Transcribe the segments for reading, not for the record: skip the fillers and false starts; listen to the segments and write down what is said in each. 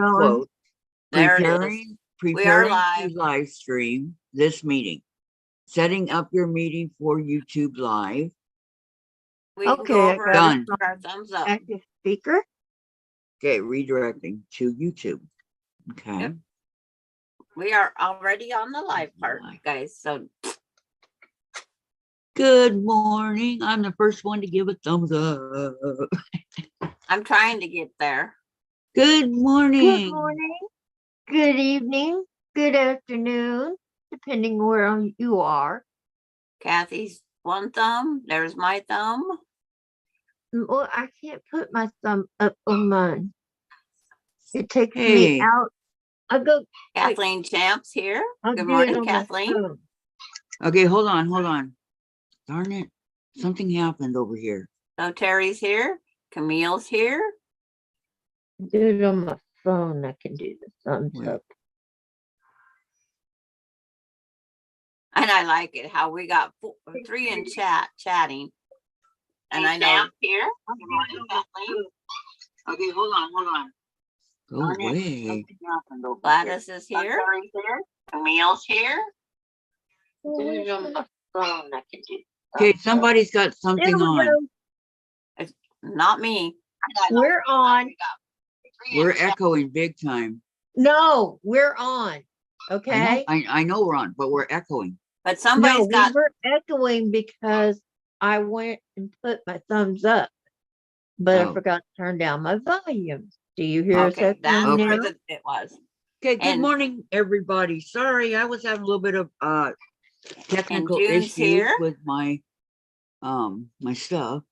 going. quote. There it is. Preparing We are to live. live stream this meeting. Setting up your meeting for YouTube Live. We can Okay, go I over got Done. our thumbs up. active speaker. Okay, redirecting to YouTube. Okay. Yep. We are already on the live part, guys. So Good morning. I'm the first one to give a thumbs up. I'm trying to get there. Good morning. Good morning, good evening, good afternoon, depending where you are. Kathy's one thumb. There's my thumb. Well, I can't put my thumb up on mine. It takes Hey. me out. I go. Kathleen Champs here. I'll Good do it morning, on my Kathleen. phone. Okay, hold on. Darn it. Something happened over here. So Terry's here. Camille's here. Do it on my phone. I can do the thumbs Wait. up. And I like it how we got 3 in chatting. And I know here. Good morning, Kathleen. Okay, hold on. Go away. Gladys is here. Camille's here. Do it on my phone. I can do. Okay, somebody's got something There we on. go. It's not me. We're on. We're echoing big time. No, we're on. Okay. I know we're on, but we're echoing. But somebody's we got. were echoing because I went and put my thumbs up, but I Oh. forgot to turn down my volume. Do you hear us Okay, echoing that's Okay. where now? it was. Okay, good And- morning, everybody. Sorry, I was having a little bit of technical June's issues here. with my my stuff.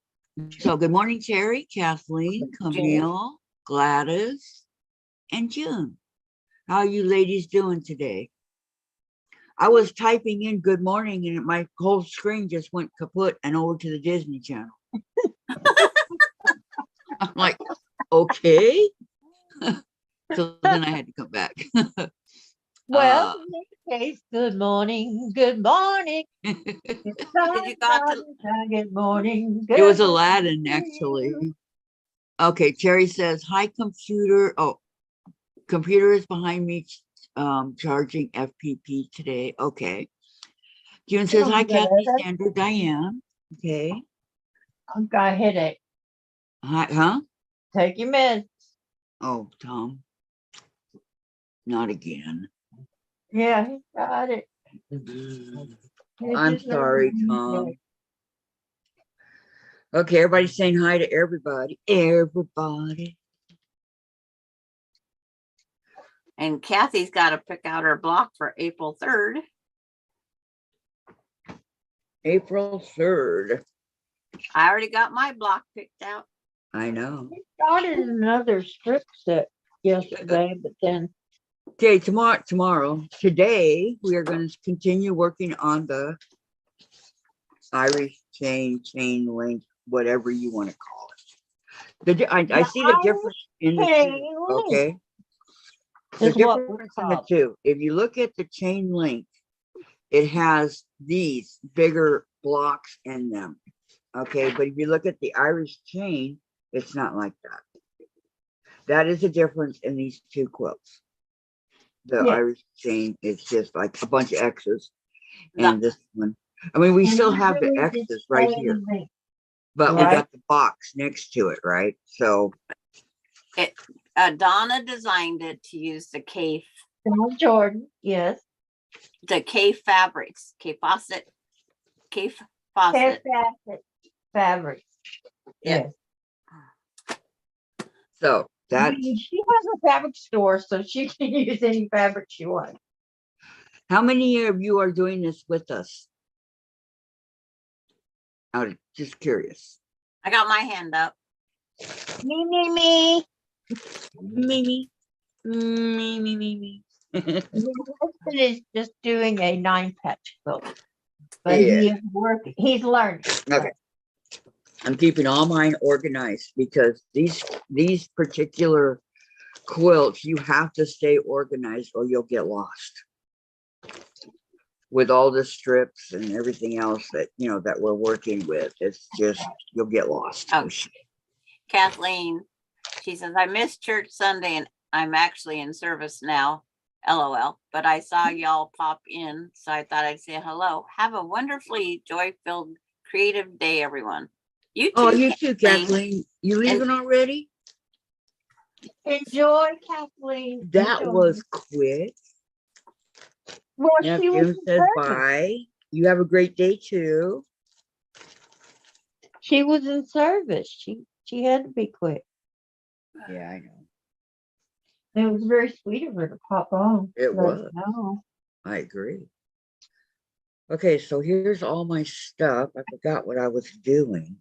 So good morning, Terry, Kathleen, Camille, Gladys, and June. How are you ladies doing today? I was typing in good morning and my whole screen just went kaput and over to the Disney Channel. I'm like, okay. So then I had to come back. Well, in this case, good morning. Good morning. Did you got to? Good morning. It was good Aladdin, morning. actually. Okay, Terry says, hi, computer. Oh, computer is behind me charging FPP today. Okay. June says, hi, Kathy, Sandra, Diane. Okay. I've got a headache. Hi, huh? Take your meds. Oh, Tom. Not again. Yeah, he got it. I'm sorry, Tom. Okay, everybody's saying hi to everybody. Everybody. And Kathy's got to pick out her block for April 3rd. April 3rd. I already got my block picked out. I know. He started another strip set yesterday, but then Okay, today we are going to continue working on the Irish chain link, whatever you want to call it. I see the difference in the two, okay? The is what we're difference in the called. two. If you look at the chain link, it has these bigger blocks in them, okay? But if you look at the Irish chain, it's not like that. That is the difference in these two quilts. The Yeah. Irish chain is just like a bunch of X's, and this one, I mean, we still have the X's right here, but we got the box next to it, right? So Donna designed it to use the K Jordan, yes. the K fabrics, K faucet. Fabric. Fabric. Yeah. Yes. so I that's mean, she has a fabric store, so she can use any fabric she wants. how many of you are doing this with us? I'm just curious. I got my hand up. Me. Me. My husband is just doing a 9-patch quilt, but Yeah. he is working. He's learning. Okay. I'm keeping all mine organized because these particular quilts, you have to stay organized or you'll get lost with all the strips and everything else that that we're working with. It's just you'll get lost. Oh, Kathleen, she says, I missed church Sunday and I'm actually in service now, LOL. But I saw y'all pop in, so I thought I'd say hello. Have a wonderfully joy-filled, creative day, everyone. You too. Oh, you too, Kathleen. Kathleen. You leaving already? Enjoy, Kathleen. That enjoy. was quick. Well, Now she was Jim in says service. bye. You have a great day too. She was in service. She had to be quick. Yeah, I know. And it was very sweet of her to pop on. It Let us was. know. I agree. Okay, so here's all my stuff. I forgot what I was doing.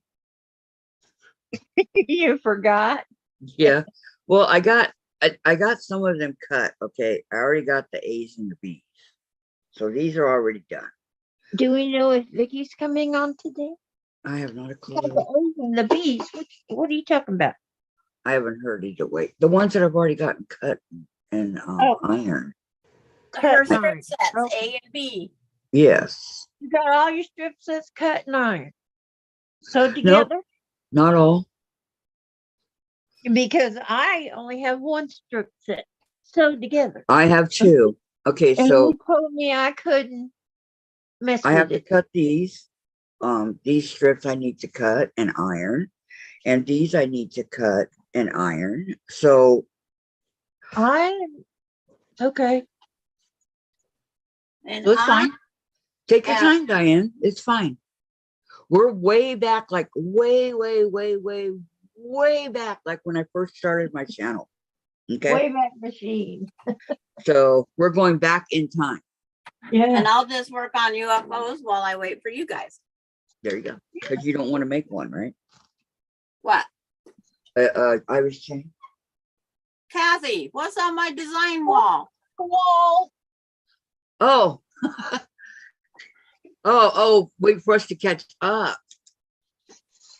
You forgot. Yeah. Well, I got some of them cut. Okay. I already got the A's and the B's. So these are already done. Do we know if Vicky's coming on today? I have not a Yeah, the clue. A's and the B's. What are you talking about? I haven't heard either way. The ones that I've already gotten cut and iron. Her Cut strip iron. sets, Oh, A and B. Yes. you got all your strip sets cut and iron. Sewed Nope, together? not all. Because I only have one strip set sewed together. I have two. Okay, And so you told me I couldn't mess I have with to it. cut these. These strips I need to cut and iron. And these I need to cut and iron. So Okay. And it's fine. Take your Yeah. time, Diane. It's fine. We're way back, like way back, like when I first started my channel. Okay. Wayback Machine. So we're going back in time. Yeah. And I'll just work on UFOs while I wait for you guys. There you go. Because you don't want to make one, right? What? Irish chain. Kathy, what's on my design wall? Wall. Oh. oh, wait for us to catch up.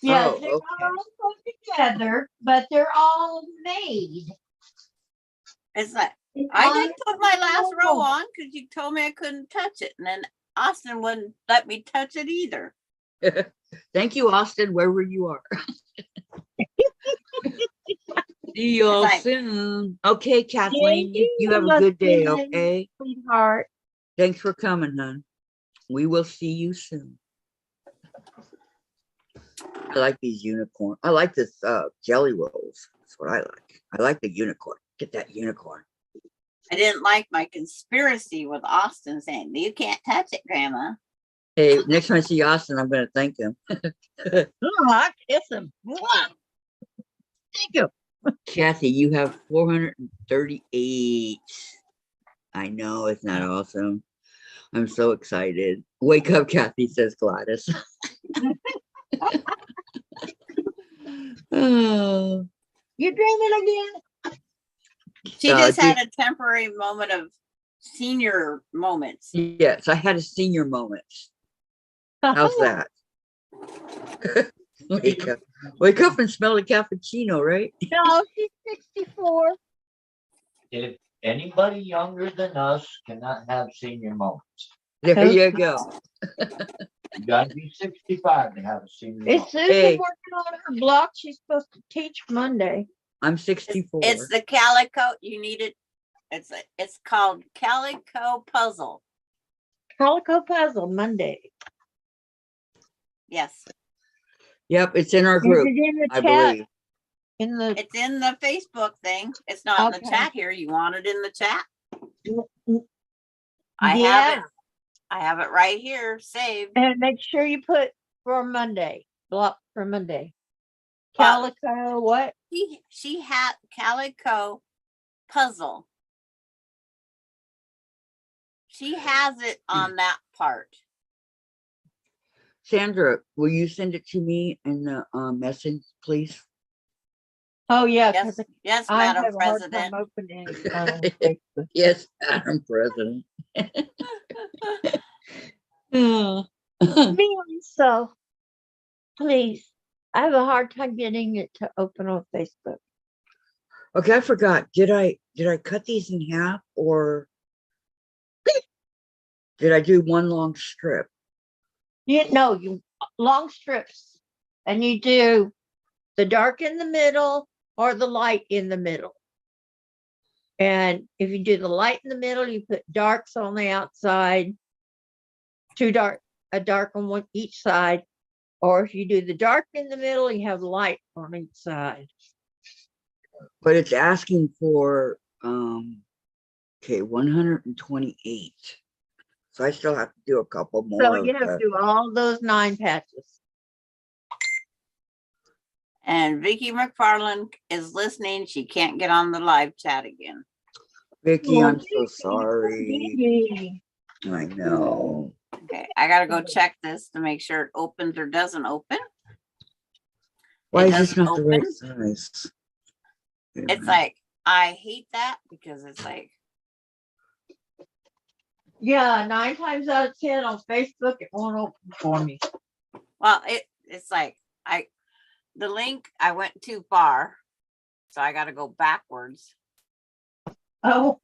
Yeah, Oh, they're okay. not all put together, but they're all made. It's like I did put my last row on because you told me I couldn't touch it. And then Austin wouldn't let me touch it either. Thank you, Austin, wherever you are. See y'all It's like- soon. Okay, Kathleen, you have a good day, okay? Sweetheart. Thanks for coming, hon. We will see you soon. I like these unicorn. I like this jelly rolls. That's what I like. I like the unicorn. Get that unicorn. I didn't like my conspiracy with Austin saying, you can't touch it, Grandma. Hey, next time I see Austin, I'm going to thank him. Oh, I kiss him. Mwah. Thank you. Kathy, you have 438. I know, it's not awesome. I'm so excited. Wake up, Kathy, says Gladys. Oh, You dreaming again? She just had a temporary moment of senior moments. yes, I had a senior moment. How's that? Wake up and smell a cappuccino, right? No, she's 64. If anybody younger than us cannot have senior moments, There you go. you gotta be 65 to have a senior Is moment. Susan Hey. working on her block? She's supposed to teach Monday. I'm 64. It's the calico. You need it. It's called Calico Puzzle. Calico Puzzle Monday. Yes. Yep, it's in our Is group, it in the I chat? believe. In the It's in the Facebook thing. It's not in the Okay. chat here. You want it in the chat? Mm, I yeah. have it. I have it right here saved. And make sure you put for Monday. Block for Monday. Well, Calico what? She had Calico Puzzle. She has it on that part. Sandra, will you send it to me in the message, please? Oh yeah, Yes, 'cause yes, I Madam have a hard President. time opening Facebook. Yes, Madam President. Oh. Me also. Please. I have a hard time getting it to open on Facebook. Okay, I forgot. Did I cut these in half, or did I do one long strip? You long strips, and you do the dark in the middle or the light in the middle. And if you do the light in the middle, you put darks on the outside, a dark on one each side. Or if you do the dark in the middle, you have light on each side. But it's asking for, okay, 128. So I still have to do a couple more. So of you have to the- do all those 9 patches. And Vicki McFarland is listening. She can't get on the live chat again. Vicki, I'm so Vicki, sorry. Vicki. I know. Okay, I gotta go check this to make sure it opens or doesn't open. Why It is this doesn't not the right open. size? It's like, I hate that because it's like, Yeah, 9 times out of 10 on Facebook, it won't open for me. well, it's like, the link, I went too far. So I gotta go backwards. Oh,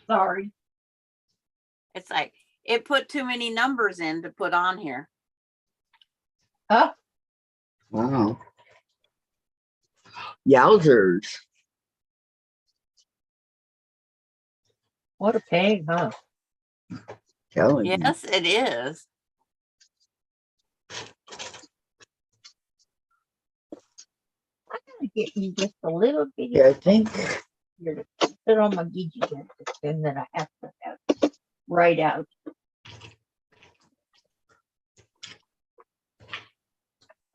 sorry. It's like, it put too many numbers in to put on here. Oh, Wow. Yowzers. what a pain, huh? Telling you. Yes, it is. I'm gonna get you just a little bitty Yeah, I think. here to put on my Gigi and then I have to have right out.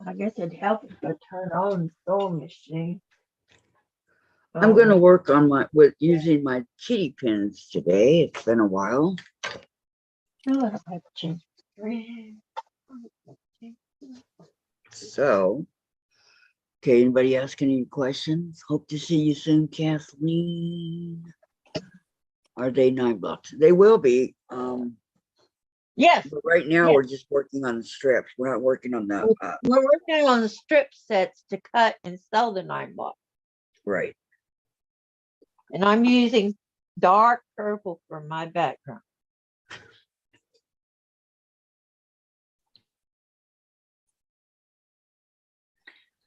I guess it'd help if I turn on the sewing machine. I'm gonna work on using my kitty pins today. It's been a while. No, I don't have to change the thread. So, okay, anybody asking any questions? Hope to see you soon, Kathleen. Are they 9 bucks? They will be. Yes, But right now Yes. we're just working on the strips. We're not working on the we're working on the strip sets to cut and sell the 9 bucks. right. And I'm using dark purple for my background.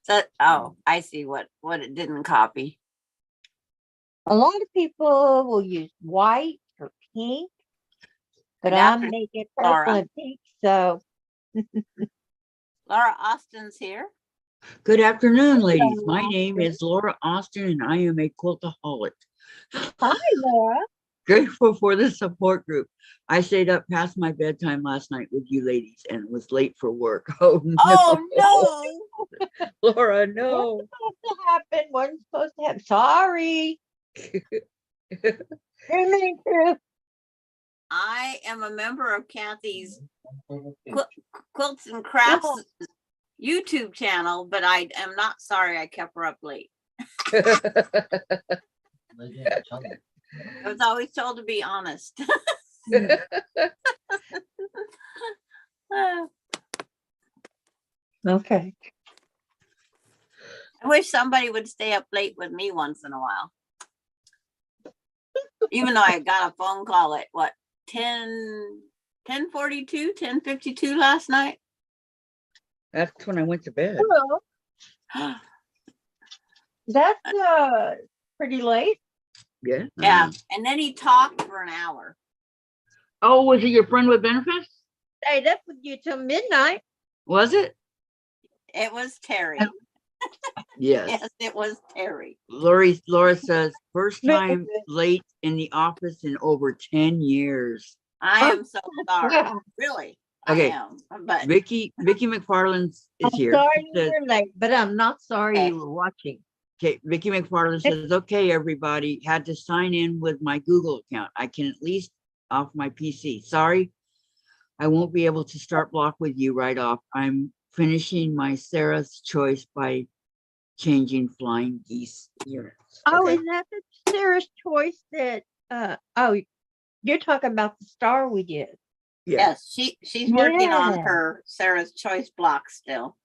So, oh, I see what it didn't copy. A lot of people will use white or pink, but Good I'm afternoon, making purple Laura. and pink. So Laura Austin's here. Good afternoon, ladies. Hello, My name is Laura Austin and I am a quiltaholic. hi, Laura. Grateful for the support group. I stayed up past my bedtime last night with you ladies and was late for work. Oh no, Oh no. Laura, What's no. supposed to happen? Wasn't supposed to happen. Sorry. Didn't mean to. I am a member of Kathy's Quilts and Crafts YouTube channel, but I am not sorry I kept her up late. I was always told to be honest. Okay. I wish somebody would stay up late with me once in a while. Even though I got a phone call at what, 10:42, 10:52 last night. That's when I went to bed. Hello. That's pretty late. Yeah. Yeah. And then he talked for an hour. Oh, was it your friend with benefits? Stayed up with you till midnight. Was it? It was Terry. Yes. Yes, it was Terry. Laura says, first time late in the office in over 10 years. I am so sorry. Yeah. Really. Okay. I am. But Vicky McFarland is I'm here. sorry She you says, were late, but I'm not sorry Okay. you were watching. okay, Vicky McFarland says, okay, everybody, had to sign in with my Google account. I can at least off my PC. Sorry, I won't be able to start block with you right off. I'm finishing my Sarah's Choice by changing flying geese units. Oh, Okay. is that the Sarah's Choice that oh, you're talking about the star we did. Yeah. yes, she's working on Yeah. her Sarah's Choice block still.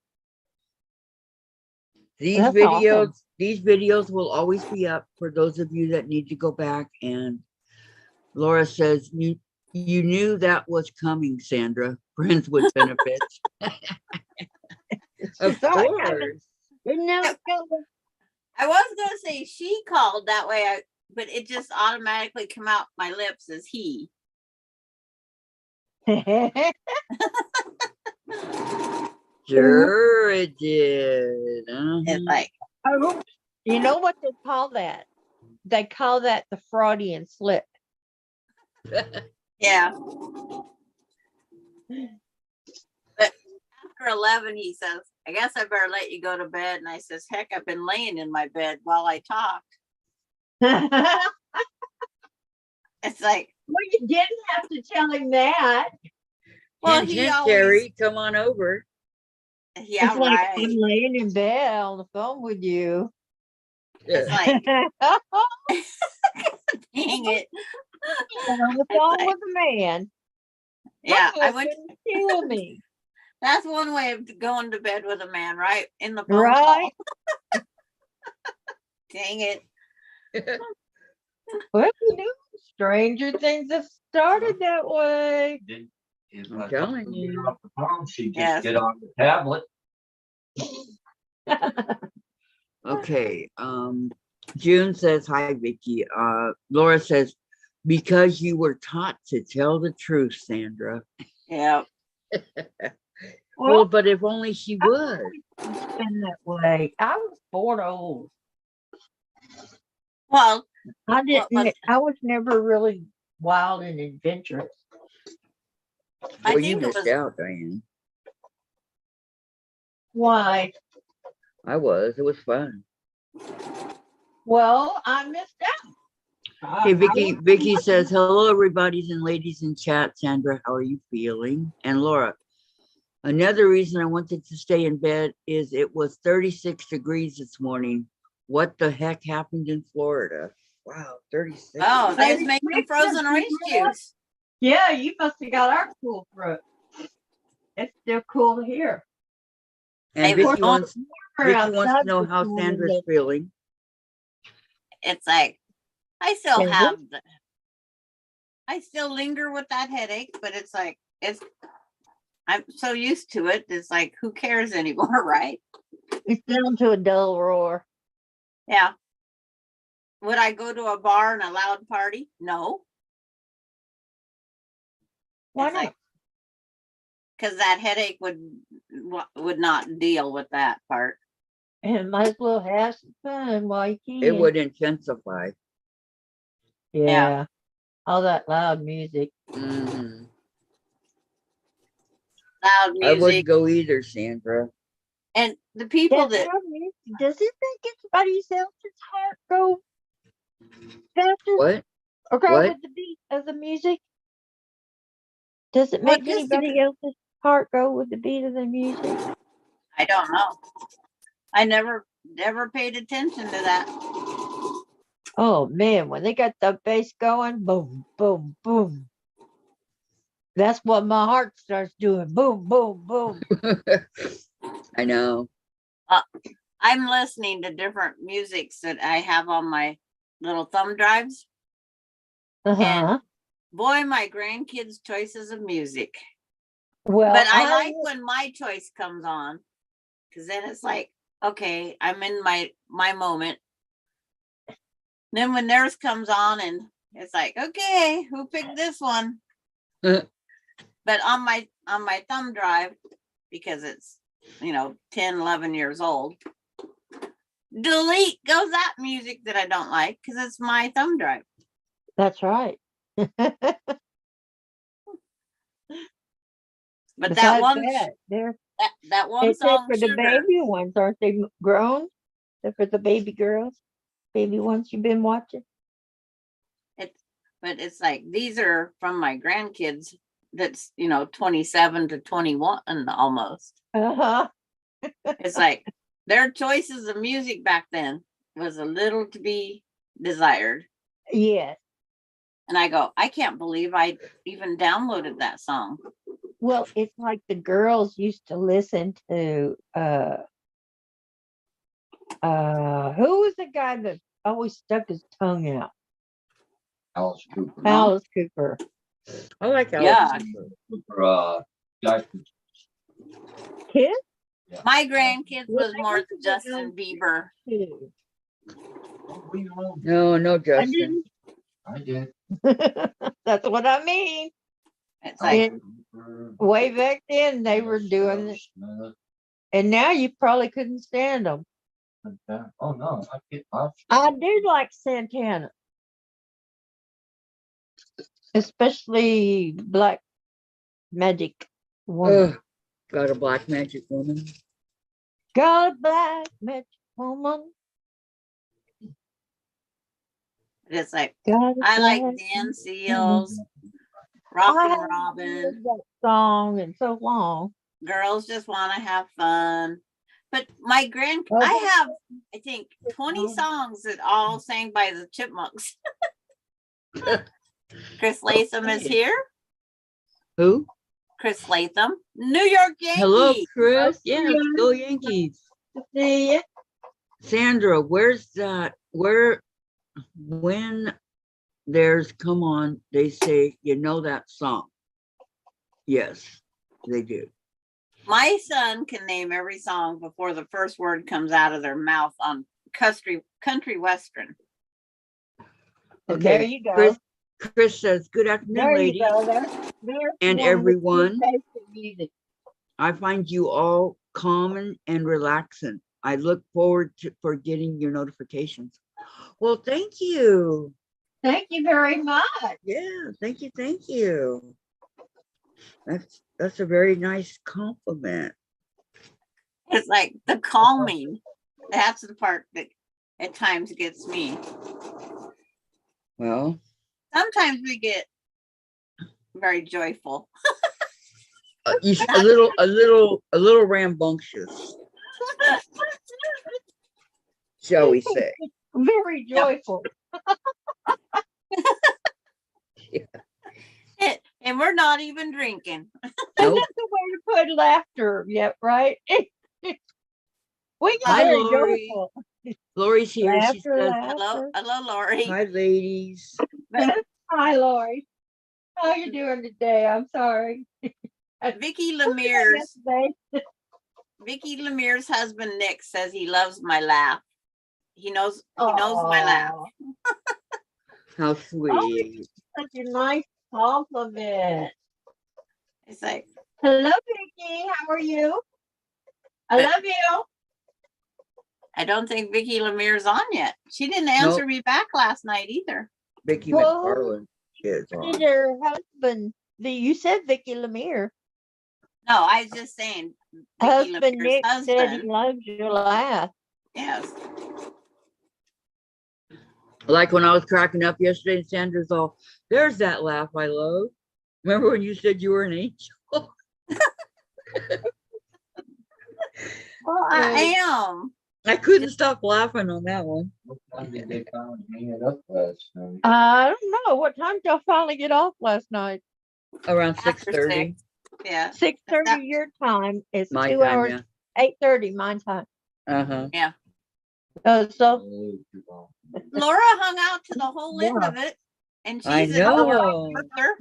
These That's videos, awesome. these videos will always be up for those of you that need to go back. And Laura says, you knew that was coming, Sandra. Friends with benefits. Of Saw it coming. course. Didn't know it coming. I was gonna say she called that way. but it just automatically come out my lips as he. Sure it did. It's like, Oh, you know what they call that? They call that the Freudian slip. yeah. But after 11, he says, I guess I better let you go to bed. And I says, heck, I've been laying in my bed while I talked. Well, It's like, you didn't have to tell him that. well, Hint, he hint, always, Jerry, come on over. yeah, It's like right. I'm laying in bed on the phone with you. It's like, dang it. On the It's phone like, with a man. yeah, My I went. husband kill me. That's one way of going to bed with a man, right? In the phone Right? call. Dang it. Well, you know, stranger things have started that way. If I'm I telling told her to you. get off the phone, she'd Yes. just get on the tablet. Okay, June says, hi, Vicki. Laura says, because you were taught to tell the truth, Sandra. Yeah. Well, but if only she I've would. always been that way. I was born old. Well, I what was, didn't. I was never really wild and adventurous. I Well, you think it missed was, out, Diane. Why? I was. It was fun. Well, I missed out. Hey, I Vicki says, hello, everybody and ladies in chat. Sandra, how are you feeling? And Laura, another reason I wanted to stay in bed is it was 36 degrees this morning. What the heck happened in Florida? Wow, 36. oh, they was 36 making frozen orange degrees. juice. Yeah, you must have got our cool fruit. It's still cool here. And They was Vicki going, wants We're to outside know this how morning, Sandra's look. feeling. it's like, I still Yeah, have, I still linger with that headache, but it's like, I'm so used to it. It's like, who cares anymore, right? it's down to a dull roar. Yeah. Would I go to a bar and a loud party? No. Why It's not? like, because that headache would not deal with that part. And might as well have some fun while you can. It would intensify. Yeah. All that loud music. Mhm. Loud I wouldn't music. go either, Sandra. And the people That that, loud music, does it make anybody else's heart go faster What? or go What? with the beat of the music? Does it well, make just anybody else's heart go with the beat of the music? I don't know. I never paid attention to that. Oh man, when they got the bass going, boom, boom, boom. That's what my heart starts doing. Boom, boom, boom. I know. I'm listening to different musics that I have on my little thumb drives. Uh-huh. Boy, my grandkids' choices of music. Well, But I like when my choice comes on, because then it's like, okay, I'm in my moment. Then when theirs comes on, and it's like, okay, who picked this one? But on my thumb drive, because it's 10, 11 years old, delete goes that music that I don't like because it's my thumb drive. That's right. But Besides that, they're that one except song, for the Sugar, baby ones, aren't they grown? Except for the baby girls, baby ones you've been watching. but it's like these are from my grandkids. That's 27 to 21 almost. Uh-huh. It's like their choices of music back then was a little to be desired. Yes. And I go, I can't believe I even downloaded that song. Well, it's like the girls used to listen to who was the guy that always stuck his tongue out? Alice Cooper. Alice Cooper. I like Alice Yeah. Cooper, Diapers. Kids? My grandkids Well, was I more listened to Justin Alice Bieber. too. We all did. No, no, I Justin. I did. didn't. That's what I mean. It's like, Way back then, they were doing it, and now you probably couldn't stand them. Oh, no, I get off. I do like Santana, especially Black Magic Woman. Ugh, got a black magic woman. Got a Black Magic Woman. it's like, Got a I like Black Dan Magic Seals, Woman. I Rockin' haven't Robin, heard that song in so long. Girls Just Want to Have Fun. But my Oh, I have, I think, 20 songs that all sang by the Chipmunks. Chris Latham is here. Who? Chris Latham, New York Hello, Yankees. Chris. Yes, go Yankees. See ya. Sandra, where's that? When there's come on, they say, you know that song. Yes, they do. My son can name every song before the first word comes out of their mouth on country western. There you go. Chris says, good afternoon, There you ladies go. There's and one with everyone. good taste in music. I find you all calm and relaxing. I look forward for getting your notifications. Well, thank you. Thank you very much. Yeah, thank you, thank you. That's a very nice compliment. It's like the calming. That's the part that at times gets me. Well, Sometimes we get very joyful. a little rambunctious, shall we say? Very joyful. And we're not even drinking. Nope. That's the way to put laughter. Yep, right. We get Hi, very Lori. joyful. Lori's here. She Laughter, says, laughter. Hello, Lori. hi, ladies. Hi, Lori. How you doing today? I'm sorry. Vicky Lemire's Yesterday. husband Nick says he loves my laugh. He knows my laugh. Aw, How sweet. such a nice compliment. It's like, Hello, Vicki. How are you? I love you. I don't think Vicky Lemire's on yet. She didn't answer me back last night either. Vicki Well, McFarland is on. Did her husband? You said Vicki Lemire. No, I was just saying. Vicky Husband Lemire's Nick said he husband. loves your laugh. Yes. Like when I was cracking up yesterday, and Sandra's all, there's that laugh I love. Remember when you said you were an angel? Well, I am. I couldn't stop laughing on that one. What time did they finally hang it up last night? I don't know. What time did y'all finally get off last night? Around After 6:30. 6. Yeah. 6:30 your time. It's My 2 time, hours. yeah. 8:30 my time. Uh-huh. So Way too long. Laura hung out to the whole end of it. And I she's know. further.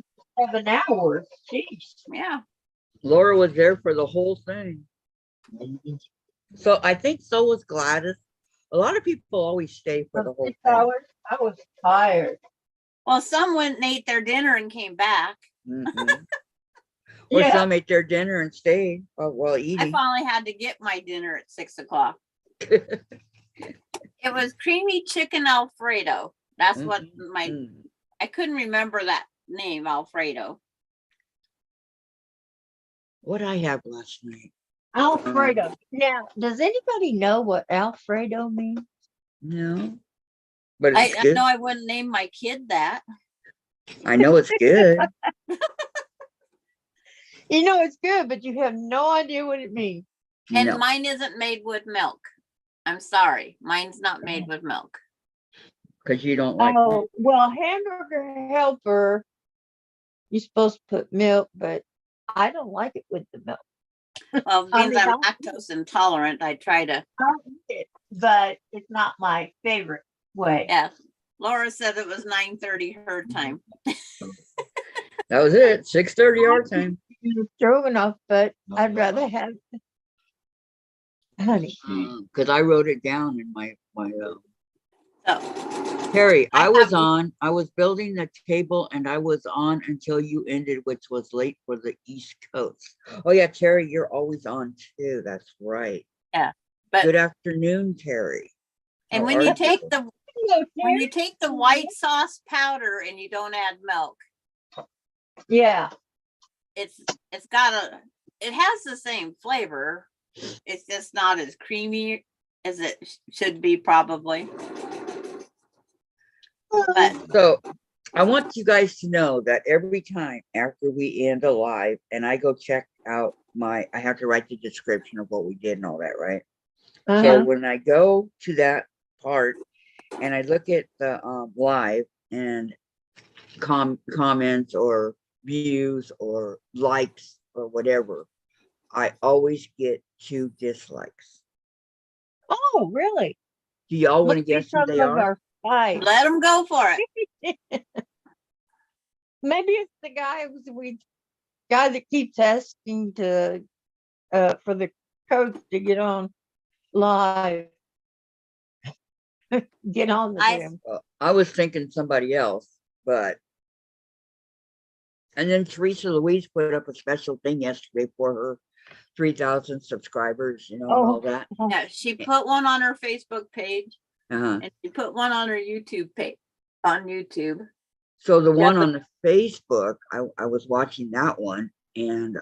7 hours. Jeez. Yeah. Laura was there for the whole thing. So I think so was Gladys. A lot of people always stay for the whole 6 thing. hours. I was tired. Well, some went and ate their dinner and came back. Mhm. Or Yeah. some ate their dinner and stayed while I eating. finally had to get my dinner at 6 o'clock. It was creamy chicken Alfredo. That's what Mhm. I couldn't remember that name, Alfredo. What I have last night? Alfredo. Now, does anybody know what Alfredo means? No, but I it's good. know I wouldn't name my kid that. I know it's good. You know it's good, but you have no idea what it means. And No, mine isn't made with milk. I'm sorry. Mine's not made with milk. because you don't like. Oh, well, hamburger helper, you're supposed to put milk, but I don't like it with the milk. Well, I being mean, I'm I'll lactose intolerant, I try to. I'll eat it, but it's not my favorite way. Yeah. Laura said it was 9:30 her time. That was it. 6:30 our time. Stroganoff, but I'd rather have honey. Because I wrote it down in my So Oh, Terry, I I was have- on, I was building the table and I was on until you ended, which was late for the East Coast. Oh yeah, Terry, you're always on too. That's right. but Good afternoon, Terry. and How when are you take Hello, when Terry. you take the white sauce powder and you don't add milk, Yeah. it's got a it has the same flavor. It's just not as creamy as it should be probably. But So I want you guys to know that every time after we end a live and I go check out I have to write the description of what we did and all that, right? So Uh-huh. when I go to that part and I look at the live and comments or views or likes or whatever, I always get 2 dislikes. Oh, really? Do y'all want to Must be guess who some they of are? our spies. let them go for it. Maybe it's the guy that keeps asking to for the coach to get on live. Get on the I damn. I was thinking somebody else, but and then Teresa Louise put up a special thing yesterday for her 3,000 subscribers, and all that. yeah, she put one on her Facebook page Uh-huh. and she put one on her YouTube page on YouTube. So the one but- on the Facebook, I was watching that one, and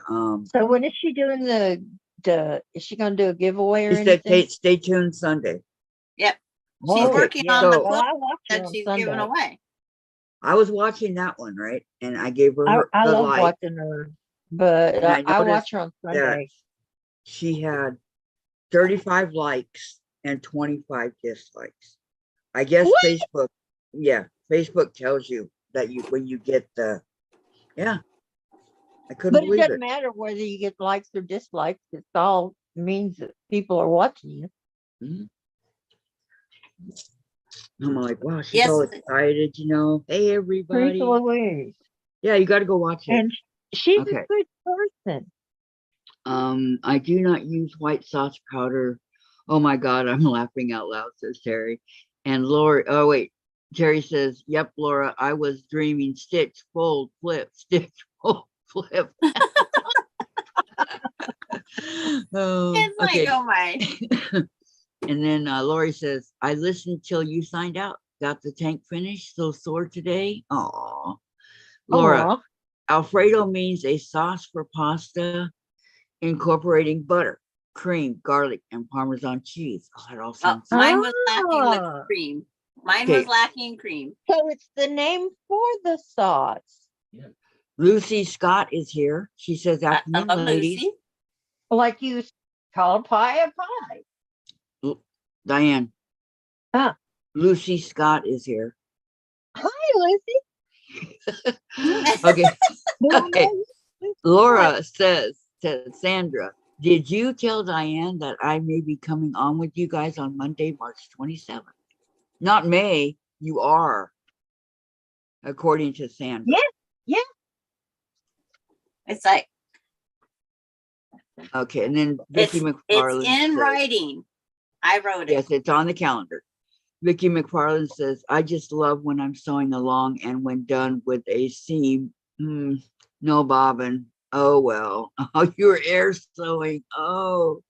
So when is she doing is she gonna do a giveaway or she said, anything? stay tuned Sunday. Yep. She's Oh, working yeah. on the So- Well, quilt I watch her that on she's Sunday. giving away. I was watching that one, right? And I gave her I the love like, watching her, but and I I watch noticed her on that Sunday. she had 35 likes and 25 dislikes. I guess What? Facebook tells you that when you get I couldn't But it believe doesn't it. matter whether you get likes or dislikes. It's all means that people are watching you. Mhm. I'm like, wow, she's all Yes, excited, Hey, everybody. Teresa Louise. Yeah, you got to go watch it. And she's Okay. a good person. I do not use white sauce powder. Oh my God, I'm laughing out loud, says Terry. And Laura, oh wait, Terry says, yep, Laura, I was dreaming stitch, fold, flip, stitch, fold, flip. Oh, it's okay. like, oh my. And then Lori says, I listened till you signed out. Got the tank finished, so sore today. Aw. Laura, Aw. Alfredo means a sauce for pasta incorporating butter, cream, garlic, and Parmesan cheese. Oh, that all Oh, sounds mine was lacking the Ah. cream. Mine Okay. was lacking cream. So it's the name for the sauce. Lucy Scott is here. She says, afternoon, Hello, ladies. Lucy. Like you call a pie a pie. Diane. Huh. Lucy Scott is here. Hi, Lucy. Okay. Don't Okay. know Lucy. Laura says to Sandra, did you tell Diane that I may be coming on with you guys on Monday, March 27th? Not May, you are, according to Sandra. Yeah. It's like Okay, and then it's Vicki McFarland in says, writing. I wrote it. yes, it's on the calendar. Vicki McFarland says, I just love when I'm sewing along and when done with a seam, no bobbin. Oh, well. Oh, you're air sewing. Oh.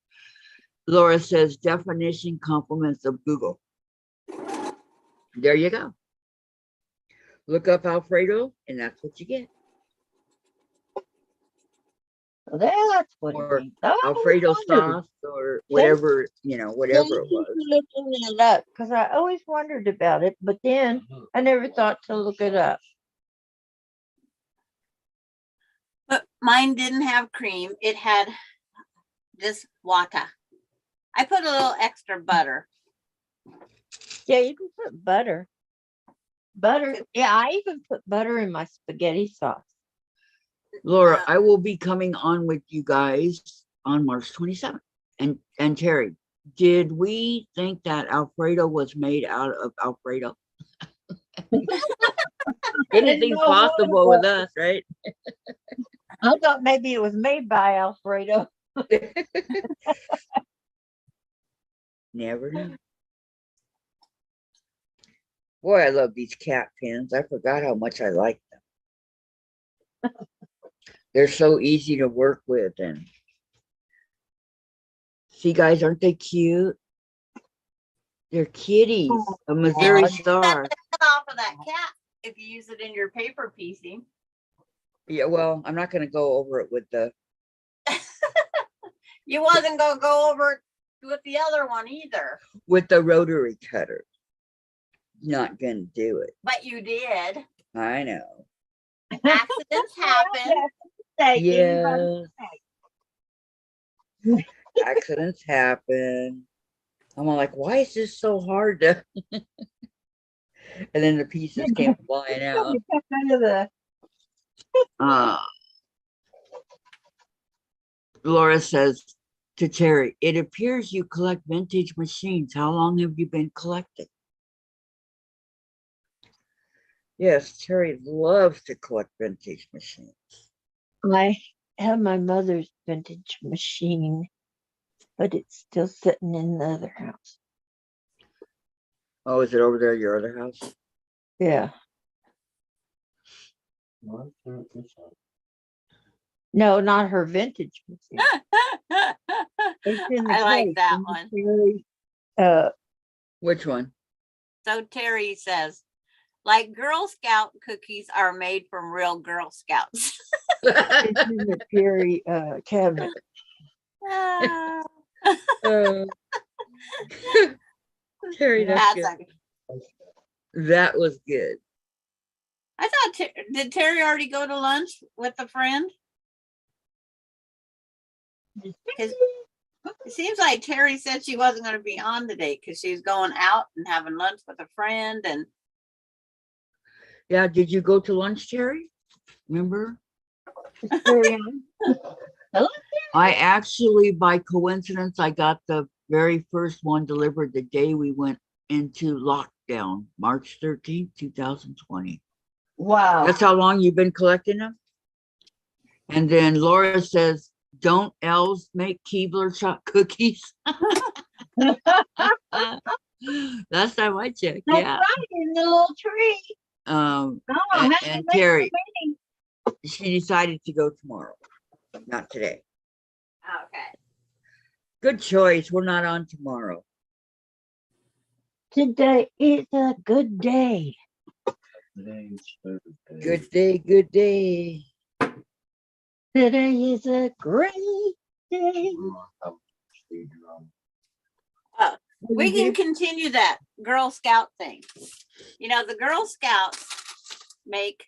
Laura says, definition compliments of Google. There you go. Look up Alfredo, and that's what you get. So that's what Or it means. I always Alfredo wondered. sauce or whatever, whatever Thank it you was. for looking it up because I always wondered about it, but then I never thought to look it up. But mine didn't have cream. It had just water. I put a little extra butter. Yeah, you can put butter. Butter. Yeah, I even put butter in my spaghetti sauce. Laura, I will be coming on with you guys on March 27th. And Terry, did we think that Alfredo was made out of Alfredo? Anything's know what possible it with was. us, right? I thought maybe it was made by Alfredo. Never know. Boy, I love these cat pins. I forgot how much I like them. They're so easy to work with. And see, guys, aren't they cute? They're kitties. A Missouri Aw. Star. Off of that cat if you use it in your paper piecing. Yeah, well, I'm not going to go over it with the. You wasn't gonna go over it with the other one either, With the rotary cutter. Not going to do it. but you did. I know. Accidents happen. Yeah. Accidents happen. I'm all like, why is this so hard to? And then the pieces came flying out. Laura says to Terry, it appears you collect vintage machines. How long have you been collecting? Yes, Terry loves to collect vintage machines. I have my mother's vintage machine, but it's still sitting in the other house. Oh, is it over there at your other house? Yeah. Well, No, not her vintage machine. It's in the I like case, that in the one. Terry, Which one? So Terry says, like Girl Scout cookies are made from real Girl Scouts. it's in the Terry cabinet. Ah, Uh, Terry, that's that's good. a, That was good. I thought, did Terry already go to lunch with a friend? Because it seems like Terry said she wasn't going to be on today because she was going out and having lunch with a friend. And Yeah, did you go to lunch, Terry? Remember? Terry on. Hello? I actually, by coincidence, I got the very first one delivered the day we went into lockdown, March 13th, 2020. Wow. That's how long you've been collecting them? And then Laura says, don't elves make Keebler shot cookies? Last time I checked, That's yeah. right, in the little tree. Oh, how they and make Terry, the mini. she decided to go tomorrow, not today. okay. Good choice. We're not on tomorrow. Today is a good day. today's Thursday. Good day, good day. Today is a great day. We can continue that Girl Scout thing. You know, the Girl Scouts make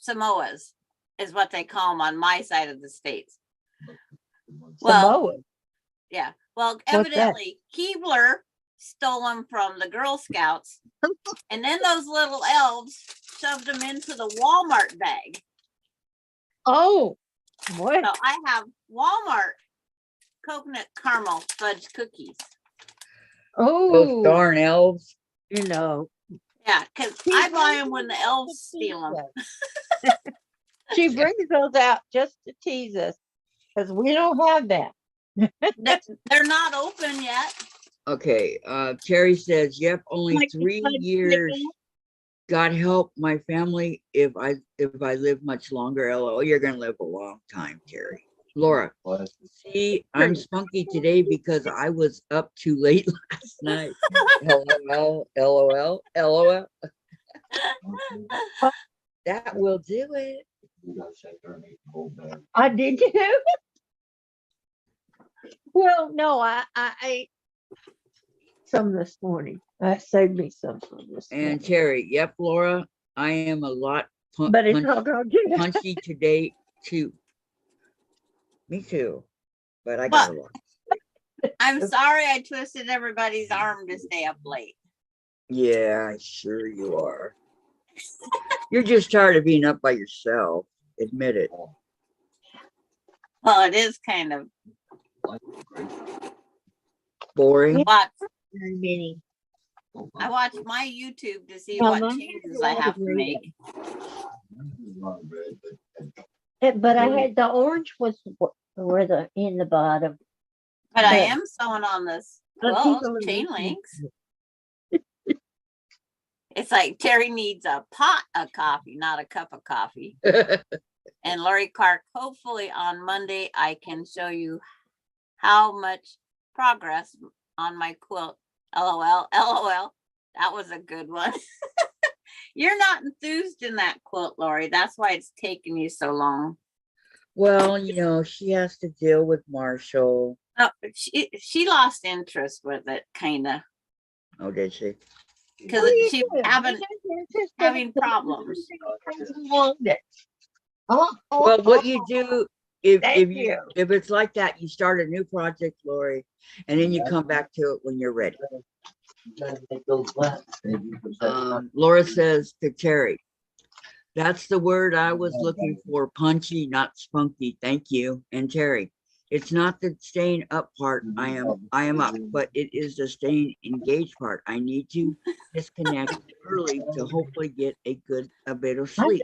Samoas, is what they call them on my side of the states. Well, Samoa. yeah. Well, that? evidently, Keebler stole them from the Girl Scouts, and then those little elves shoved them into the Walmart bag. Oh, what? So I have Walmart coconut caramel fudge cookies. Those Oh, darn elves. you know. Yeah, because I buy them when the elves steal them. She brings those out just to tease us because we don't have that. They're not open yet. Okay, Terry says, yep, only Like the 3 fudge years. chicken. God help my family if I live much longer. LO, you're gonna live a long time, Terry. Laura, What? see, I'm spunky today because I was up too late last night. LOL, LOL, LOL. That will do it. You gotta sit there and eat the whole bag. I did too. Well, no, I ate some this morning. I saved me some for this And morning. Terry, yep, Laura, I am a lot But it's not gonna do it. punchy today too. Me too, but I got a lot. I'm sorry I twisted everybody's arm to stay up late. Yeah, sure you are. You're just tired of being up by yourself. Admit it. Well, it is kind of Boring. watch. Very many. I watch my YouTube to see Well, what mine changes has a I lot have of to make. But I had the orange was where the in the bottom. But I Yeah. am sewing on this But quilt people are chain listening. links. It's like Terry needs a pot of coffee, not a cup of coffee. And Lori Clark, hopefully on Monday, I can show you how much progress on my quilt. LOL, LOL. That was a good one. You're not enthused in that quilt, Lori. That's why it's taking you so long. Well, you know, she has to deal with Marshall. Oh, she lost interest with it, kind of, Oh, did she? because she having problems. Well, what you do if Thank you you. if it's like that, you start a new project, Lori, and then you come back to it when you're ready. Laura says to Terry, that's the word I was looking for, punchy, not spunky. Thank you. And Terry, it's not the staying up part I am up, but it is the staying engaged part. I need to disconnect early to hopefully get a bit of sleep.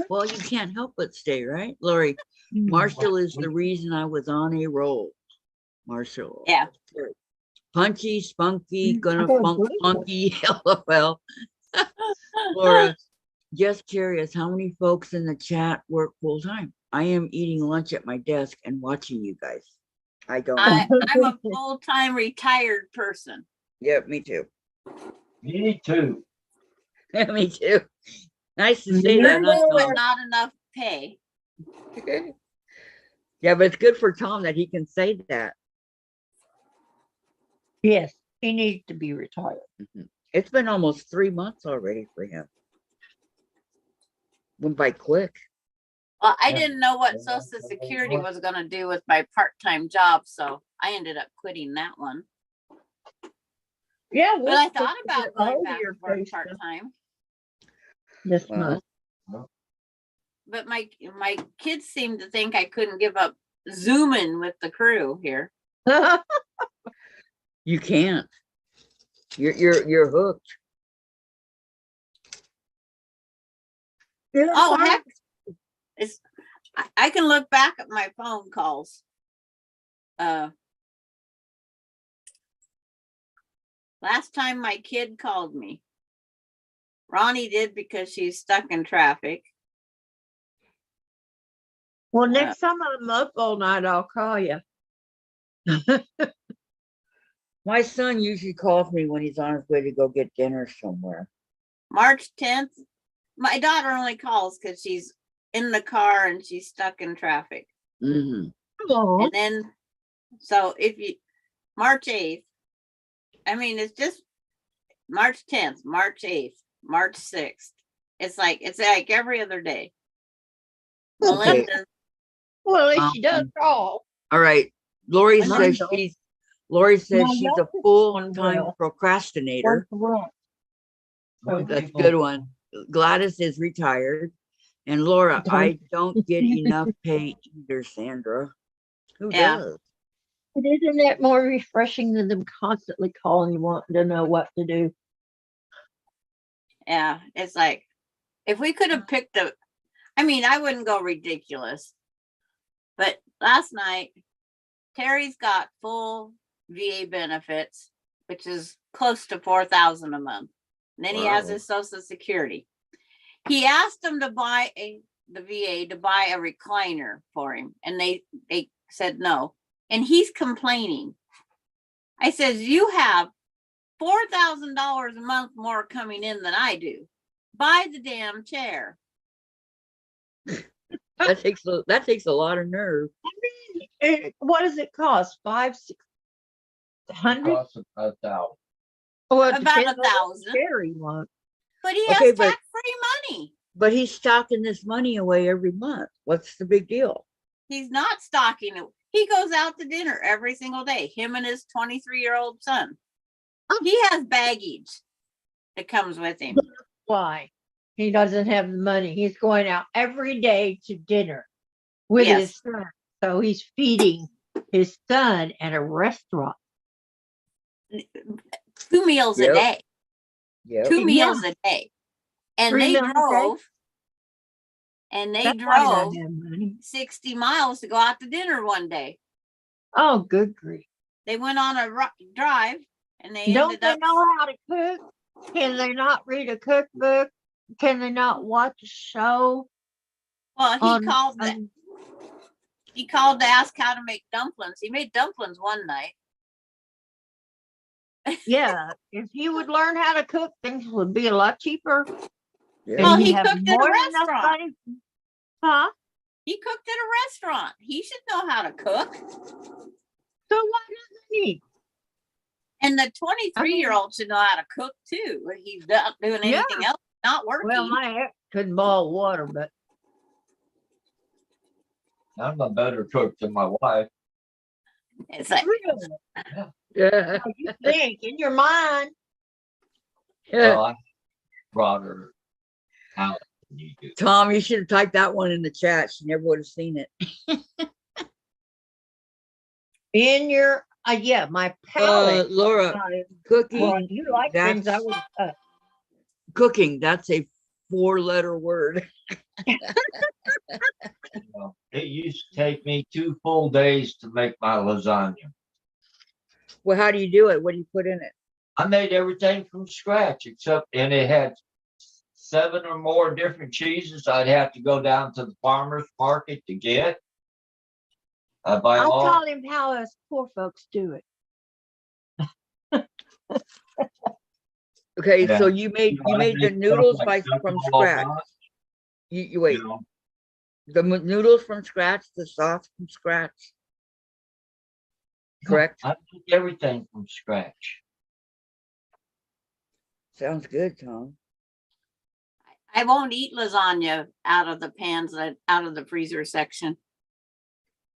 Well, you can't help but stay, right? Lori, Marshall is the reason I was on a roll. Marshall. Yeah. Punchy, spunky, gonna funk funky, LOL. Laura, just curious, how many folks in the chat work full time? I am eating lunch at my desk and watching you guys. I don't. I'm a full-time retired person. Yep, me too. Me too. Me too. Nice to say that. But Huh, Tom? not enough pay. Yeah, but it's good for Tom that he can say that. Yes, he needs to be retired. It's been almost 3 months already for him. Went by quick. Well, I didn't know what Social Security was going to do with my part-time job, so I ended up quitting that one. Yeah, But I thought about going back to work part-time. this Well, month. But my kids seem to think I couldn't give up Zooming with the crew here. you can't. You're hooked. Oh, heck. I can look back at my phone calls. Last time my kid called me, Ronnie did because she's stuck in traffic. Well, next time I'm up all night, I'll call you. My son usually calls me when he's on his way to go get dinner somewhere. March 10th, my daughter only calls because she's in the car and she's stuck in traffic. Mm-hmm. Oh, And then, so if you, March 8th, I mean, it's just March 10th, March 8th, March 6th. It's like every other day. Okay. Melinda, well, at least she does call. All right. Lori I says know. she's No, a full-time will. procrastinator. That's a good one. Gladys is retired. And Laura, I don't get enough pay either, Sandra. Who Yeah. does? But isn't that more refreshing than them constantly calling you wanting to know what to do? yeah, it's like, if we could have picked I mean, I wouldn't go ridiculous. But last night, Terry's got full VA benefits, which is close to $4,000 a month. And then he has Wow. his Social Security. He asked him to buy the VA to buy a recliner for him, and they said no. And he's complaining. I says, you have $4,000 a month more coming in than I do. Buy the damn chair. That takes a lot of nerve. What does it cost? 500, 600? Costs $1,000. Well, it About depends on what 1,000. chair you want. But he Okay, has but- tax-free money. But he's stocking this money away every month. What's the big deal? He's not stocking it. He goes out to dinner every single day. Him and his 23-year-old son. He has baggage that comes with him. Why? He doesn't have the money. He's going out every day to dinner with Yes. his son. So he's feeding his son at a restaurant. 2 meals a Yep. day. Yep. 2 meals a day. And 3 they meals a day? drove. And they That's why he drove doesn't have money. 60 miles to go out to dinner one day. Oh, good grief. They went on a drive and they Don't ended they up. know how to cook? Can they not read a cookbook? Can they not watch a show? Well, on- he called to ask how to make dumplings. He made dumplings one night. Yeah, if he would learn how to cook, things would be a lot cheaper. Yeah. Well, And he you'd have cooked at a more than enough restaurant. money. Huh? He cooked at a restaurant. He should know how to cook. So why doesn't he? And the 23-year-old should know how to cook too. He's not doing anything else, not working. Well, my ex couldn't boil water, but I'm a better cook than my wife. It's like, really, Yeah. you think in your mind. Well, I brought her out. Tom, you should have typed that one in the chat. She never would have seen it. In your, yeah, my palate. Laura, cooking. Well, you like things I would. Cooking. That's a 4-letter word. It used to take me 2 full days to make my lasagna. Well, how do you do it? What do you put in it? I made everything from scratch and it had 7 or more different cheeses I'd have to go down to the farmer's market to get. I buy I all. taught him how us poor folks do it. Okay, Yeah. so you made I the make noodles stuff like from knuckle scratch. sauce, You wait, you know. the noodles from scratch, the sauce from scratch. Correct. I make everything from scratch. Sounds good, Tom. I won't eat lasagna out of the pans, out of the freezer section.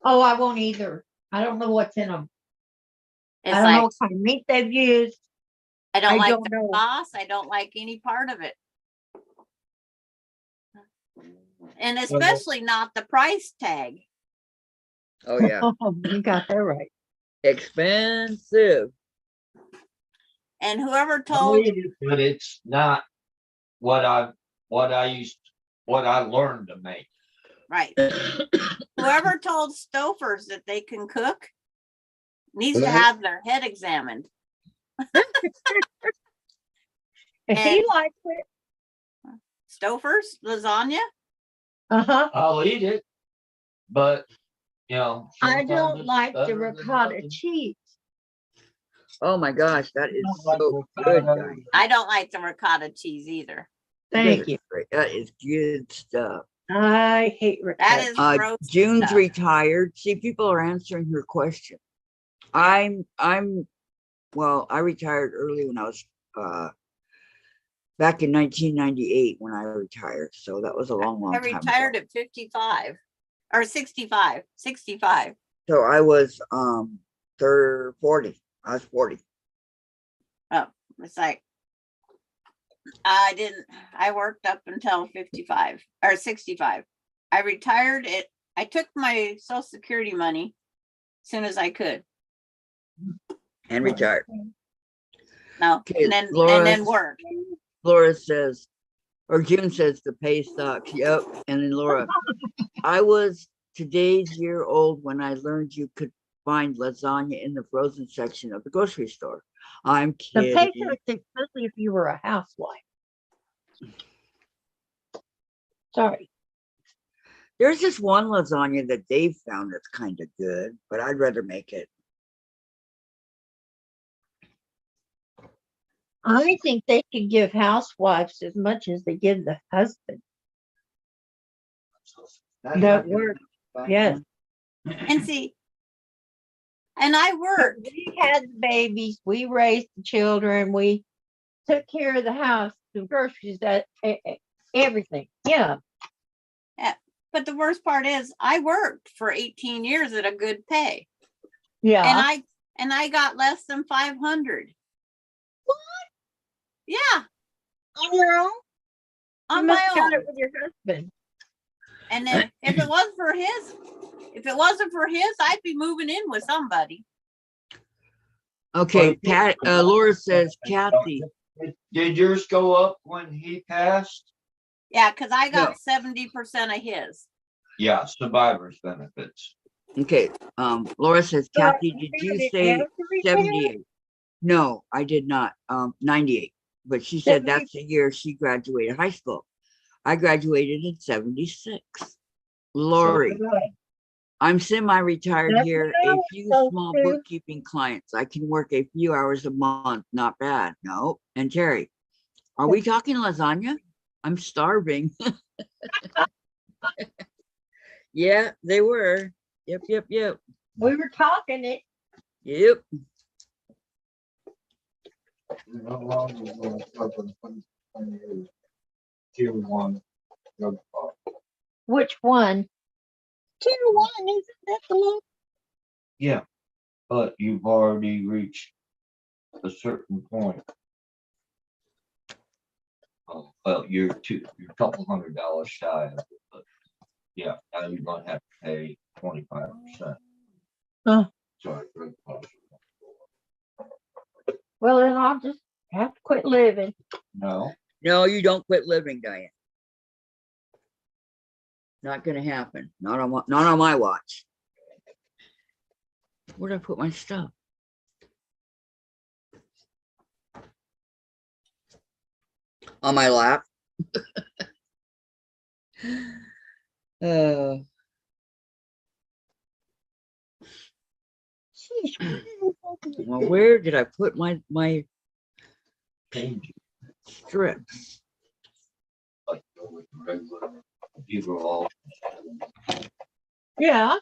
Oh, I won't either. I don't know what's in them. It's I don't know like, what kind of meat they've used. I don't I like don't the know. sauce. I don't like any part of it. And especially not the price tag. Oh yeah, You got that right. expensive. And whoever I told, eat it, but it's not what I learned to make. right, whoever told Stofers that they can cook needs to have their head examined. He And- likes it. Stofers, lasagna? Uh-huh. I'll eat it, but you know. I sometimes don't it's like the better than ricotta nothing. cheese. Oh my gosh, that is I don't like so ricotta. good, guys. I don't like the ricotta cheese either. Thank you. That is good stuff. I hate ricotta. That is gross. June's stuff. retired. See, people are answering her question. Well, I retired early when I was back in 1998 when I retired. So that was a long I time ago. retired at 55 or 65. So I was 40. I was 40. Oh, it's like I worked up until 55 or 65. I retired I took my Social Security money as soon as I could. And retired. No, Okay, and then Laura- worked. Laura says, or June says the pay sucks. Yep. And then Laura, I was today's year old when I learned you could find lasagna in the frozen section of the grocery store. I'm The kidding. patience, especially if you were a housewife. Sorry. There's this one lasagna that Dave found that's kind of good, but I'd rather make it. I think they could give housewives as much as they give the husband. That works. Yes. And see, and I worked. We had the babies, we raised the children, we took care of the house, the groceries, that everything. Yeah. But the worst part is I worked for 18 years at a good pay. Yeah. And I got less than 500. What? Yeah, On your own? on You my must count own. it with your husband. And then if it wasn't for his, I'd be moving in with somebody. Okay, Laura says, Kathy, Did yours go up when he passed? Yeah, because I got 70% of his. Yeah, survivor's benefits. okay, Laura says, Kathy, did you say 78? No, I did not. 98. but she said 70 that's the year she graduated high school. I graduated in 76. So Lori, did I. I'm semi-retired That's here, what I a was few supposed small to. bookkeeping clients. I can work a few hours a month, not bad. No. And Terry, are we talking lasagna? I'm starving. Yeah, they were. Yep, yep, yep, We were talking it. yep. How long is it gonna cover 20 years? Tier 1 drug law. Which one? Tier 1, isn't that the one? Yeah, but you've already reached a certain point. Well, you're a couple $100 shy of it, but yeah, now you're gonna have to pay 25%. Huh. Sorry, drug costs. Well, then I'll just have to quit living. No, No, you don't quit living, Diane. Not gonna happen. Not on my watch. Where'd I put my stuff? On my lap. Uh, Sheesh, where did I put it? well, where did I put my change strips? like with regular people all Yeah.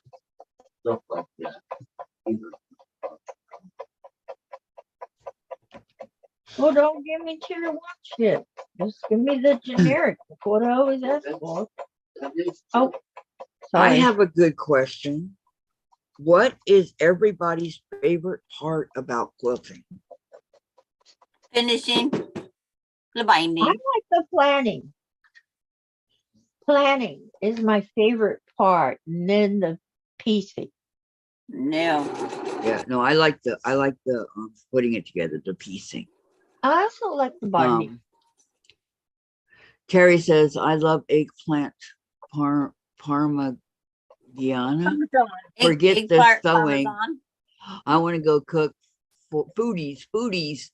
stuff like that. Either Well, don't give me tier 1 shit. Just give me the generic. That's what I always ask for. Oh, I sorry. have a good question. What is everybody's favorite part about quilting? Finishing the I binding. like the planning. Planning is my favorite part, and then the piecing. No. Yeah, no, I like the putting it together, the piecing. I also like the binding. Terry says, I love eggplant parmigiana. Forget Egg the part sewing. Parmesan. I want to go cook for foodies.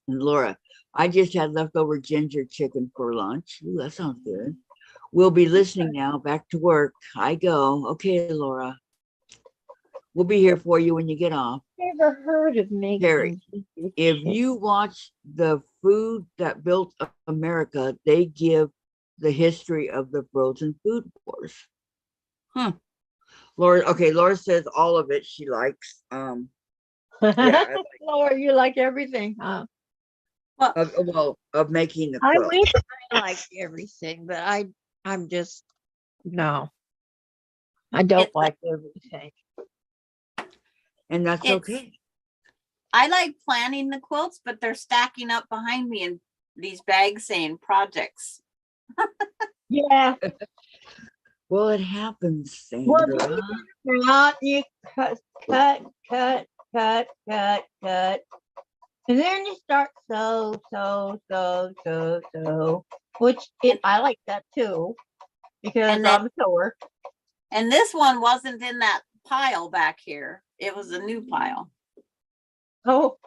And Laura, I just had leftover ginger chicken for lunch. Ooh, that sounds good. We'll be listening now. Back to work. I go. Okay, Laura. We'll be here for you when you get off. Never heard of making Terry, ginger if chicken. you watch the Food That Built America, they give the history of the frozen food wars. Huh. Laura, okay, Laura says all of it she likes. Yeah, I Laura, you like everything, huh? of making the I quilt. wish I liked everything, but I'm just no. I don't It's like everything. And that's It's- okay. I like planning the quilts, but they're stacking up behind me in these bags saying projects. Yeah. Well, it happens, Well, Sandra. not you cut, cut. And then you start sew, which I like that too, because And then- I'm a sewer. And this one wasn't in that pile back here. It was a new pile. Oh.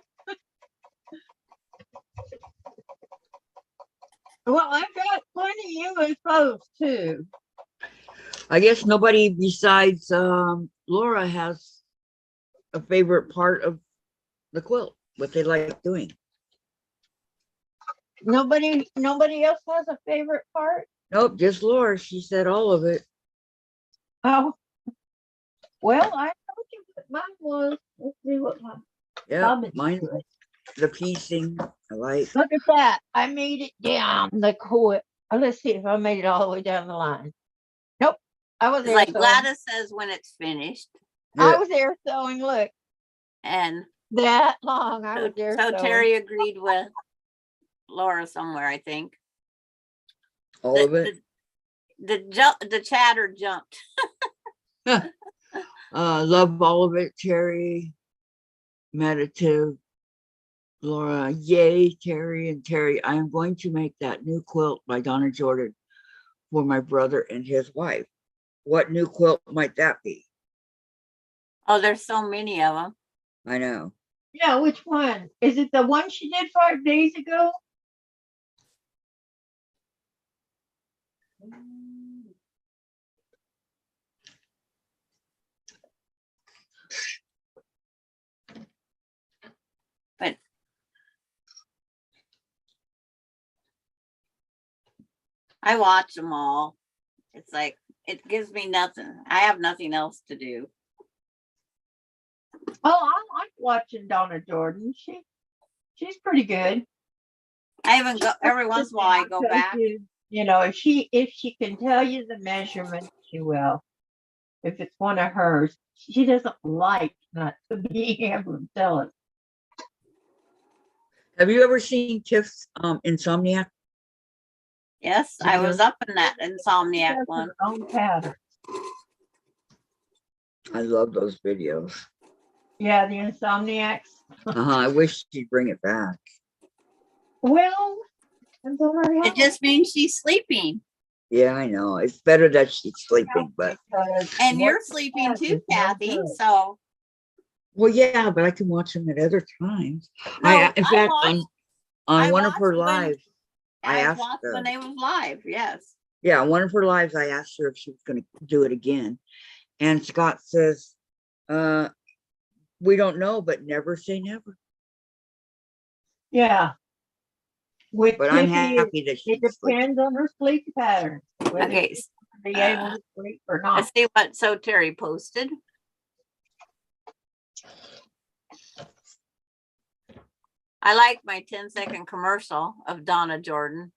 Well, I've got plenty of UFOs too. I guess nobody besides Laura has a favorite part of the quilt, what they like doing. Nobody else has a favorite part. Nope, just Laura. She said all of it. Oh, well, I told you what mine was. Let's see what mine. Yeah, Comments mine, to it. the piecing. I like. Look at that. I made it down the court. Let's see if I made it all the way down the line. Nope. I was It's there like sewing. Gladys says when it's finished. I was there sewing. Look, And that long. I was there so sewing. Terry agreed with Laura somewhere, I think. All of it. The chatter jumped. Love all of it, Terry. Meditative. Laura, yay, Terry and Terry. I am going to make that new quilt by Donna Jordan for my brother and his wife. What new quilt might that be? Oh, there's so many of them. I know. Yeah, which one? Is it the one she did 5 days ago? But I watch them all. It's like, it gives me nothing. I have nothing else to do. Oh, I like watching Donna Jordan. She's pretty good. I haven't go every once in a while I go back. You know, if she can tell you the measurement, she will. If it's one of hers, she doesn't like not to be able to tell us. Have you ever seen Tiff's Insomniac? Yes, I was Videos? up in that She Insomniac does one. her own pattern. I love those videos. Yeah, the Insomniacs. I wish she'd bring it back. Well, depends on her It health. just means she's sleeping. Yeah, I know. It's better that she's sleeping, but Because And what you're she sleeping has too, is no Kathy. good. So well, yeah, but I can watch them at other times. no, In fact, watched- on I one of her watched when- lives, I I asked watched her. when they was live. Yes. Yeah, on one of her lives, I asked her if she was going to do it again, and Scott says, "We don't know, but never say never." Yeah. With But I'm Tiffy, happy that it she's sleeping. depends on her sleep pattern. Whether Okay. she's gonna be able to sleep or not. Let's see what So Terry posted. I like my 10-second commercial of Donna Jordan.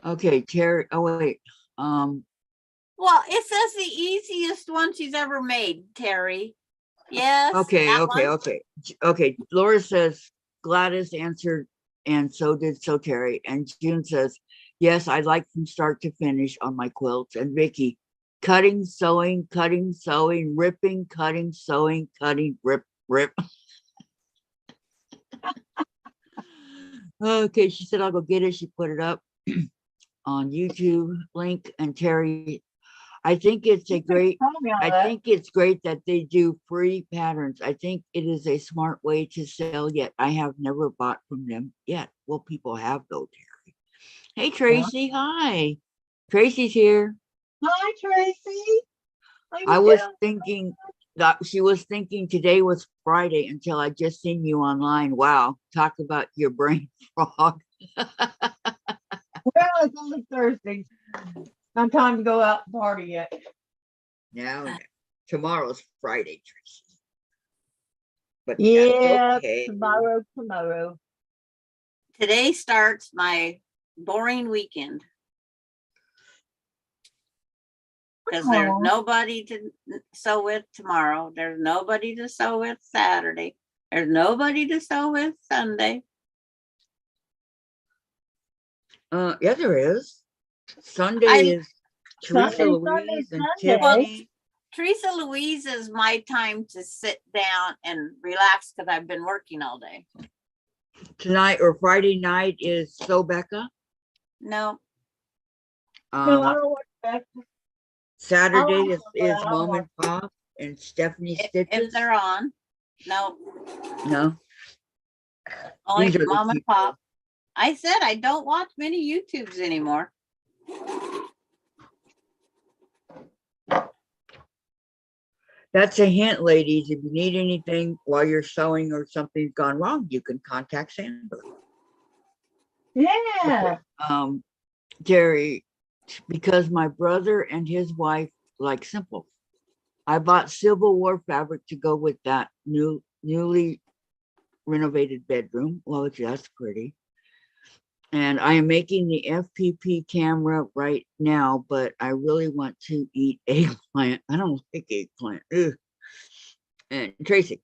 Okay, Terry. Oh wait. Well, it says the easiest one she's ever made, Terry. Yes. Okay, that okay, one. okay. Laura says Gladys answered, and so did So Terry. And June says, yes, I like from start to finish on my quilts. And Vicki, cutting, sewing, ripping, cutting, sewing, cutting, rip, rip. Okay, she said I'll go get it. She put it up on YouTube link. And Terry, I think it's a great. Tell me all I that. think it's great that they do free patterns. I think it is a smart way to sell, yet I have never bought from them yet. Well, people have though, Terry. Hey, Tracy. Hi. Tracy's here. Hi, Tracy. How you I was doing? thinking that she was thinking today was Friday until I just seen you online. Wow. Talk about your brain fog. Well, it's only Thursday. Not time to go out and party yet. Now, tomorrow's Friday, Tracy. But Yeah, that's okay. tomorrow. Today starts my boring weekend. Because there's Aw. nobody to sew with tomorrow. There's nobody to sew with Saturday. There's nobody to sew with Sunday. Yeah, there is. Sunday I- is Teresa Sunday, Louise and Sunday. Tiffany. Teresa Louise is my time to sit down and relax because I've been working all day. Tonight or Friday night is So Becca. No, No, I Um, don't want that. Saturday I is don't Mom want and Pop and Stephanie if Stitches. they're on. No, No, only These are the Mom and people. Pop. I said I don't watch many YouTubes anymore. That's a hint, ladies. If you need anything while you're sewing or something's gone wrong, you can contact Sandra. Yeah. Jerry, because my brother and his wife like simple. I bought Civil War fabric to go with that newly renovated bedroom. Well, that's pretty. And I am making the FPP camera right now, but I really want to eat eggplant. I don't like eggplant. Ugh. And Tracy,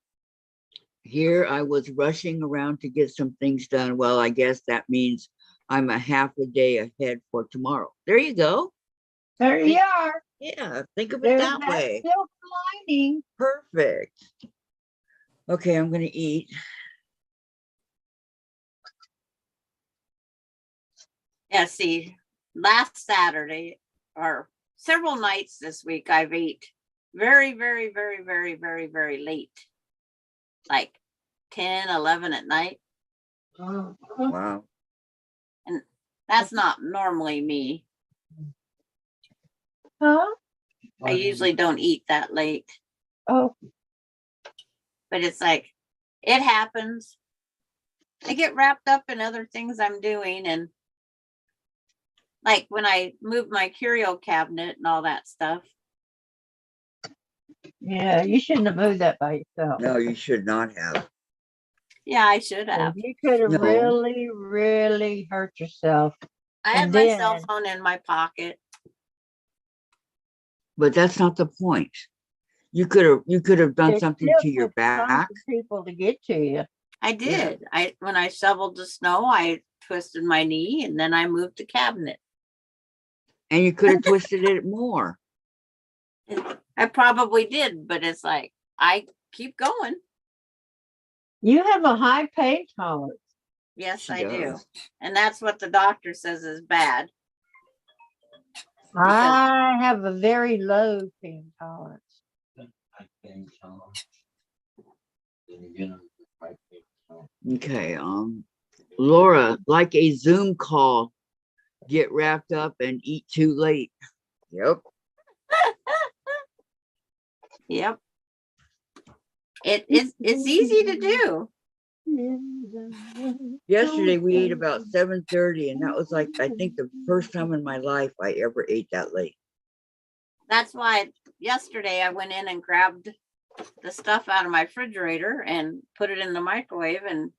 here I was rushing around to get some things done. Well, I guess that means I'm a half a day ahead for tomorrow. There you go. There you are. Yeah, think of it There's that way. silver lining. Perfect. Okay, I'm gonna eat. Yeah, see, last Saturday or several nights this week, I've ate very, very, very, very, very, very late. Like 10, 11 at night. Uh-huh. Wow. That's not normally me. Huh? I usually don't eat that late, Oh, but it's like, it happens. I get wrapped up in other things I'm doing, and like when I moved my curio cabinet and all that stuff. yeah, you shouldn't have moved that by yourself. No, you should not have. Yeah, I should So have. you could have No. really, really hurt yourself. I had And my cell then- phone in my pocket. But that's not the point. You could have done It something still to your took time back. for people to get to you. I did. When I shoveled the snow, I twisted my knee, and then I moved the cabinet. And you could have twisted it more. I probably did, but it's like, I keep going. You have a high pain tolerance. Yes, She I do. does. And that's what the doctor says is bad. I have a very low pain tolerance. I think so. Then again, I think so. Okay, Laura, like a Zoom call, get wrapped up and eat too late. Yep. Yep. It's easy to do. Yesterday we ate about 7:30, and that was like, I think, the first time in my life I ever ate that late. That's why yesterday I went in and grabbed the stuff out of my refrigerator and put it in the microwave and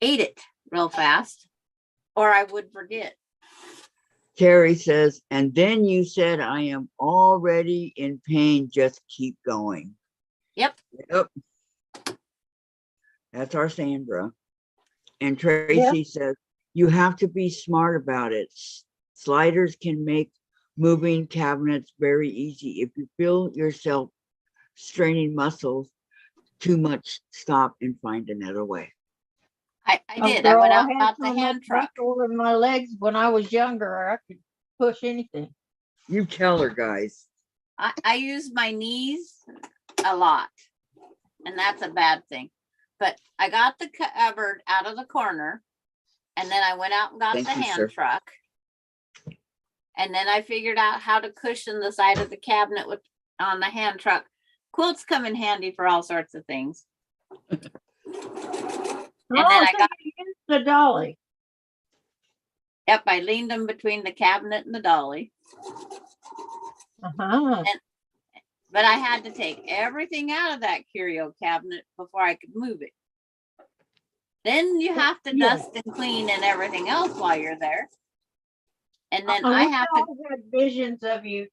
ate it real fast, or I would forget. Terry says, and then you said, I am already in pain, just keep going. Yep. Yep. That's our Sandra. And Tracy says, you have to be smart about it. Sliders can make moving cabinets very easy. If you feel yourself straining muscles too much, stop and find another way. I did. Girl, I went out had and got the so much hand truck. muscle in my legs when I was younger. I could push anything. You tell her, guys. I use my knees a lot, and that's a bad thing. But I got the cupboard out of the corner, and then I went out and got Thank the you, hand sir. truck. And then I figured out how to cushion the side of the cabinet with on the hand truck. Quilts come in handy for all sorts of things. And then I got, used the dolly. yep, I leaned them between the cabinet and the dolly. Uh-huh. But I had to take everything out of that curio cabinet before I could move it. Then you have to Yeah. dust and clean and everything else while you're there. And then I I wish have to, always had visions of you,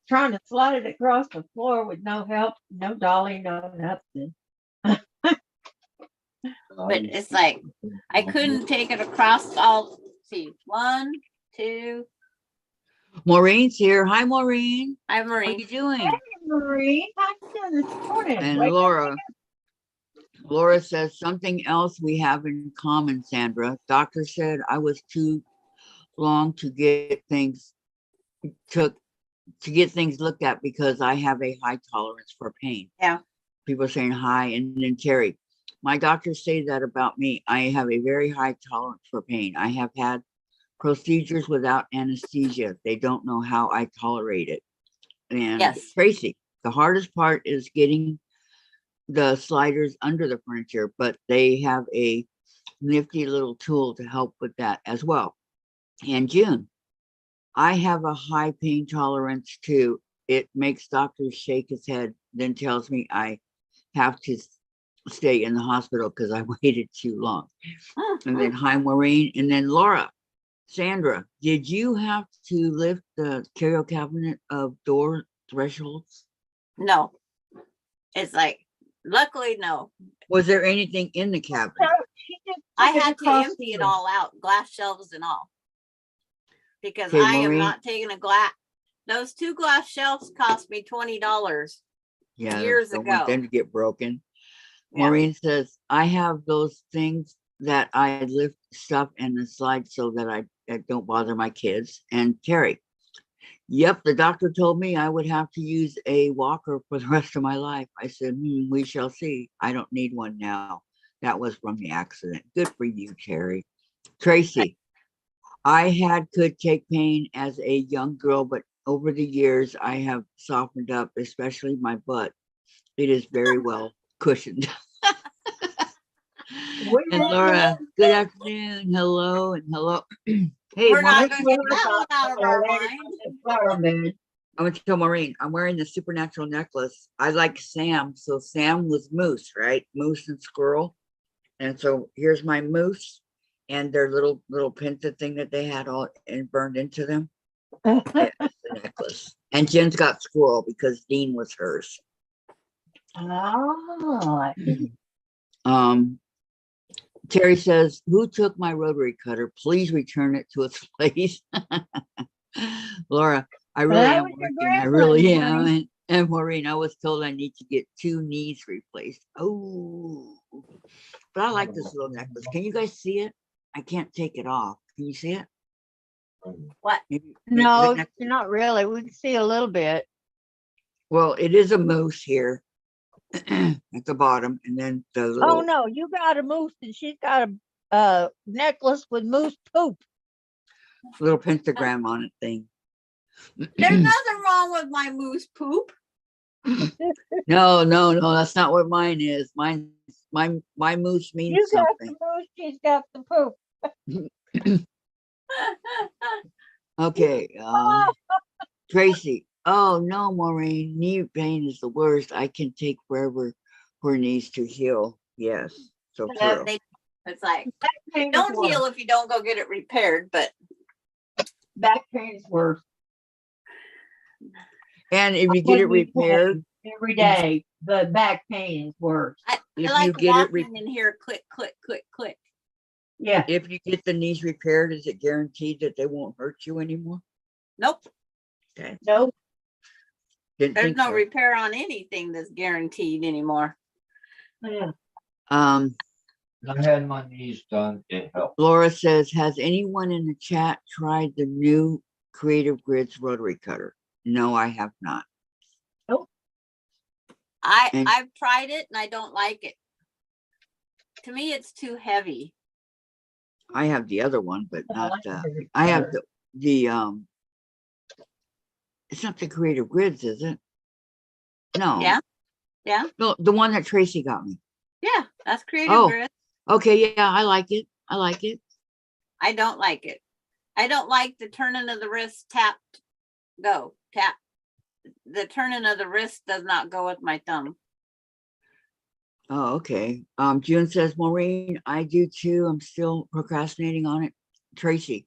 trying to slide it across the floor with no help, no dolly, no nothing. but it's like, I couldn't take it across all, see, 1, 2, Maureen's here. Hi, Maureen. I'm How are Marie. you doing? Hey, Marie, how you doing this morning? And Wake up. Laura says something else we have in common, Sandra. Doctor said I was too long to get things looked at because I have a high tolerance for pain. Yeah. People saying hi, and then Terry, my doctors say that about me. I have a very high tolerance for pain. I have had procedures without anesthesia. They don't know how I tolerate it. And Yes. Tracy, the hardest part is getting the sliders under the furniture, but they have a nifty little tool to help with that as well. And June, I have a high pain tolerance too. It makes doctors shake his head, then tells me I have to stay in the hospital because I waited too long. And then hi, Maureen, and then Laura. Sandra, did you have to lift the curio cabinet of door thresholds? No, it's like, luckily, no. Was there anything in the cabinet? So she just I took it had to across empty the it room. all out, glass shelves and all. Because Okay, I am Maureen. not taking a glass. Those 2 glass shelves cost me $20. Yeah, Years don't want ago. them to get broken. Yeah. Maureen says, I have those things that I lift stuff and the slide so that I don't bother my kids. And Terry, yep, the doctor told me I would have to use a walker for the rest of my life. I said, we shall see. I don't need one now. That was from the accident. Good for you, Terry. Tracy, could take pain as a young girl, but over the years I have softened up, especially my butt. It is very well cushioned. And Laura, good afternoon. Hello and hello. Hey, We're not Maureen, gonna get that one out of our mind. I'm gonna tell Maureen, I'm wearing the supernatural necklace. I like Sam. So Sam was moose, right? Moose and squirrel. And so here's my moose and their little pinta thing that they had all and burned into them. Yeah, that's the necklace. And Jen's got squirrel because Dean was hers. Oh, Terry says, who took my rotary cutter? Please return it to its place. Laura, I really That am was your working. I grandson, really am. Maureen. And Maureen, I was told I need to get 2 knees replaced. Oh, but I like this little necklace. Can you guys see it? I can't take it off. Can you see it? What? Maybe no, the neck- not really. We can see a little bit. well, it is a moose here at the bottom, and then the little Oh no, you got a moose and she's got a necklace with moose poop. little pentagram on it thing. There's nothing wrong with my moose poop. No, that's not what mine is. My moose means You got the something. moose, she's got the poop. Okay, Tracy. Oh no, Maureen, knee pain is the worst. I can take forever for knees to heal. Yes, so true. It's like, Back pain is don't worse. heal if you don't go get it repaired, but Back pain is worse. And if you get it repaired, Every day, the back pain is worse. I if like you get it, walking in here, click, click, click, click. Yeah. if you get the knees repaired, is it guaranteed that they won't hurt you anymore? Nope, Okay, Nope. didn't there's think no so. repair on anything that's guaranteed anymore. Yeah. I had my knees done. It helped. Laura says, has anyone in the chat tried the new Creative Grids rotary cutter? No, I have not. And- I've tried it and I don't like it. To me, it's too heavy. I have the other one, but I not like the I have cutter. the it's not the Creative Grids, is it? No. Yeah. Yeah. No, the one that Tracy got me. Yeah, that's creative Oh. grid. Okay, yeah, I like it. I like it. I don't like it. I don't like the turning of the wrist, tap, go, tap. The turning of the wrist does not go with my thumb. Oh, okay. June says, Maureen, I do too. I'm still procrastinating on it. Tracy,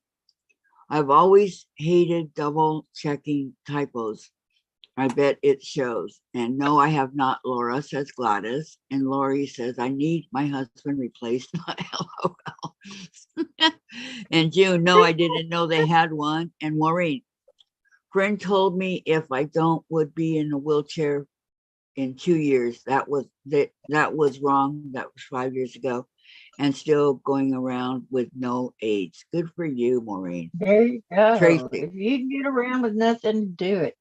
I've always hated double checking typos. I bet it shows. And no, I have not, Laura, says Gladys. And Lori says, I need my husband replaced, not LOL. And June, no, I didn't know they had one. And Maureen, friend told me if I don't would be in a wheelchair in 2 years. That was wrong. That was 5 years ago. And still going around with no aids. Good for you, Maureen. There you go. Tracy. If you can get around with nothing, do it.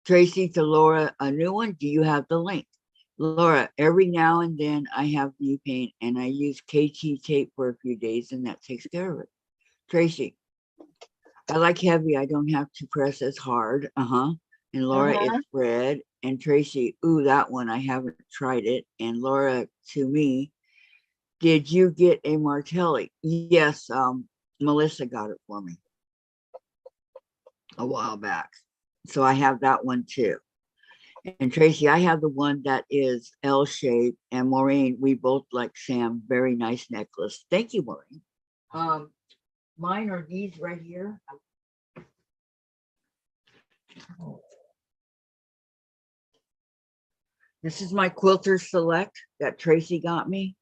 Tracy to Laura, a new one. Do you have the link? Laura, every now and then I have knee pain and I use KT tape for a few days and that takes care of it. Tracy, I like heavy. I don't have to press as hard. And Laura, it's red. And Tracy, ooh, that one, I haven't tried it. And Laura, to me, did you get a Martelli? Yes, Melissa got it for me a while back. So I have that one too. And Tracy, I have the one that is L-shaped. And Maureen, we both like Sam. Very nice necklace. Thank you, Maureen. Mine are these right here. This is my Quilter Select that Tracy got me.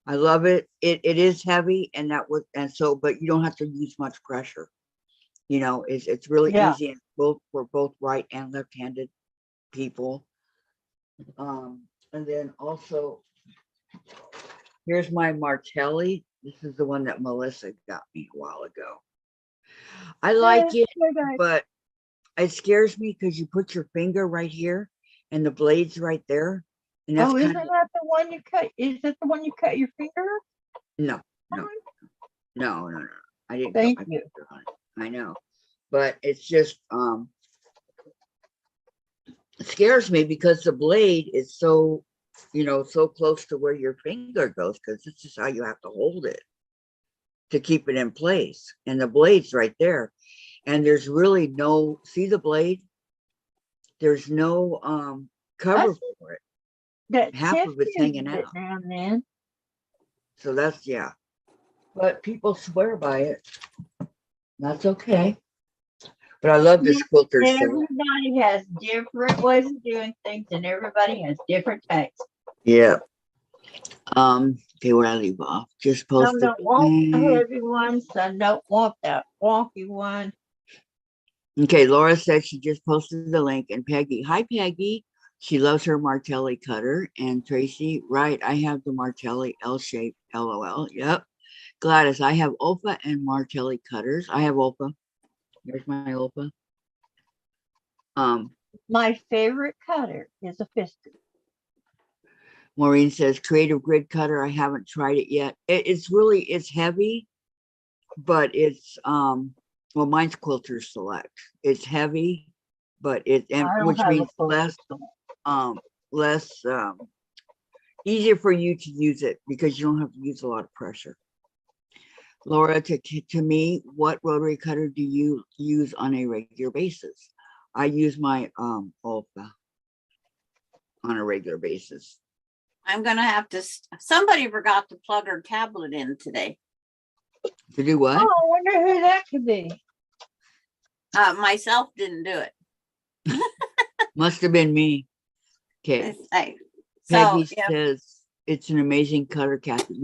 I love it. It is heavy, and but you don't have to use much pressure. You know, it's really easy and for both right and left-handed people. And then also, here's my Martelli. This is the one that Melissa got me a while ago. I like it, but it scares me because you put your finger right here and the blade's right there. And that's Isn't that the one you cut? Is that the one you cut your finger? no. No, no, no. I didn't. Thank I, you. I know, but it's just it scares me because the blade is so, so close to where your finger goes, because this is how you have to hold it to keep it in place. And the blade's right there. And there's really no, see the blade? There's no cover see for it. That Half Tiff of it's uses hanging it out. now and then. So that's, yeah. But people swear by it. That's okay. But I love this quilter stuff. Everybody has different ways of doing things, and everybody has different tastes. Yeah. Okay, where I leave off. Just post Some the don't want the thing. heavy one, some don't want that wonky one. Okay, Laura said she just posted the link, and Peggy, hi Peggy. She loves her Martelli cutter. And Tracy, right, I have the Martelli L-shape, LOL. Yep. Gladys, I have Olfa and Martelli cutters. I have Olfa. Here's my Olfa. My favorite cutter is a Fisker. Maureen says creative grid cutter. I haven't tried it yet. It's heavy, but it's well, mine's Quilter Select. It's heavy, but which means less easier for you to use it because you don't have to use a lot of pressure. Laura, to me, what rotary cutter do you use on a regular basis? I use my Olfa on a regular basis. I'm gonna have to. Somebody forgot to plug her tablet in today. To do what? Oh, I wonder who that could be. Myself didn't do it. Must have been me. Okay. It's like, Peggy so yeah, says it's an amazing cutter, Kathy.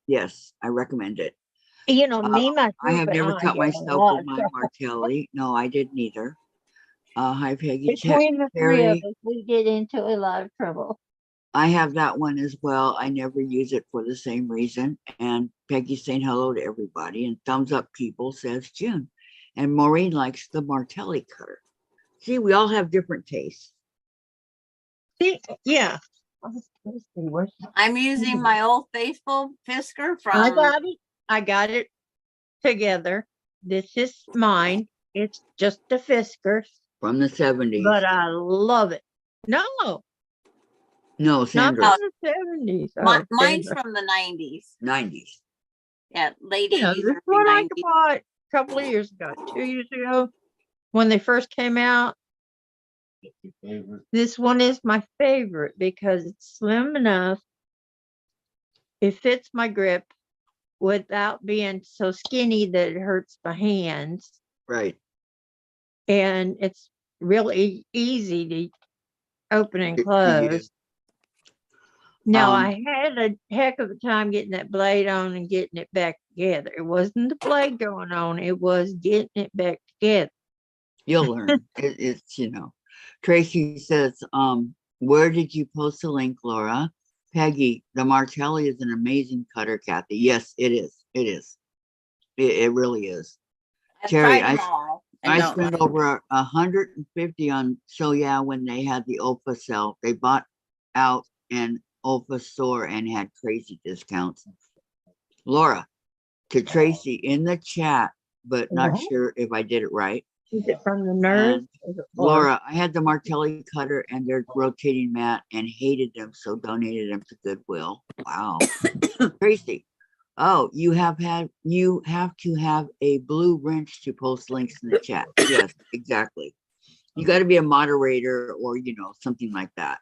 Yes, I recommend it. Me, myself, I have never and cut get a myself lot with of my trouble. Martelli. No, I didn't either. Hi, Peggy. Between the three of Terry, us, we get into a lot of trouble. I have that one as well. I never use it for the same reason. And Peggy's saying hello to everybody. And thumbs up people says June. And Maureen likes the Martelli cutter. See, we all have different tastes. See, yeah. Let's see, where's I'm using my old faithful Fisker I from. got it. I got it together. This is mine. It's just a Fisker, From the 70s. but I love it. No, No, not Sandra. from the 70s. Mine's Sandra. from the 90s. 90s. Yeah, late This 80s, is early what I 90s. bought a couple of years ago, 2 years ago, when they first came out. This one is my favorite because it's slim enough. It fits my grip without being so skinny that it hurts my hands. Right. And it's really easy to open and To close. use. Now, I had a heck of a time getting that blade on and getting it back together. It wasn't the blade going on, it was getting it back together. You'll learn. It's, Tracy says, where did you post the link, Laura? Peggy, the Martelli is an amazing cutter, Kathy. Yes, it is. It is. It really is. I've Terry, tried them all. And I don't spent like over 150 on, so yeah, when they had the Olfa sale, they bought out an Olfa store and had crazy discounts. Laura, to Tracy in the chat, but not sure if I did it right. Is it from the nurse? Laura, I had the Martelli cutter and their rotating mat and hated them, so donated them to Goodwill. Wow. Tracy, oh, you have to have a blue wrench to post links in the chat. Yes, exactly. You got to be a moderator or, something like that.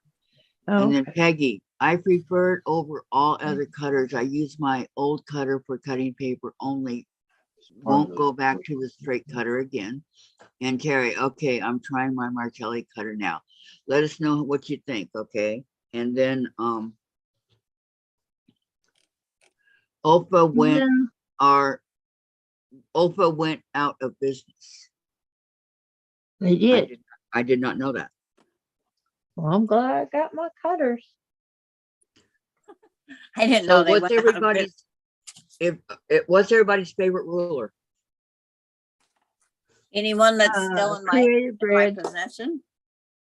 And then Peggy, I prefer it over all other cutters. I use my old cutter for cutting paper only. Won't go back to the straight cutter again. And Terry, okay, I'm trying my Martelli cutter now. Let us know what you think, okay? And then Olfa went out of business. They did. I did not know that. Well, I'm glad I got my cutters. I didn't know they what's went out of business. What's everybody's favorite ruler? Anyone that's still in my possession.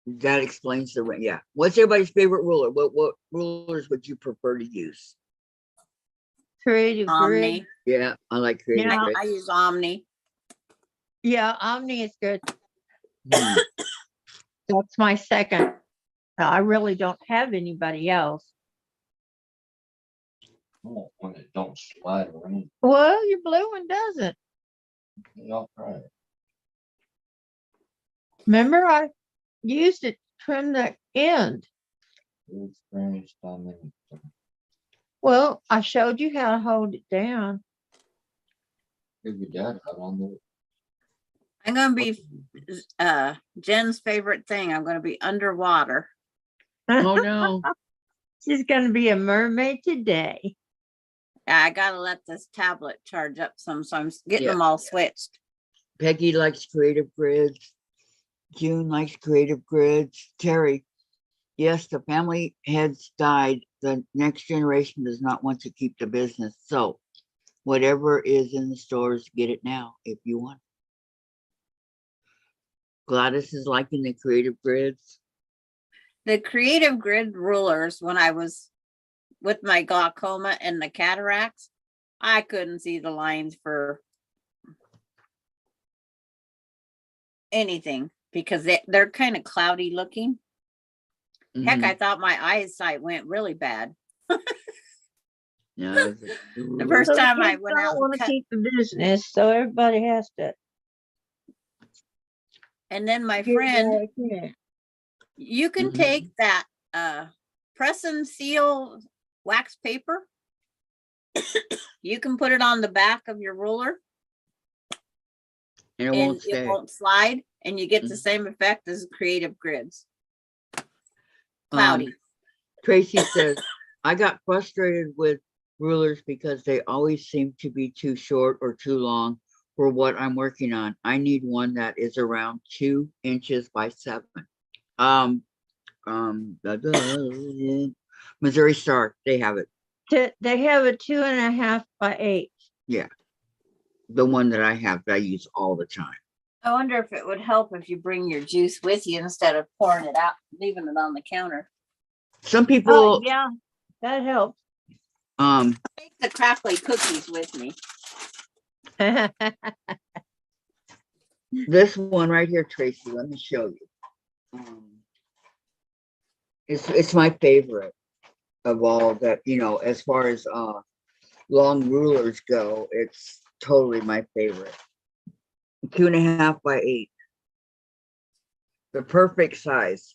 That explains yeah. What's everybody's favorite ruler? What rulers would you prefer to use? Creative Omni. Grid Yeah, I like creative Yeah. grid. I use Omni. Yeah, Omni is good. Hmm. That's my second. I really don't have anybody else. I want one that don't slide around. Well, your blue one doesn't. Yeah, right. Remember, I used it to trim the end. You're experienced on it. Well, I showed you how to hold it down. Figured that out on the. I'm gonna be Jen's favorite thing. I'm gonna be underwater. Oh, no. She's going to be a mermaid today. I gotta let this tablet charge up some, so I'm getting Yeah. them all switched. Peggy likes creative grids. June likes creative grids. Terry, yes, the family heads died. The next generation does not want to keep the business. So whatever is in the stores, get it now if you want. Gladys is liking the creative grids. The creative grid rulers, when I was with my glaucoma and the cataracts, I couldn't see the lines for anything because they're kind of cloudy looking. Heck, Mhm. I thought my eyesight went really bad. Yeah, The first So the time I kids went out don't and want to cut, keep the business, so everybody has to. and then my get friend, back in. you can Mhm. take that press and seal wax paper. You can put it on the back of your ruler and it and won't it stay. won't slide, and you get the Mhm. same effect as creative grids. Um, Cloudy. Tracy says, I got frustrated with rulers because they always seem to be too short or too long for what I'm working on. I need one that is around 2 inches by 7. Um, Missouri Star, they have it. They have a 2.5 by 8. Yeah, the one that I have that I use all the time. I wonder if it would help if you bring your juice with you instead of pouring it out, leaving it on the counter. Some Oh, people, yeah, that helps. Take the crackly cookies with me. this one right here, Tracy, let me show you. It's my favorite of all that, as far as long rulers go, it's totally my favorite. 2.5 by 8. The perfect size.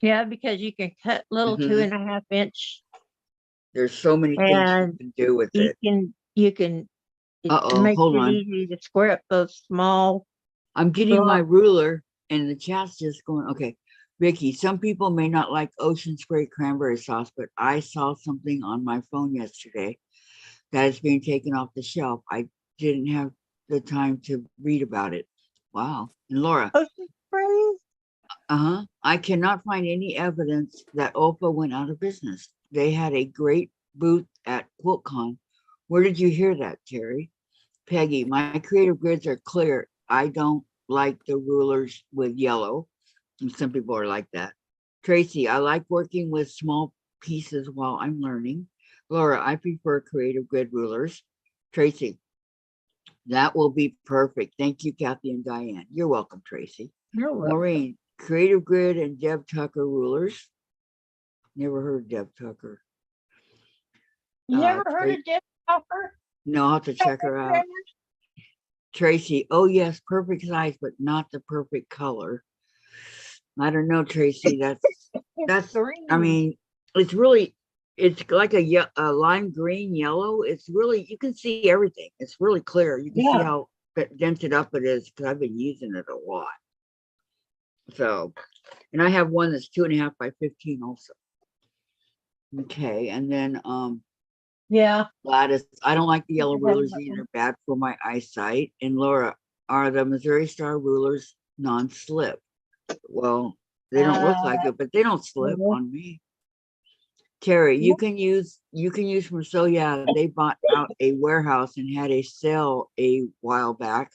Yeah, because you can cut little Mhm. 2.5 inch, There's so many things you and can do with you it. can it Uh-oh, makes hold it on. easy to square up those small I'm getting my blocks. ruler and the chat's just going, okay. Vicki, some people may not like ocean spray cranberry sauce, but I saw something on my phone yesterday that is being taken off the shelf. I didn't have the time to read about it. Wow. And Laura, Ocean sprays. I cannot find any evidence that Opa went out of business. They had a great booth at QuiltCon. Where did you hear that, Terry? Peggy, my creative grids are clear. I don't like the rulers with yellow. And some people are like that. Tracy, I like working with small pieces while I'm learning. Laura, I prefer creative grid rulers. Tracy, that will be perfect. Thank you, Kathy and Diane. You're welcome, Tracy. You're welcome. Maureen, creative grid and Deb Tucker rulers. Never heard Deb Tucker. You never heard Tra- of Jeff Hopper? no, I'll have to check her out. Tracy, oh yes, perfect size, but not the perfect color. I don't know, Tracy. That's. I Green. mean, it's like a lime green yellow. It's really, you can see everything. It's really clear. You can see Yeah. how dented up it is because I've been using it a lot. So, and I have one that's 2.5 by 15 also. Okay, and then Yeah. Gladys, I don't like the yellow have rulers that either, one. bad for my eyesight. And Laura, are the Missouri Star rulers non-slip? Well, they don't look like it, but they don't slip no. on me. Terry, you can use from yeah, they bought out a warehouse and had a sale a while back.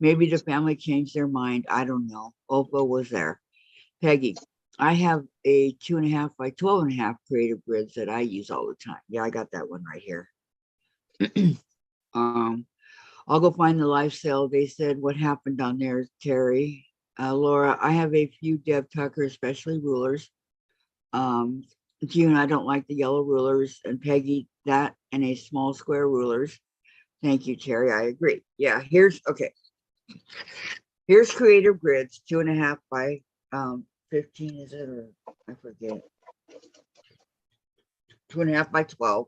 Maybe the family changed their mind. I don't know. Opa was there. Peggy, I have a 2.5 by 12.5 creative grids that I use all the time. Yeah, I got that one right here. I'll go find the live sale. They said what happened down there, Terry. Laura, I have a few Deb Tucker, especially rulers. June, I don't like the yellow rulers, and Peggy, that and a small square rulers. Thank you, Terry. I agree. Yeah, here's okay. Here's creative grids, 2.5 by 15, is it, or I forget. 2.5 by 12.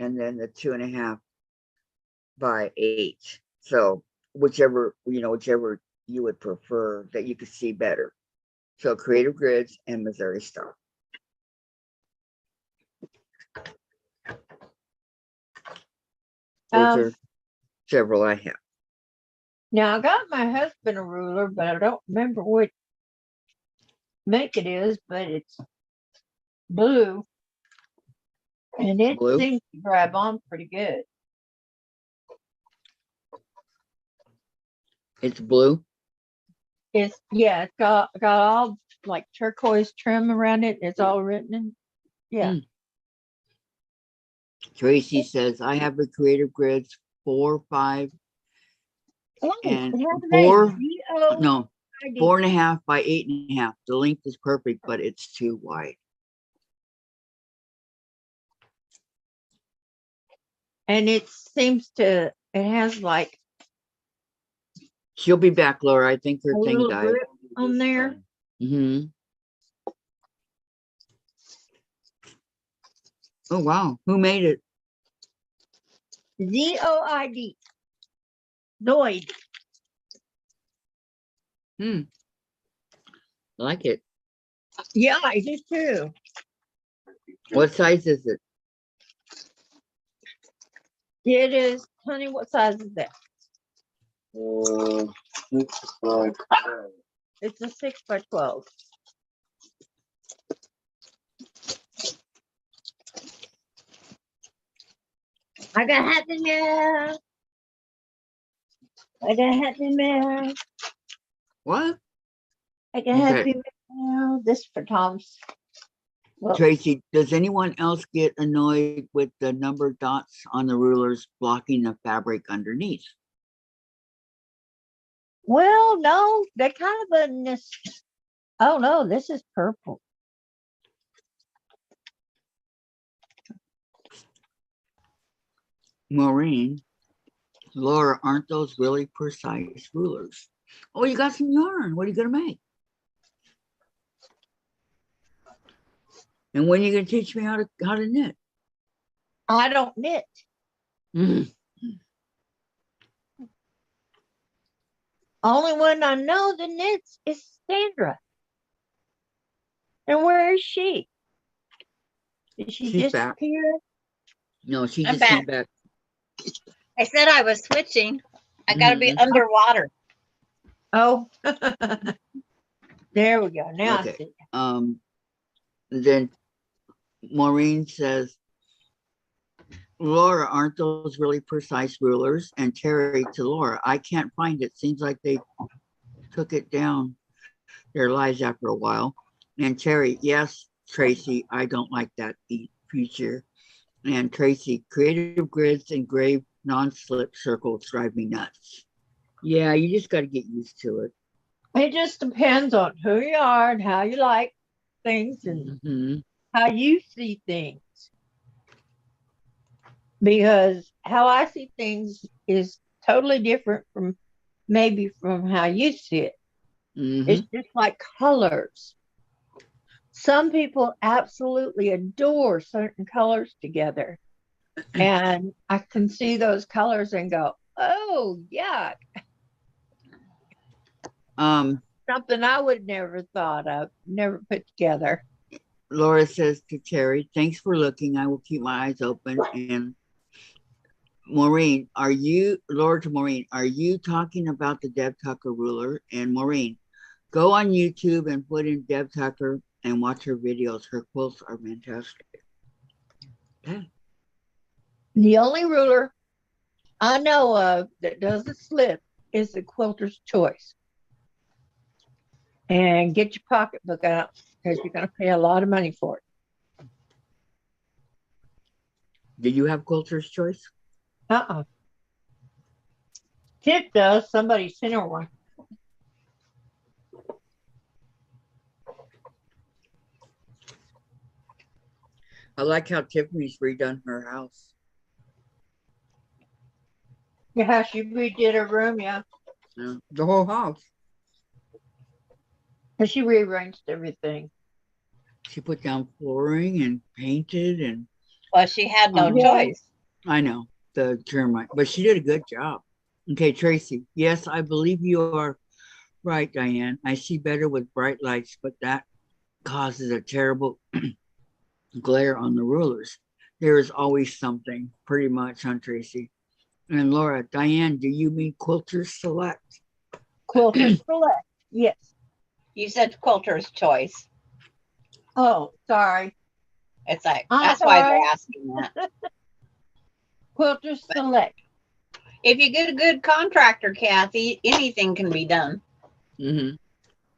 And then the 2.5 by 8. So whichever you would prefer that you could see better. So creative grids and Missouri Star. Those are several I have. Now I got my husband a ruler, but I don't remember what make it is, but it's blue. And it Blue? seems to grab on pretty good. It's blue. It's got all like turquoise trim around it. It's all written in. Yeah. Tracy says I have a creative grids 4, 5, Oh, and it has a 4. name, G-O-I-D. No, 4.5 by 8.5. The length is perfect, but it's too wide. And it seems to. It has like She'll be back, Laura. I think her a thing little died. grip on there. Oh wow, who made it? Zoid. Zoid. Like it. Yeah, I do too. What size is it? It is, honey. What size is that? It's a 6 by 12. I got Happy Meal. I got Happy Meal. What? I got Okay. Happy Meal. This for Tom's. Well, Tracy, does anyone else get annoyed with the number dots on the rulers blocking the fabric underneath? well, no, they're kind of a. Oh no, this is purple. Maureen, Laura, aren't those really precise rulers? Oh, you got some yarn. What are you gonna make? And when are you gonna teach me how to knit? I don't knit. Mm. Only one I know that knits is Sandra. And where is she? Did she She's back. disappear? No, she I'm just came back. I said I was switching. I got to be Mhm. underwater. Oh, there we go. Now Okay. I see. Then Maureen says, Laura, aren't those really precise rulers? And Terry to Laura, I can't find it. Seems like they took it down their lives after a while. And Terry, yes, Tracy, I don't like that feature. And Tracy, creative grids, engraved non-slip circles drive me nuts. Yeah, you just got to get used to it. It just depends on who you are and how you like things and Mhm. how you see things. Because how I see things is totally different from maybe from how you see it. It's Mhm. just like colors. Some people absolutely adore certain colors together. And I can see those colors and go, oh, yeah, Um, something I would never thought of, never put together. Laura says to Terry, thanks for looking. I will keep my eyes open. And Maureen, Laura to Maureen, are you talking about the Deb Tucker ruler? And Maureen, go on YouTube and put in Deb Tucker and watch her videos. Her quilts are fantastic. Yeah. The only ruler I know of that doesn't slip is the quilter's choice. And get your pocketbook out because you're going to pay a lot of money for it. Do you have quilter's choice? Uh-uh. Tip does. Somebody sent her one. I like how Tiffany's redone her house. Yeah, she redid her room, yeah. Yeah, the whole house. And she rearranged everything. She put down flooring and painted, and Well, she had no Yeah. choice. I know the termite, but she did a good job. Okay, Tracy. Yes, I believe you are right, Diane. I see better with bright lights, but that causes a terrible glare on the rulers. There is always something, pretty much, on Tracy. And Laura, Diane, do you mean Quilter Select? Quilter Select. Yes. You said quilter's choice. Oh, sorry. It's like, I'm that's why sorry. they're asking that. Quilter Select. If you get a good contractor, Kathy, anything can be done. Mm-hmm.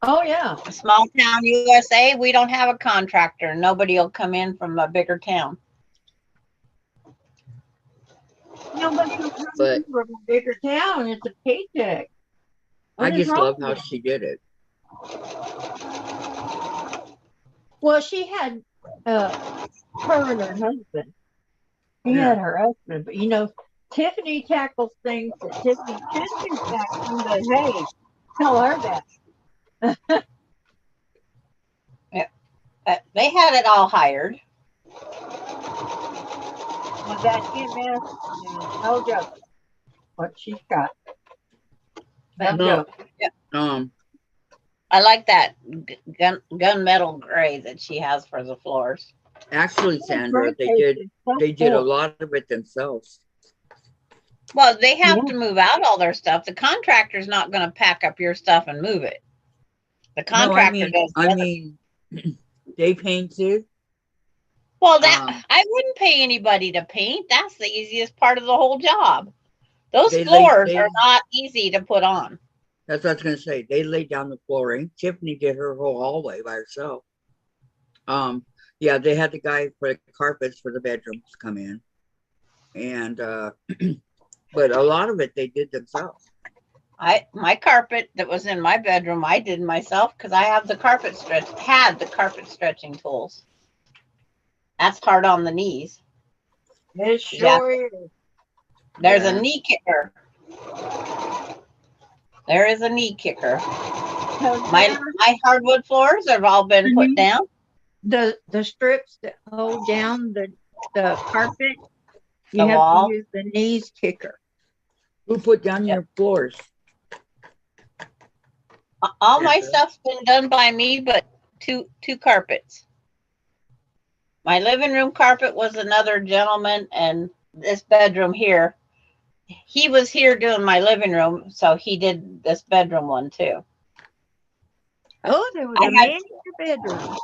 Oh, yeah. Small town USA, we don't have a contractor. Nobody will come in from a bigger town. Nobody will come But in from a bigger town. It's a paycheck. I What is just wrong love with how it? she did it. Well, she had her and her husband. He Yeah. had her husband, but you know, Tiffany tackles things that Tiffany should be tackling, but hey, tell her that. They had it all hired. With that EMS, no joke. What she's got. No No. joke. I like that gunmetal gray that she has for the floors. Actually, That Sandra, great they case did is so they did a cool. lot of it themselves. Well, they have Yeah. to move out all their stuff. The contractor's not going to pack up your stuff and move it. The No, contractor does the I other. mean, they painted. Well, that I wouldn't pay anybody to paint. That's the easiest part of the whole job. Those floors are not easy to put on. That's what I was gonna say. They laid down the flooring. Tiffany did her whole hallway by herself. Yeah, they had the guy for the carpets for the bedrooms come in, and but a lot of it they did themselves. My carpet that was in my bedroom, I did myself because I have the carpet stretching tools. That's hard on the knees. It sure is. There's a knee kicker. There is a knee kicker. My hardwood floors have all been put down. The strips that hold down the carpet, you The have wall. to use the knees kicker. Who put down your floors? All my stuff's been done by me, but two carpets. My living room carpet was another gentleman, and this bedroom here, he was here doing my living room, so he did this bedroom one too. Oh, there was a man in your bedroom.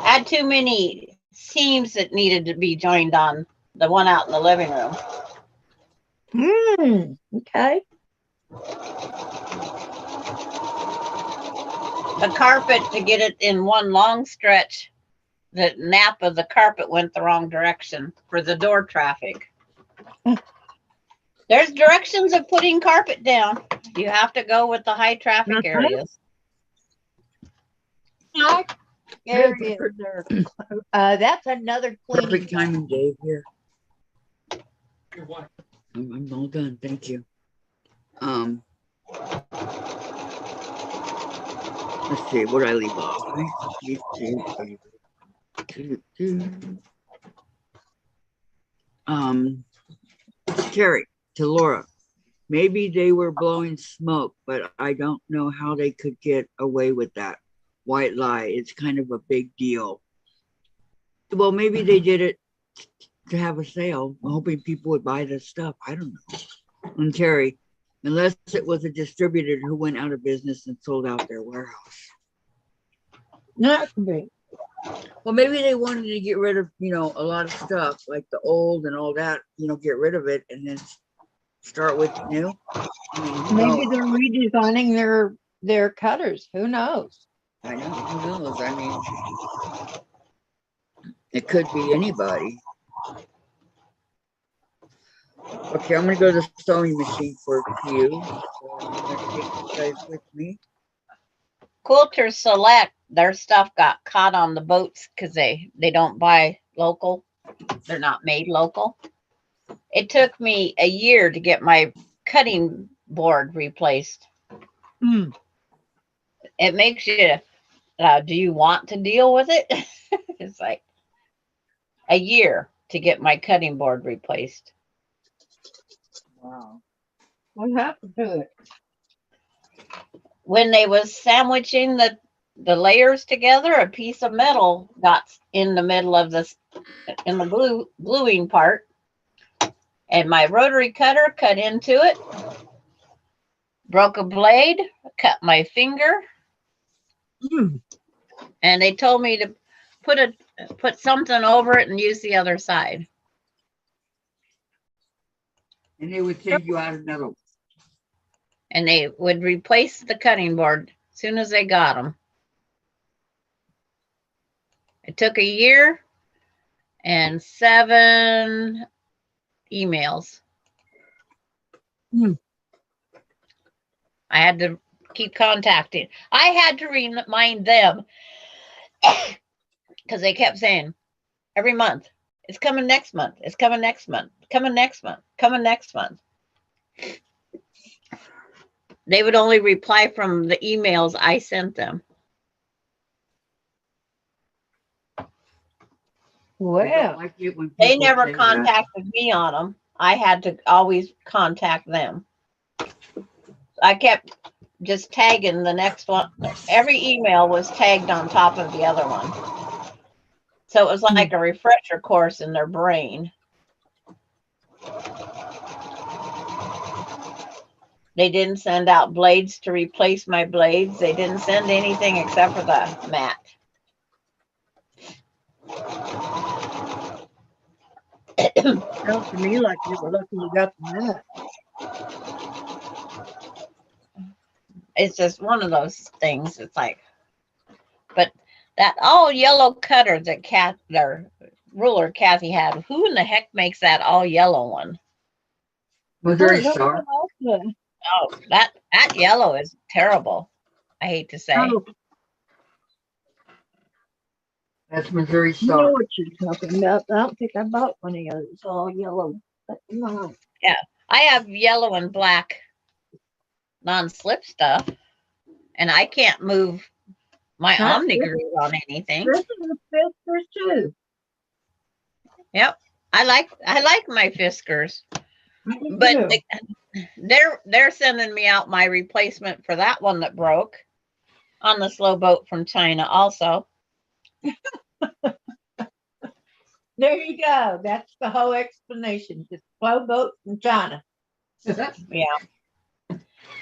Had too many seams that needed to be joined on the one out in the living room. Okay. The carpet, to get it in one long stretch, the nap of the carpet went the wrong direction for the door traffic. There's directions of putting carpet down. You have to go with the high traffic areas. Areas are, that's another cleaning. Perfect timing, Dave. Here. I'm all done. Thank you. Let's see. Where did I leave off? Terry, to Laura. Maybe they were blowing smoke, but I don't know how they could get away with that. White lie. It's kind of a big deal. Well, maybe they did it to have a sale, hoping people would buy this stuff. I don't know. And Terry, unless it was a distributor who went out of business and sold out their warehouse. Not big. Well, maybe they wanted to get rid of, a lot of stuff like the old and all that, get rid of it and then start with new. Maybe they're redesigning their cutters. Who knows? I know. Who knows? I mean, it could be anybody. Okay, I'm gonna go to the sewing machine for a few. So I'm gonna take you guys with me. Quilters Select, their stuff got caught on the boats because they don't buy local. They're not made local. It took me a year to get my cutting board replaced. Mm. It makes you, do you want to deal with it? It's like a year to get my cutting board replaced. Wow. What happened to it? When they was sandwiching the layers together, a piece of metal got in the middle of this, in the gluing part, and my rotary cutter cut into it, broke a blade, cut my finger, Mm. and they told me to put something over it and use the other side. And they would send you out another. And they would replace the cutting board as soon as they got them. It took a year and 7 emails. Mm. I had to keep contacting. I had to remind them because they kept saying every month, it's coming next month, it's coming next month, coming next month, coming next month. They would only reply from the emails I sent them. Well, Like it when They people never say that. contacted me on them. I had to always contact them. I kept just tagging the next one. Every email was tagged on top of the other one. So it was like a refresher course in their brain. They didn't send out blades to replace my blades. They didn't send anything except for the mat. sounds to me like you were lucky you got the mat. It's just one of those things. It's like, but that all yellow cutter that their ruler Kathy had, who in the heck makes that all yellow one? Missouri Oh, Star. okay. Oh, that yellow is terrible. I hate to say. Oh, That's Missouri you know Star. what you're talking about. I don't think I bought one of those all yellow. But no. Yeah, I have yellow and black non-slip stuff, and I can't move my Huh? omni-grid on anything. This is a Fisker too. Yep, I like my Fiskers, Me but too. they're sending me out my replacement for that one that broke on the slow boat from China also. There you go. That's the whole explanation. Just flow boat from China. Yeah.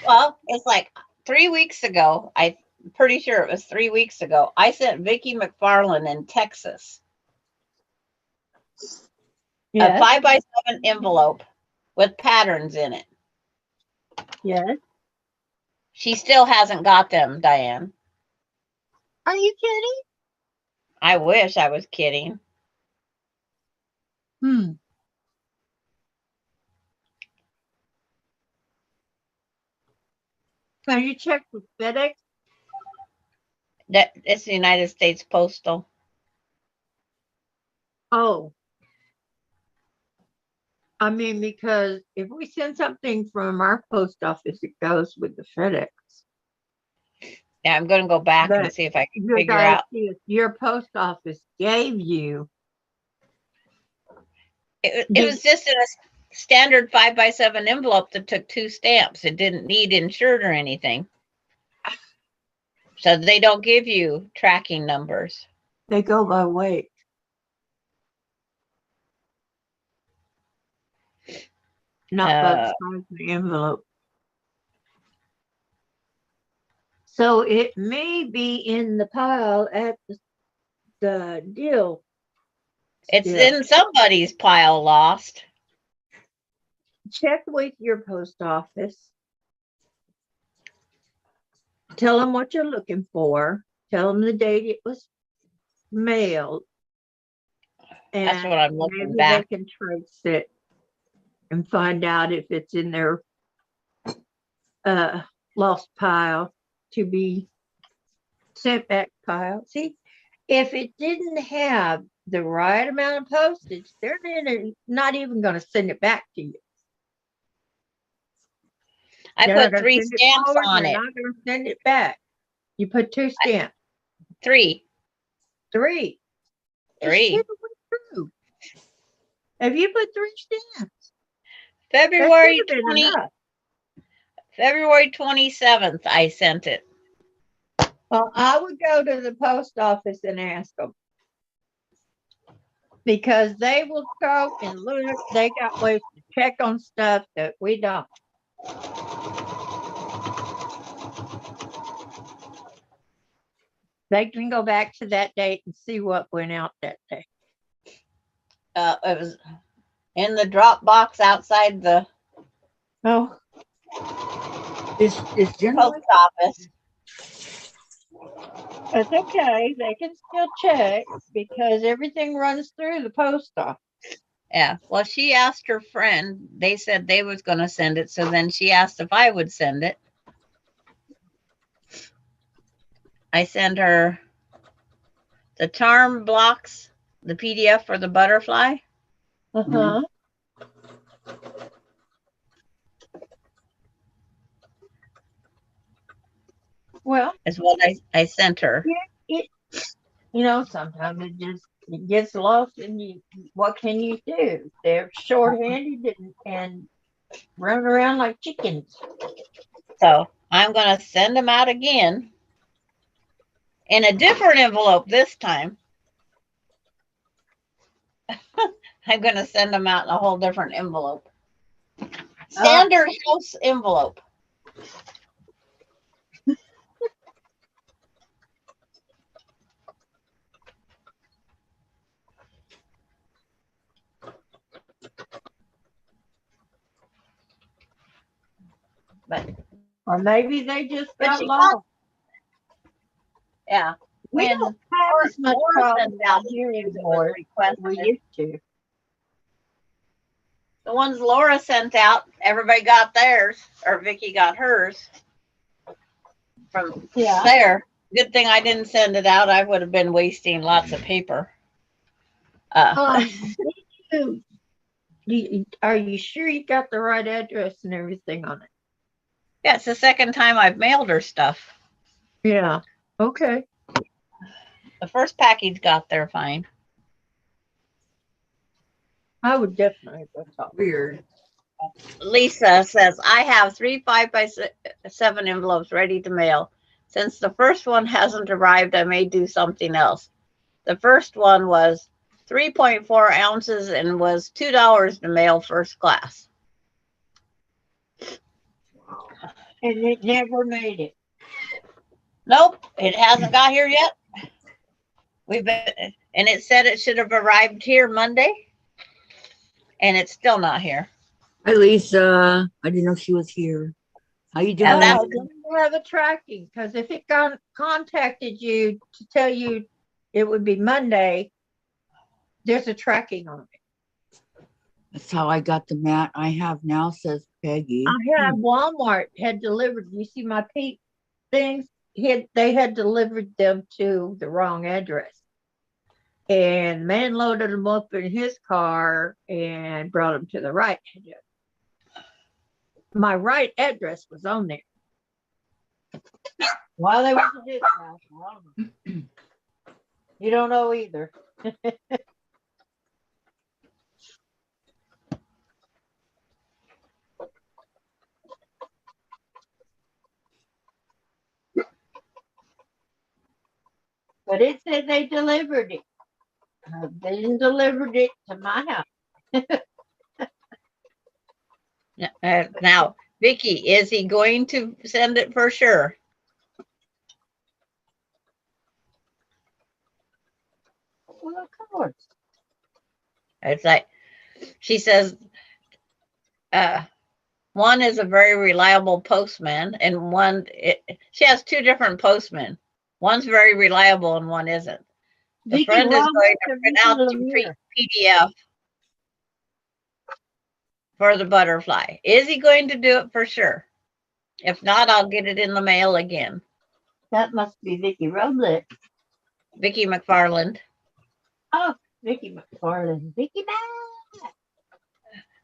Well, it's like 3 weeks ago. I'm pretty sure it was 3 weeks ago. I sent Vicki McFarland in Texas a Yes. 5x7 envelope with patterns in it. Yes. She still hasn't got them, Diane. Are you kidding? I wish I was kidding. Hmm. Have you checked with FedEx? That it's the United States Postal. Oh. I mean, because if we send something from our post office, it goes with the FedEx. Yeah, I'm going to go back and But see if I can you figure gotta out. see if your post office gave you. It was just in a standard 5x7 envelope that took 2 stamps. It didn't need insured or anything. So they don't give you tracking numbers. They go by weight. Not by the size of the envelope. So it may be in the pile at the deal. It's still. in somebody's pile lost. Check with your post office. Tell them what you're looking for. Tell them the date it was mailed. That's and what I'm looking maybe they back. can trace it and find out if it's in their lost pile to be sent back pile. See, if it didn't have the right amount of postage, not even going to send it back to you. I They're not put going to 3 send it stamps forward. on They're it. not going to send it back. You put 2 stamps. 3. 3. It should 3. have went through. If you put 3 stamps, that should February have been 20, enough. February 27th, I sent it. Well, I would go to the post office and ask them, because they will go and look. They got ways to check on stuff that we don't. They can go back to that date and see what went out that day. It was in the drop box outside the Oh, Is Jennifer? post office. that's okay. They can still check because everything runs through the post office. Yeah. Well, she asked her friend. They said they was going to send it. So then she asked if I would send it. I sent her the charm blocks, the PDF for the butterfly. Uh-huh. Well, Is what I sent her. it, sometimes it gets lost, and what can you do? They're short-handed and run around like chickens. So I'm going to send them out again in a different envelope this time. I'm going to send them out in a whole different envelope. Standard house envelope. But Or maybe they just But got she lost. yeah. We When don't have as much Laura problem sent out out here it was anymore as we requested. used to. The ones Laura sent out, everybody got theirs, or Vicki got hers from Yeah. there. Good thing I didn't send it out. I would have been wasting lots of paper. Are you sure you got the right address and everything on it? Yeah, it's the second time I've mailed her stuff. Yeah. Okay. The first package got there fine. I would definitely go talk. Weird. Lisa says, I have 3 5x7 envelopes ready to mail. Since the first one hasn't arrived, I may do something else. The first one was 3.4 ounces and was $2 to mail first class. And it never made it. Nope, it hasn't got here yet. And it said it should have arrived here Monday, and it's still not here. Hi, Lisa. I didn't know she was here. How you doing? And that's- Then you have a tracking, because if it contacted you to tell you it would be Monday, there's a tracking on it. That's how I got the mat I have now, says Peggy. I had Walmart had delivered. You see my peak things? They had delivered them to the wrong address. And man loaded them up in his car and brought them to the right address. My right address was on there. Why they went to his house, I don't know. You don't know either. But it said they delivered it. They didn't deliver it to my house. Now, Vicki, is he going to send it for sure? Well, of course. It's like, she says, one is a very reliable postman, and she has 2 different postmen. One's very reliable and one isn't. The Vicki, friend is Robert going to or print Vicki out 2 Lemire? PDF for the butterfly. Is he going to do it for sure? If not, I'll get it in the mail again. That must be Vicki Roblett. Vicki McFarland. Oh, Vicki McFarland. Vicki back.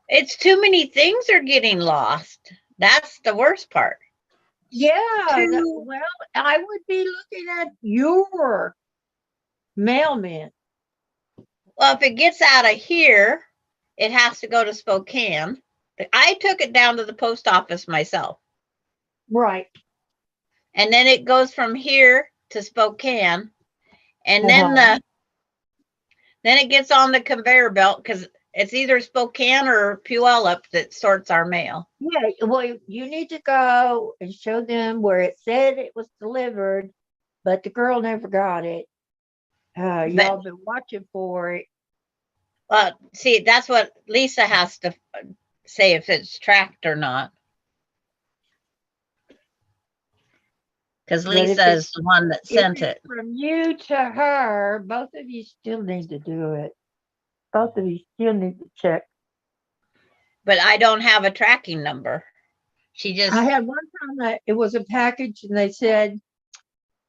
It's too many things are getting lost. That's the worst part. Yeah. Two- Well, I would be looking at your mailman. Well, if it gets out of here, it has to go to Spokane. I took it down to the post office myself. Right. And then it goes from here to Spokane. And Uh-huh. then it gets on the conveyor belt because it's either Spokane or Puyallup that sorts our mail. Yeah. Well, you need to go and show them where it said it was delivered, but the girl never got it. Y'all been watching for it. See, that's what Lisa has to say if it's tracked or not. Because But if Lisa is the one that If sent it's it. from you to her, both of you still need to do it. Both of you still need to check. But I don't have a tracking number. She just, I had one time that it was a package and they said,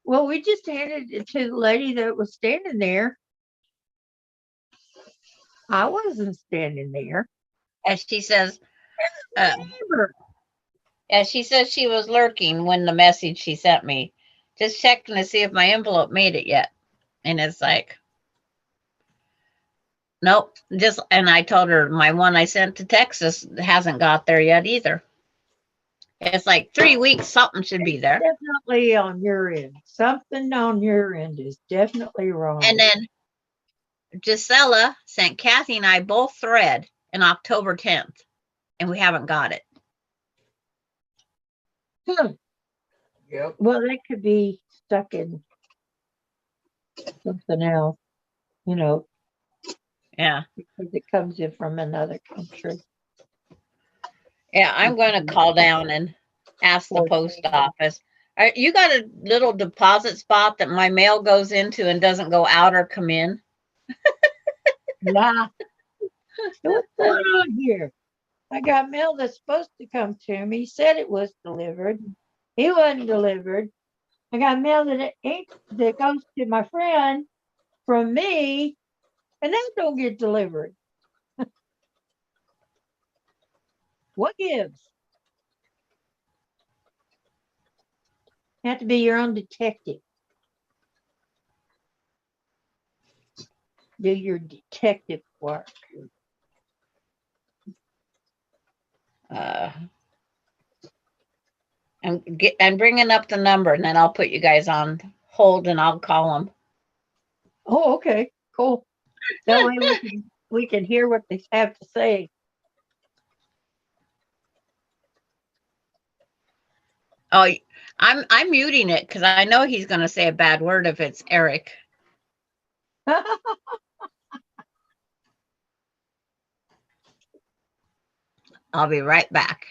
well, we just handed it to the lady that was standing there. I wasn't standing there. as she says, Neighbor. as she says she was lurking when the message she sent me, just checking to see if my envelope made it yet. And it's like, nope. And I told her my one I sent to Texas hasn't got there yet either. It's like 3 weeks, something should be there. Definitely on your end. Something on your end is definitely wrong. And then Gisela sent Kathy and I both thread in October 10th, and we haven't got it. Yep. Well, that could be stuck in something else, Yeah. because it comes in from another country. Yeah, I'm going to call down and ask the post office. You got a little deposit spot that my mail goes into and doesn't go out or come in? Nah. What's going on here? I got mail that's supposed to come to me. He said it was delivered. He wasn't delivered. I got mail that goes to my friend from me, and that don't get delivered. What gives? You have to be your own detective. Do your detective work. I'm bringing up the number, and then I'll put you guys on hold, and I'll call them. Oh, okay, cool. That way we can hear what they have to say. Oh, I'm muting it because I know he's going to say a bad word if it's Eric. I'll be right back.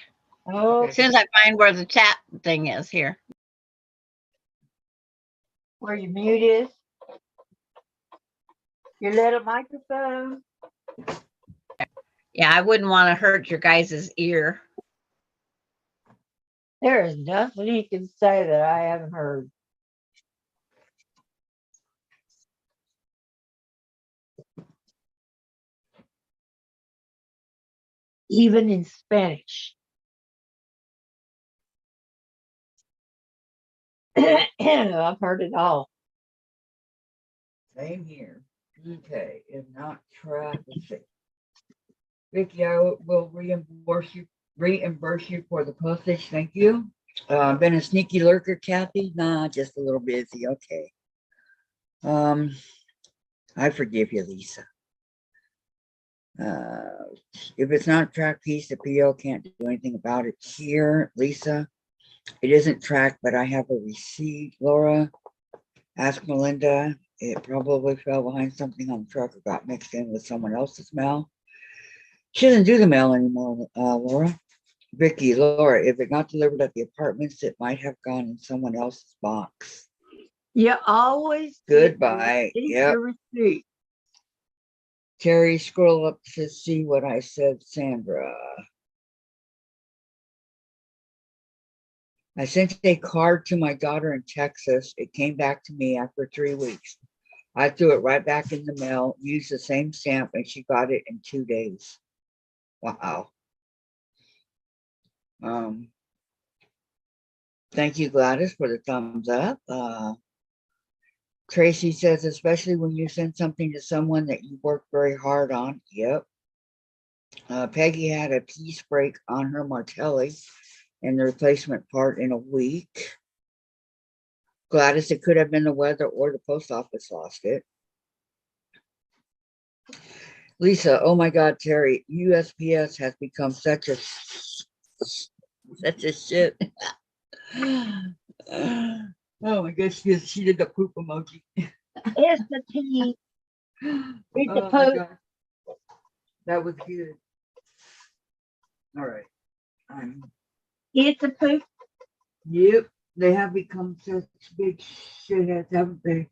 Oh, As soon as I find where the chat thing is here. where your mute is? Your little microphone? Yeah, I wouldn't want to hurt your guys' ear. There is nothing you can say that I haven't heard. Even in Spanish. I've heard it all. Same here. Okay, if not track, let's see. Vicki, I will reimburse you for the postage. Thank you. Been a sneaky lurker, Kathy? Nah, just a little busy. Okay. I forgive you, Lisa. If it's not a track piece, the PO can't do anything about it here, Lisa. It isn't tracked, but I have a receipt. Laura, ask Melinda. It probably fell behind something on the truck or got mixed in with someone else's mail. She doesn't do the mail anymore, Laura. Vicki, Laura, if it got delivered at the apartments, it might have gone in someone else's box. You always Goodbye. Yep. Yep. Your receipt. Terry, scroll up to see what I said, Sandra. I sent a card to my daughter in Texas. It came back to me after 3 weeks. I threw it right back in the mail, used the same stamp, and she got it in 2 days. Wow. Thank you, Gladys, for the thumbs up. Tracy says, especially when you send something to someone that you work very hard on. Yep. Peggy had a piece break on her Martelli and the replacement part in a week. Gladys, it could have been the weather or the post office lost it. Lisa, oh my God, Terry, USPS has become such a shit. Oh my gosh, she did the poop emoji. It's the tea. It's the Oh my post. God. That was good. All right. It's a poop. Yep, they have become such big shitheads, haven't they?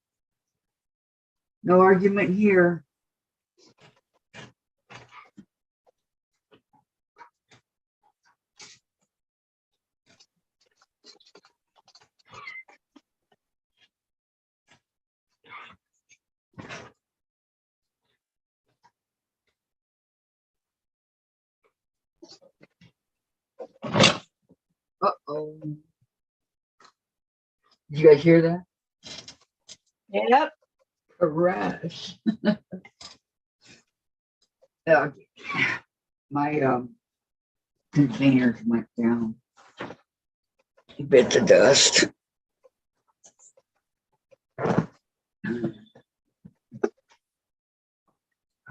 No argument here. Uh-oh. Did you guys hear that? Yep. A rash. My containers went down. Bits of dust.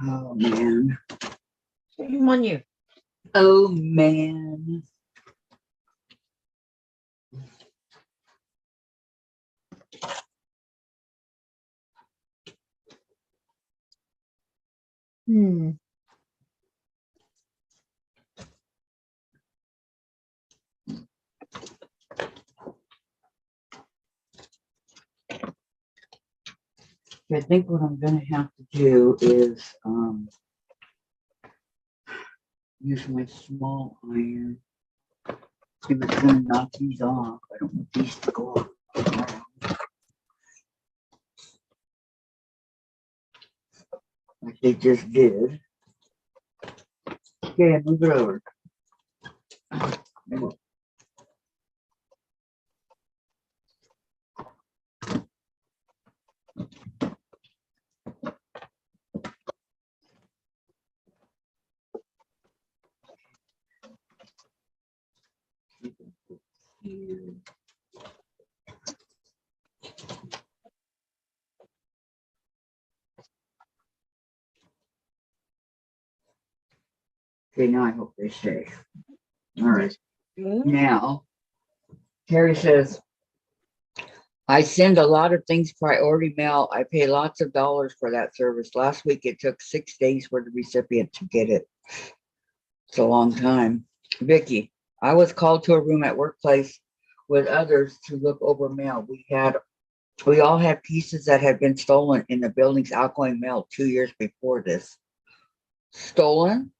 Oh man. Shame on you. Oh man. Hmm. I think what I'm gonna have to do is use my small iron. See if it's gonna knock these off. I don't want these to go off. Like they just did. Okay, move it over. Okay, now I hope they stay. All right. Now, Terry says, I send a lot of things priority mail. I pay lots of dollars for that service. Last week, it took 6 days for the recipient to get it. It's a long time. Vicki, I was called to a room at workplace with others to look over mail. We all had pieces that had been stolen in the building's outgoing mail 2 years before this. Stolen?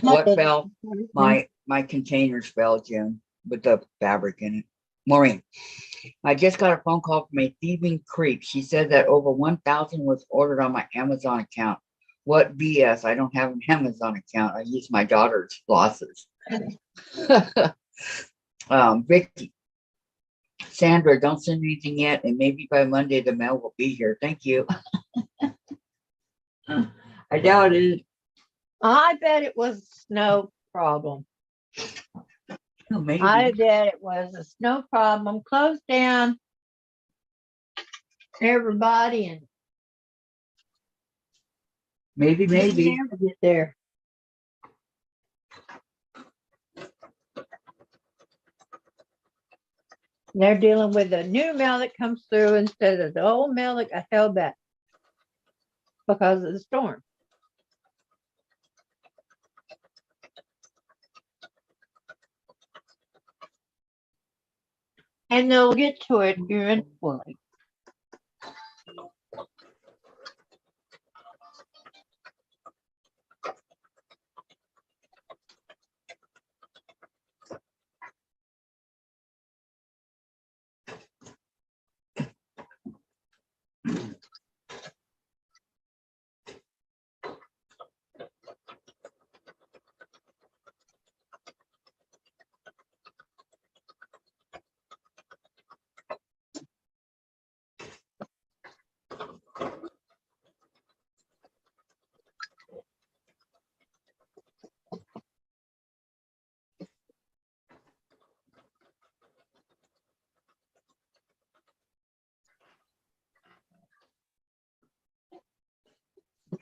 What fell? My containers fell, Jim, with the fabric in it. Maureen, I just got a phone call from a thieving creep. She said that over 1,000 was ordered on my Amazon account. What BS? I don't have an Amazon account. I use my daughter's losses. Vicki, Sandra, don't send anything yet, and maybe by Monday the mail will be here. Thank you. I doubt it. I bet it was a snow problem. Oh, maybe. I bet it was a snow problem. Closed down everybody and Maybe. never get there. They're dealing with the new mail that comes through instead of the old mail that got held back because of the storm. And they'll get to it eventually.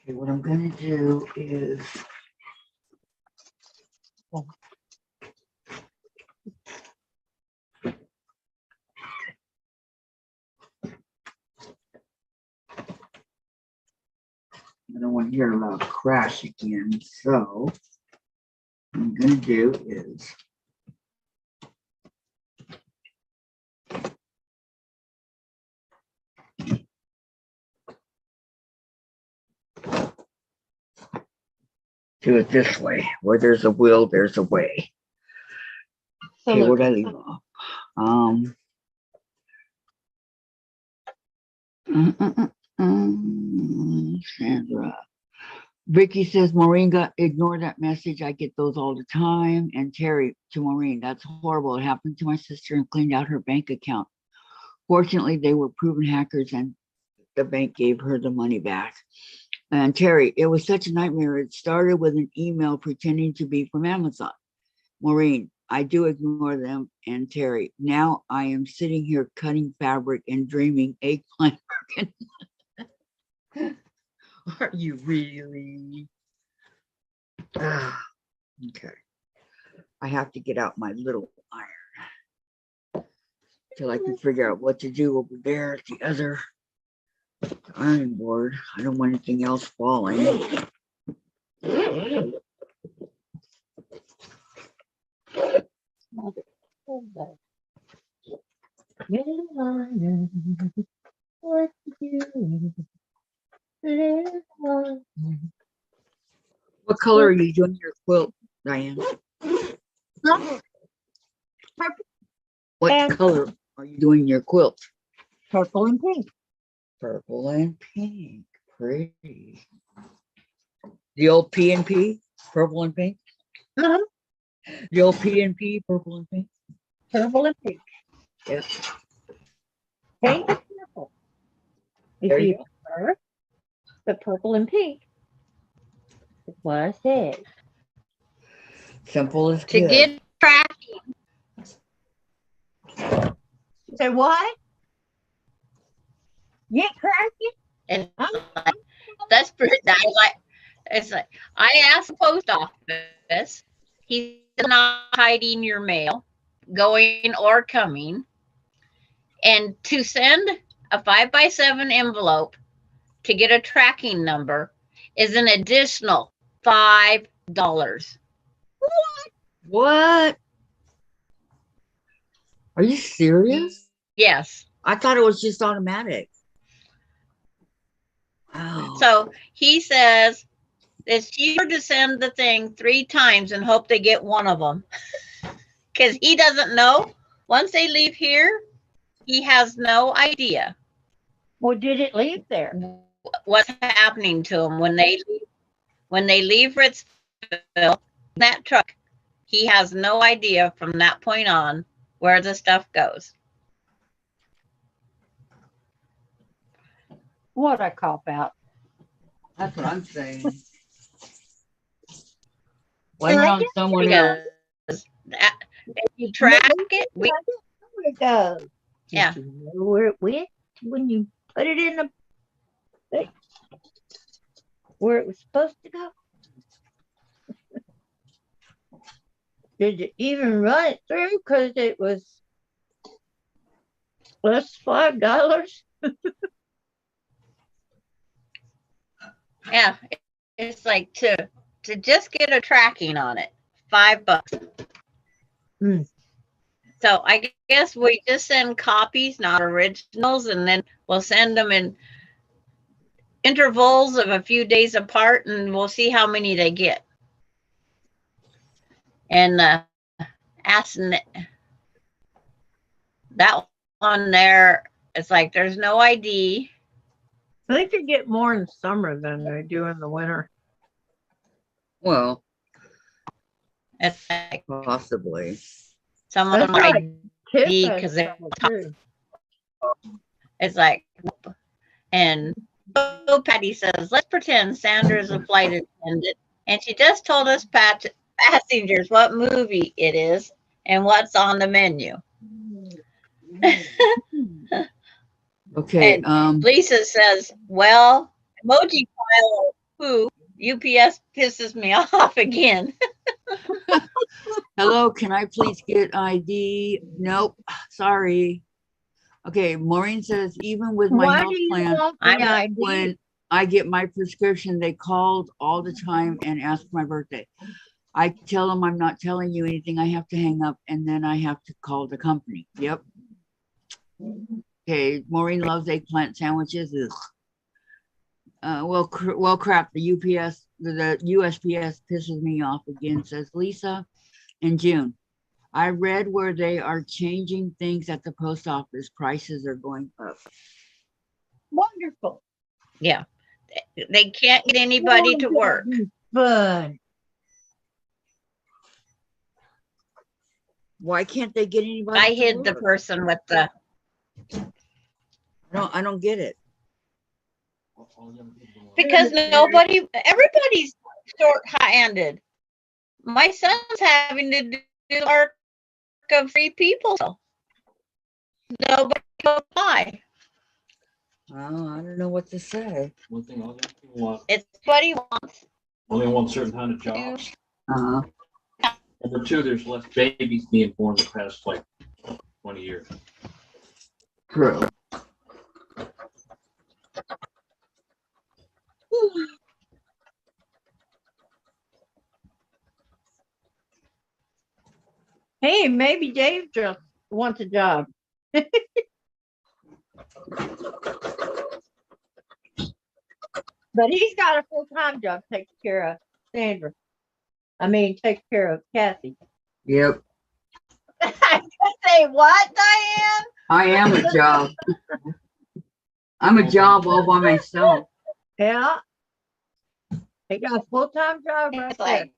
Okay, what I'm gonna do is I don't want to hear a loud crash again, so what I'm gonna do is do it this way. Where there's a will, there's a way. Okay, where'd I leave off? Sandra. Vicki says, Maureen ignore that message. I get those all the time. And Terry to Maureen, that's horrible. It happened to my sister and cleaned out her bank account. Fortunately, they were proven hackers and the bank gave her the money back. And Terry, it was such a nightmare. It started with an email pretending to be from Amazon. Maureen, I do ignore them. And Terry, now I am sitting here cutting fabric and dreaming eggplant. Are you really? Okay. I have to get out my little iron till I can figure out what to do over there at the other iron board. I don't want anything else falling. What color are you doing your quilt, Diane? What color are you doing your quilt? Purple and pink. Purple and pink. Pretty. The old P and P, purple and pink. Uh-huh. The old P and P, purple and pink. Purple and pink. Yeah. Pink and purple. There If you you prefer, but purple and pink is what I said. Simple as To good. get tracking. Say what? Get cracking? And that's pretty nice. It's like I asked the post office. He's not hiding your mail, going or coming. And to send a 5x7 envelope to get a tracking number is an additional $5. What? Are you serious? Yes. I thought it was just automatic. Wow. So he says it's cheaper to send the thing 3 times and hope they get one of them. Because he doesn't know. Once they leave here, he has no idea Well, did it leave there? what's happening to them when they leave Ritzville, that truck. He has no idea from that point on where the stuff goes. What a cop out. That's what I'm saying. Why not someone else? Because if you track it, Where it goes? Yeah. Did you know where it went when you put it in the where it was supposed to go? Did you even run it through? Because it was less $5. yeah, it's like to just get a tracking on it, $5. Mm. So I guess we just send copies, not originals, and then we'll send them in intervals of a few days apart, and we'll see how many they get. And asking that one there, it's like there's no ID. I think you get more in summer than they do in the winter. Well, It's like possibly. someone That's might right. Tip ID has because trouble, too. it's like, and so Patty says, let's pretend Sandra's a flight attendant, and she just told us passengers what movie it is and what's on the menu. Okay. And Lisa says, well, emoji pile Who? UPS pisses me off again. Hello, can I please get ID? Nope, sorry. Okay, Maureen says, even with my Why health do you plan, want I'm- the ID? when I get my prescription, they called all the time and ask for my birthday. I tell them I'm not telling you anything. I have to hang up and then I have to call the company. Yep. Okay, Maureen loves eggplant sandwiches. Ugh. Well, crap. The USPS pisses me off again, says Lisa. In June, I read where they are changing things at the post office. Prices are going up. Wonderful. Yeah. They can't get anybody to work. Fun. Why can't they get anybody? I to hid the work? person with the, I don't get it. because everybody's short-handed. My son's having to do the work of 3 people. So nobody will apply. Oh, I don't know what to say. One thing all young people want, It's what he wants. only one certain kind of jobs. Uh-huh. Number two, there's less babies being born the past like 20 years. True. Hey, maybe Dave just wants a job. But he's got a full-time job, takes care of Sandra. Takes care of Kathy. Yep. Say what, Diane? I am a job. I'm a job all by myself. Yeah. He got a full-time job right It's there. like,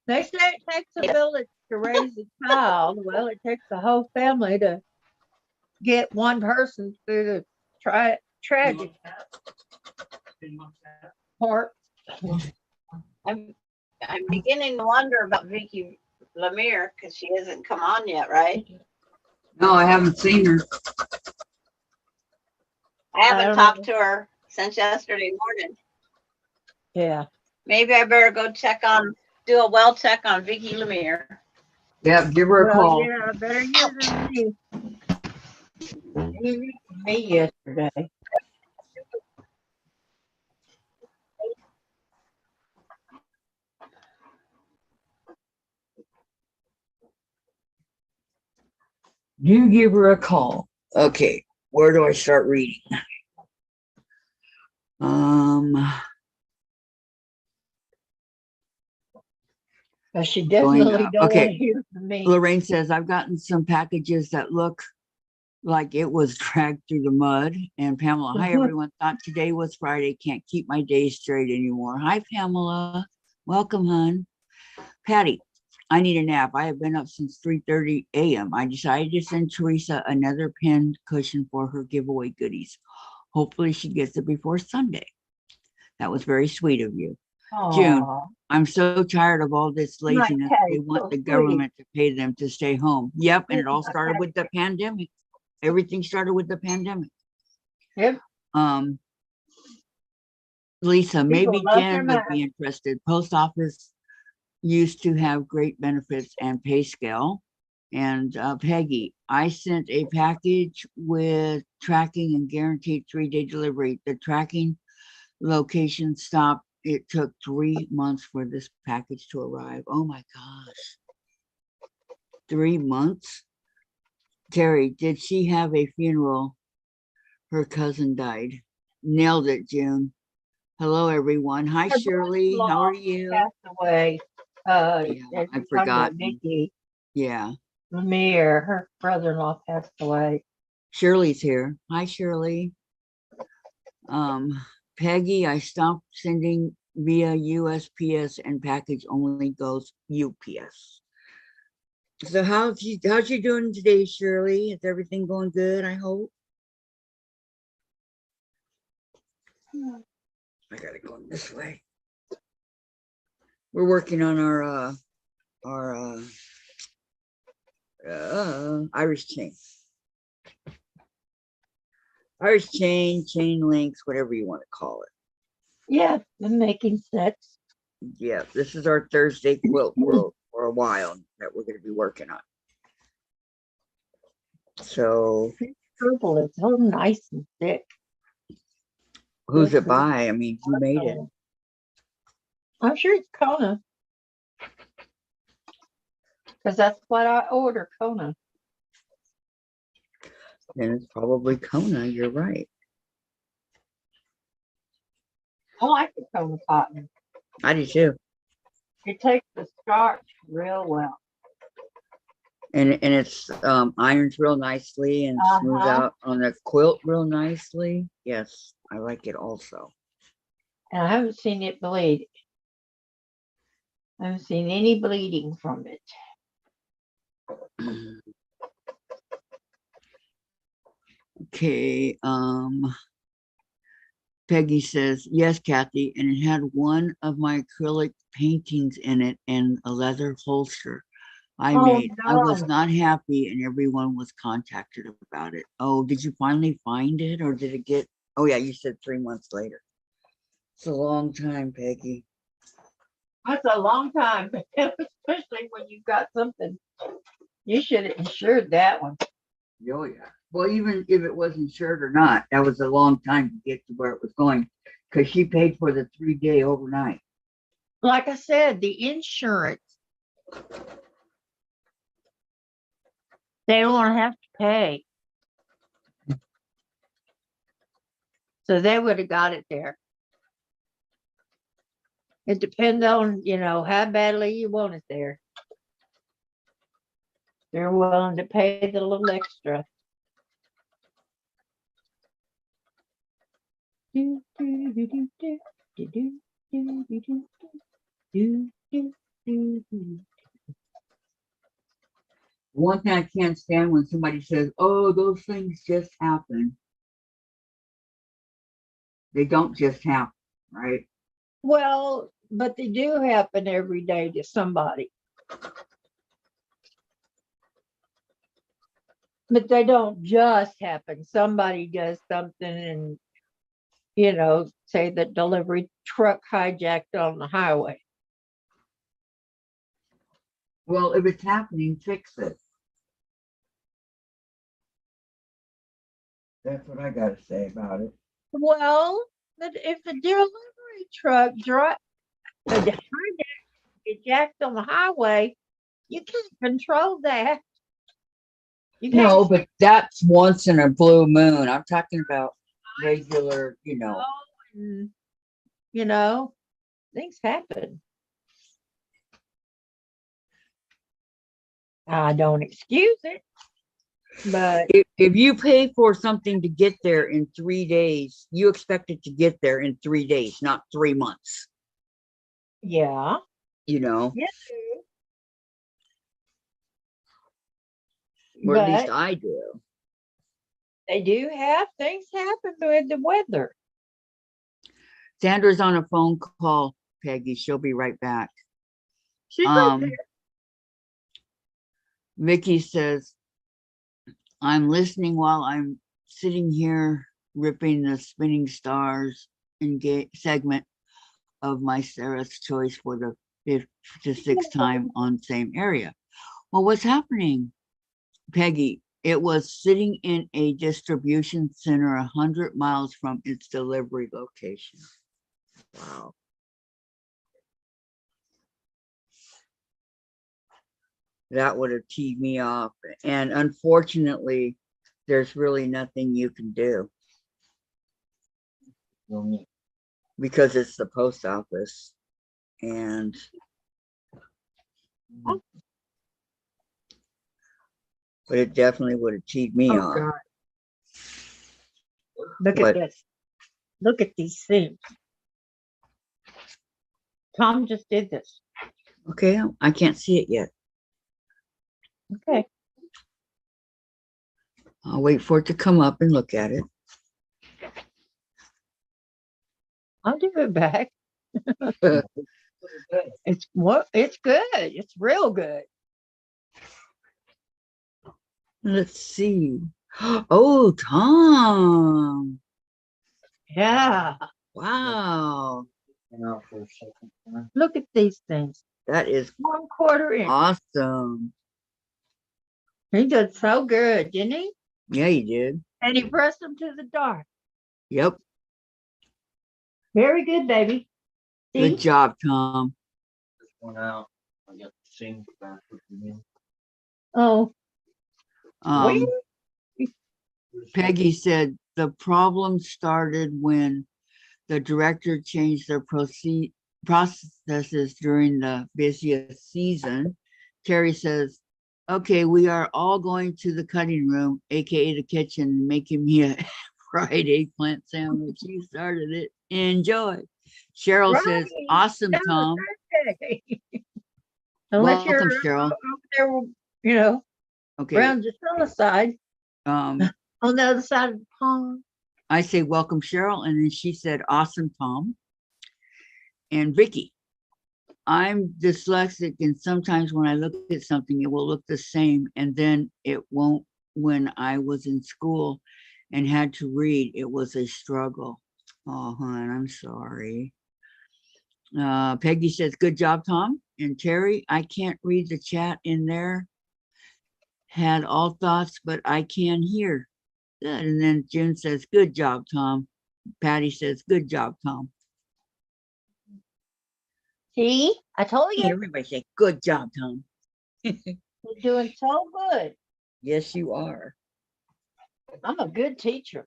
They say it takes a village to raise a child. Well, it takes a whole family to get one person through the tragic part. I'm beginning to wonder about Vicki Lemire because she hasn't come on yet, right? No, I haven't seen her. I I haven't don't talked know. to her since yesterday morning. Yeah. Maybe I better go do a well check on Vicki Lemire. Yep, give her a Well, call. yeah, better you than me. You reached me yesterday. You give her a call. Okay, where do I start reading? But she definitely up. don't Okay. want to hear from me. Lorraine says, I've gotten some packages that look like it was dragged through the mud. And Pamela, hi everyone. Thought today was Friday. Can't keep my days straight anymore. Hi, Pamela. Welcome, hon. Patty, I need a nap. I have been up since 3:30 a.m. I decided to send Teresa another pin cushion for her giveaway goodies. Hopefully she gets it before Sunday. That was very sweet of you. June, Aw. I'm so tired of all this My laziness. They Patty, want so the sweet. government to pay them to stay home. Yep, and it all started with the pandemic. Everything started with the pandemic. Yep. Lisa, maybe People love their Jen would be interested. Post office used to have great benefits and pay scale. And Peggy, I sent a package with tracking and guaranteed 3-day delivery. The tracking location stopped. It took 3 months for this package to arrive. Oh my gosh. 3 months? Terry, did she have a funeral? Her cousin died. Nailed it, June. Hello, everyone. Hi, Her Shirley. How are you? Passed away. Yeah, I forgot. Vicki Yeah, Lemire, her brother-in-law passed away. Shirley's here. Hi, Shirley. Peggy, I stopped sending via USPS and package only goes UPS. So how's you doing today, Shirley? Is everything going good? I hope. I gotta go this way. We're working on our Irish chain. Ours chain links, whatever you want to call it. Yeah, I'm making sets. Yeah, this is our Thursday quilt for a while that we're going to be working on. So Purple is so nice and thick. who's it by? I mean, who made it? I'm sure it's Kona. Because that's what I order, Kona. And it's probably Kona, you're right. I like the Kona cotton. I do too. It takes the starch real well. And it's irons real nicely and smooth out on the quilt real nicely. Yes, I like it also. And I haven't seen it bleed. I haven't seen any bleeding from it. Okay, Peggy says, yes, Kathy, and it had one of my acrylic paintings in it and a leather holster I made. I was not happy and everyone was contacted about it. Oh, did you finally find it or did it get, oh yeah, you said 3 months later. It's a long time, Peggy. That's a long time, especially when you've got something. You should have insured that one. Oh yeah. Well, even if it was insured or not, that was a long time to get to where it was going because she paid for the 3-day overnight. Like I said, the insurance, they don't have to pay. So they would have got it there. It depends on, how badly you want it there. They're willing to pay the little extra. One thing I can't stand when somebody says, oh, those things just happen. They don't just happen, right? Well, but they do happen every day to somebody. But they don't just happen. Somebody does something and, say the delivery truck hijacked on the highway. Well, if it's happening, fix it. That's what I got to say about it. Well, but if the delivery truck jacked on the highway, you can't control that. You can't. No, but that's once in a blue moon. I'm talking about regular, Things happen. I don't excuse it, but if you pay for something to get there in 3 days, you expect it to get there in 3 days, not 3 months. yeah. Yes. Or at least I do. They do have things happen with the weather. Sandra's on a phone call, Peggy. She'll be right back. She's right there. Vicki says, I'm listening while I'm sitting here ripping the spinning stars segment of my Sarah's Choice for the 5th to 6th time on same area. Well, what's happening, Peggy? It was sitting in a distribution center 100 miles from its delivery location. Wow. That would have teed me off. And unfortunately, there's really nothing you can do. Because it's the post office. And but it definitely would have teed me off. God. Look at this. Look at these seams. Tom just did this. Okay, I can't see it yet. Okay. I'll wait for it to come up and look at it. I'll give it back. It's good. It's real good. Let's see. Oh, Tom. Yeah. Wow. You know, for a second. Look at these things. That is 1/4 inch. awesome. He did so good, didn't he? Yeah, you did. And he pressed them to the dark. Yep. Very good, baby. Good See? job, Tom. This one out. I got the seams back again. Oh, Um, where? Peggy said the problem started when the director changed their processes during the busiest season. Terry says, okay, we are all going to the cutting room, aka the kitchen, and making me a fried eggplant sandwich. You started it. Enjoy. Cheryl says, Right. awesome, That was Tom. Thursday. Unless you're Welcome, Cheryl. over there, Okay. around the sunny side, Um, on the other side of the pond. I say, welcome, Cheryl. And then she said, awesome, Tom. And Vicki, I'm dyslexic, and sometimes when I look at something, it will look the same, and then it won't. When I was in school and had to read, it was a struggle. Oh, hon, I'm sorry. Peggy says, good job, Tom. And Terry, I can't read the chat in there. Had all thoughts, but I can hear. Good. And then June says, good job, Tom. Patty says, good job, Tom. See, I told you, Everybody say, good job, Tom. you're doing so good. Yes, you are. I'm a good teacher.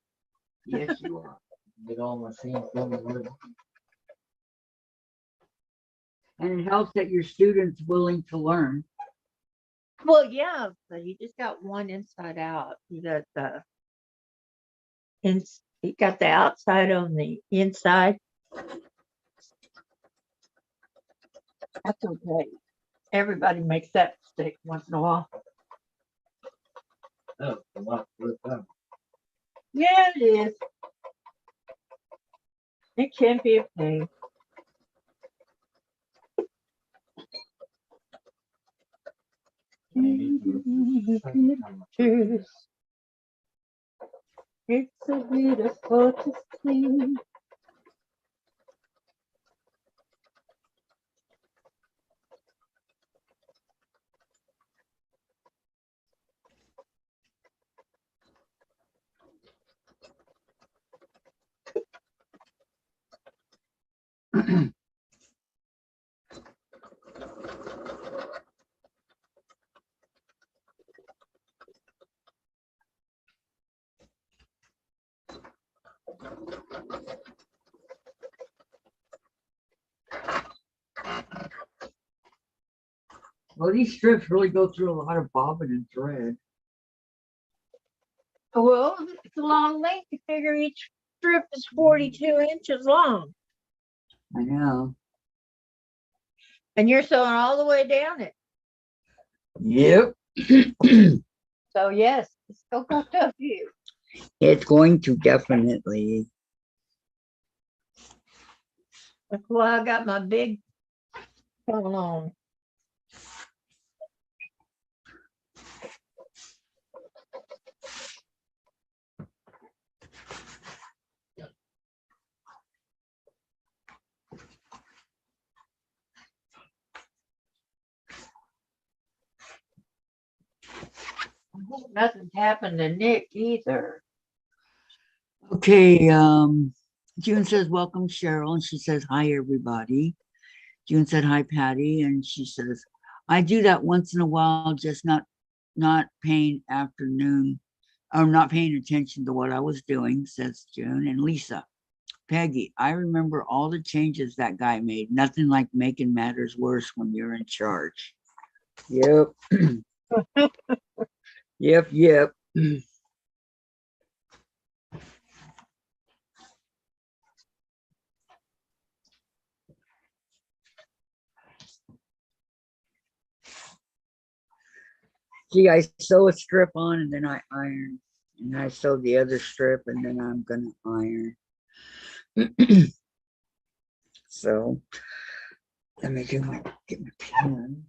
Yes, you are. Get all my seams done with it. And it helps that your student's willing to learn. Well, yeah, but he just got one inside out. He got he got the outside on the inside. That's okay. Everybody makes that mistake once in a while. Oh, a lot of that. Yeah, it is. It can be a pain. Pictures. It's so beautiful to see. Well, these strips really go through a lot of bobbin and thread. Well, it's a long length. You figure each strip is 42 inches long, I know. and you're sewing all the way down it. Yep. So yes, it's so cool to you. It's going to definitely. That's why I got my big going on. I hope nothing's happened to Nick either. Okay. June says, welcome, Cheryl. And she says, hi, everybody. June said, hi, Patty. And she says, I do that once in a while, just not paying afternoon or not paying attention to what I was doing, says June. And Lisa, Peggy, I remember all the changes that guy made. Nothing like making matters worse when you're in charge. Yep. Yep. See, I sew a strip on and then I iron. And I sew the other strip and then I'm gonna iron. So let me get my pen.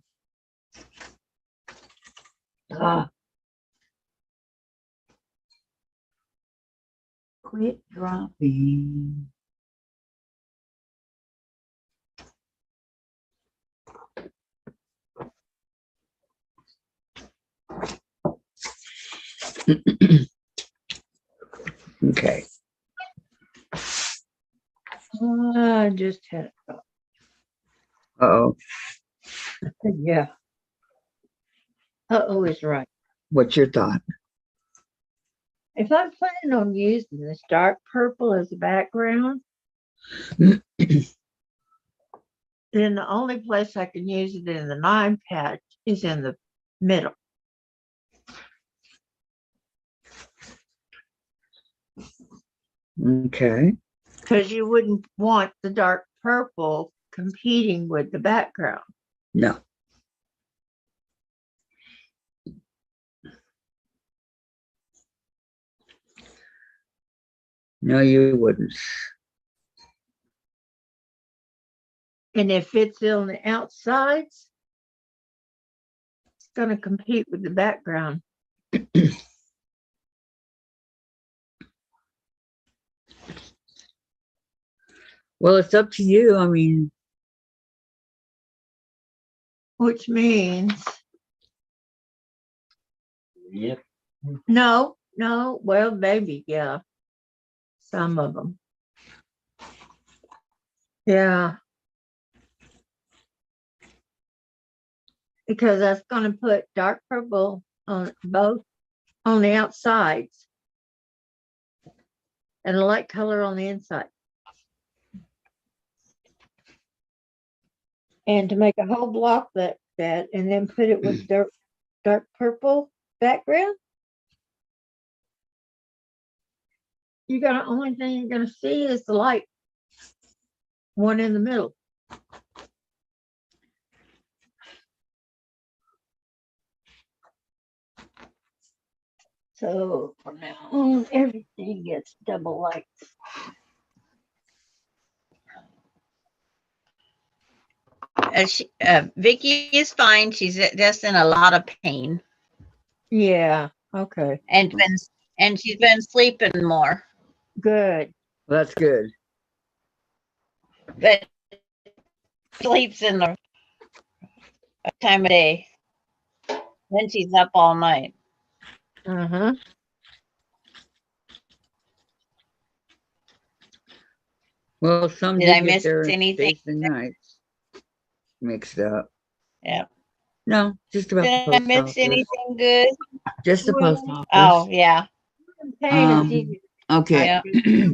Quit dropping. Okay. I just had it. Uh-oh. Yeah. Uh-oh is right. What's your thought? If I'm planning on using this dark purple as a background, then the only place I can use it in the 9 patch is in the middle. Okay. Because you wouldn't want the dark purple competing with the background. No. No, you wouldn't. And if it's on the outsides, it's going to compete with the background. Well, it's up to you. I mean, Which means, Yep. no, well, maybe, yeah. Some of them. Yeah. Because that's going to put dark purple on both on the outsides and a light color on the inside. And to make a whole block that and then put it with dark purple background, only thing you're gonna see is the light one in the middle. So from now on, everything gets double lights. Vicki is fine. She's just in a lot of pain, Yeah. Okay. and she's been sleeping more. Good. that's good. But sleeps in the time of day. Then she's up all night. Uh-huh. Well, some Did do I get miss their anything? days and nights mixed up. Yeah. No, just about Did the I post miss office. anything good? Just the post Well, Oh office. yeah. Paying Um, attention. Okay. Yeah.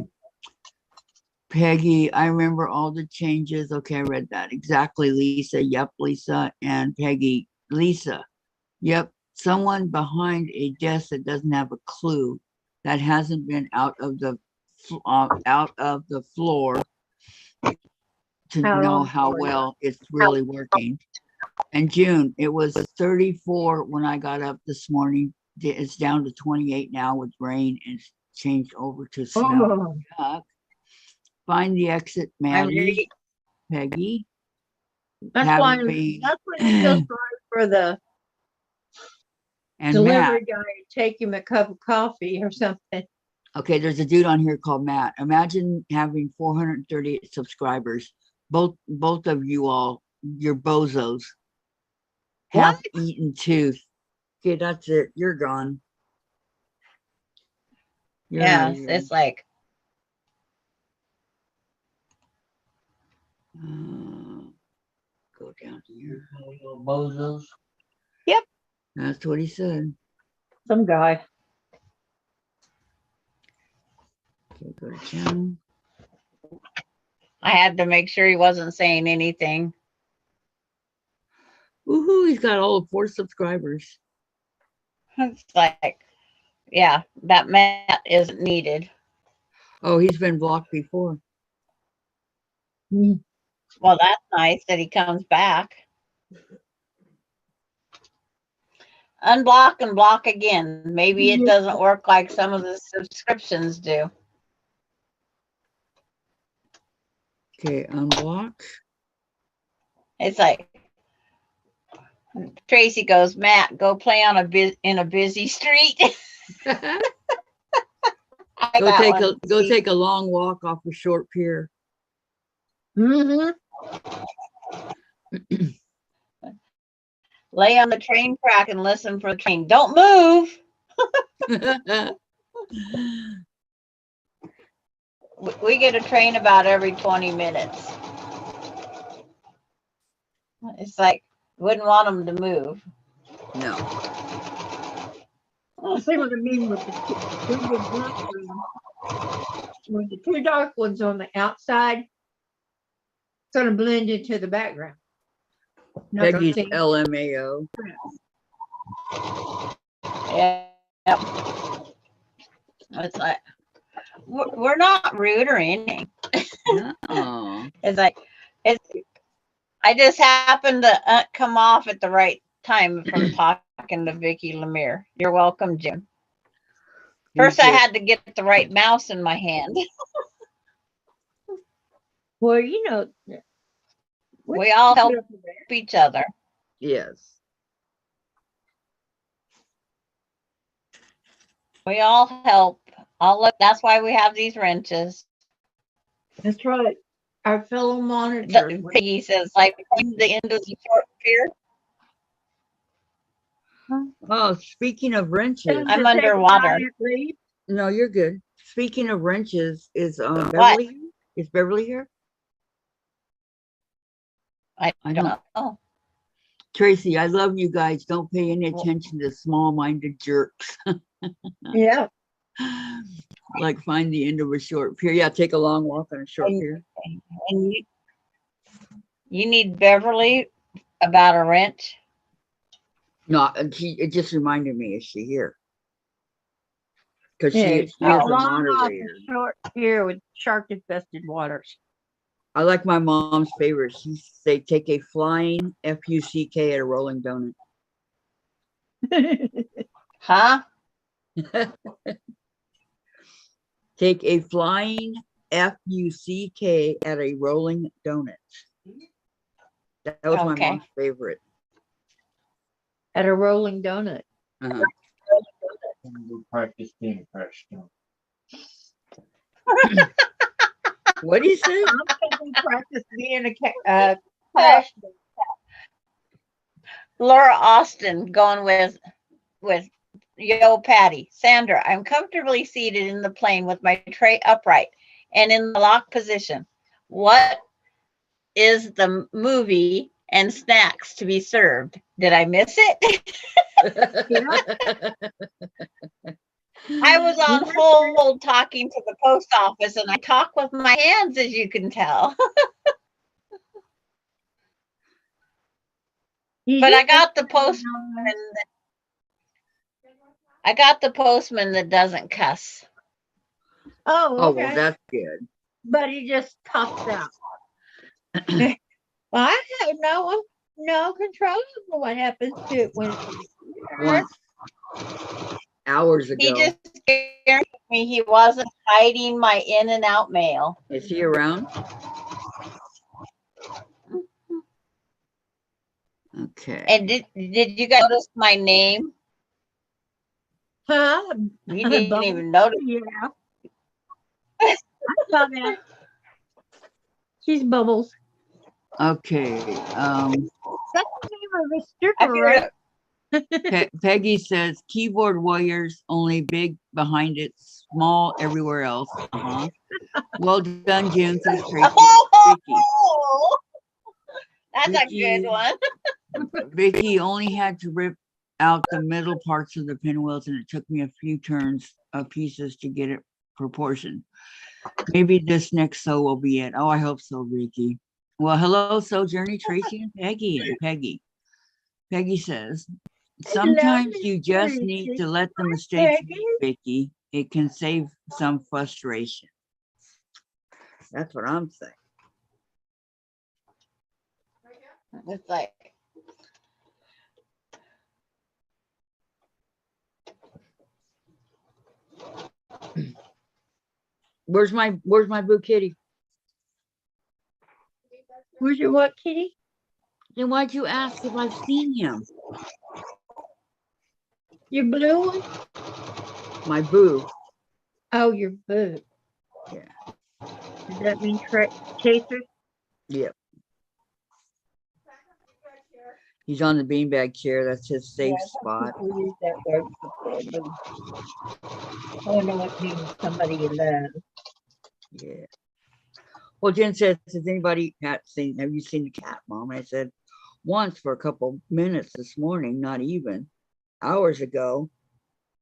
Peggy, I remember all the changes. Okay, I read that. Exactly, Lisa. Yep, Lisa and Peggy. Lisa. Yep. Someone behind a desk that doesn't have a clue, that hasn't been out of the floor to Out know on the how floor, well it's really working. And June, it was 34 when I got up this morning. It's down to 28 now with rain, and it's changed over to snow. Oh, Find the exit, I'm Maddie, Peggy. that's Having why been that's when you feel sorry for the and delivery Matt. guy to take him a cup of coffee or something. Okay, there's a dude on here called Matt. Imagine having 438 subscribers. Both of you all, you're bozos. What? Half-eaten tooth. Okay, that's it. You're gone. You're out yeah. of here. It's like Go down here. Little bozos. That's what he said. Some guy. Okay, go to channel. I had to make sure he wasn't saying anything. Woohoo! He's got all of 4 subscribers. It's like, yeah, that mat isn't needed. Oh, he's been blocked before. Mm. Well, that's nice that he comes back. Unblock and block again. Maybe it doesn't work like some of the subscriptions do. Okay, unblock. It's like Tracy goes, Matt, go play on in a busy street. Go that take one. a go See? take a long walk off a short pier. Mm-hmm. Lay on the train track and listen for the train. Don't move. We get a train about every 20 minutes. It's like, wouldn't want them to move. No. See what I mean with the two big black ones, with the two dark ones on the outside, it's gonna blend into the background. Not gonna Peggy's see. LMAO. Yeah. Yep. It's like, we're not rude or anything. No. It's like, I just happened to come off at the right time from talking to Vicki Lemire. You're welcome, Jim. First, I had to get the right mouse in my hand. Well, you know, We all help each other. Yes. We all help. That's why we have these wrenches. that's right. Our fellow monitors. Peggy says, like, the end of the short pier. Oh, speaking of wrenches. I'm underwater. No, you're good. Speaking of wrenches, is Beverly here? Is Beverly here? I I don't don't- know. Tracy, I love you guys. Don't pay any attention to small-minded jerks. Yeah. Like find the end of a short pier. Yeah, take a long walk on a short pier. And you need Beverly about a wrench. No, and it just reminded me, is she here? Because Yeah, she it's is a long off moderator. a short pier with shark-infested waters. I like my mom's favorite. She say take a flying F-U-C-K at a rolling donut. Huh? Take a flying F-U-C-K at a rolling donut. That was my Okay. mom's favorite. At a rolling donut. Uh-huh. We practice being professional. What do you say? I'm going to practice being a crash. Laura Austin going with Yo Patty. Sandra, I'm comfortably seated in the plane with my tray upright and in the locked position. What is the movie and snacks to be served? Did I miss it? I was on hold talking to the post office, and I talk with my hands, as you can tell. But I got the postman. I got the postman that doesn't cuss. Oh, Oh, okay. well, that's good. But he just pops out. Well, I have no control over what happens to it when Once, hours ago. He just scared me. He wasn't hiding my in and out mail. Is he around? Okay. And did you guys notice my name? Huh? You didn't even notice. Yeah. I saw that. She's Bubbles. Okay. That's the name of a I stripper, figured right? Peggy says keyboard warriors, only big behind it, small everywhere else. Uh-huh. Well done, Jim, says Tracy. Vicky. That's a Vicki. good one. Vicki only had to rip out the middle parts of the pinwheels, and it took me a few turns of pieces to get it proportioned. Maybe this next sew will be it. Oh, I hope so, Vicki. Well, hello, Sojourney, Tracy, and Peggy. And Peggy says, sometimes you just need to let the mistakes be, Vicki. It can save some frustration. That's what I'm saying. It's like, Where's my blue kitty? Where's your what, kitty? Then why'd you ask if I've seen him? Your blue one? My boo. Oh, your boot. Yeah. Does that mean chasers? Yep. He's on the beanbag chair. That's his safe spot. People use that word before, but I know what means somebody you love. Yeah. Well, Jen says, has anybody have you seen the cat, Mom? I said, once for a couple minutes this morning, not even hours ago.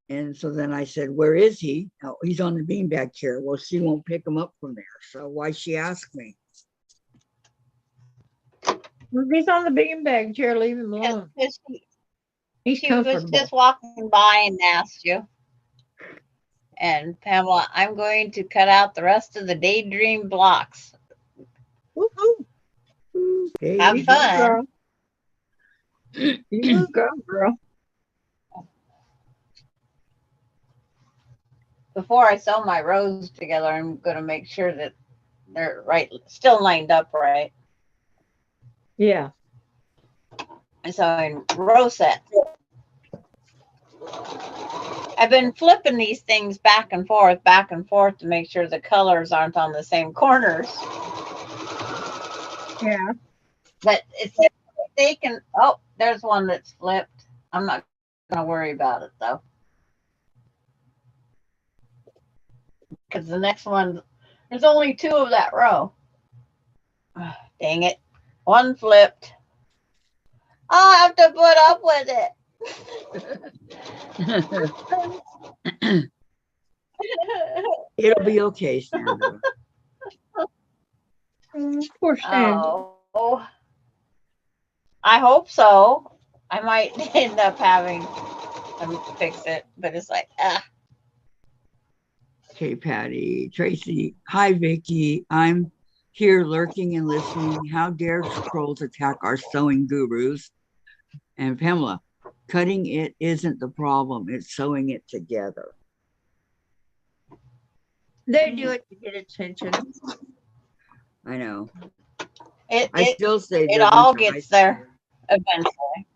And so then I said, where is he? Oh, he's on the beanbag chair. Well, she won't pick him up from there. So why she asked me? Well, he's on the beanbag chair. Leave him Because alone. she, He's she was comfortable. just walking by and asked you. And Pamela, I'm going to cut out the rest of the daydream blocks. Woo-hoo. Hey, Have You go, fun. girl. You go, girl. Before I sew my rows together, I'm going to make sure that they're right, still lined up right. Yeah. And so in row sets. I've been flipping these things back and forth to make sure the colors aren't on the same corners. Yeah. But it's they can. Oh, there's one that's flipped. I'm not gonna worry about it though, because the next one, there's only 2 of that row. Dang it, one flipped. I'll have to put up with it. It'll be okay, Sandra. Poor Sandra. Oh, I hope so. I might end up having to fix it, but it's like, Okay, Patty. Tracy. Hi, Vicki. I'm here lurking and listening. How dare trolls attack our sewing gurus? And Pamela, cutting it isn't the problem. It's sewing it together. They do it to get attention. I know. it I still say it they're all winter gets ice there cream. eventually.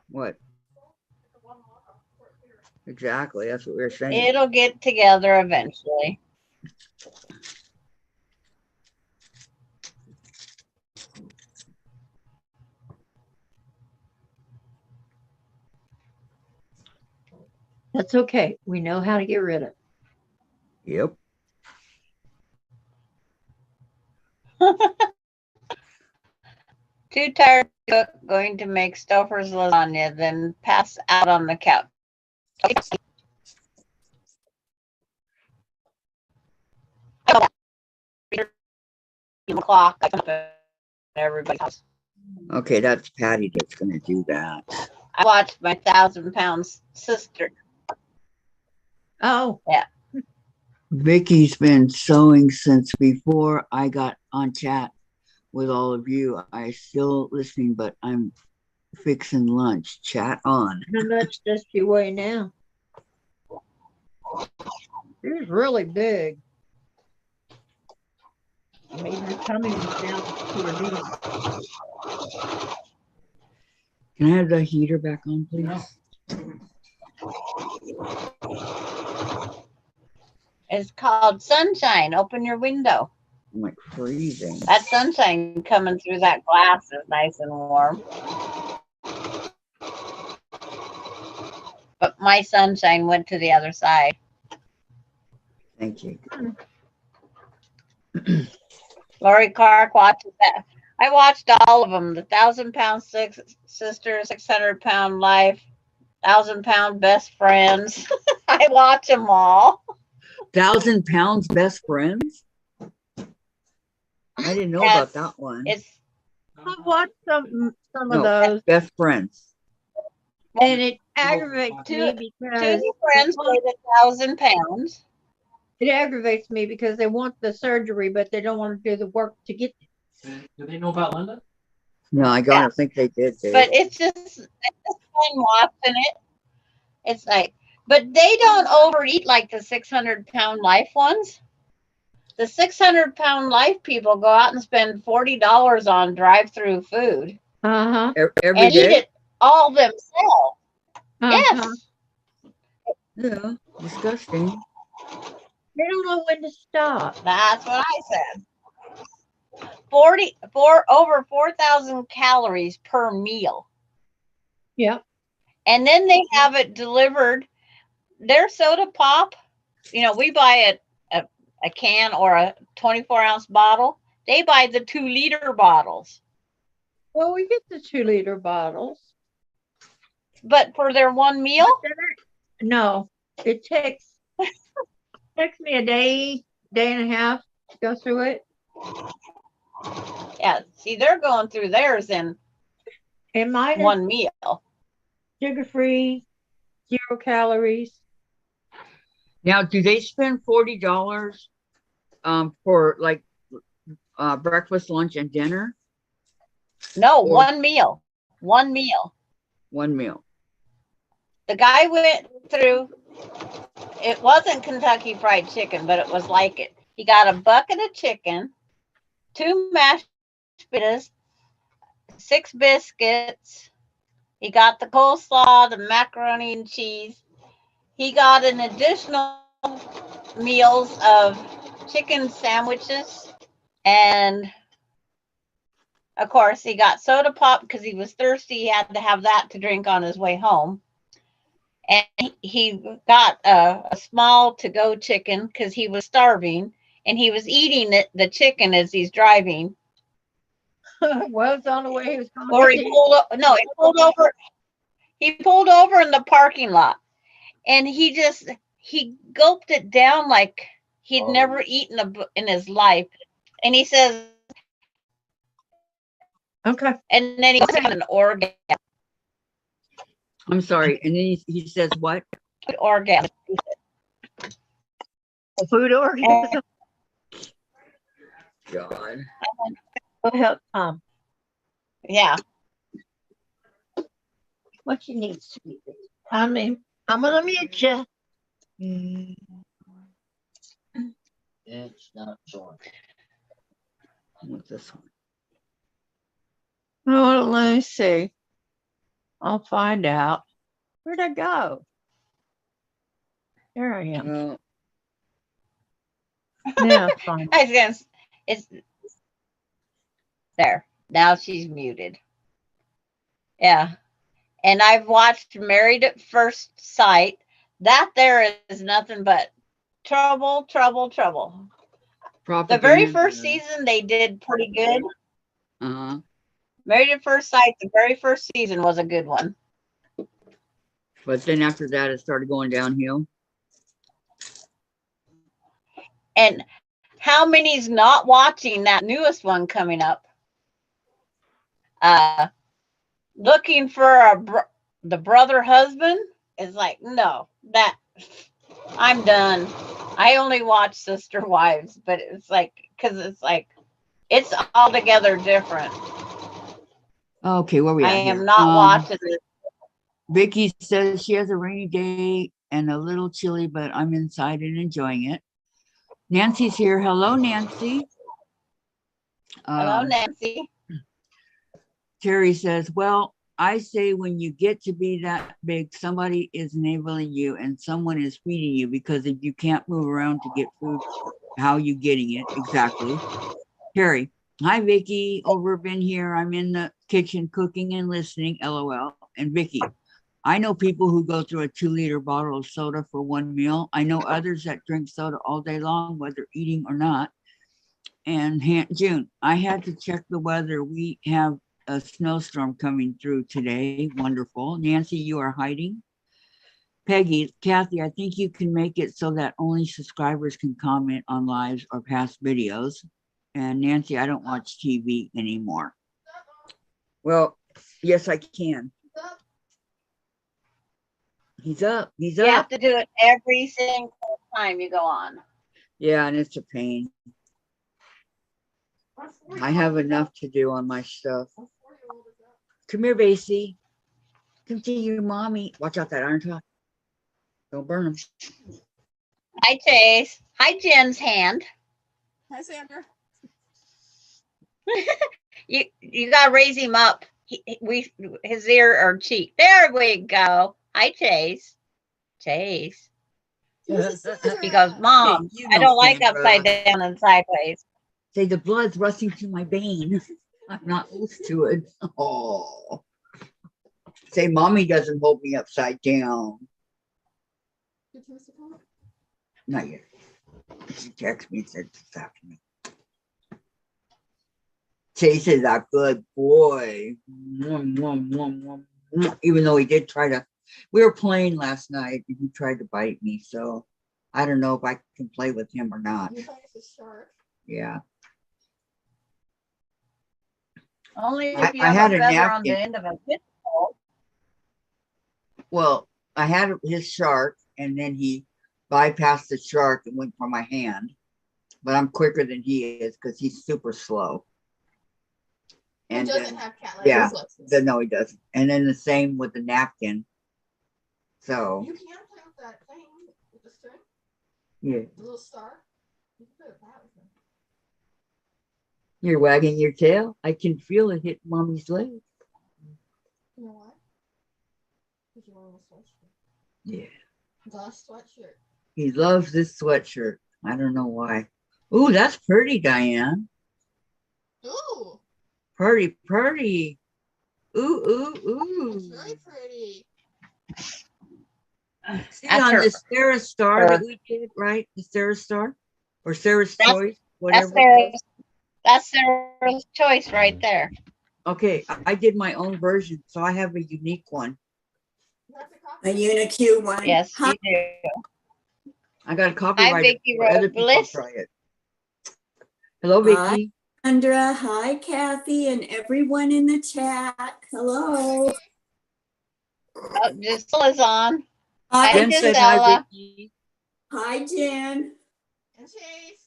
What? Exactly. That's what we were saying. It'll get together eventually. That's okay. We know how to get rid of it. Yep. Too tired to cook, going to make Stouffer's lasagna, then pass out on the couch. Clock. Everybody's house. Okay, that's Patty that's going to do that. I watched my 1,000-pound sister. Oh, Vicki's been sewing since before I got on chat with all of you. I still listening, but I'm fixing lunch. Chat on. how much does she weigh now? She's really big. I mean, her tummy is down to her knees. Can I have the heater back on, please? It's called sunshine. Open your window. I'm like freezing. That sunshine coming through that glass is nice and warm. But my sunshine went to the other side. Thank you. Lori Clark watches that. I watched all of them. The 1,000-pound sister, 600-pound life, 1,000-pound best friends. I watch them all. 1,000 pounds best friends? I didn't know about that one. It's I've watched some of No, those, best friends. and it aggravates me two because friends weighed 1,000 pounds. it aggravates me because they want the surgery, but they don't want to do the work to get. Do they know about Linda? No, I gotta think they did. But it's just fun watching it. It's like, but they don't overeat like the 600-pound life ones. The 600-pound life people go out and spend $40 on drive-through food Uh-huh. Every and day? eat it all themselves. Uh-huh. Yes. Yeah. Disgusting. They don't know when to stop. That's what I said. Over 4,000 calories per meal. Yep. And then they have it delivered. Their soda pop, we buy a can or a 24-ounce bottle. They buy the 2-liter bottles. Well, we get the 2-liter bottles. But for their one meal? No, it takes me a day and a half to go through it. Yeah, see, they're going through theirs in And one meal. Sugar-free, 0 calories. Now, do they spend $40 for like breakfast, lunch, and dinner? No, Or- one meal. One meal. One meal. The guy went through, it wasn't Kentucky Fried Chicken, but it was like it. He got a bucket of chicken, 2 mashed potatoes, 6 biscuits. He got the coleslaw, the macaroni and cheese. He got an additional meals of chicken sandwiches. And of course, he got soda pop because he was thirsty. He had to have that to drink on his way home. And he got a small to-go chicken because he was starving. And he was eating the chicken as he's driving. Was on the way he was going. Or he pulled over. He pulled over in the parking lot, and he gulped it down like he'd never eaten in his life. And he says, Okay. and then he had an orgasm. I'm sorry. And then he says what? Orgasm. A food orgasm. God. Will help Tom. Yeah. What you need, sweetie? I'm gonna mute you. It's not showing. What's this one? Oh, let me see. I'll find out. Where'd I go? There I am. Well, Yeah, fine. It's there. Now she's muted. Yeah. And I've watched Married at First Sight. That there is nothing but trouble, trouble, trouble. The very first season they did pretty good. Uh-huh. Married at First Sight, the very first season was a good one. But then after that, it started going downhill. And how many's not watching that newest one coming up? Looking for the brother husband is like, no, that I'm done. I only watch Sister Wives, but it's like, because it's altogether different. Okay, where we at I am here? not watching it. Vicki says she has a rainy day and a little chilly, but I'm inside and enjoying it. Nancy's here. Hello, Nancy. Hello, Nancy. Terry says, well, I say when you get to be that big, somebody is enabling you and someone is feeding you, because if you can't move around to get food, how are you getting it? Exactly. Terry, hi, Vicki. Been here. I'm in the kitchen cooking and listening, LOL. And Vicki, I know people who go through a 2-liter bottle of soda for one meal. I know others that drink soda all day long, whether eating or not. And June, I had to check the weather. We have a snowstorm coming through today. Wonderful. Nancy, you are hiding. Peggy, Kathy, I think you can make it so that only subscribers can comment on lives or past videos. And Nancy, I don't watch TV anymore. Well, yes, I can. He's up. He's up. You have to do it every single time you go on. Yeah, and it's a pain. I have enough to do on my stuff. Come here, Basie. Come to your mommy. Watch out that iron top. Don't burn them. Hi, Chase. Hi, Jen's hand. Hi, Sandra. You gotta raise him up. His ear or cheek. There we go. Hi, Chase. Chase. He goes, Mom, you I know, don't like Sandra. upside down and sideways. Say the blood's rushing to my vein. I'm not used to it. Oh. Say mommy doesn't hold me upside down. Did you miss a call? Not yet. She texted me and said this afternoon. Chase is a good boy. Even though he did try to, we were playing last night and he tried to bite me. So I don't know if I can play with him or not. You thought it was a shark. Yeah. Only I- if you I have had a a feather on napkin. the end of a pitbull. Well, I had his shark and then he bypassed the shark and went for my hand. But I'm quicker than he is because he's super slow. He And doesn't then, have cat yeah, reflexes. no, he doesn't. And then the same with the napkin. So, You can play with that thing with the string, yeah, the little star. You can play with that with him. you're wagging your tail. I can feel it hit mommy's leg. You know why? Because you're wearing a sweatshirt. Yeah, The sweatshirt. he loves this sweatshirt. I don't know why. Ooh, that's pretty, Diane. Ooh, Pretty, pretty. Ooh, it's ooh, very ooh. pretty. See, That's on her- the Sarah Star that her- we did, right? The Sarah Star or Sarah's That's- Choice, That's whatever. it was. Sarah's choice right there. Okay, I did my own version, so I have a unique one. You have to copy A it. UniQ one. Yes, Hi, you do. I got a copyright Vicki for other Rose people Bliss. try it. Hello, Hi. Vicki. Sandra. Hi, Kathy, and everyone in the chat. Hello. Oh, Gisella's on. Hi, Jen just said Gisela. hi, Vicki. Hi, Jen. And Chase.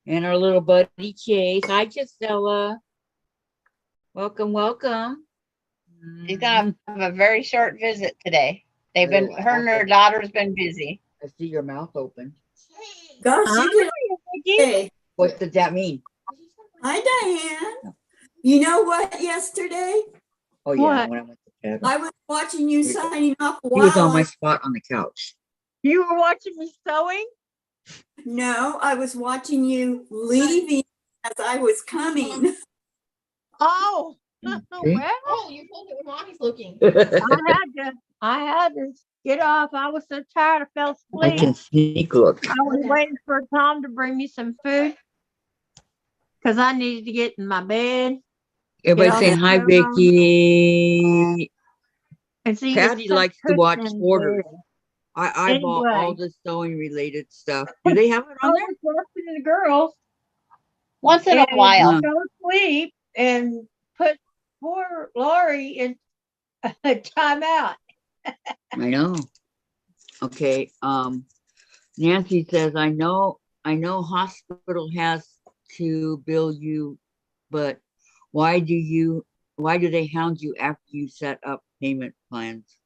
And our little buddy Chase. Hi, Gisela. Welcome, welcome. She's gonna have a very short visit today. They've been, Oh, her and her daughter's been busy. I see your mouth open. Chase. Gosh, you did okay. What does that mean? Hi, Diane. You know what? Yesterday, Oh, yeah, What? when I went to bed. I was watching you Here you go. signing off He was on while my spot on the couch. You were watching me sewing? No, I was watching you leaving as I was coming. Oh, See? well, Oh, you told it when mommy's looking. I had to get off. I was so tired, I fell I asleep. can sneak look. I was waiting for Tom to bring me some food because I needed to get in my bed. Everybody all saying the hi, clothes on. Vicki. And see, Patty it's so likes to watch cushion orders. bed. I bought all Anyway. the sewing related stuff. Do they have it I on there? was watching the girls Once in a and while. fell asleep and put poor Lori in a timeout. I know. Okay. Nancy says, I know hospital has to bill you, but why do they hound you after you set up payment plans?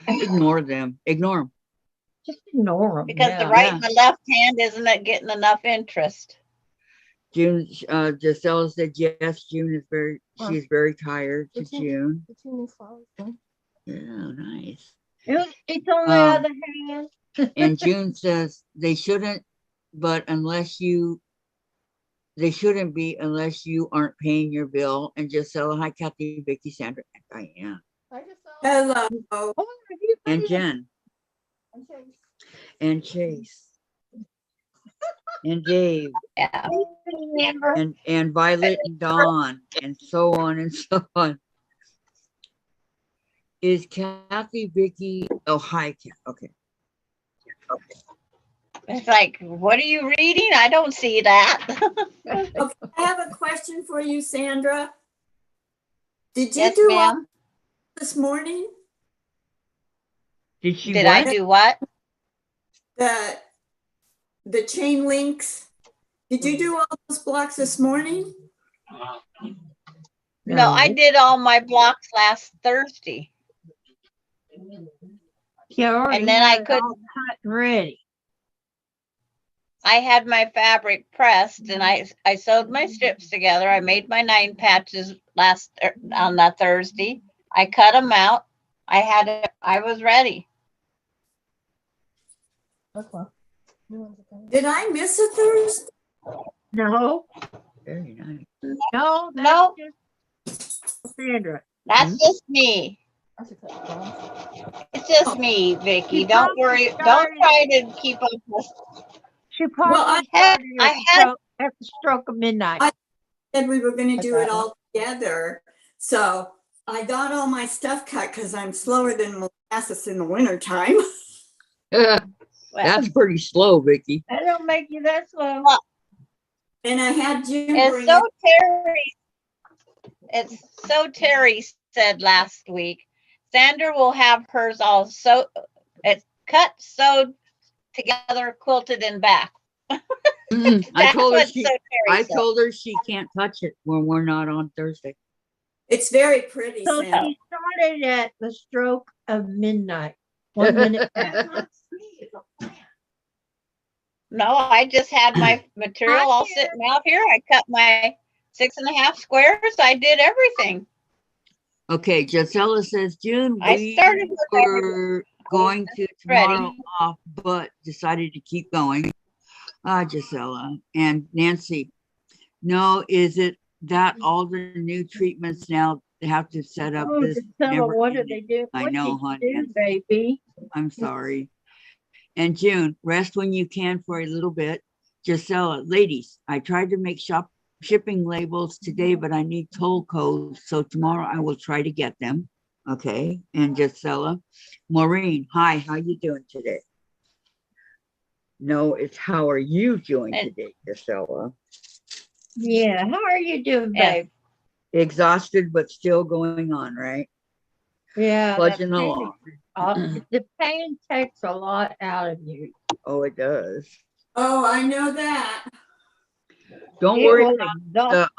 Ignore them. Ignore them. Just ignore them. Because the right and the left hand isn't getting enough interest. June, Gisela said, yes, June is she's very tired to It's in- June. The 2 new flowers. Yeah, nice. It's on the other hand. And June says they shouldn't be unless you aren't paying your bill. And Gisela, hi, Kathy, Vicki, Sandra, and Diane, I just saw. Hello. Oh, have you and been- Jen, And Chase. and Chase, and Dave, Yeah. Amber. and Violet and Dawn, and so on and so on. Is Kathy, Vicki? Oh, hi, Kathy. Okay. It's like, what are you reading? I don't see that. Okay, I have a question for you, Sandra. Did you Yes, do all ma'am. this morning? Did she Did what? I do what? The chain links? Did you do all those blocks this morning? No, I did all my blocks last Thursday. And then I couldn't- cut and ready. I had my fabric pressed and I sewed my strips together. I made my 9 patches on that Thursday. I cut them out. I was ready. Okay. New ones are coming. Did I miss a Thursday? No, Very nice. no, that's No. just Sandra. That's just me. I should cut the grass. It's just me, Vicki. She Don't probably worry. Don't started- try to keep up with. She probably I had- started I at, the had- stroke, at the stroke of midnight. Said we were gonna do Okay. it all together. So I got all my stuff cut because I'm slower than molasses in the wintertime. That's pretty slow, Vicki. That don't make you that slow. And I had Jim It's bring so it. Terry. It's so Terry said last week. Sandra will have hers all it's cut, sewed together, quilted, and back. I That's told her what she. So Terry I said. told her she can't touch it when we're not on Thursday. It's very pretty, So Sandra. she started at the stroke of midnight. 1 minute past. No, I just had my material all sitting out here. I cut my 6.5 squares. I did everything. Okay, Gisela says, June, I we started with were going to ready. tomorrow off, but decided to keep going. Gisela and Nancy, no, is it that all the new treatments now have to set up Oh, this? Gisela, never what did ending- they do? I What know, did hon, you do, Nancy. baby? I'm sorry. And June, rest when you can for a little bit. Gisela, ladies, I tried to make shipping labels today, but I need toll codes. So tomorrow I will try to get them. Okay. And Gisela, Maureen, hi, how you doing today? No, it's how are you doing And- today, Gisela? Yeah, how are you doing, Yeah. babe? Exhausted, but still going on, right? Yeah, that Plunging pain, along. the pain takes a lot out of you. Oh, it does. Oh, I know that. Don't It worry will about exhaust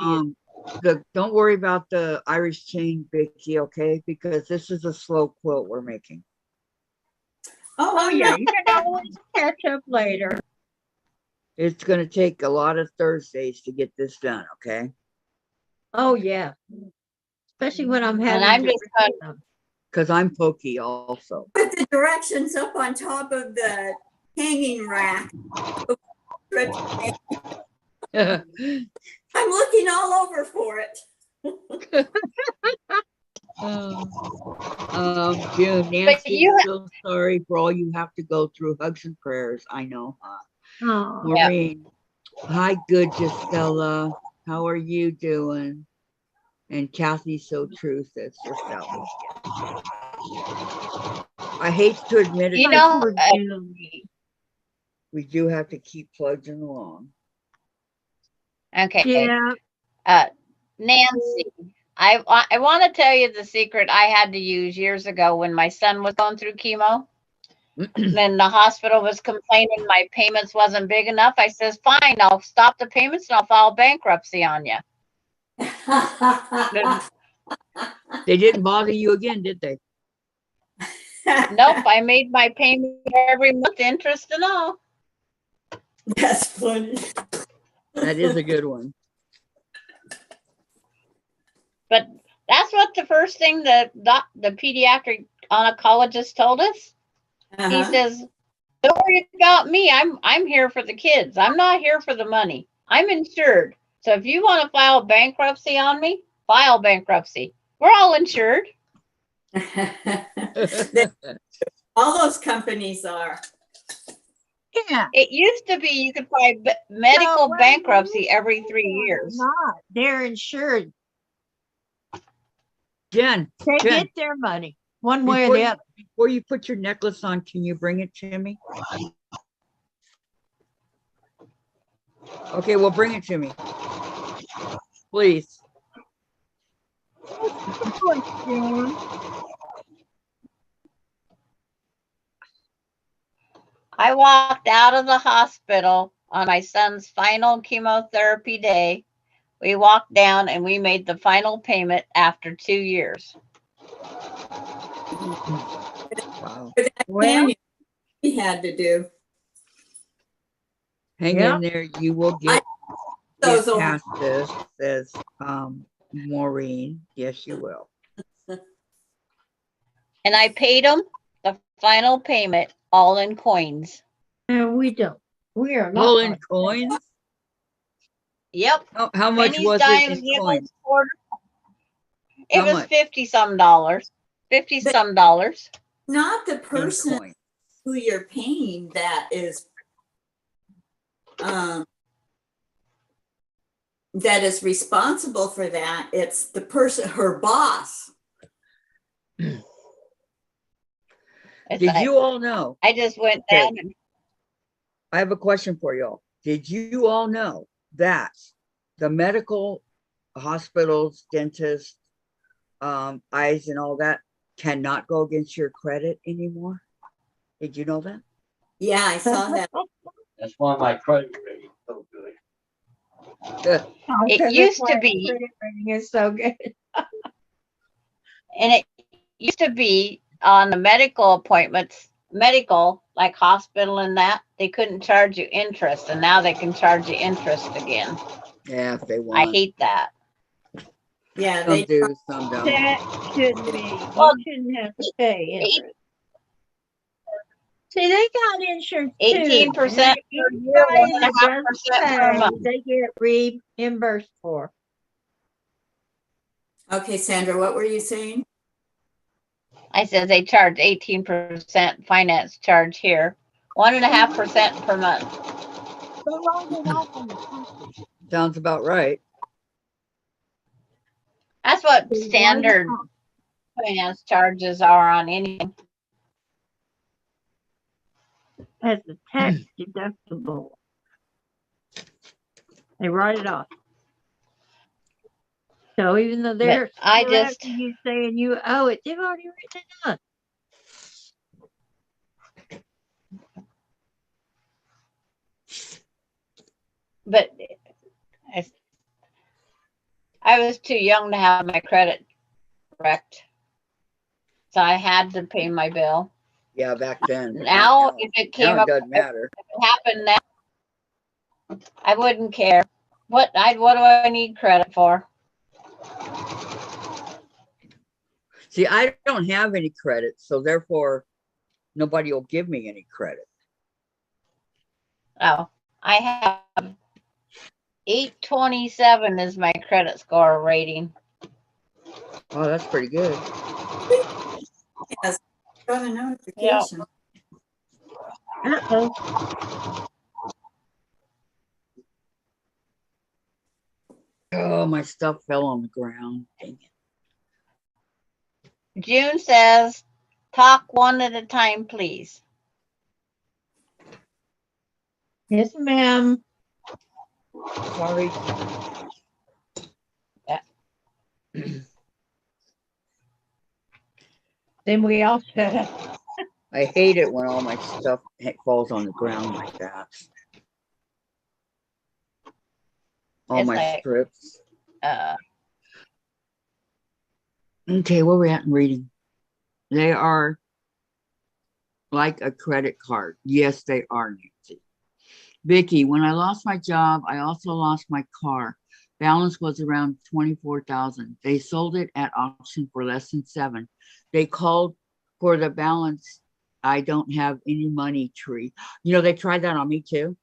you. don't worry about the Irish chain, Vicki, okay? Because this is a slow quilt we're making. Oh, Oh I'm yeah, not. you can always catch up later. It's gonna take a lot of Thursdays to get this done, okay? Oh yeah, especially when I'm having. I'm to just read gonna- them. Because I'm pokey also. Put the directions up on top of the hanging rack. I'm looking all over for it. June, Nancy, you- I'm so sorry for all you have to go through. Hugs and prayers. I know. Oh, Yeah. Maureen, hi, good Gisela. How are you doing? And Kathy, so true, says Gisela. I hate to admit it, You but know, poor Julie. we do have to keep plugging along. okay. Yeah, Nancy, I want to tell you the secret I had to use years ago when my son was going through chemo. Then the hospital was complaining my payments wasn't big enough. I says, fine, I'll stop the payments and I'll file bankruptcy on you. They didn't bother you again, did they? Nope, I made my payment every month, interest and all. That's funny. That is a good one. But that's what the first thing the pediatric oncologist told us. He Uh-huh. says, "Don't worry about me. I'm here for the kids. I'm not here for the money. I'm insured. So if you want to file bankruptcy on me, file bankruptcy. We're all insured." All those companies are. yeah. It used to be you could file medical No, wait, bankruptcy no, every 3 no, years. Not. They're insured. Jen, They Jen, get their money one way or before the you, other. before you put your necklace on, can you bring it to me? Okay, well, bring it to me. Please. I walked out of the hospital on my son's final chemotherapy day. We walked down and we made the final payment after 2 years. Wow. Well, We had to do Hang Yeah. in there. You will get those old. past this, says Maureen. Yes, you will. And I paid him the final payment all in coins. And we don't. We are not. All in like that. coins? Yep. How much Pennies, was it dimes, in nickels, coins? quarters. It How was much? 50 some dollars. 50 some dollars. Not the In person coins. who you're paying that is responsible for that. It's the person, her boss. It's Did like, you all know? I just went Okay. down and I have a question for y'all. Did you all know that the medical hospitals, dentists, eyes and all that cannot go against your credit anymore? Did you know that? Yeah, I saw that. That's why my credit rating is so good. Yeah. Oh, It 'cause that's used to why be- credit rating is so good. and it used to be on the medical appointments, medical, like hospital and that, they couldn't charge you interest, and now they can charge you interest again. Yeah, if they I want. hate that. Yeah, Some they do, some don't. That shouldn't be. Well, You shouldn't have to pay eight- interest. See, they got insurance too. 18% And per year, anybody that 1.5% doesn't per pay, month. they get reimbursed for. Okay, Sandra, what were you saying? I said they charge 18% finance charge here, 1.5% per month. They rolled it off on the taxes. Sounds about right. That's what They rolled it standard off finance charges are on anything. as a tax deductible. They write it off. So even though they're I still just- after you saying you owe it, they've already written it down. But I was too young to have my credit wrecked. So I had to pay my bill. Yeah, back then. but Now, not if it now. came Now up, it doesn't matter. if it happened now, I wouldn't care. What do I need credit for? See, I don't have any credit, so therefore nobody will give me any credit. Oh, I have 827 is my credit score rating. Oh, that's pretty good. Yes, got a notification. Uh-oh. Oh, my stuff fell on the ground. Dang it. June says, talk one at a time, please. Yes, ma'am. Sorry. Then we all shut up. I hate it when all my stuff falls on the ground like that. All It's my like- strips. Uh, Okay, where we at in reading? They are like a credit card. Yes, they are, Nancy. Vicki, when I lost my job, I also lost my car. Balance was around 24,000. They sold it at auction for less than 7. They called for the balance. I don't have any money tree. You know, they tried that on me too.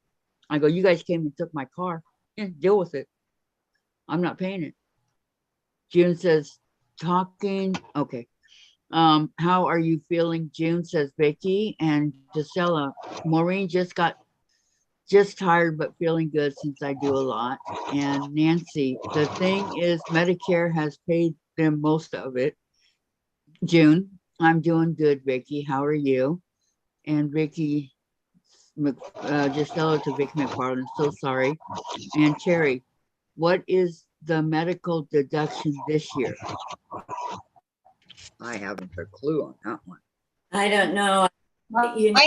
I go, you guys came and took my car. Yeah, deal with it. I'm not paying it. June says, talking. Okay. How are you feeling? June says, Vicki. And Gisela, Maureen just tired but feeling good since I do a lot. And Nancy, the thing is Medicare has paid them most of it. June, I'm doing good, Vicki. How are you? And Vicki, Gisela to Vicki McFarland, so sorry. And Cherry, what is the medical deduction this year? I haven't a clue on that one. I don't know. You know,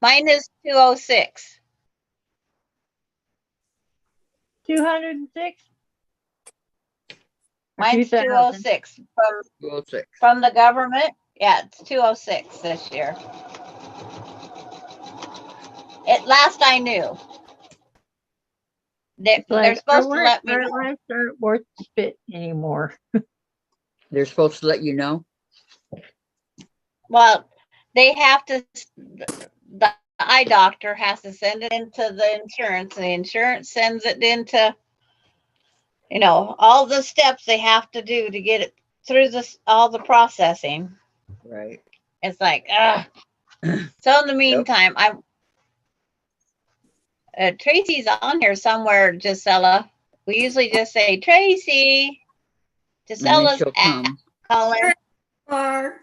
mine is 206. 206? Or Mine's 2000? 206 206. from the government. Yeah, it's 206 this year. It last I knew. They're supposed to let me know. Lights aren't worth the spit anymore. They're supposed to let you know. Well, they have to, the eye doctor has to send it into the insurance, and the insurance sends it into, all the steps they have to do to get it through all the processing. Right. It's like, so in the meantime, Tracy's on here somewhere, Gisela. We usually just say, Tracy. And then Gisella's she'll come. calling. Or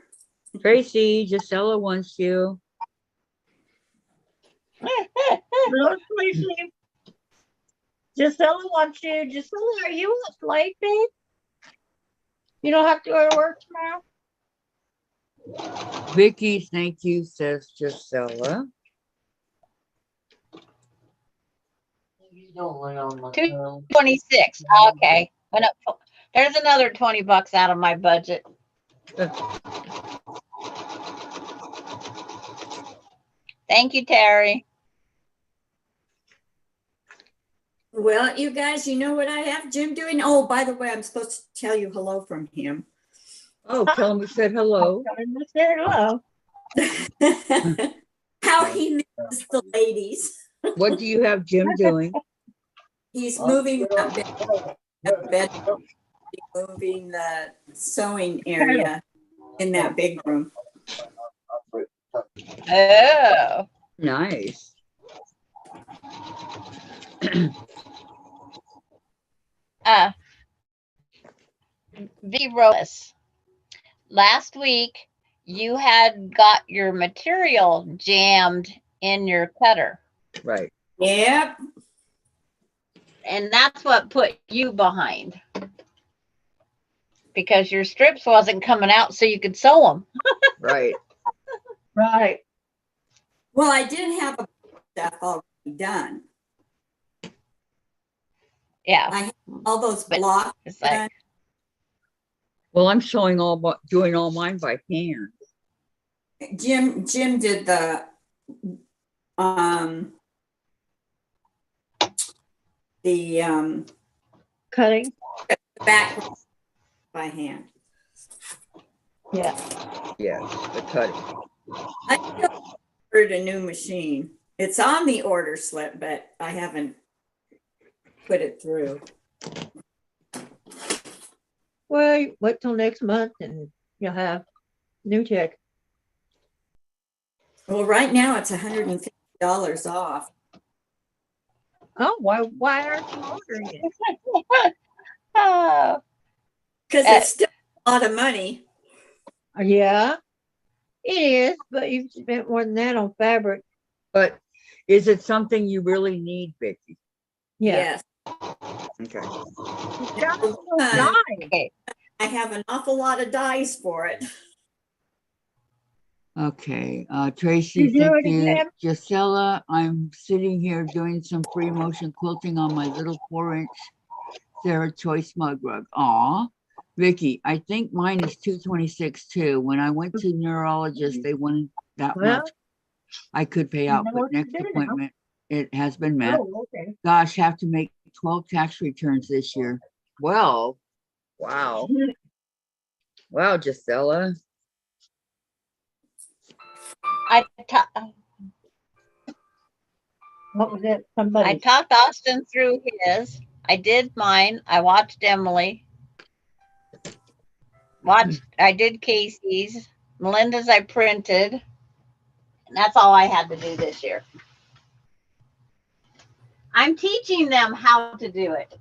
Tracy, Gisela wants you. Hello, Tracy. Gisela wants you. Gisela, are you up late, babe? You don't have to go to work tomorrow? Vicki, thank you, says Gisela. You don't lay on my 226. Okay. Went up. There's another $20 out of my budget. Thank you, Terry. well, you guys, you know what I have Jim doing? Oh, by the way, I'm supposed to tell you hello from him. Oh, tell him we said hello. I just said hello. How he misses the ladies. What do you have Jim doing? He's moving that bed, moving the sewing area in that big room. Oh. Nice. V. Rose. Last week, you had got your material jammed in your cutter. Right. Yep. And that's what put you behind. Because your strips wasn't coming out so you could sew them. Right. Right. Well, I did have a stuff already done. Yeah. I have all those blocks It's like, done. Well, I'm doing all mine by hand. Jim did the Cutting. back by hand. Yeah. Yes, the cutting. I still ordered a new machine. It's on the order slip, but I haven't put it through. Well, wait till next month and you'll have new tech. Well, right now it's $150 off. Oh, why aren't you ordering it? oh, Because it's still a lot of money. Yeah, it is, but you've spent more than that on fabric. But is it something you really need, Vicki? Yeah. Yes. Okay. okay. I have an awful lot of dies for it. Okay. Tracy, You do thank it you. again? Gisela, I'm sitting here doing some free motion quilting on my little 4-inch Sarah Choice mug rug. Aw. Vicki, I think mine is 226 too. When I went to neurologist, they wanted that Well, much. I could pay you out, know but what to next do now. appointment, it has been met. Oh, okay. Gosh, have to make 12 tax returns this year. Well, wow. Wow, Gisela. What was it? I Somebody. talked Austin through his. I did mine. I watched Emily. I did Casey's. Melinda's I printed. And that's all I had to do this year. I'm teaching them how to do it.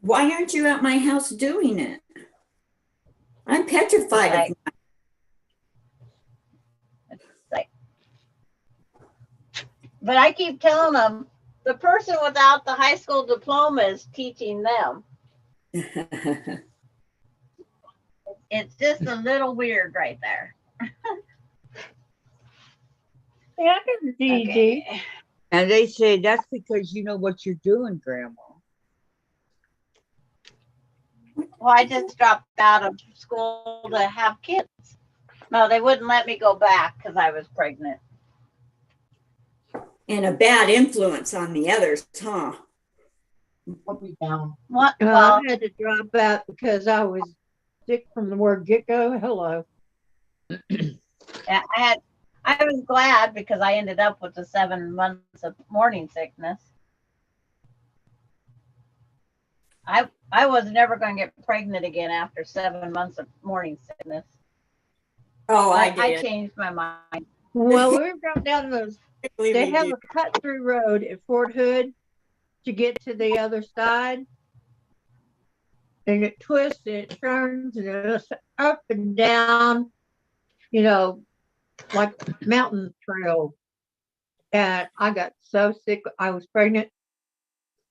Why aren't you at my house doing it? I'm petrified of But I keep telling them the person without the high school diploma is teaching them. It's just a little weird right there. Yeah, it's easy. Okay. And they say that's because you know what you're doing, Grandma. Well, I just dropped out of school to have kids. No, they wouldn't let me go back because I was pregnant. and a bad influence on the others, huh? Put me down. What? Well, I had to drop out because I was sick from the word get-go. Hello. I I was glad because I ended up with the 7 months of morning sickness. I was never going to get pregnant again after 7 months of morning sickness. Oh, I I did. changed my mind. Well, we were going down those. I believe They you have did. a cut through road at Fort Hood to get to the other side. And it twists and it turns and it's up and down, you know, like mountain trail. And I got so sick. I was pregnant.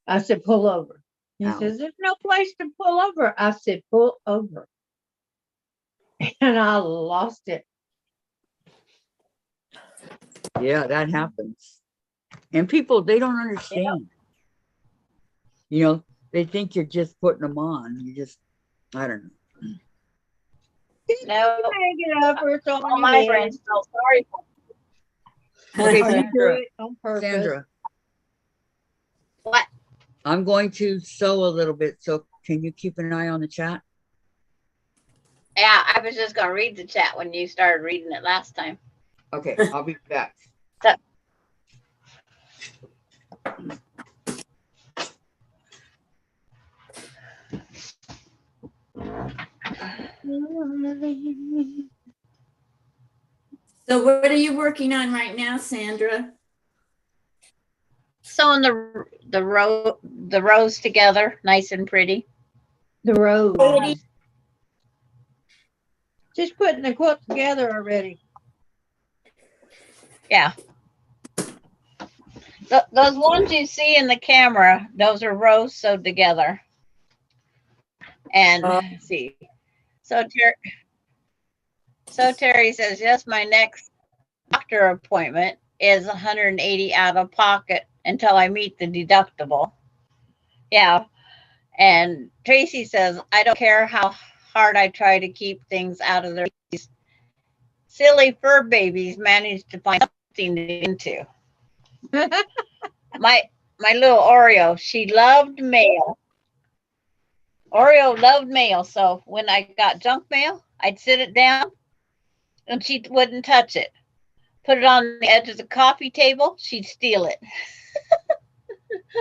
I said, pull over. He Ow. says, there's no place to pull over. I said, pull over. And I lost it. Yeah, that happens. And people, they don't understand. You know, they think you're just putting them on. You just, I don't know. No, Hang it up or it's on all your my head. friends felt sorry for me. Okay, Or you do Sandra, it on purpose. Sandra, What? I'm going to sew a little bit. So can you keep an eye on the chat? Yeah, I was just going to read the chat when you started reading it last time. Okay, I'll be back. So, So what are you working on right now, Sandra? sewing the rows together, nice and pretty. The road. Pretty. Just putting the quilt together already. Yeah. Those ones you see in the camera, those are rows sewed together. And let's see. So Terry says, yes, my next doctor appointment is 180 out of pocket until I meet the deductible. Yeah. And Tracy says, I don't care how hard I try to keep things out of their these silly fur babies manage to find something to get into. My little Oreo, she loved mail. Oreo loved mail, so when I got junk mail, I'd sit it down and she wouldn't touch it. Put it on the edge of the coffee table, she'd steal it.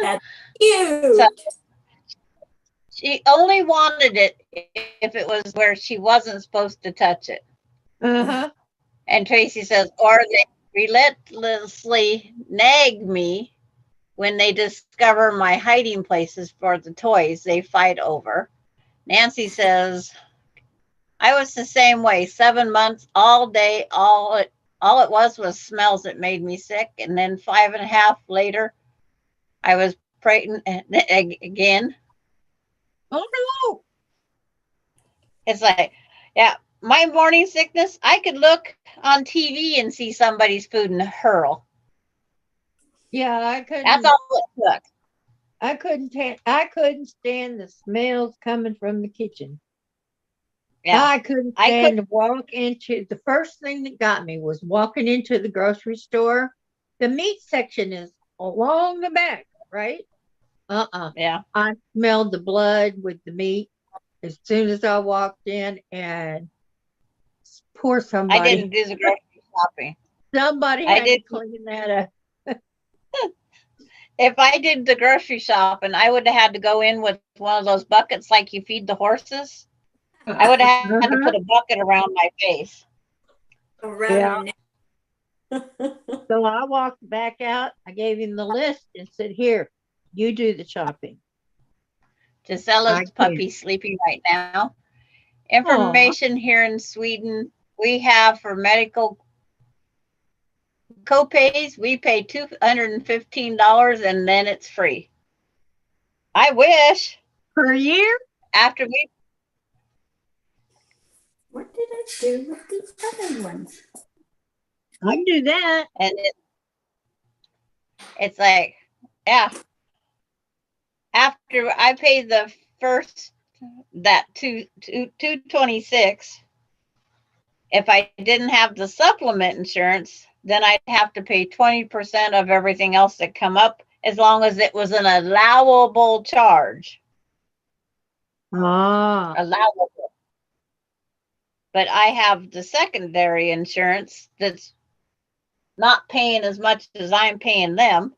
That's cute. So she only wanted it if it was where she wasn't supposed to touch it. Uh-huh. And Tracy says, or they relentlessly nag me when they discover my hiding places for the toys they fight over. Nancy says, I was the same way, 7 months, all day, all it was smells that made me sick. And then 5.5 later, I was pregnant again. Oh no. It's like, yeah, my morning sickness, I could look on TV and see somebody's food and hurl. Yeah, That's all it took. I couldn't stand the smells coming from the kitchen. Yeah. I couldn't stand to walk into the first thing that got me was walking into the grocery store. The meat section is along the back, right? Yeah. I smelled the blood with the meat as soon as I walked in, and poor somebody. I didn't do the grocery shopping. Somebody had to clean that up. If I did the grocery shopping, I would have had to go in with one of those buckets like you feed the horses. I would have had to put a bucket around my face. Around Yeah. So I walked back out. I gave him the list and said, here, you do the shopping. Gisella's puppy sleeping right now. Information here in Sweden, we have for medical co-pays, we pay $215 and then it's free. I wish. Per year? After we. What did I do with these other ones? I can do that. And it's like, yeah. After I paid the first, that $226, if I didn't have the supplement insurance, then I'd have to pay 20% of everything else that come up, as long as it was an allowable charge. Allowable. But I have the secondary insurance that's not paying as much as I'm paying them.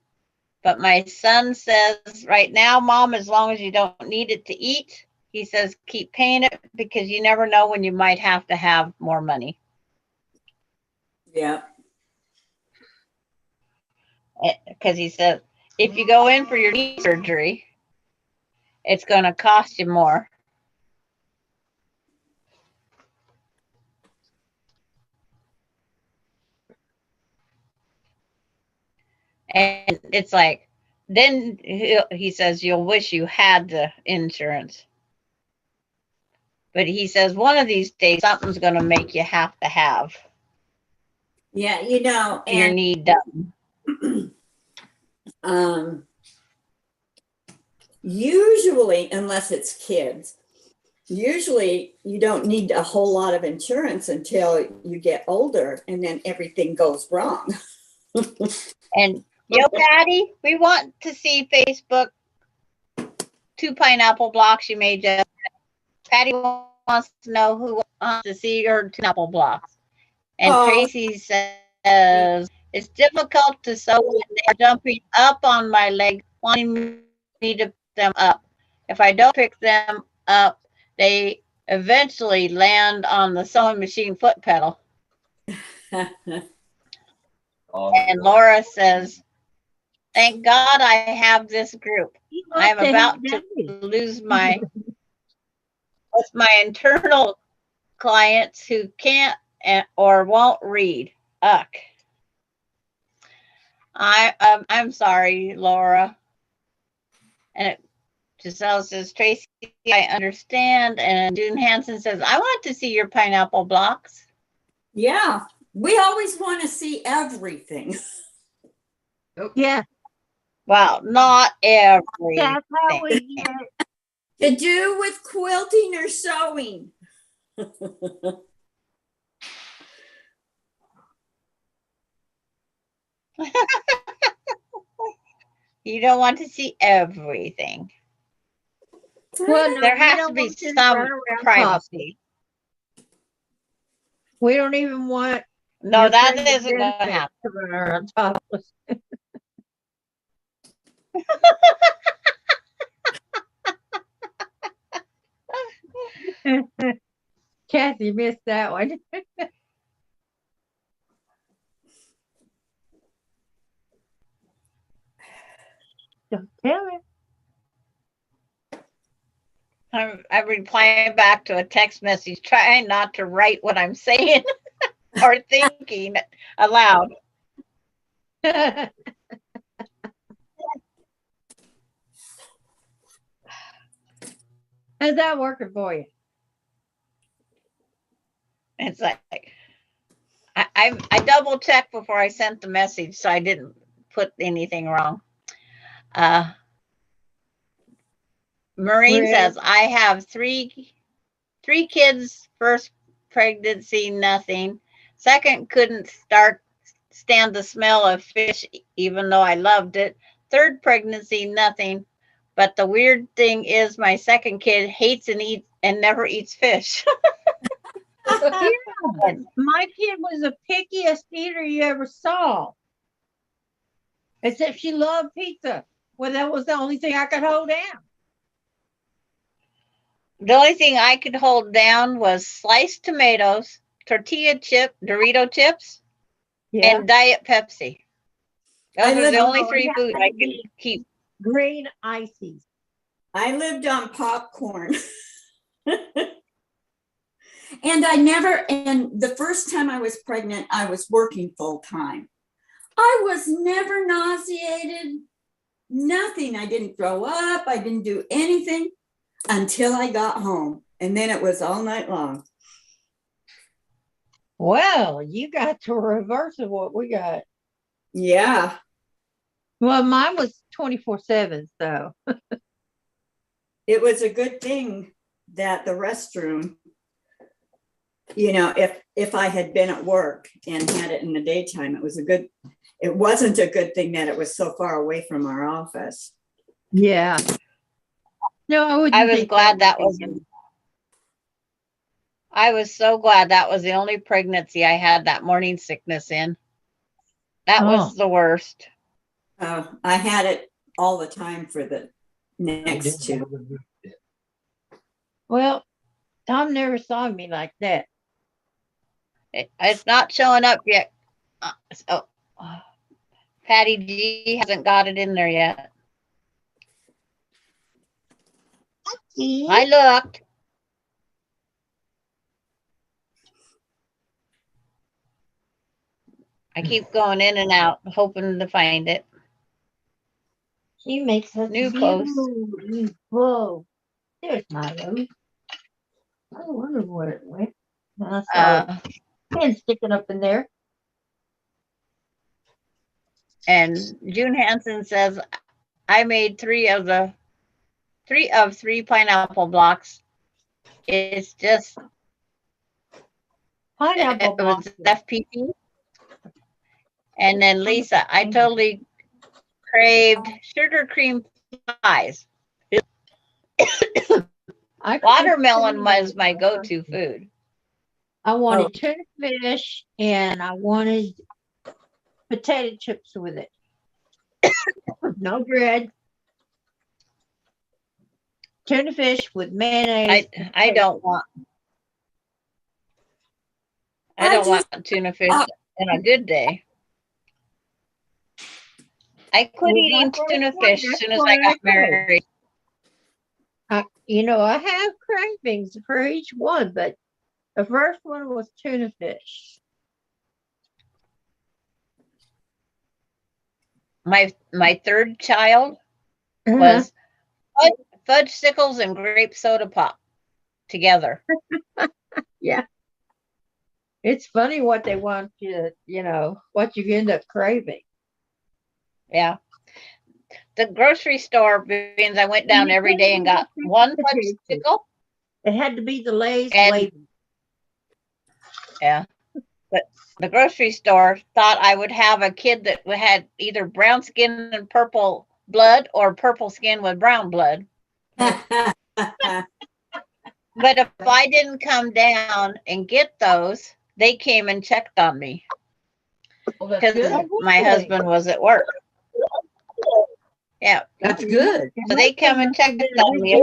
But my son says, right now, Mom, as long as you don't need it to eat, he says, keep paying it because you never know when you might have to have more money. Yeah. Because he says, if you go in for your knee surgery, it's going to cost you more. And it's like, then he says, you'll wish you had the insurance. But he says, one of these days, something's going to make you have to have Yeah, your and need done. usually, unless it's kids, usually you don't need a whole lot of insurance until you get older and then everything goes wrong. And yo, Patty, we want to see Facebook 2 pineapple blocks you made. Just Patty wants to know who wants to see your 2 pineapple blocks. And Tracy says it's difficult to sew when they're jumping up on my leg, wanting me to pick them up. If I don't pick them up, they eventually land on the sewing machine foot pedal. And Laura says, thank God I have this group. I'm about to lose my internal clients who can't or won't read. Ugh. I'm sorry, Laura. And Giselle says, Tracy, I understand. And June Hansen says, I want to see your pineapple blocks. Yeah, we always want to see everything. Yeah, Well, not everything. that's how we get. To do with quilting or sewing. You don't want to see everything. Well, no, There we has don't to be want you to some run around privacy. We don't even want No, your that friends isn't and going to benefits happen. to run around topless. Kathy missed that one. Don't tell her. I'm replying back to a text message, trying not to write what I'm saying or thinking aloud. How's that working for you? It's like I double checked before I sent the message, so I didn't put anything wrong. Maureen says, I have three kids. First pregnancy, nothing. Second, couldn't stand the smell of fish, even though I loved it. Third pregnancy, nothing. But the weird thing is my second kid hates and never eats fish. Yeah, my kid was the pickiest eater you ever saw. Except she loved pizza. Well, that was the only thing I could hold down. The only thing I could hold down was sliced tomatoes, tortilla chip, Dorito chips, Yeah. and Diet Pepsi. Those are the only 3 it foods had I to could be keep. green ices. I lived on popcorn. And the first time I was pregnant, I was working full time. I was never nauseated, nothing. I didn't throw up. I didn't do anything until I got home. And then it was all night long. Well, you got the reverse of what we got. Yeah. Well, mine was 24/7, so. It was a good thing that the restroom, if I had been at work and had it in the daytime, it wasn't a good thing that it was so far away from our office. Yeah. No, I was glad that was. I was so glad that was the only pregnancy I had that morning sickness in. That Oh. was the worst. I had it all the time for the They next didn't two. have a good fit. Well, Tom never saw me like that. It's not showing up yet. So Patty G hasn't got it in there yet. I looked. I keep going in and out, hoping to find it. She makes us New post. beautiful. There's my rose. I wonder where it went. I saw Uh, a pen sticking up in there. and June Hansen says, I made three of three pineapple blocks. It's just Pineapple it was blossom. FPP. And then Lisa, I totally craved sugar cream pies. I Watermelon was my go-to food. I wanted tuna fish and I wanted potato chips with it. No bread. Tuna fish with mayonnaise. I don't want tuna fish on a good day. I quit eating tuna fish as soon as I got married. You know, I have cravings for each one, but the first one was tuna fish. My third child was fudge sickles and grape soda pop together. Yeah. It's funny what they want you know, what you end up craving. Yeah. The grocery store beans, I went down every day and got one fudgesicle. It had to be the Lay's And- label. Yeah. But the grocery store thought I would have a kid that had either brown skin and purple blood or purple skin with brown blood. But if I didn't come down and get those, they came and checked on me because my husband was at work. Yeah. That's good. So they come and checked on me.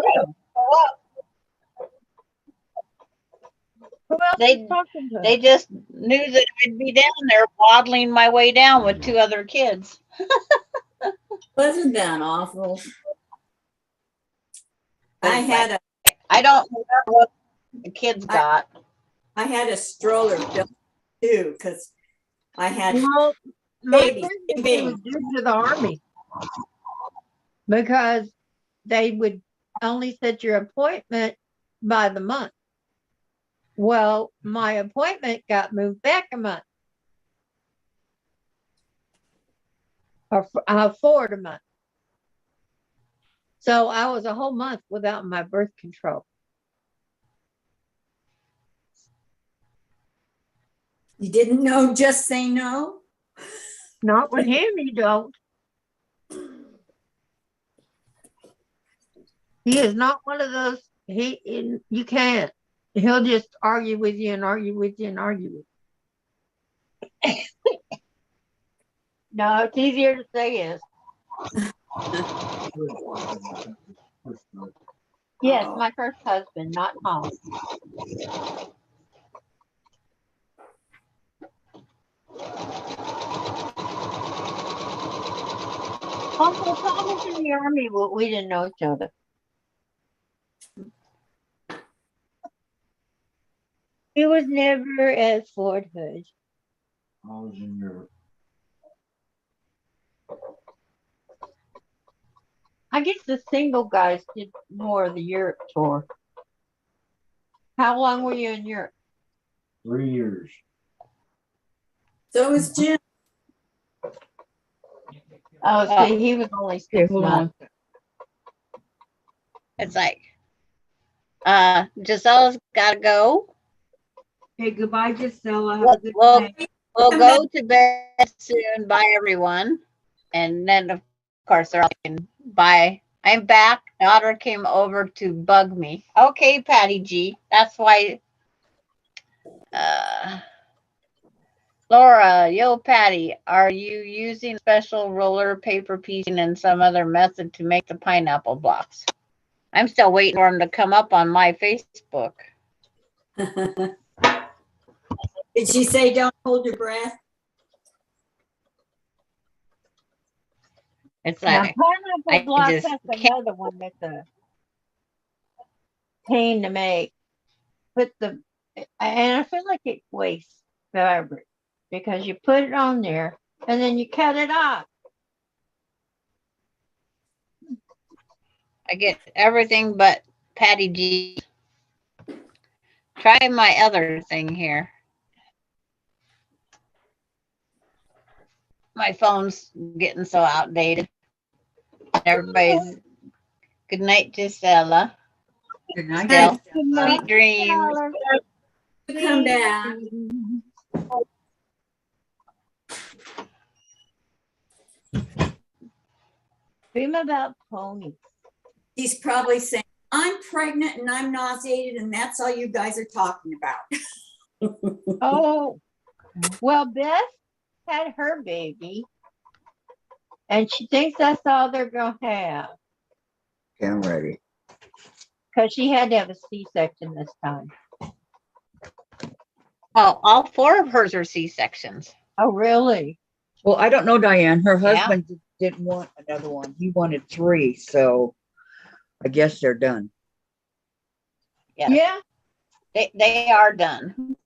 Who else They- is talking to? They just knew that I'd be down there waddling my way down with two other kids. Wasn't that awful? I don't remember what the kids got. I had a stroller built too, because I had Well, my babies, pregnancy was due to the Army because they would only set your appointment by the month. Well, my appointment got moved back a month. Or forward a month. So I was a whole month without my birth control. You didn't know, just say no. Not with him, you don't. He is not one of those. You can't. He'll just argue with you and argue with you and argue with you. No, it's easier to say yes. Yes, my first husband, not Tom. Uncle Tom was in the Army, but we didn't know each other. He was never at Fort Hood. I was in Europe. I guess the single guys did more of the Europe tour. How long were you in Europe? 3 years. So was Jim. Oh, see, he was only 6 hold on. months. It's like, Giselle's gotta go. Okay, goodbye, Gisela. Have a good We'll night. go to bed soon. Bye, everyone. And then, of course, they're all saying, bye. I'm back. Daughter came over to bug me. Okay, Patty G. That's why. Laura, yo, Patty, are you using special roller, paper piecing, and some other method to make the pineapple blocks? I'm still waiting for them to come up on my Facebook. Did she say don't hold your breath? It's Now, like, pineapple I block, just that's can't. another one that's a pain to make. And I feel like it wastes fabric because you put it on there and then you cut it off. I get everything but Patty G. Try my other thing here. My phone's getting so outdated. Everybody's good night, Gisela. Good night. Still, Gisela. Good night, sweet dreams. Tyler. Come back. Dream about ponies. He's probably saying, I'm pregnant and I'm nauseated, and that's all you guys are talking about. Oh, well, Beth had her baby, and she thinks that's all they're going to have Okay, I'm ready. because she had to have a C-section this time. Oh, all 4 of hers are C-sections. Oh, really? Well, I don't know, Diane. Her Yeah. husband didn't want another one. He wanted 3, so I guess they're done. Yes. Yeah. They are done.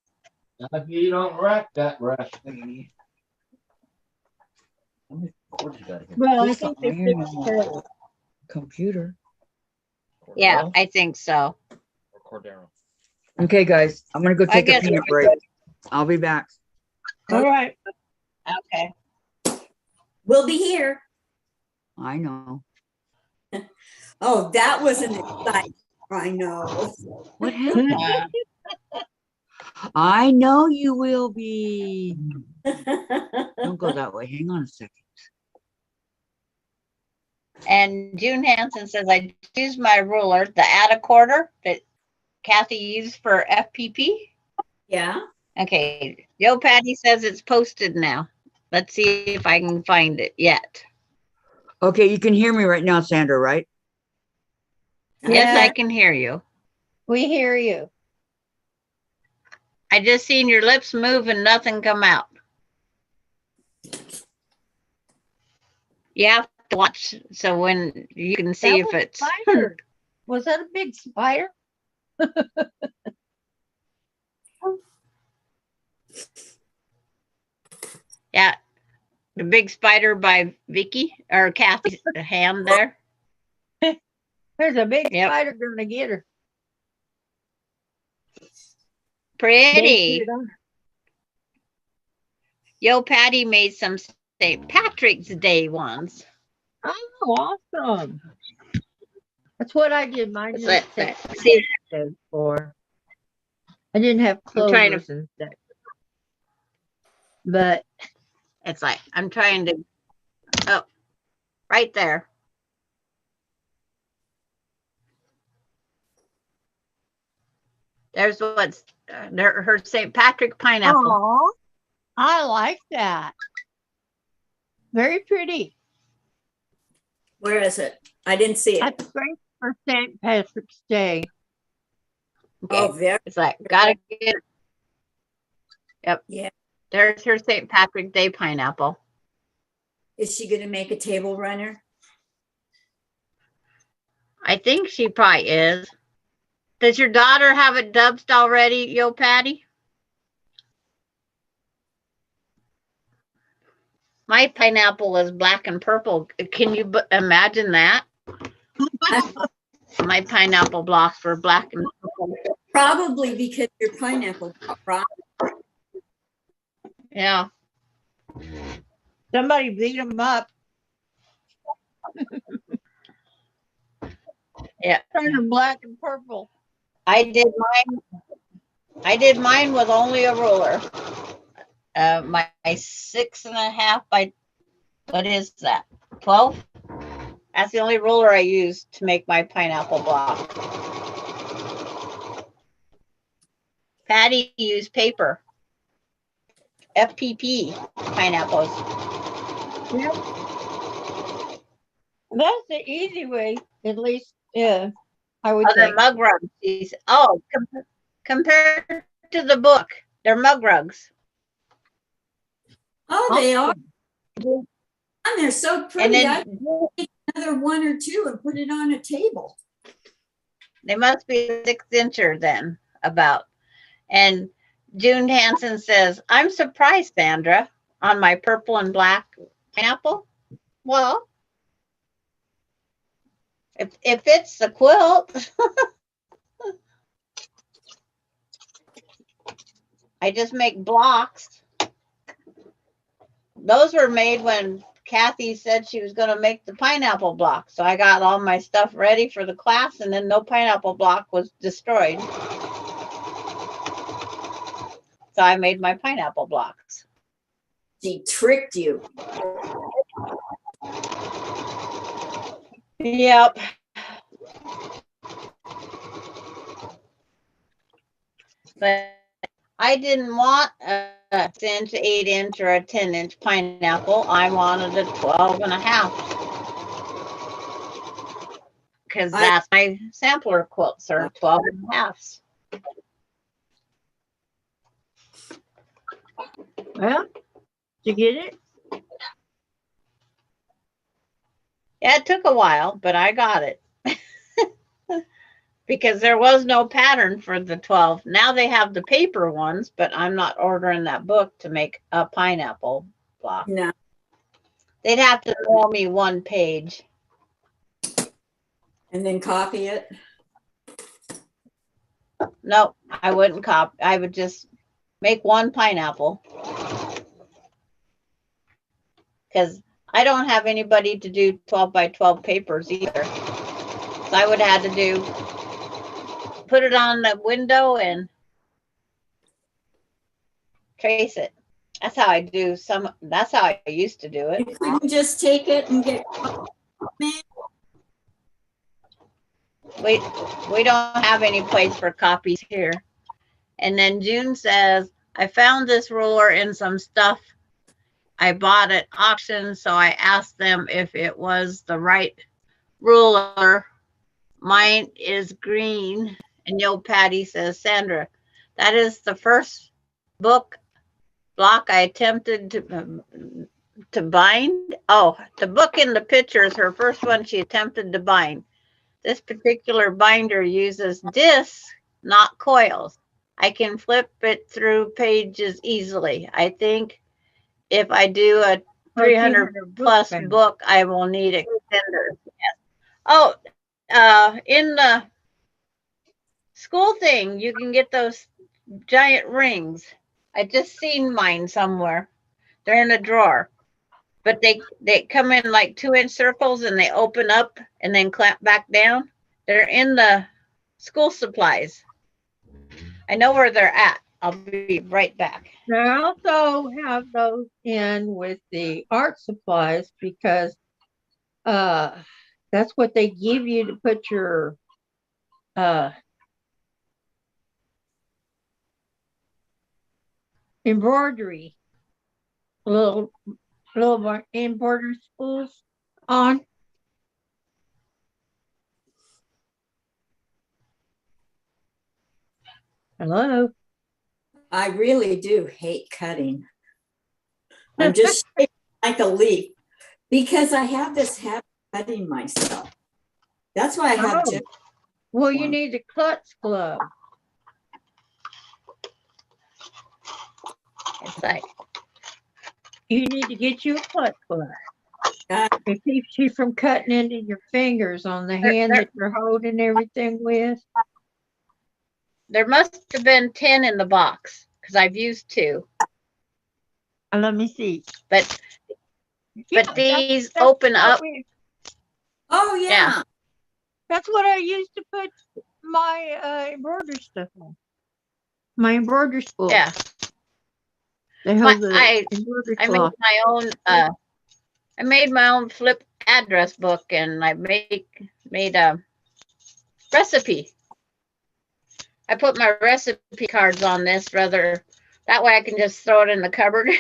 If you don't wreck that recipe. Well, I Just think the they iron fixed and her. the computer. Yeah, I think so. Cordero. Okay, guys, I'm gonna go I take a guess peanut we're break. I'll be back. All right. Okay. We'll be here. I know. Oh, that was an exciting. I know. What happened? Uh, I know you will be. Don't go that way. Hang on a second. and June Hansen says, I used my ruler, the add a quarter that Kathy used for FPP. Yeah. Okay. Yo, Patty says it's posted now. Let's see if I can find it yet. Okay, you can hear me right now, Sandra, right? Yes, I Yeah, can hear you. we hear you. I just seen your lips move and nothing come out. You have to watch so when you can see That if was it's spider. Was that a big spider? yeah. The big spider by Vicki or Kathy's hand there. There's a big Yep. spider going to get her. They Pretty. put it on her. Yo, Patty made some St. Patrick's Day ones. Oh, awesome. That's what I did. Mine It's just like- see, for. I didn't have I'm trying to- clovers and stuff. But it's like I'm trying to. Oh, right there. There's what's her St. Patrick pineapple. oh, I like that. Very pretty. Where is it? I didn't see it. That's great for St. Patrick's Day. Okay. Oh, very. It's like gotta get. Yep. Yeah. There's her St. Patrick Day pineapple. Is she going to make a table runner? I think she probably is. Does your daughter have it dubbed already, Yo Patty? My pineapple is black and purple. Can you imagine that? My pineapple blocks were black and purple. Probably because your pineapple. Right? Yeah. Somebody beat them up. Yeah. Turn them black and purple. I did mine with only a ruler. My 6.5 by, what is that? 12? That's the only ruler I used to make my pineapple block. Patty used paper. FPP pineapples. That's the easy way, at least. Yeah, I would Oh, they're think. mug rugs. Compared to the book, they're mug rugs. Oh, they are. Awesome. And they're so And pretty. then I take another one or two and put it on a table. they must be 6-incher then, about. And June Hansen says, I'm surprised, Sandra, on my purple and black pineapple. Well, if it's the quilt, I just make blocks. Those were made when Kathy said she was going to make the pineapple block. So I got all my stuff ready for the class, and then no pineapple block was destroyed. So I made my pineapple blocks. She tricked you. Yep. But I didn't want a 6-inch, 8-inch, or a 10-inch pineapple. I wanted a 12.5. Because that's my sampler quilts are 12.5s. Well, did you get it? Yeah, it took a while, but I got it. Because there was no pattern for the 12. Now they have the paper ones, but I'm not ordering that book to make a pineapple block. No. They'd have to mail me one page. And then copy it. No, I wouldn't copy. I would just make one pineapple. Because I don't have anybody to do 12 by 12 papers either. So I would have to put it on the window and trace it. That's how I do that's how I used to do it. You couldn't just take it and get. We don't have any place for copies here. And then June says, I found this ruler in some stuff I bought at auction, so I asked them if it was the right ruler. Mine is green. And Yo Patty says, Sandra, that is the first block I attempted to bind. Oh, the book in the picture is her first one she attempted to bind. This particular binder uses discs, not coils. I can flip it through pages easily. I think if I do a 300 plus book, I will need extenders. Yes. Oh, in the school thing, you can get those giant rings. I just seen mine somewhere. They're in a drawer, but they come in like 2-inch circles and they open up and then clamp back down. They're in the school supplies. I know where they're at. I'll be right back. I also have those in with the art supplies because that's what they give you to put your embroidery, little embroidery spools on. Hello. I really do hate cutting. I'm just like a leaf because I have this habit of cutting myself. That's why I have to. Well, you need the klutz glove. It's like, You need to get you a klutz glove. It keeps you from cutting into your fingers on the hand that you're holding everything with. there must have been 10 in the box because I've used 2. Let me see. But Yeah, these that's open what up. Oh, yeah. Yeah. That's what I used to put my embroidery stuff on. My embroidery spool. Yeah. They hold the I embroidery made cloth. my own. I made my own flip address book, and I made a recipe. I put my recipe cards on this. That's That way I can just throw it in the cupboard.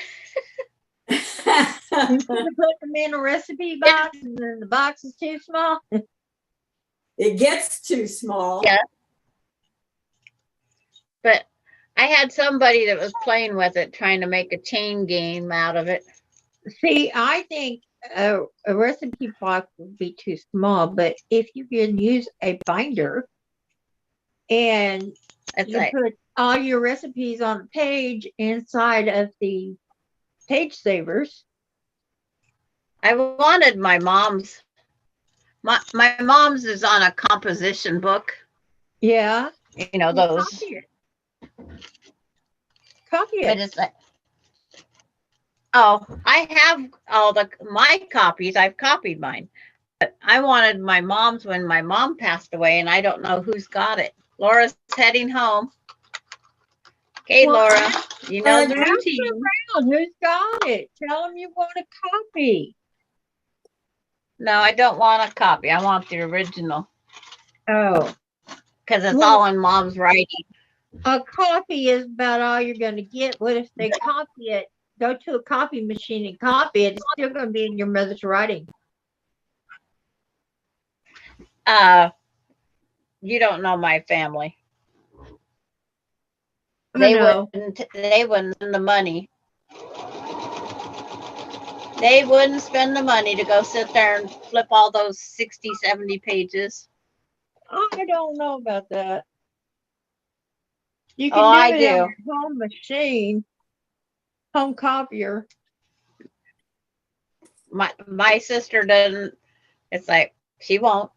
Instead of putting them in a recipe box and then the box is too small. It gets too small. Yeah. But I had somebody that was playing with it, trying to make a chain game out of it. See, I think a recipe box would be too small, but if you can use a binder and It's you like, put all your recipes on a page inside of the page savers. I wanted my mom's. My mom's is on a composition book. Yeah. You know, Well, those. copy it. Copy But it. it's like, oh, I have all my copies. I've copied mine. But I wanted my mom's when my mom passed away, and I don't know who's got it. Laura's heading home. Okay, Well, Laura, you know the ask routine. around who's got it. Tell them you want a copy. No, I don't want a copy. I want the original Oh, because it's Well- all in mom's writing. a copy is about all you're going to get. What if they copy it? Go to a copy machine and copy it. It's still going to be in your mother's writing. You don't know my family. I They know. wouldn't spend the money. They wouldn't spend the money to go sit there and flip all those 60, 70 pages. I don't know about that. You can Oh, do I it do. on your home machine, home copier. My sister doesn't. It's like she won't.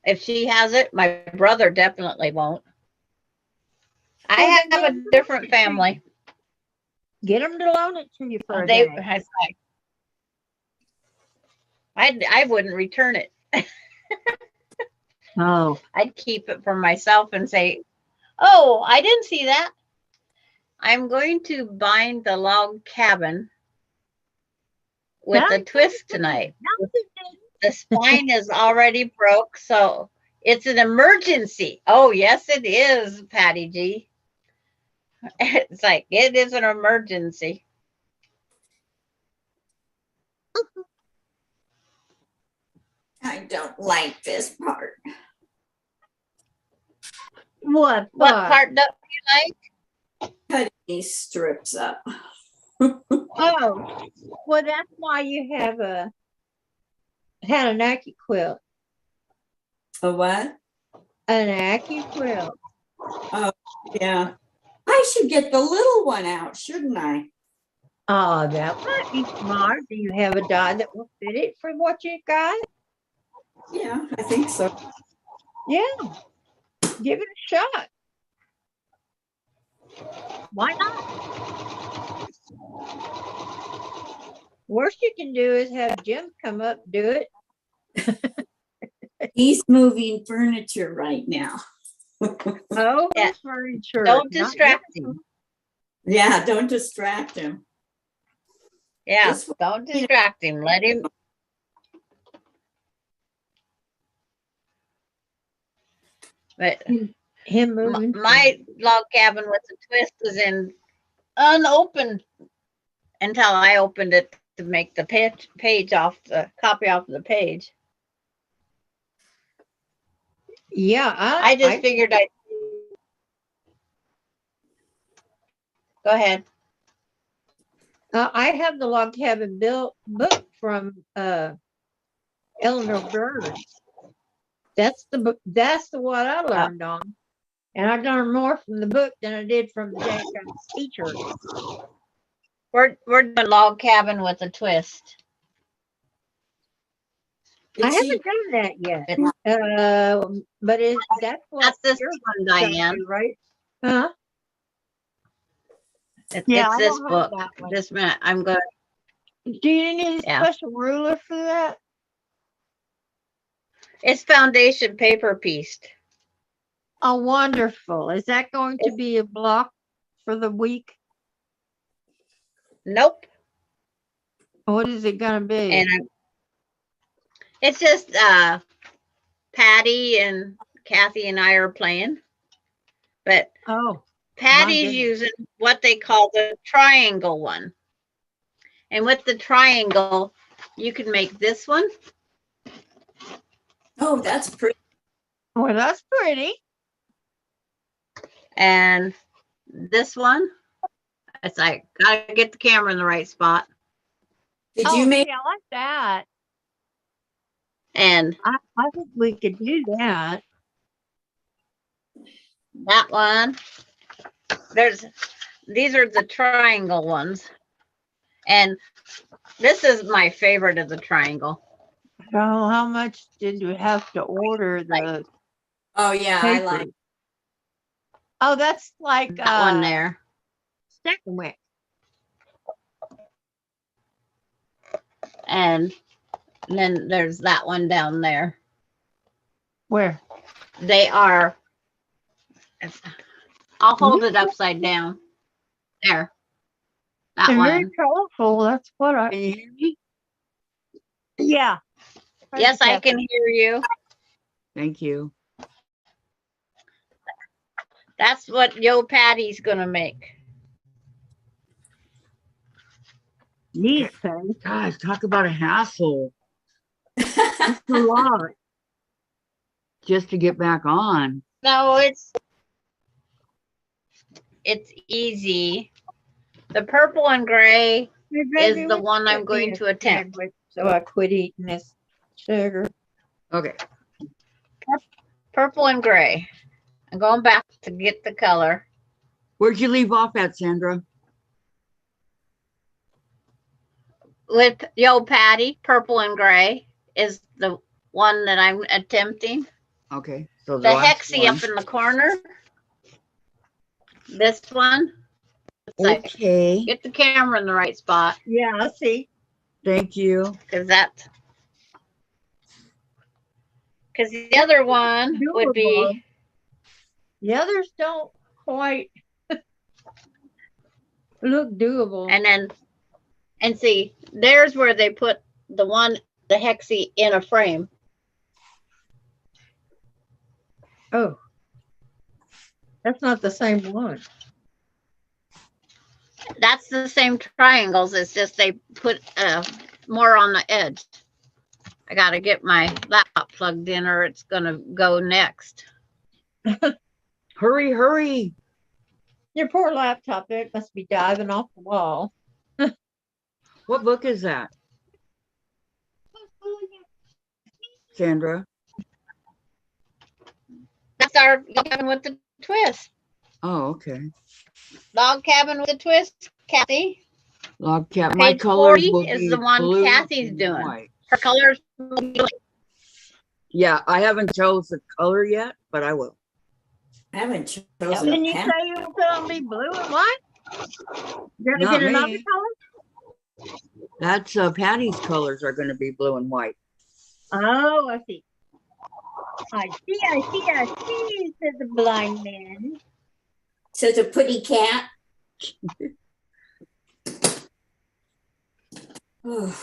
If she has it, my brother definitely won't. I Well, then have a different family. Get them to loan it to you for a They, day. it's like, I wouldn't return it. Oh, I'd keep it for myself and say, "Oh, I didn't see that. I'm going to bind the log cabin with a twist tonight. The spine is already broke, so it's an emergency." Oh, yes, it is, Patty G. It's like, it is an emergency. I don't like this part. What? What part don't you like? Cutting these strips up. Oh, well, that's why you have had an Aki quilt. A what? An Aki quilt. Yeah. I should get the little one out, shouldn't I? Oh, that might be smart. Do you have a die that will fit it for what you got? Yeah, I think so. Yeah. Give it a shot. Why not? Worst you can do is have Jim come up and do it. He's moving furniture right now. Oh, Yeah. furniture. Don't Not distract yet. him. Yeah, don't distract him. Yeah, Just- don't distract him. Let him. But Him moving. my log cabin with the twist was in unopened until I opened it to make the page off the copy off the page. Yeah, I just figured I. Go ahead. I have the log cabin built book from Eleanor Bird. That's the book. That's the one I learned on, and I learned more from the book than I did from the dang teacher. We're doing log cabin with a twist. I Is haven't he- done that yet. It's But that's what not this you're one, gonna Diane. do, right? Huh? It's Yeah, I this don't have book. that one. This minute, I'm going. Do you need a Yeah. special ruler for that? It's foundation paper pieced. Oh, wonderful. Is that going to be a block for the week? Nope. What is it gonna be? And it's just Patty and Kathy and I are playing, but Oh, Patty's goodness. using what they call the triangle one. And with the triangle, you can make this one. Oh, that's pretty. Well, that's pretty. And this one. It's like, gotta get the camera in the right spot. Did Oh, you make? see, I like that. And I think we could do that. that one. These are the triangle ones. And this is my favorite of the triangle. So how much did you have to order the Oh yeah, I paper? like. Oh, that's like That one there. second wick. And then there's that one down there. Where? They are, I'll hold it upside down. There. That They're very one. colorful. That's what Can I. you hear me? Yeah. Yes, I can hear you. Thank you. That's what Yo Patty's gonna make. Neat thing. Guys, talk about a hassle. It's a lot just to get back on. No, it's easy. The purple and gray is the one I'm going to attempt. So I quit eating this sugar. Okay. Purple and gray. I'm going back to get the color. Where'd you leave off at, Sandra? With Yo Patty, purple and gray is the one that I'm attempting. Okay. So The last hexie one. up in the corner. This one. It's like, Okay. get the camera in the right spot. Yeah, I see. Thank you. Because the other one would be, The others don't quite look doable. and see, there's where they put the hexie in a frame. Oh, that's not the same one. That's the same triangles. It's just they put more on the edge. I got to get my laptop plugged in or it's going to go next. Hurry, hurry. Your poor laptop, it must be diving off the wall. What book is that, Sandra? That's our log cabin with the twist. Oh, okay. Log cabin with a twist, Kathy. Log cat. My Page colors 40 will is be the one blue Kathy's and doing. white. Her colors. Yeah, I haven't chose the color yet, but I will. I haven't chosen Didn't a you pen. say you were going to be blue and white? You're going to Not get another me. color? That's Patty's colors are going to be blue and white. Oh, I see. I see, said the blind man. Says a pretty cat. Oh,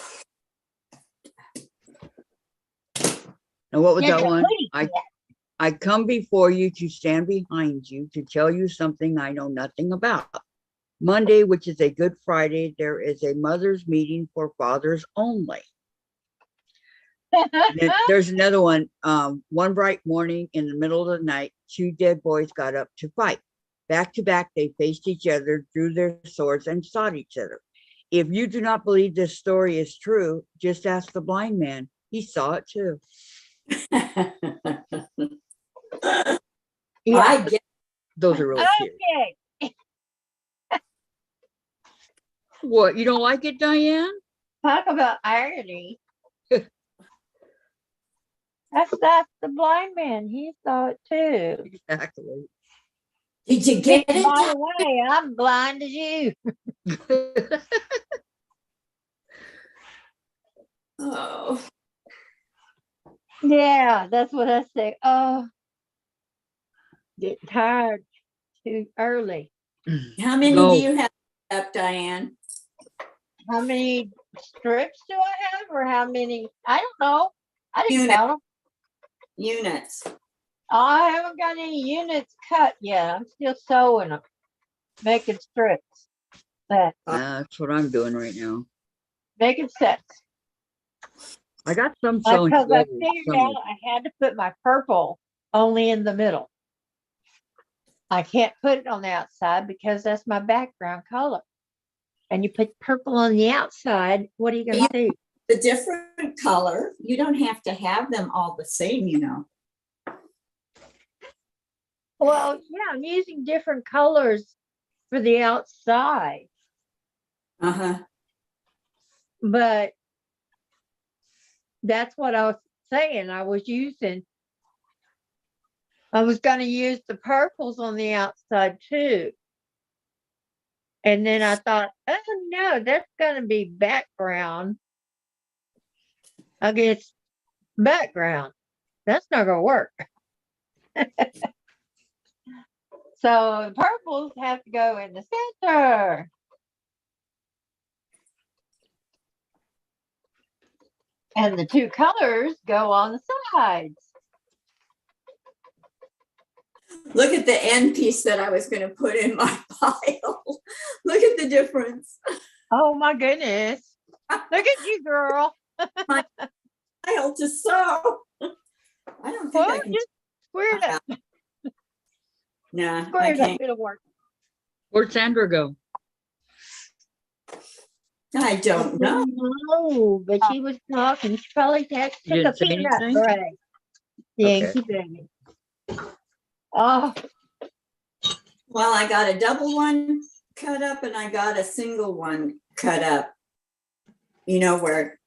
And what was Yes, that a one? pretty I come before you to stand behind you to tell you something I know nothing about. Monday, which is a Good Friday, there is a mother's meeting for fathers only. Then there's another one. One bright morning in the middle of the night, two dead boys got up to fight. Back to back, they faced each other, drew their swords, and shot each other. If you do not believe this story is true, just ask the blind man. He saw it too. Yeah. I get. Those are really cute. Okay. What, you don't like it, Diane? Talk about irony. That's the blind man. He saw it too. Exactly. Did you get By it? the way, I'm blind as you. Oh, Yeah, that's what I say. Oh, get tired too early. how many No. do you have up, Diane? How many strips do I have, or how many? I don't know. I didn't Unit. count them. Units. I haven't got any units cut yet. I'm still sewing them. making strips. That's what I'm doing right now. Making sets. I got some sewing Because I together. figured some out I had to put my purple only in the middle. I can't put it on the outside because that's my background color. And you put purple on the outside, what are you going to see? The different color, you don't have to have them all the same, you know. Well, yeah, I'm using different colors for the outside, Uh-huh. but that's what I was saying. I was going to use the purples on the outside too. And then I thought, oh no, that's going to be background against background. That's not going to work. So purples have to go in the center. And the two colors go on the sides. Look at the end piece that I was going to put in my pile. Look at the difference. Oh my goodness. Look at you, girl. Pile to sew. I don't think Well, I can. just square it up. Nah, Square I it up. can't. It'll work. Where'd Sandra go? I don't know. No, but she was talking. She probably took a didn't say peanut anything? break. Okay. Yankee baby. Oh, Well, I got a double one cut up and I got a single one cut up. You know, where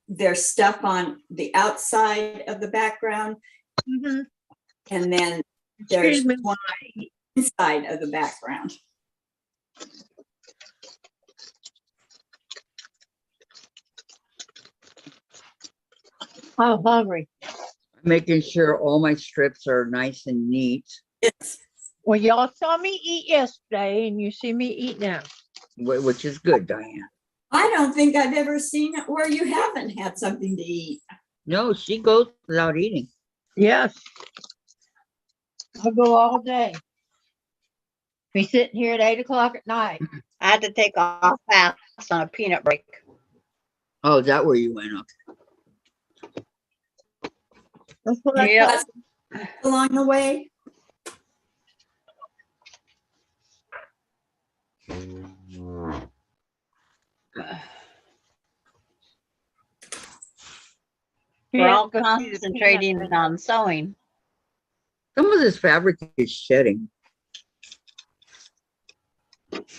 there's stuff on the outside of the background mhm. and then there's Excuse me. one inside of the background. I'm hungry. Making sure all my strips are nice and neat, It's Well, y'all saw me eat yesterday, and you see me eat now. which is good, Diane. I don't think I've ever seen it where you haven't had something to eat. No, she goes without eating. Yes. I'll go all day. Be sitting here at 8 o'clock at night. I had to take off fast on a peanut break. Oh, is that where you went? Okay. That's what I Yeah. thought. Along the way, We're all Go see the concentrating peanut on sewing. Some of this fabric is shedding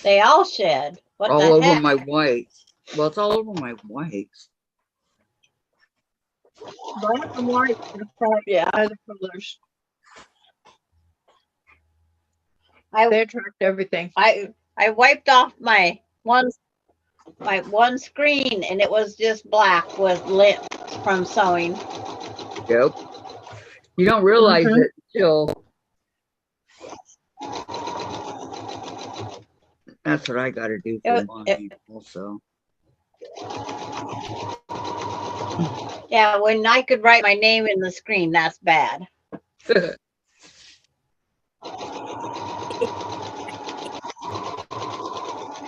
They all shed. What all the over heck? my whites. Well, it's all over my whites. black and white. Yeah. Other colors. I They attract everything. I wiped off my one screen and it was just black with lint from sewing. Yep. You don't realize Mhm. it till that's what I got to do for mine also. Yeah, when I could write my name in the screen, that's bad. you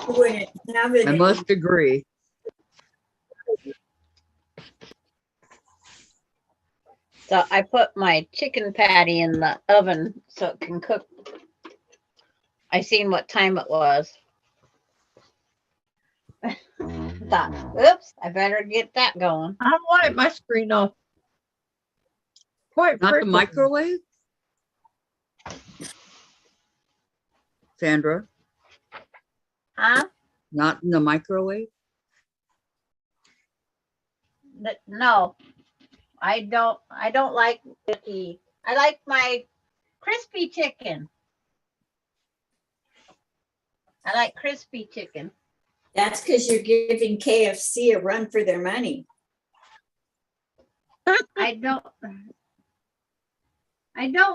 wouldn't have it. I must agree. So I put my chicken patty in the oven so it can cook. I seen what time it was. Thought, oops, I better get that going. I wanted my screen off. Quite Not the frequently. microwave, Sandra. Huh? Not in the microwave. No, I don't like Vicki. I like my crispy chicken. I like crispy chicken. That's because you're giving KFC a run for their money. I don't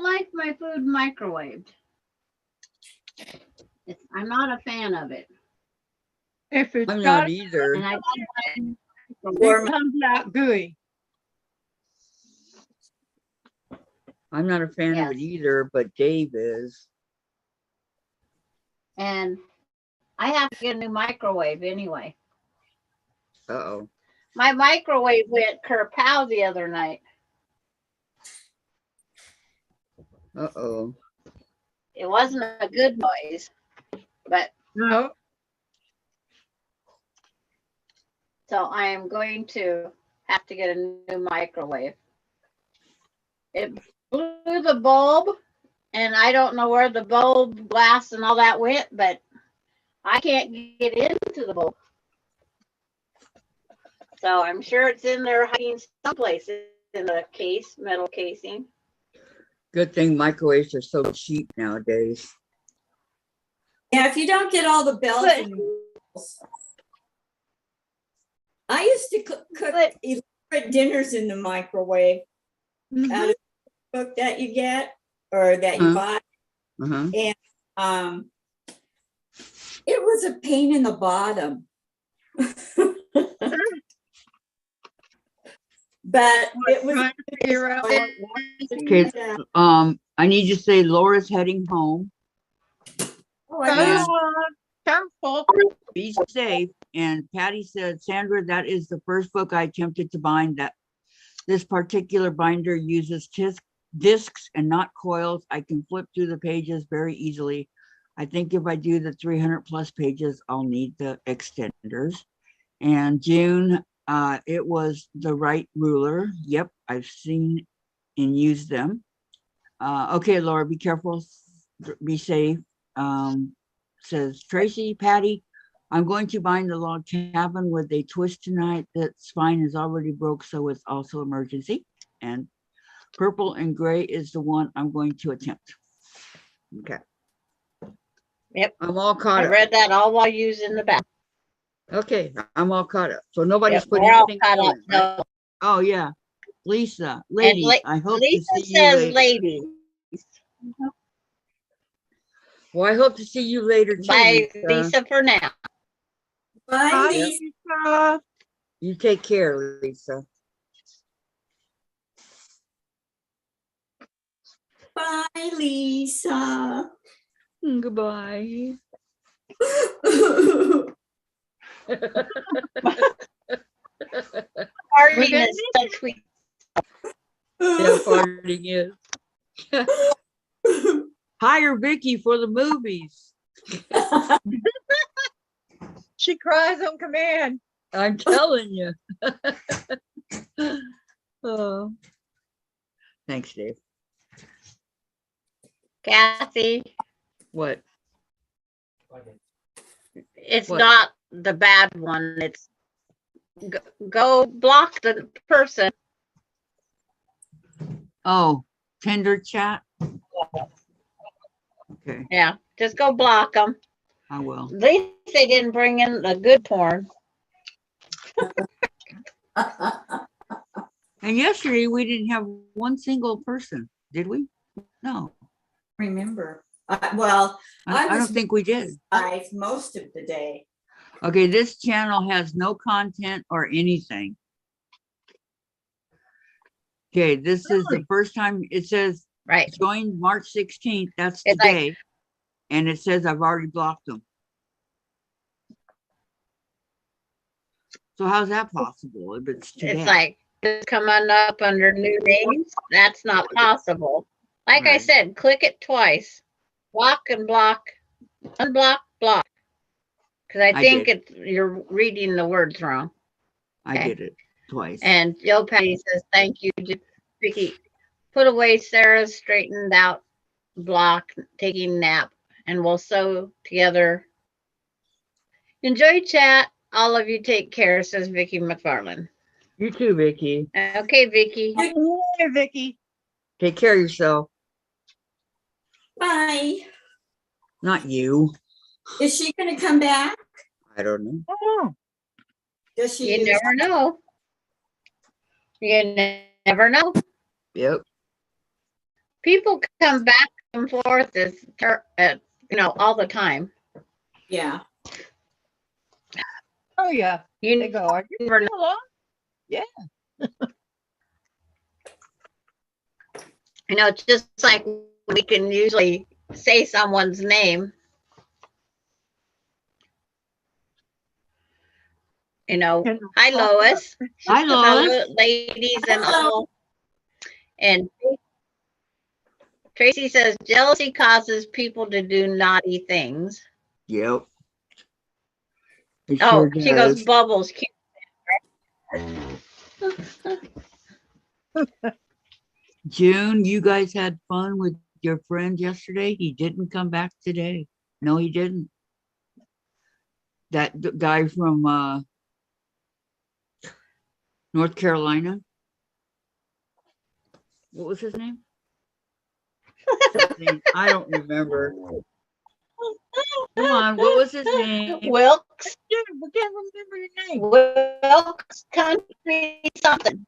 like my food microwaved. I'm not a fan of it. If it's I'm got not either. And I it comes out gooey. I'm not a fan of it Yes. either, but Dave is. And I have to get a new microwave anyway. Uh-oh. My microwave went kerpow the other night. Uh-oh. It wasn't a good noise, but No. so I am going to have to get a new microwave. It blew the bulb, and I don't know where the bulb glass and all that went, but I can't get into the bulb. So I'm sure it's in there hiding someplace in the case, metal casing. Good thing microwaves are so cheap nowadays. Yeah, if you don't get all the bells But- and whistles. I used to cook But- elaborate dinners in the microwave out of the cook that you get or that you buy. Uh-huh. It was a pain in the bottom. But it was Trying to figure out what Okay. I need to say Laura's heading home. Oh, I guess. careful. Be safe. And Patty said, Sandra, that is the first book I attempted to bind. That this particular binder uses discs and not coils. I can flip through the pages very easily. I think if I do the 300 plus pages, I'll need the extenders. And June, it was the right ruler. Yep, I've seen and used them. Okay, Laura, be careful, be safe. Says Tracy, Patty, I'm going to bind the log cabin with a twist tonight. That spine is already broke, so it's also emergency. And purple and gray is the one I'm going to attempt. Okay. Yep. I'm all caught I up. read that all while using the bath. Okay, I'm all caught up. So nobody's Yep, putting we're all anything caught up. in, right? No. Oh, yeah. Lisa, ladies, I hope Lisa to see says you later. ladies. Well, I hope to see you later too, Bye, Lisa. Lisa, for now. Bye, Bye, Lisa. Lisa. You take care, Lisa. Bye, Lisa. Goodbye. Parting is such sweet. Yeah, farting is. Hire Vicki for the movies. She cries on command. I'm telling you. Oh. Thanks, Dave. Kathy, What? it's What? not the bad one. It's go block the person. Oh, Tinder chat? Okay, Yeah, just go block them. I will. At least they didn't bring in the good porn. And yesterday we didn't have one single person, did we? No, Remember, well, I I was don't think we did. live most of the day. Okay, this channel has no content or anything. Okay, this is the first time it says Right. joined March 16th. That's It's like- today. And it says I've already blocked them. So how's that possible if it's today? It's like just coming up under new names. That's not possible. Like I Right. said, click it twice. Block and block. Unblock, block. Because I think did. you're reading the words wrong. I okay. did it twice. And Joe Patty says, thank you, Vicki. Put away Sarah's straightened out block, taking nap, and we'll sew together. Enjoy chat. All of you take care, says Vicki McFarland. You too, Vicki. Okay, Vicki. Hey, Vicki. Take care of yourself. Bye. Not you. Is she going to come back? I don't know. Oh, Does she? You never know. You never know. Yep. People come back and forth all the time. Yeah. oh yeah. You They go, are you never know. still on? It's just like we can usually say someone's name you know, Can- hi Lois. Hi, Lois. Hello, ladies and Hello. all. And Tracy says jealousy causes people to do naughty things. Yep. It Oh, sure she goes, does. Bubbles. Cute. June, you guys had fun with your friend yesterday? He didn't come back today. No, he didn't. That guy from North Carolina. What was his name? I don't remember. Come on, what was his name? Wilkes. I can't remember your name. Wilkes Country something.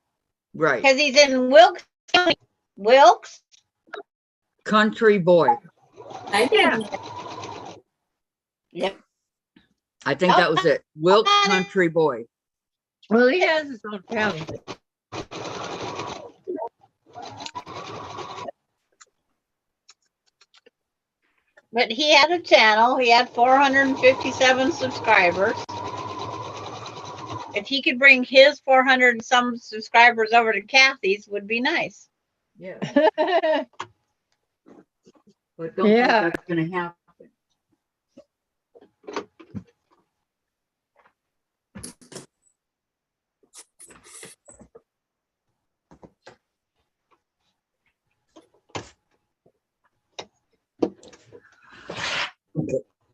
Right. Because he's in Wilkes County. Wilkes. Country boy. I didn't. Yep. I think that was it. Wilkes Country boy. Well, he has his own county. But he had a channel. He had 457 subscribers. If he could bring his 400 and some subscribers over to Kathy's, would be nice. Yeah. But don't Yeah. think that's gonna happen.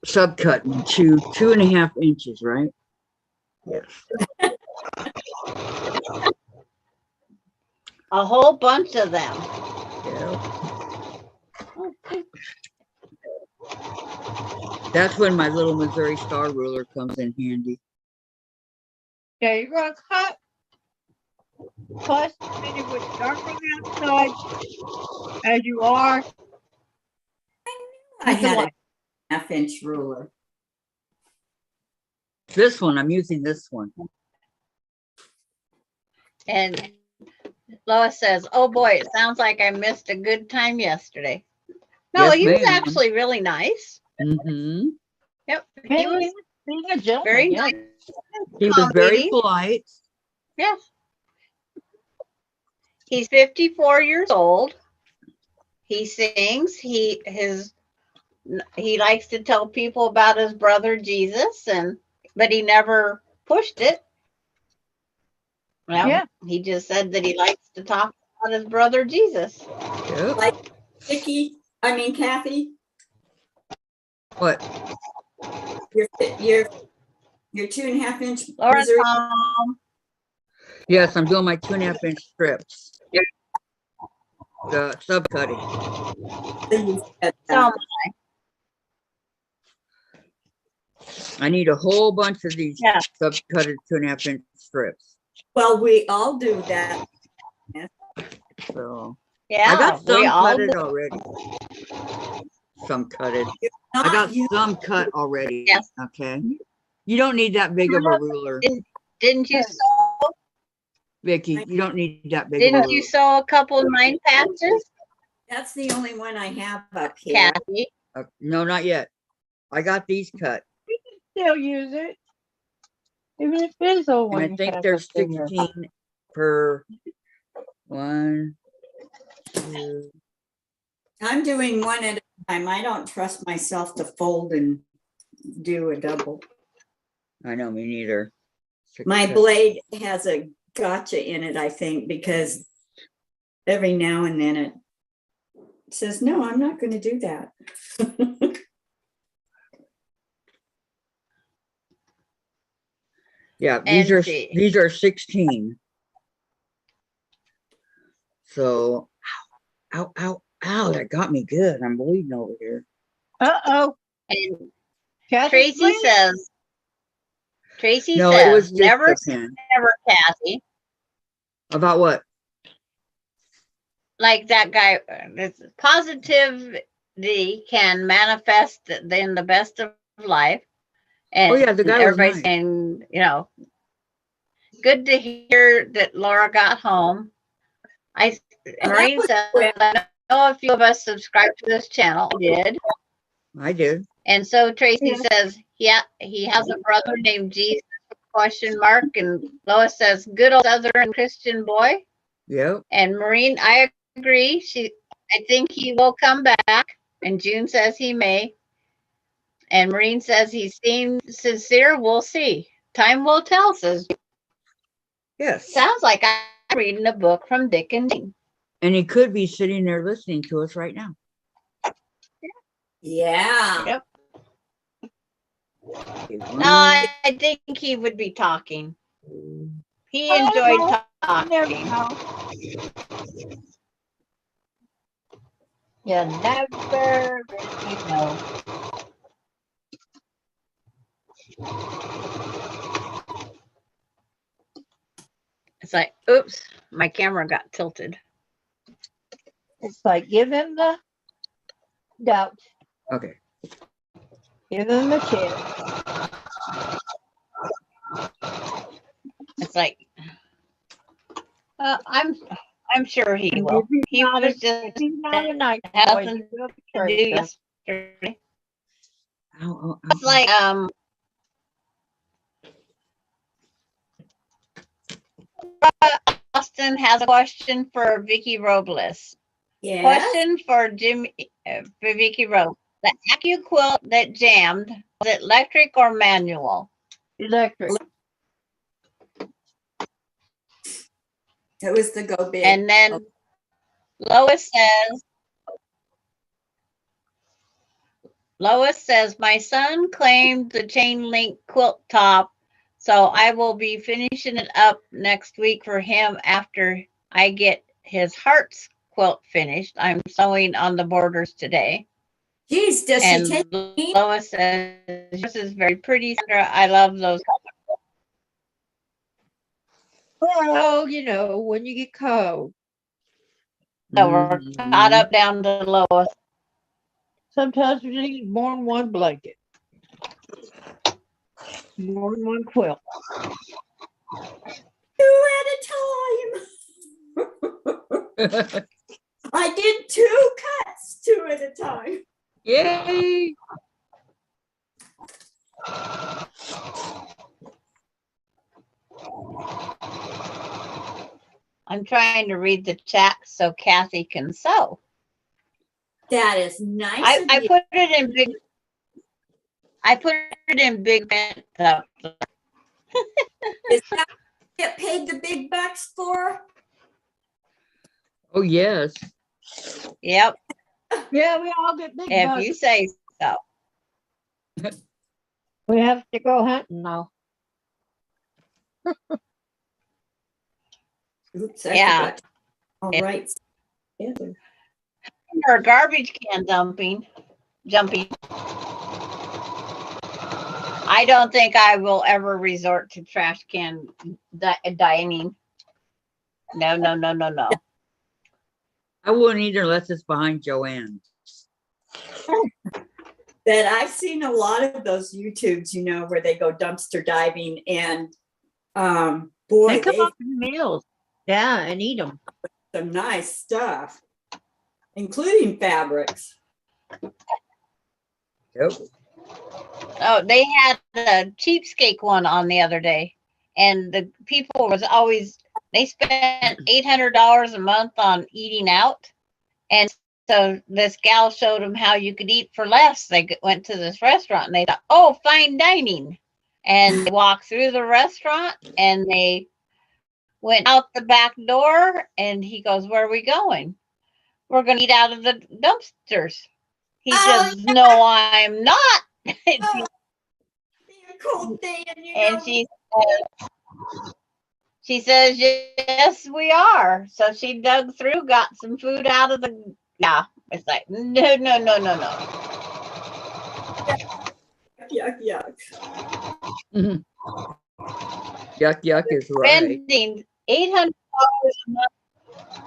Subcut to 2.5 inches, right? Yes. A whole bunch of them. Yeah. That's when my little Missouri Star ruler comes in handy. Yeah, you're gonna cut. Plus, maybe with darker outside as you are. I had a half-inch ruler. This one, I'm using this one. And Lois says, oh boy, it sounds like I missed a good time yesterday. No, Yes, he was ma'am. actually really nice. Mm-hmm. Yep. He was Being a gentleman, very yeah. nice. He was very Accommodating. polite. Yes. He's 54 years old. He sings. He likes to tell people about his brother Jesus, but he never pushed it. Well, Yeah. he just said that he likes to talk about his brother Jesus. Yep. Vicki, Kathy, What? your 2.5 inch Lauren, Missouri. Yes, I'm doing my 2.5 inch strips. The subcutting. So I need a whole bunch of these Yeah. subcutted 2.5 inch strips. Well, we all do that. So yeah, I got we some all cutted do. already. Some cutted. Not I got you. some cut already. Yes. Okay. You don't need that big of a ruler, Didn't you sew? Vicky. You don't need that big of a Didn't ruler. you sew a couple of 9 patches, That's the only one I have up here. Kathy? No, not yet. I got these cut. Still use it. Even if it is old And one. I think there's 16 per 1, 2. I'm doing one at a time. I don't trust myself to fold and do a double. I know, me neither. My blade has a gotcha in it, I think, because every now and then it says, no, I'm not going to do that. Yeah, And these are 16. So, ow, ow, ow, that got me good. I'm bleeding over here. Uh-oh. And Kathy, Tracy please. says, No, it was just never, a pen. never, Kathy. About what? Like that guy, this positivity can manifest in the best of life. And Oh, yeah, the guy was everybody's nice. saying, good to hear that Laura got home. Maureen said, I know a few of us subscribed to this channel. Did. I did. And so Tracy says, yeah, he has a brother named Jesus question mark. And Lois says, good old Southern Christian boy. Yep. And Maureen, I agree. I think he will come back. And June says he may. And Maureen says he seems sincere. We'll see. Time will tell, says. Yes. Sounds like I'm reading a book from Dick and Jane. And he could be sitting there listening to us right now. Yeah. Yep. No, I think he would be talking. He enjoyed talking. You never really know. It's like, oops, my camera got tilted. It's like give him the doubt, Okay. give him a chance. It's like, I'm sure he And will. if he's He not was a- just if he's not a nice boy, nothing he will to betray do himself. yesterday. Ow, ow, It's like, Austin has a question for Vicki Robles. Yes. Question for for Vicki Robles. The Acu quilt that jammed, was it electric or manual? Electric. It was the go big. And then Lois says, my son claimed the chain link quilt top, so I will be finishing it up next week for him after I get his hearts quilt finished. I'm sewing on the borders today. Geez, does she And take me? Lois says, this is very pretty, Sandra. I love those. Well, you know, when you get cold, So we're caught up down to Lois. sometimes we need more than one blanket, more than one quilt. Two at a time. I did 2 cuts, 2 at a time. Yay. I'm trying to read the chat so Kathy can sew. That is nice. I of you. put it in big. I put it in big print. Is that what you get paid the big bucks for? Oh, yes. Yep, Yeah, we all get big if bucks. you say so. We have to go hunting now. Oops, I Yeah. forgot. All right. Together. Or garbage can jumping. I don't think I will ever resort to trash can dining. No. I wouldn't either unless it's behind Joanne. That I've seen a lot of those YouTubes, you know, where they go dumpster diving and boy, They come they up in meals. Yeah, and eat them. some nice stuff, including fabrics. Yep. Oh, they had a cheapskate one on the other day, and the people was always they spent $800 a month on eating out, and so this gal showed them how you could eat for less. They went to this restaurant and they thought, oh, fine dining, and they walked through the restaurant and they went out the back door, and he goes, where are we going? We're going to eat out of the dumpsters. He says, no, I'm not. Oh, be a cold day and you And know, she says, yes, we are. So she dug through, got some food out of the, yeah. It's like, no. yuck. Mhm. Yuck is right. Spending $800 a month.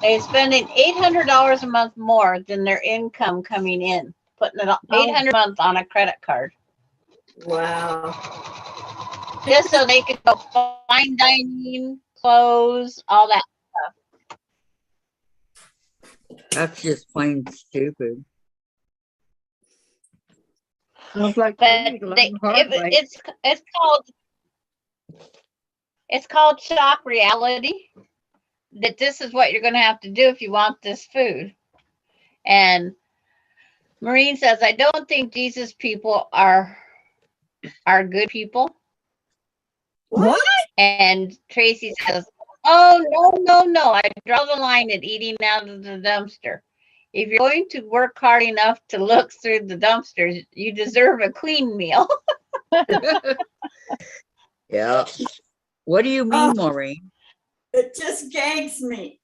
They're spending $800 a month more than their income coming in, putting it on $800 a month on a credit card. Wow. Just so they could go fine dining, clothes, all that. That's just plain stupid. Sounds like But we need to learn the hard way. it's called It's called shock reality. That this is what you're going to have to do if you want this food. And Maureen says, I don't think Jesus people are good people. What? And Tracy says, oh, no. I draw the line at eating out of the dumpster. If you're going to work hard enough to look through the dumpsters, you deserve a clean meal. Yeah. What do you mean, Oh. Maureen? It just gags me.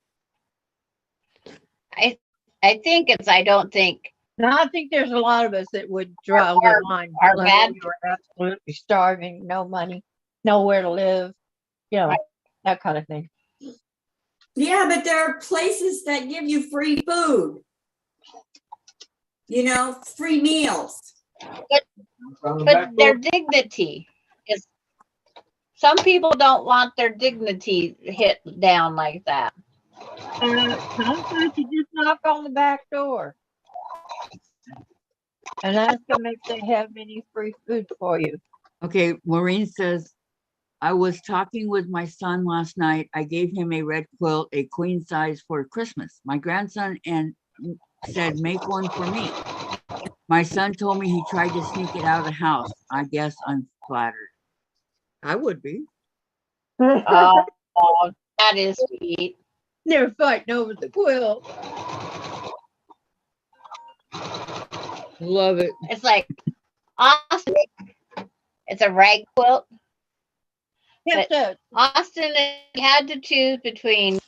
I think it's, I don't think. No, I think there's a lot of us that would draw the line. Are unless bad. we were absolutely starving, no money, nowhere to live, you know, Right. that kind of thing. Yeah, but there are places that give you free food. You know, free meals. But their dignity is, some people don't want their dignity hit down like that. Sometimes you just knock on the back door and ask them if they have any free food for you. Okay, Maureen says, I was talking with my son last night. I gave him a red quilt, a queen size for Christmas. My grandson and said, make one for me. My son told me he tried to sneak it out of the house. I guess I'm flattered. I would be. Oh, that is sweet. They're fighting over the quilt. Love it. It's like Austin. It's a rag quilt. Yes, Austin had to choose between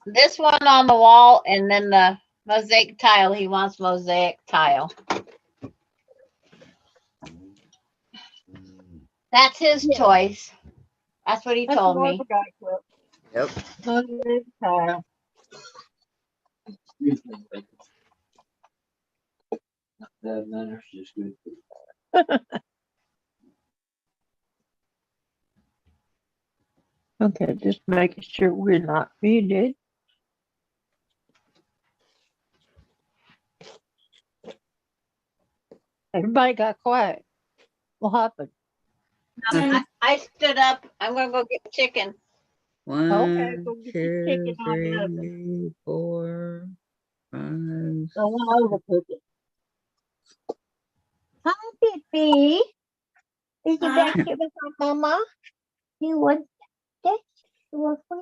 this one on the wall and then the mosaic tile. He wants mosaic tile. That's his choice. That's what he told me. Yep. That manners is good. Okay, just making sure we're not muted. Everybody got quiet. What happened? I stood up. I'm going to go get chicken. One, go get your chicken two, on the oven. 3, 4, 5. Don't want to overcook it. Hi, Pippi. Is you back here with my mama? You want this? You want free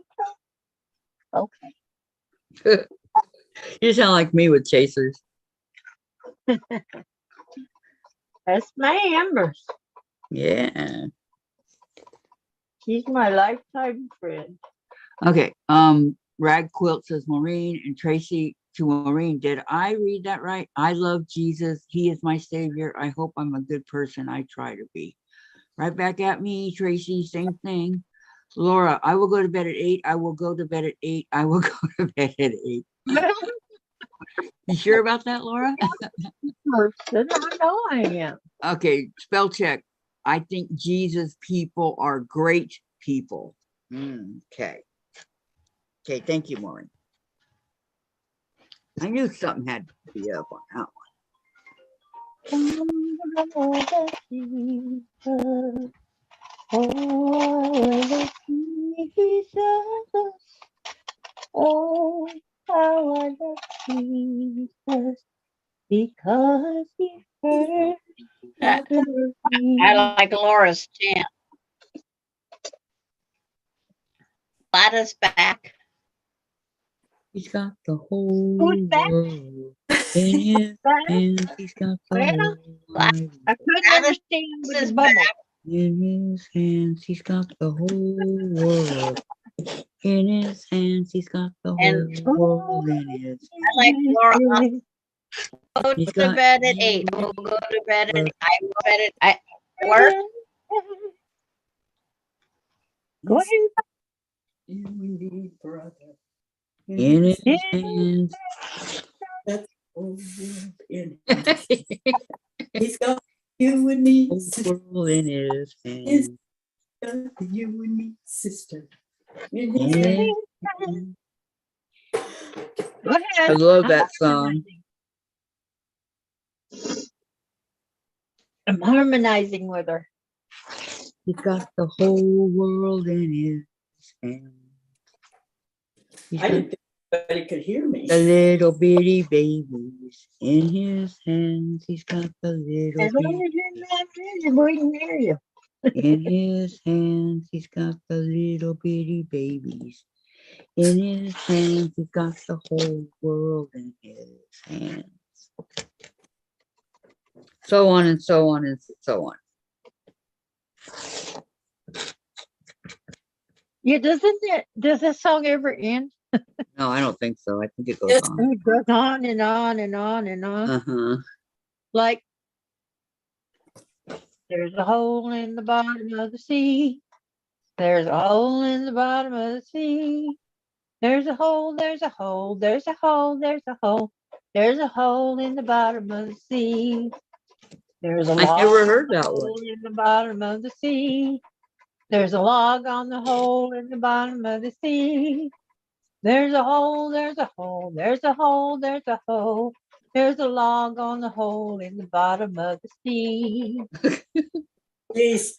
Okay. You sound like me with chasers. That's my Amber's. Yeah. She's my lifetime friend. Okay. Rag Quilt says Maureen, and Tracy to Maureen. Did I read that right? I love Jesus. He is my savior. I hope I'm a good person. I try to be. Right back at me, Tracy. Same thing. Laura, I will go to bed at 8. I will go to bed at 8. I will go to bed at 8. You sure about that, Laura? Person, I know I am. Okay, spell check. I think Jesus people are great people. Okay. Okay, thank you, Maureen. I knew something had to be up on that Oh, how I love Jesus, because he first loved me. I like Laura's chant. Gladys back. He's got the whole Who's back? world in his hands. He's got the Well, whole wide I couldn't understand with Gladys the bubble. in his hands. He's got the whole world in his hands. He's got the And- whole world in his. I like Laura. Go He's to got bed at 8. We'll go to bed at 8. I go to bed at work. Go ahead. You and me, brother. in his hands. Oh, in He's got you and me, Whole sister. world in his hands. Got you and me, sister. In his In hands. his hands. Go ahead. I love that song. I'm harmonizing with her. He's got the whole world in his hands. He's I got didn't think anybody could hear me. the little bitty babies in his hands. He's got the little As long bitty as you're not busy, we can hear you. in his hands. He's got the little bitty babies in his hands. He's got the whole world in his hands. So on and so on and so on. Yeah, does this song ever end? No, I don't think so. I think it goes Yes. on. It goes on and on and on and on. Uh-huh. Like there's a hole in the bottom of the sea. There's a hole in the bottom of the sea. There's a hole, there's a hole, there's a hole, there's a hole. There's a hole in the bottom of the sea. There's a I log never on heard the that one. hole in the bottom of the sea. There's a log on the hole in the bottom of the sea. There's a hole, there's a hole, there's a hole, there's a hole. There's a log on the hole in the bottom of the sea. Jeez,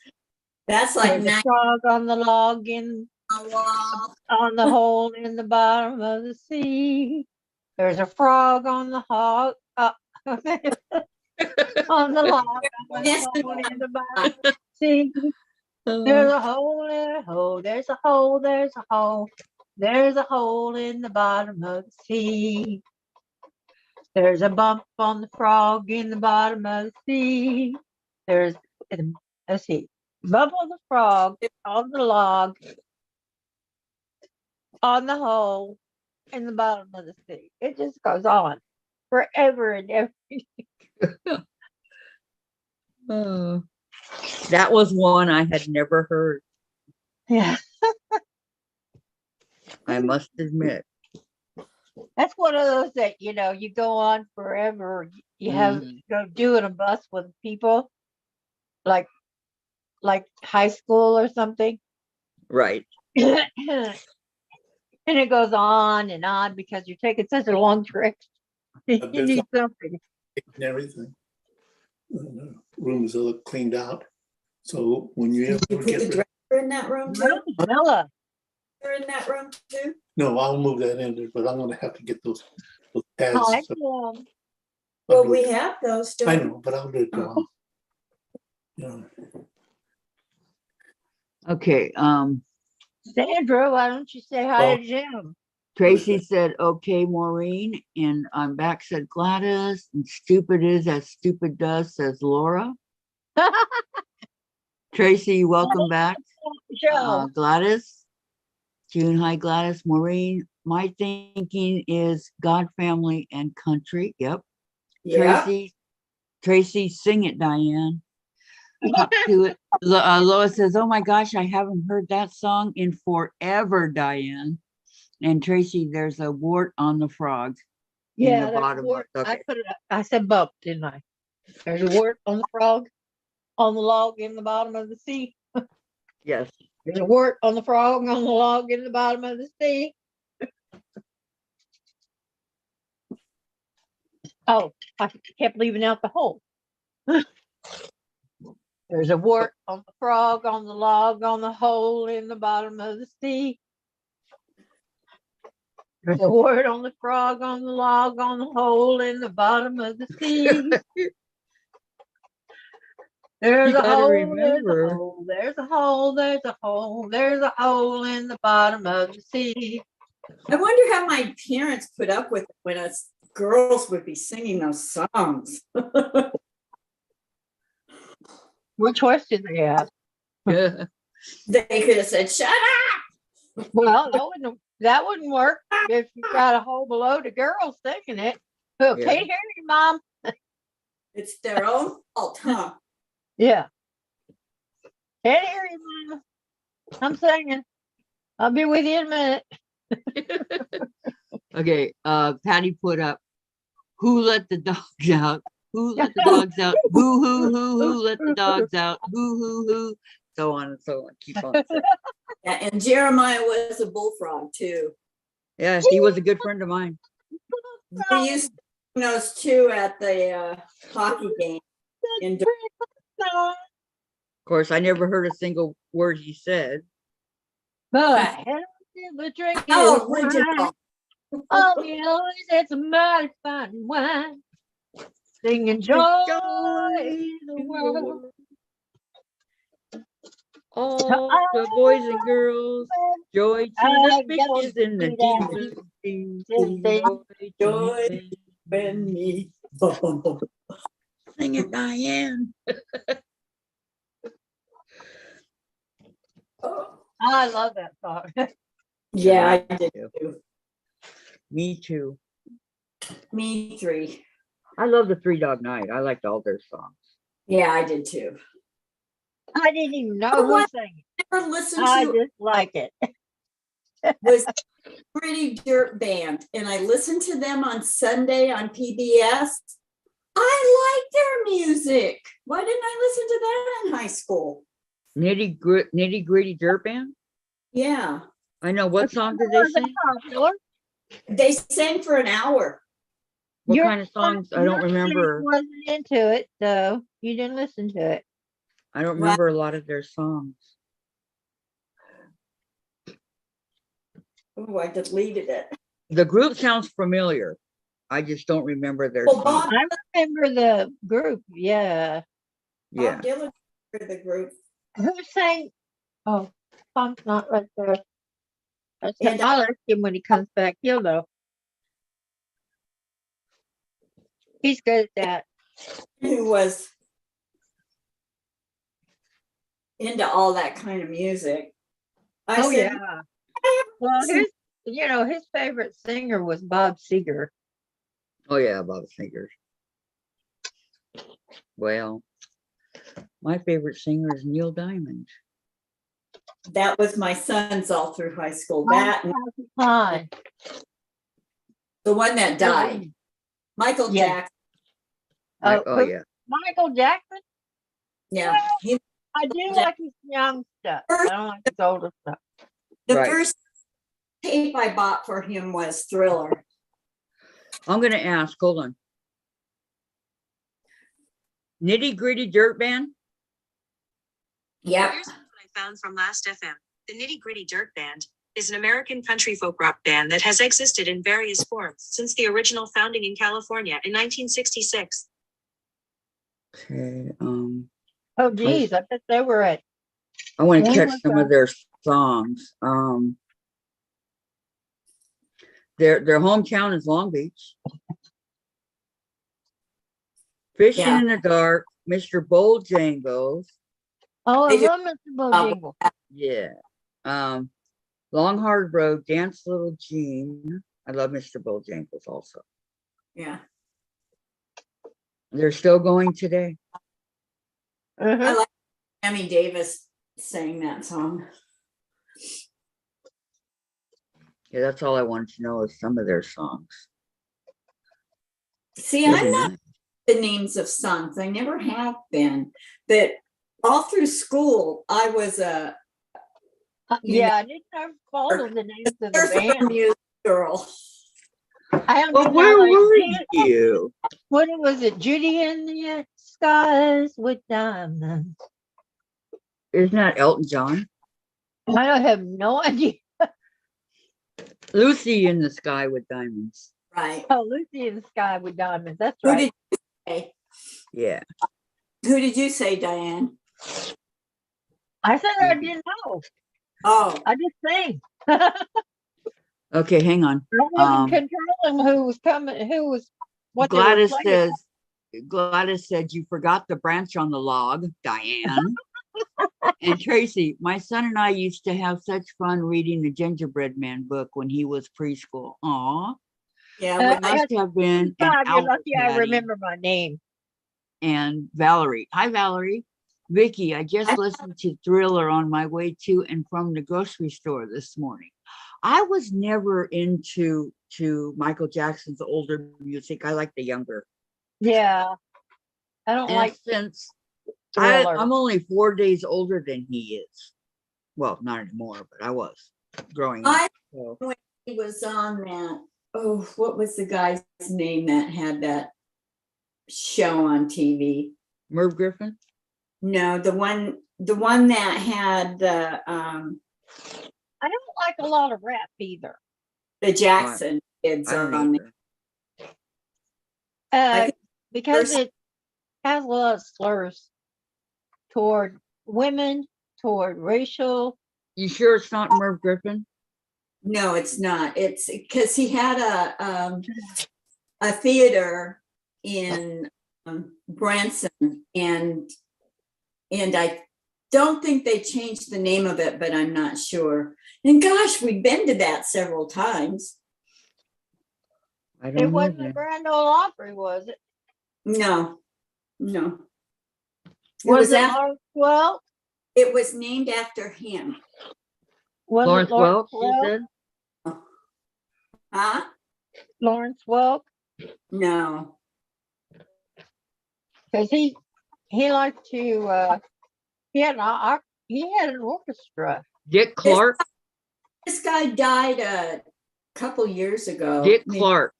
that's like There's a night frog on the log in on the wall. on the hole in the bottom of the sea. There's a frog on the hog on the log on the Yes. hole in the bottom of the sea. There's a hole in a hole. There's a hole. There's a hole. There's a hole in the bottom of the sea. There's a bump on the frog in the bottom of the sea. There's, let's see, bump on the frog on the log on the hole in the bottom of the sea. It just goes on forever and ever. Oh, that was one I had never heard, Yeah, I must admit. that's one of those that you go on forever. You have Mhm. go doing a bus with people like high school or something. Right. And it goes on and on because you're taking such a long trip. You there's need something. and everything. The room is all cleaned out. So when you You ever put get the rid- dresser in that room too? Bella, You're in that room too? no, I'll move that in there, but I'm gonna have to get those pads. hi, I'll Well, do we it. have those, I don't we? know, but I'll do it tomorrow. Yeah. Okay. Sandra, why don't you say hi Well- to Jim? Tracy said, okay, Maureen, and I'm back, said Gladys, and stupid is as stupid does, says Laura. Tracy, welcome back. Joe. Gladys, June, hi Gladys, Maureen, my thinking is God, family, and country. Yep. Yeah. Tracy, sing it, Diane. Hop to it. Lois says, oh my gosh, I haven't heard that song in forever, Diane. And Tracy, there's a wart on the frog. Yeah, the there's a bottom of- wart. I okay. put it. I said bump, didn't I? There's a wart on the frog, on the log in the bottom of the sea. Yes. There's a wart on the frog on the log in the bottom of the sea. Oh, I kept leaving out the hole. There's a wart on the frog on the log on the hole in the bottom of the sea. There's a wart on the frog on the log on the hole in the bottom of the sea. There's You a gotta hole, remember. there's a hole, there's a hole, there's a hole, there's a hole in the bottom of the sea. I wonder how my parents put up with it when us girls would be singing those songs. What choice did they have? Yeah. They could have said, shut up. Well, that wouldn't work if you got a whole load of girls singing it. Who Yeah. can't hear you, Mom? It's their own fault, huh? Yeah. Can't hear you, Mom. I'm singing. I'll be with you in a minute. Okay, Patty put up, who let the dogs out? Who let the dogs out? Who let the dogs out? Who, so on and so on. Keep on saying. Yeah, and Jeremiah was a bullfrog too. Yeah, he was a good friend of mine. We used to sing those too at the hockey game. In Of course, I never heard a single word he said. But I had a drink is Oh, wine. original. Oh, you know, it's a mighty fine wine. Singing joy in the world. All the boys and girls, joy to the I fishes don't in the do deep that. blue sea. Just say, Joy when me. Sing it, Diane. I love that song. Yeah, I did too. too. Me too. Me three. I love the Three Dog Night. I liked all their songs. Yeah, I did too. I didn't even know Oh, who what? sang it. Never listened I to just like it. was Pretty Dirt Band, and I listened to them on Sunday on PBS. I like their music. Why didn't I listen to that in high school? Nitty Gritty Dirt Band. Yeah, I know. What song did they sing? they sang for an hour. What Your kind of songs? I don't kid remember. wasn't into it, so you didn't listen to it. I don't remember a lot of their songs. Oh, I deleted it. The group sounds familiar. I just don't remember their Well, songs. Bob, I remember the group. Yeah. Yeah. Bob Dylan for the group. Who sang? Oh, Tom's not right there. And I'll ask him when he comes back. He'll know. He's good at that. who was into all that kind of music. I Oh said, yeah. Well, his favorite singer was Bob Seger. Oh yeah, Bob Singers. Well, my favorite singer is Neil Diamond. that was my son's all through high school. Oh, That and Fine. the one that died, Michael Yeah. Jackson. Oh who? yeah. Michael Jackson. Yeah, he, I do like his young stuff. I don't like his older stuff. the Right. first tape I bought for him was Thriller. I'm gonna ask. Hold on. Nitty Gritty Dirt Band. Yep. Here's what I found from Last FM. The Nitty Gritty Dirt Band is an American country folk rock band that has existed in various forms since the original founding in California in 1966. Okay. Oh geez, I bet they were at. I want to When catch was some that? of their songs. Their hometown is Long Beach. Fishing Yeah. in the Dark, Mr. Bojangles. Oh, I They just- love Mr. Bojangles. Yeah. Long Hard Road, Dance Little Jean. I love Mr. Bojangles also. Yeah. They're still going today. Mhm. I like Sammy Davis sang that song. Yeah, that's all I wanted to know is some of their songs. See, Really I'm not nice. the names of songs. I never have been. But all through school, I was a Yeah, I didn't ever follow the names of the surfer band. music girl. I don't Well, know where like were Judy- you? What was it? Judy in the skies with diamonds. Isn't that Elton John? I have no idea. Lucy in the Sky with Diamonds. Right. Oh, Lucy in the sky with diamonds. That's Who right. did you say? Yeah. Who did you say, Diane? I said I didn't know. Oh, I just sang. Okay, hang on. I wasn't controlling who was coming, who was what they were Gladys playing. said you forgot the branch on the log, Diane. And Tracy, my son and I used to have such fun reading the Gingerbread Man book when he was preschool. Aw. yeah. Uh, when I- Must have been an God, you're owl lucky I daddy. remember my name. And Valerie. Hi, Valerie. Vicki, I just listened to Thriller on my way to and from the grocery store this morning. I was never into Michael Jackson's older music. I like the younger. Yeah. I don't And like since Thriller. I'm only 4 days older than he is. Well, not anymore, but I was growing up. I So, he was on that. Oh, what was the guy's name that had that show on TV? Merv Griffin? No, the one the one that had the I don't like a lot of rap either. Jackson kids I don't on it. either. Uh, think because first- it has a lot of slurs toward women, toward racial. You sure it's not Merv Griffin? No, it's not. It's because he had a theater in Branson, and I don't think they changed the name of it, but I'm not sure. And gosh, we've been to that several times. I It don't know. wasn't the then. Grand Ole Opry, was it? No. It Was it after, Lawrence Welk? it was named after him. Was Lawrence it Lawrence Welk, you said? Huh? Lawrence Welk? No. Because he liked to he had an orchestra. Dick Clark. This guy died a couple years ago. Dick Clark.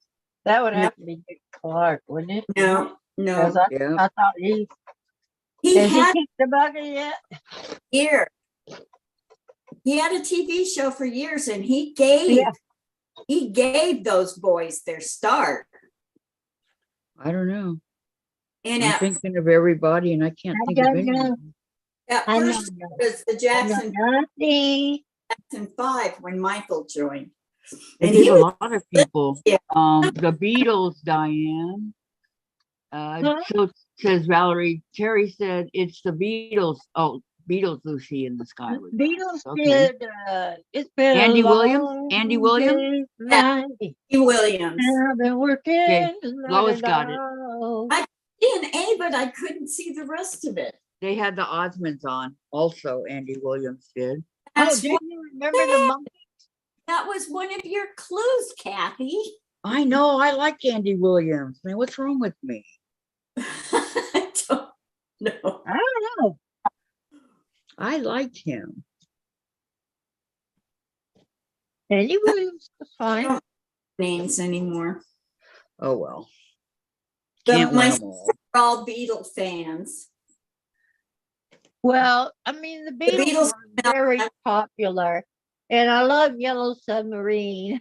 That would No. have to be Dick Clark, wouldn't it? No. Because Yeah. I thought he He has he had kicked the bucket yet? years. He had a TV show for years, and he gave those boys their start. I don't know. And I'm at thinking of everybody, and I can't think of don't know. anyone. At I know. first, it was the Jackson Nothing. 5 when Michael joined. They And give he a was, lot of people. Yeah. The Beatles, Diane. Huh? So it says Valerie. Terry said it's the Beatles. Oh, Beatles, Lucy in the Sky. was Beatles okay. did. It's been Andy a Williams? long Andy Williams? day's Yeah. night, Williams. and I've been working. Okay, night Lois and got it. all. DNA, but I couldn't see the rest of it. They had the Osmonds on. Also, Andy Williams did. Oh, That's do what- you remember the monkey? that was one of your clues, Kathy. I know. I like Andy Williams. Man, what's wrong with me? I don't know. I don't know. I liked him. Andy Williams was fine. Names anymore. Oh well. But Can't my win 'em all. We're all Beatle fans. Well, I mean, the Beatles, Beatles- were very popular, and I love Yellow Submarine.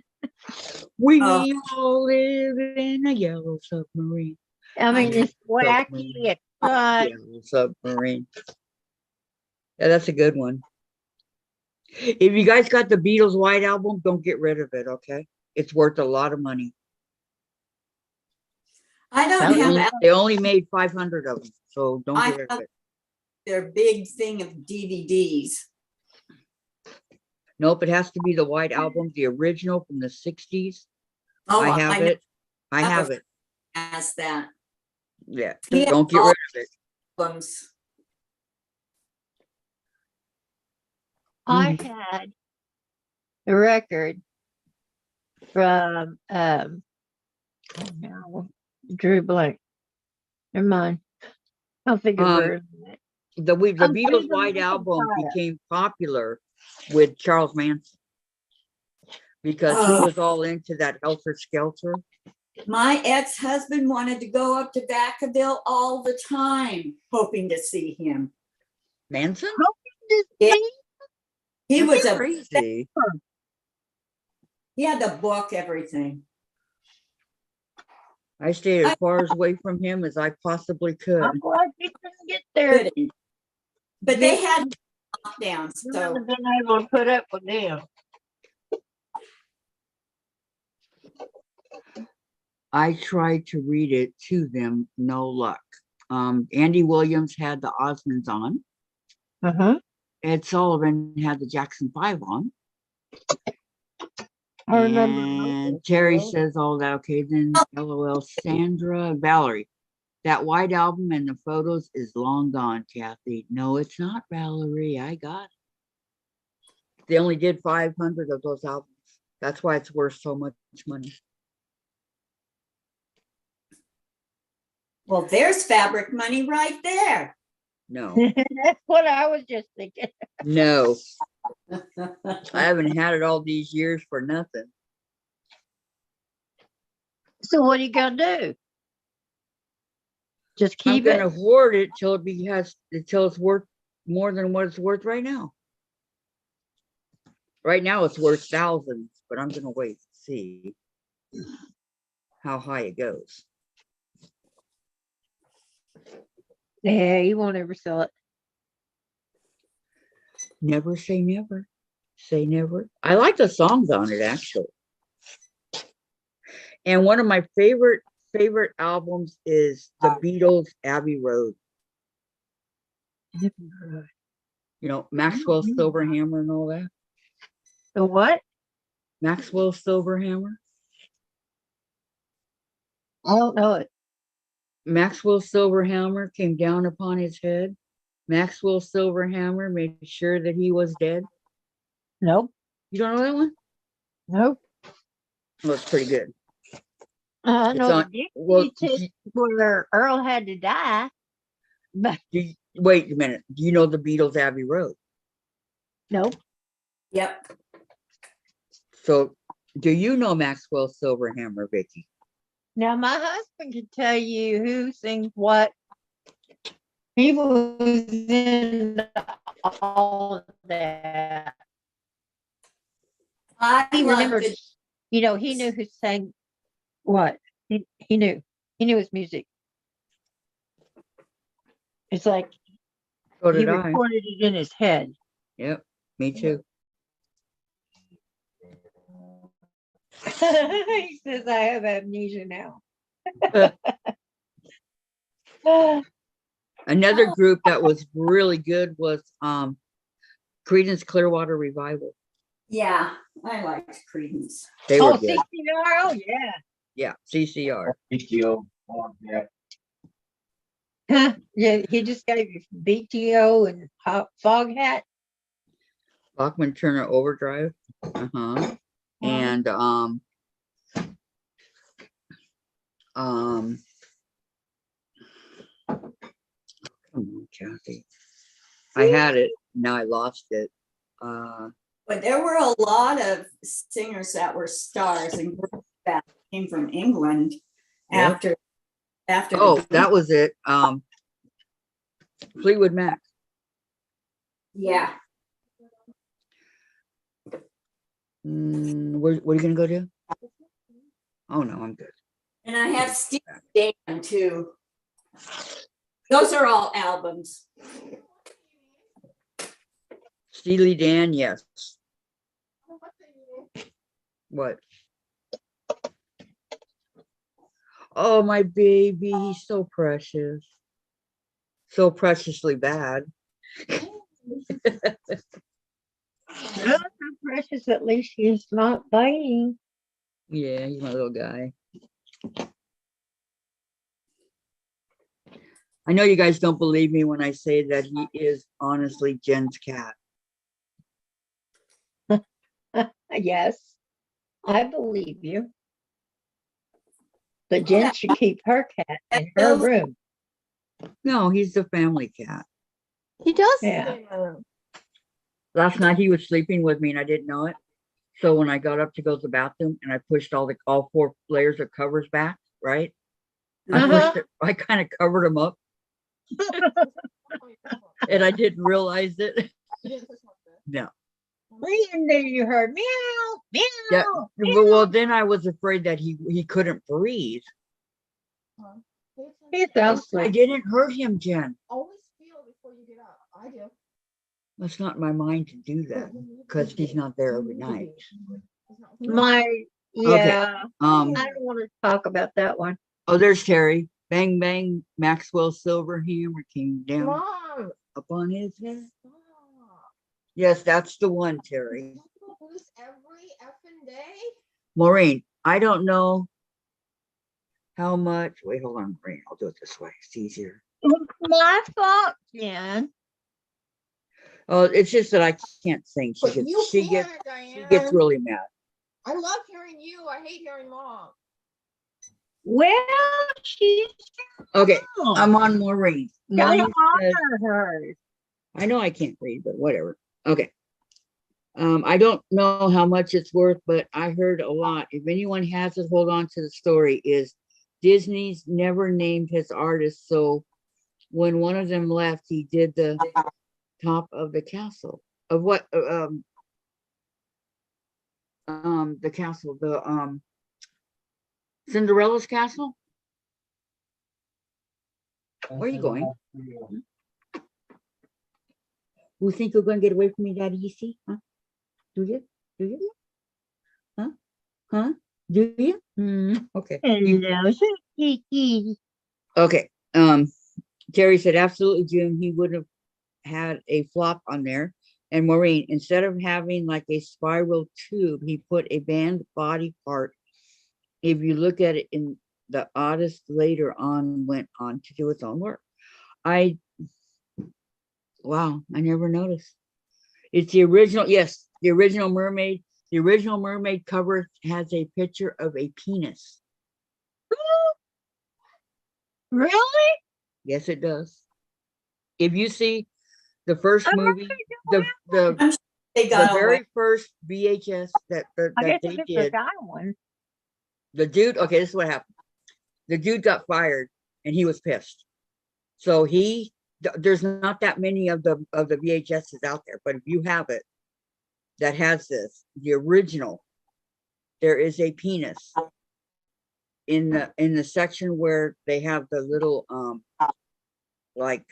We Oh. all live in a yellow submarine. I mean, Okay. it's wacky, it's fun. Yellow submarine. Yeah, that's a good one. If you guys got the Beatles White Album, don't get rid of it, okay? It's worth a lot of money. I don't That have was- al- They only made 500 of them, so don't I get rid of have- it. their big thing of DVDs. Nope, it has to be the White Album, the original from the 60s. Oh, I have know it. I have have a- it. as that. Yeah, Yeah, don't get all- rid of it. Albums. I had a record from oh no, Drew Blank. Never mind. I'll figure Um, it out. The I'm Beatles thinking White we can Album try it. became popular with Charles Manson because he Oh. was all into that Helter Skelter. My ex-husband wanted to go up to Vacaville all the time, hoping to see him. Manson? Yeah. He That's was crazy. he had the book, everything. I stayed as far away from him as I possibly could. I'm glad you couldn't get there. But they had lockdown, You so wouldn't have been able to put up with them. I tried to read it to them, no luck. Andy Williams had the Osmonds on. Uh-huh. Ed Sullivan had the Jackson 5 on. I remember. And Terry says all that. Okay, then LOL, Sandra, Valerie. That White Album and the photos is long gone, Kathy. No, it's not, Valerie. I got it. They only did 500 of those albums. That's why it's worth so much money. well, there's fabric money right there. No, That's what I was just thinking. no. I haven't had it all these years for nothing. So what are you gonna do? Just I'm keep it? gonna hoard it till it until it's worth more than what it's worth right now. Right now it's worth thousands, but I'm gonna wait and see how high it goes. Yeah, you won't ever sell it. Never say never. Say never. I like the songs on it actually. And one of my favorite albums is the Beatles' Abbey Road. You know, Maxwell Silverhammer and all that. The what? Maxwell Silverhammer. I don't know it. Maxwell Silverhammer came down upon his head. Maxwell Silverhammer made sure that he was dead. Nope. You don't know that one? Nope. Well, it's pretty good. I It's know on- the well, Dixie where Earl had to die, but Wait a minute. Do you know the Beatles' Abbey Road? nope. Yep. So, do you know Maxwell Silverhammer, Vicki? Now my husband could tell you who sings what. He was in all of that. I He loved remembered, it. he knew who sang what. He knew his music. It's like So he did I. recorded it in his head. Yep, me too. He says I have amnesia now. Another group that was really good was Creedence Clearwater Revival. Yeah, I liked Creedence. They were Oh, good. CCR, oh yeah. Yeah, CCR. PTO, yeah. Yeah, he just gave you BTO and fog hat. Bachman Turner Overdrive. Uh-huh. And come on, Kathy. I had it, now I lost it. But there were a lot of singers that were stars and groups that came from England Yep. after Oh, the that was it. Fleetwood Mac. yeah. What are you gonna go do? Oh no, I'm good. And I have Steve Dan too. Those are all albums. Steely Dan, yes. What? Oh, my baby, he's so precious. So preciously bad. Oh, so precious, at least he's not biting. Yeah, he's my little guy. I know you guys don't believe me when I say that he is honestly Jen's cat. Yes, I believe you. But Jen should keep her cat in her room. No, he's the family cat. He does. Yeah. Last night he was sleeping with me and I didn't know it. So when I got up to go to the bathroom and I pushed all 4 layers of covers back, right? I kind of covered him up and I didn't realize it. No. And then you heard meow, meow. Yeah. Well, then I was afraid that he couldn't breathe. He fell I asleep. didn't hurt him, Jen. Always feel before you get up. I do. That's not my mind to do that because he's not there every night. Yeah. Um. I don't want to talk about that one. Oh, there's Terry. Bang bang. Maxwell Silverhammer came down Mom. upon his head. Stop. Yes, that's the one, Terry. People do this every effing day. Maureen, I don't know how much. Wait, hold on, Maureen. I'll do it this way. It's easier. It's my fault, Jen. Oh, it's just that I can't sing. But you She can't, gets Diane. really mad. I love hearing you. I hate hearing Mom. Well, she's Okay, wrong. I'm on Maureen. Gotta Maureen says, honor her. I know I can't read, but whatever. Okay. I don't know how much it's worth, but I heard a lot. If anyone has it, hold on to the story. Is Disney's never named his artist, so when one of them left, he did the top of the castle. Of what? The castle, the Cinderella's castle. Where are you going? You think you're going to get away from me that easy? Huh? Do you? Do you? Huh? Huh? Do you? Okay. Okay. Terry said, absolutely, June. He would have had a flop on there. And Maureen, instead of having like a spiral tube, he put a band body part. If you look at it, in the artist later on went on to do its own work. Wow, I never noticed. It's the original, yes, the original mermaid. The original mermaid cover has a picture of a penis. Really? Yes, it does. If you see the first movie, the They got very away. first VHS that I guess they it's a did, guy one. the dude, okay, this is what happened. The dude got fired and he was pissed. So there's not that many of the VHSs out there, but if you have it that has this, the original, there is a penis in the section where they have the little like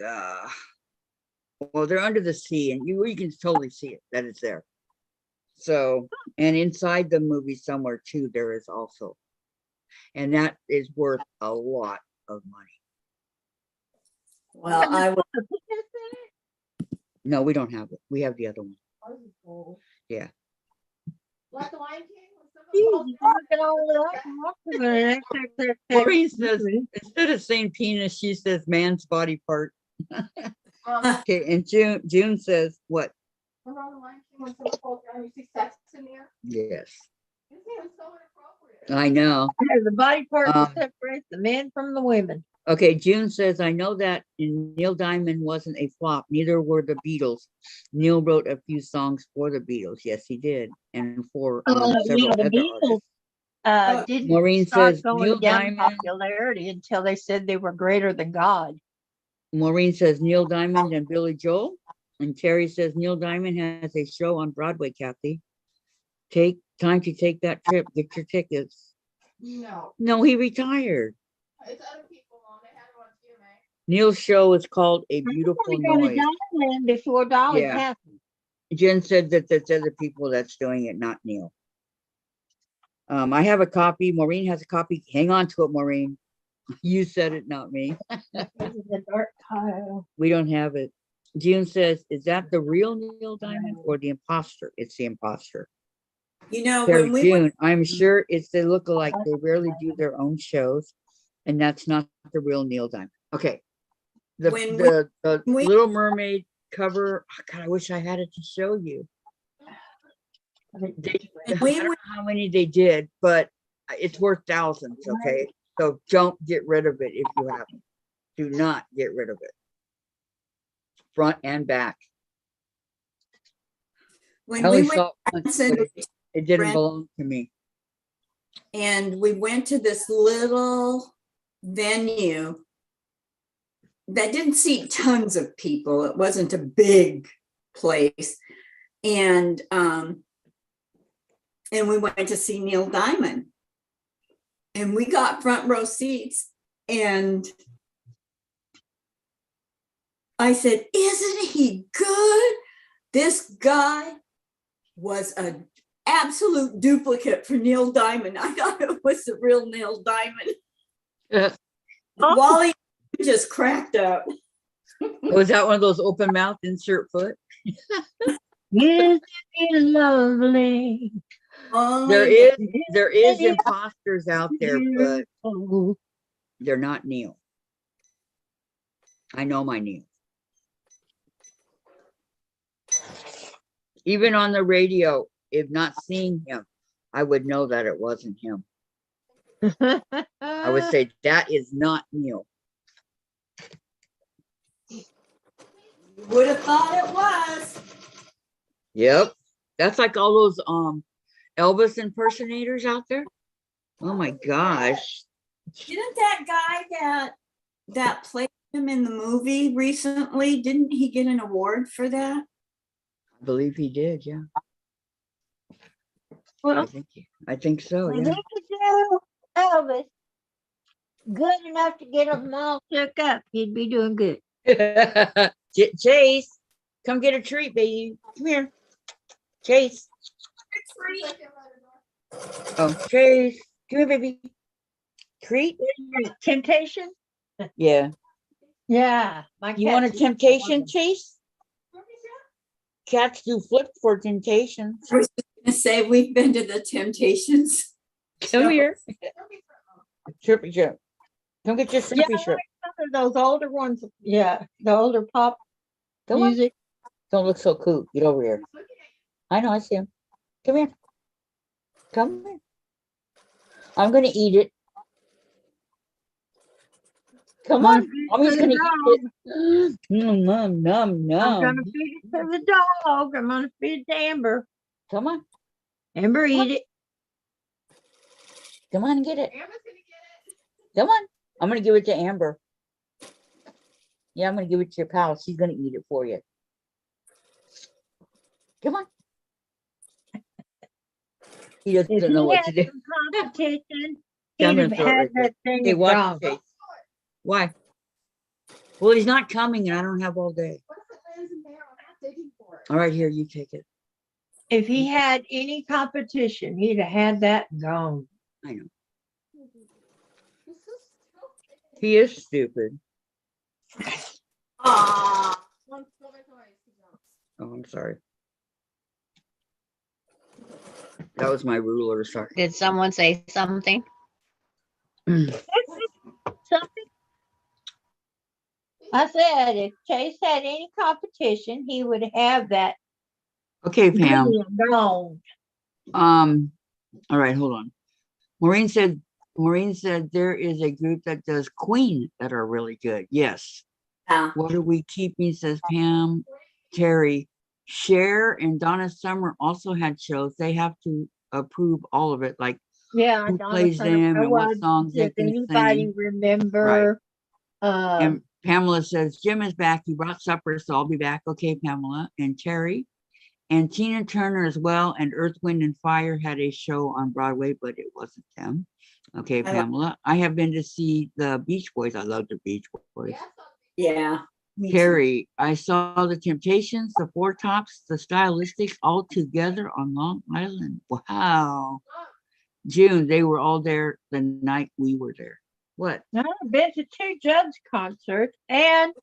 well, they're under the sea, and you can totally see it that it's there. So, and inside the movie somewhere too, there is also, and that is worth a lot of money. Well, I would. No, we don't have it. We have the other one. Yeah. Like the Lion King, when someone calls Maureen says, instead of saying penis, she says man's body part. Okay, and June says what? Remember on the Lion King when someone calls down, you see sex in there? Yes. You see, it's so inappropriate. I know. The body part that separates the men from the women. Okay, June says, I know that Neil Diamond wasn't a flop. Neither were the Beatles. Neil wrote a few songs for the Beatles. Yes, he did. And for several The other Beatles artists. didn't Maureen start says, going Neil down in Diamond. popularity until they said they were greater than God. Maureen says, Neil Diamond and Billy Joel. And Terry says, Neil Diamond has a show on Broadway, Kathy. Take time to take that trip. Get your tickets. No, No, he retired. it's other people on. They had it on TMA. Neil's show is called A Beautiful Noise. Before Dolly Yeah. passed. Jen said that that's other people that's doing it, not Neil. I have a copy. Maureen has a copy. Hang on to it, Maureen. You said it, not me. The dark tile. We don't have it. June says, is that the real Neil Diamond or the imposter? It's the imposter. You know, Terry, when we June, went, I'm sure it's the lookalike. They rarely do their own shows, and that's not the real Neil Diamond. Okay. When The we- Little Mermaid cover. Oh, God, I wish I had it to show you. I don't know how many they did, but it's worth thousands. Okay, so don't get rid of it if you haven't. Do not get rid of it. Front and back. when I we only went saw it once, but it didn't belong to me. and we went to this little venue that didn't seat tons of people. It wasn't a big place. And we went to see Neil Diamond. And we got front row seats. And I said, isn't he good? This guy was an absolute duplicate for Neil Diamond. I thought it was the real Neil Diamond. Wally just cracked up. Was that one of those open mouth insert foot? Yes, it's lovely. There is imposters out there, but they're not Neil. I know my Neil. Even on the radio, if not seeing him, I would know that it wasn't him. I would say that is not Neil. Would have thought it was. Yep. That's like all those Elvis impersonators out there. Oh my gosh. Didn't that guy that played him in the movie recently. Didn't he get an award for that? I believe he did, yeah. Well, I think so, if yeah. he could do Elvis good enough to get them all shook up, he'd be doing good. Chase, come get a treat, baby. Come here. Chase. Oh, Chase. Come here, baby. Treat? Temptation? Yeah. Yeah. My You want a cats eat temptation, them. Chase? Cats do flip for temptations. I was just gonna say, we've been to the Temptations. Come here. Chirpy chirp. Come get your Yeah, shrimpy shrimp. those older ones. Yeah, the older pop Come on. music. Don't look so cool. Get over here. I know, I see him. Come here. Come here. I'm gonna eat it. Come on. Mommy's gonna eat it. Nom, nom, nom, I'm nom. gonna feed it to the dog. I'm gonna feed it to Amber. Come on. Amber, eat it. Come on and get it. Come on. I'm gonna give it to Amber. Yeah, I'm gonna give it to your pal. She's gonna eat it for you. Come on. He If doesn't know he what had to do. some competition, Yeah, I'm he'd gonna have throw it had right there. that thing Hey, watch gone. Chase. Why? Well, he's not coming and I don't have all day. All right, here, you take it. If he had any competition, he'd have had that gone. I know. He is stupid. Aww. Oh, I'm sorry. That was my ruler, sorry. Did someone say something? Something. I said if Chase had any competition, he would have that Okay, Pam. gone. All right, hold on. Maureen said there is a group that does Queen that are really good. Yes. Yeah. What are we keeping? Says Pam. Terry. Cher and Donna Summer also had shows. They have to approve all of it, like Yeah, who Donna plays Summer. them and what Well, songs they does can anybody sing. remember? And Pamela says, Jim is back. He brought supper, so I'll be back. Okay, Pamela. And Terry. And Tina Turner as well. And Earth, Wind, and Fire had a show on Broadway, but it wasn't them. Okay, Pamela. I have been to see the Beach Boys. I love the Beach Boys. Yeah. me too. Terry, I saw the Temptations, the Four Tops, the Stylistics all together on Long Island. Wow. June, they were all there the night we were there. What? I've been to 2 Judd's concerts, and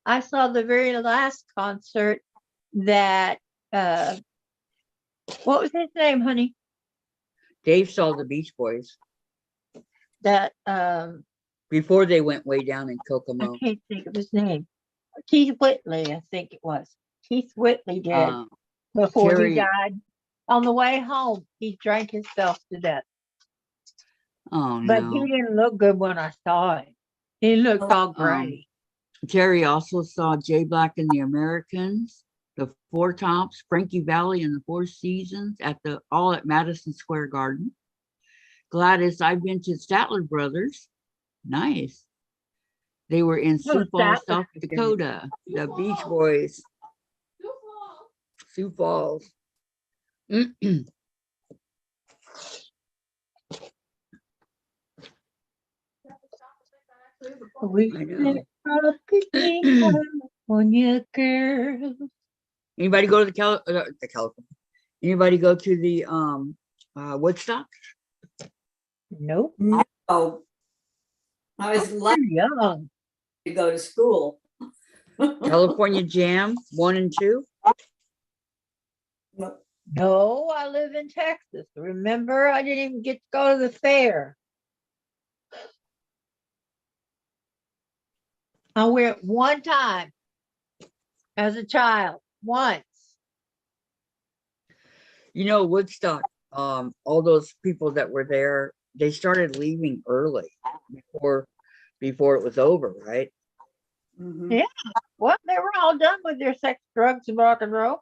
I saw the very last concert that what was his name, honey? Dave saw the Beach Boys That before they went way down in I Kokomo. can't think of his name. Keith Whitley, I think it was. Keith Whitley did before Terry- he died. On the way home, he drank himself to death. Oh But no. he didn't look good when I saw him. He looked all gray. Terry also saw Jay Black and the Americans, the Four Tops, Frankie Valli and the Four Seasons all at Madison Square Garden. Gladys, I've been to Statler Brothers. Nice. They were in Sioux Falls, Statler South was good. Dakota. The Beach Boys. Sioux Falls. We I know. up in California, girl. Anybody go to the California? Anybody go to the Woodstock? Nope. Oh, I was lucky Young. to go to school. California Jam 1 and 2? No, I live in Texas. Remember, I didn't even get to go to the fair. I went one time as a child, once. You know, Woodstock, all those people that were there, they started leaving early before it was over, right? Mhm. Yeah. Well, they were all done with their sex, drugs, and rock and roll.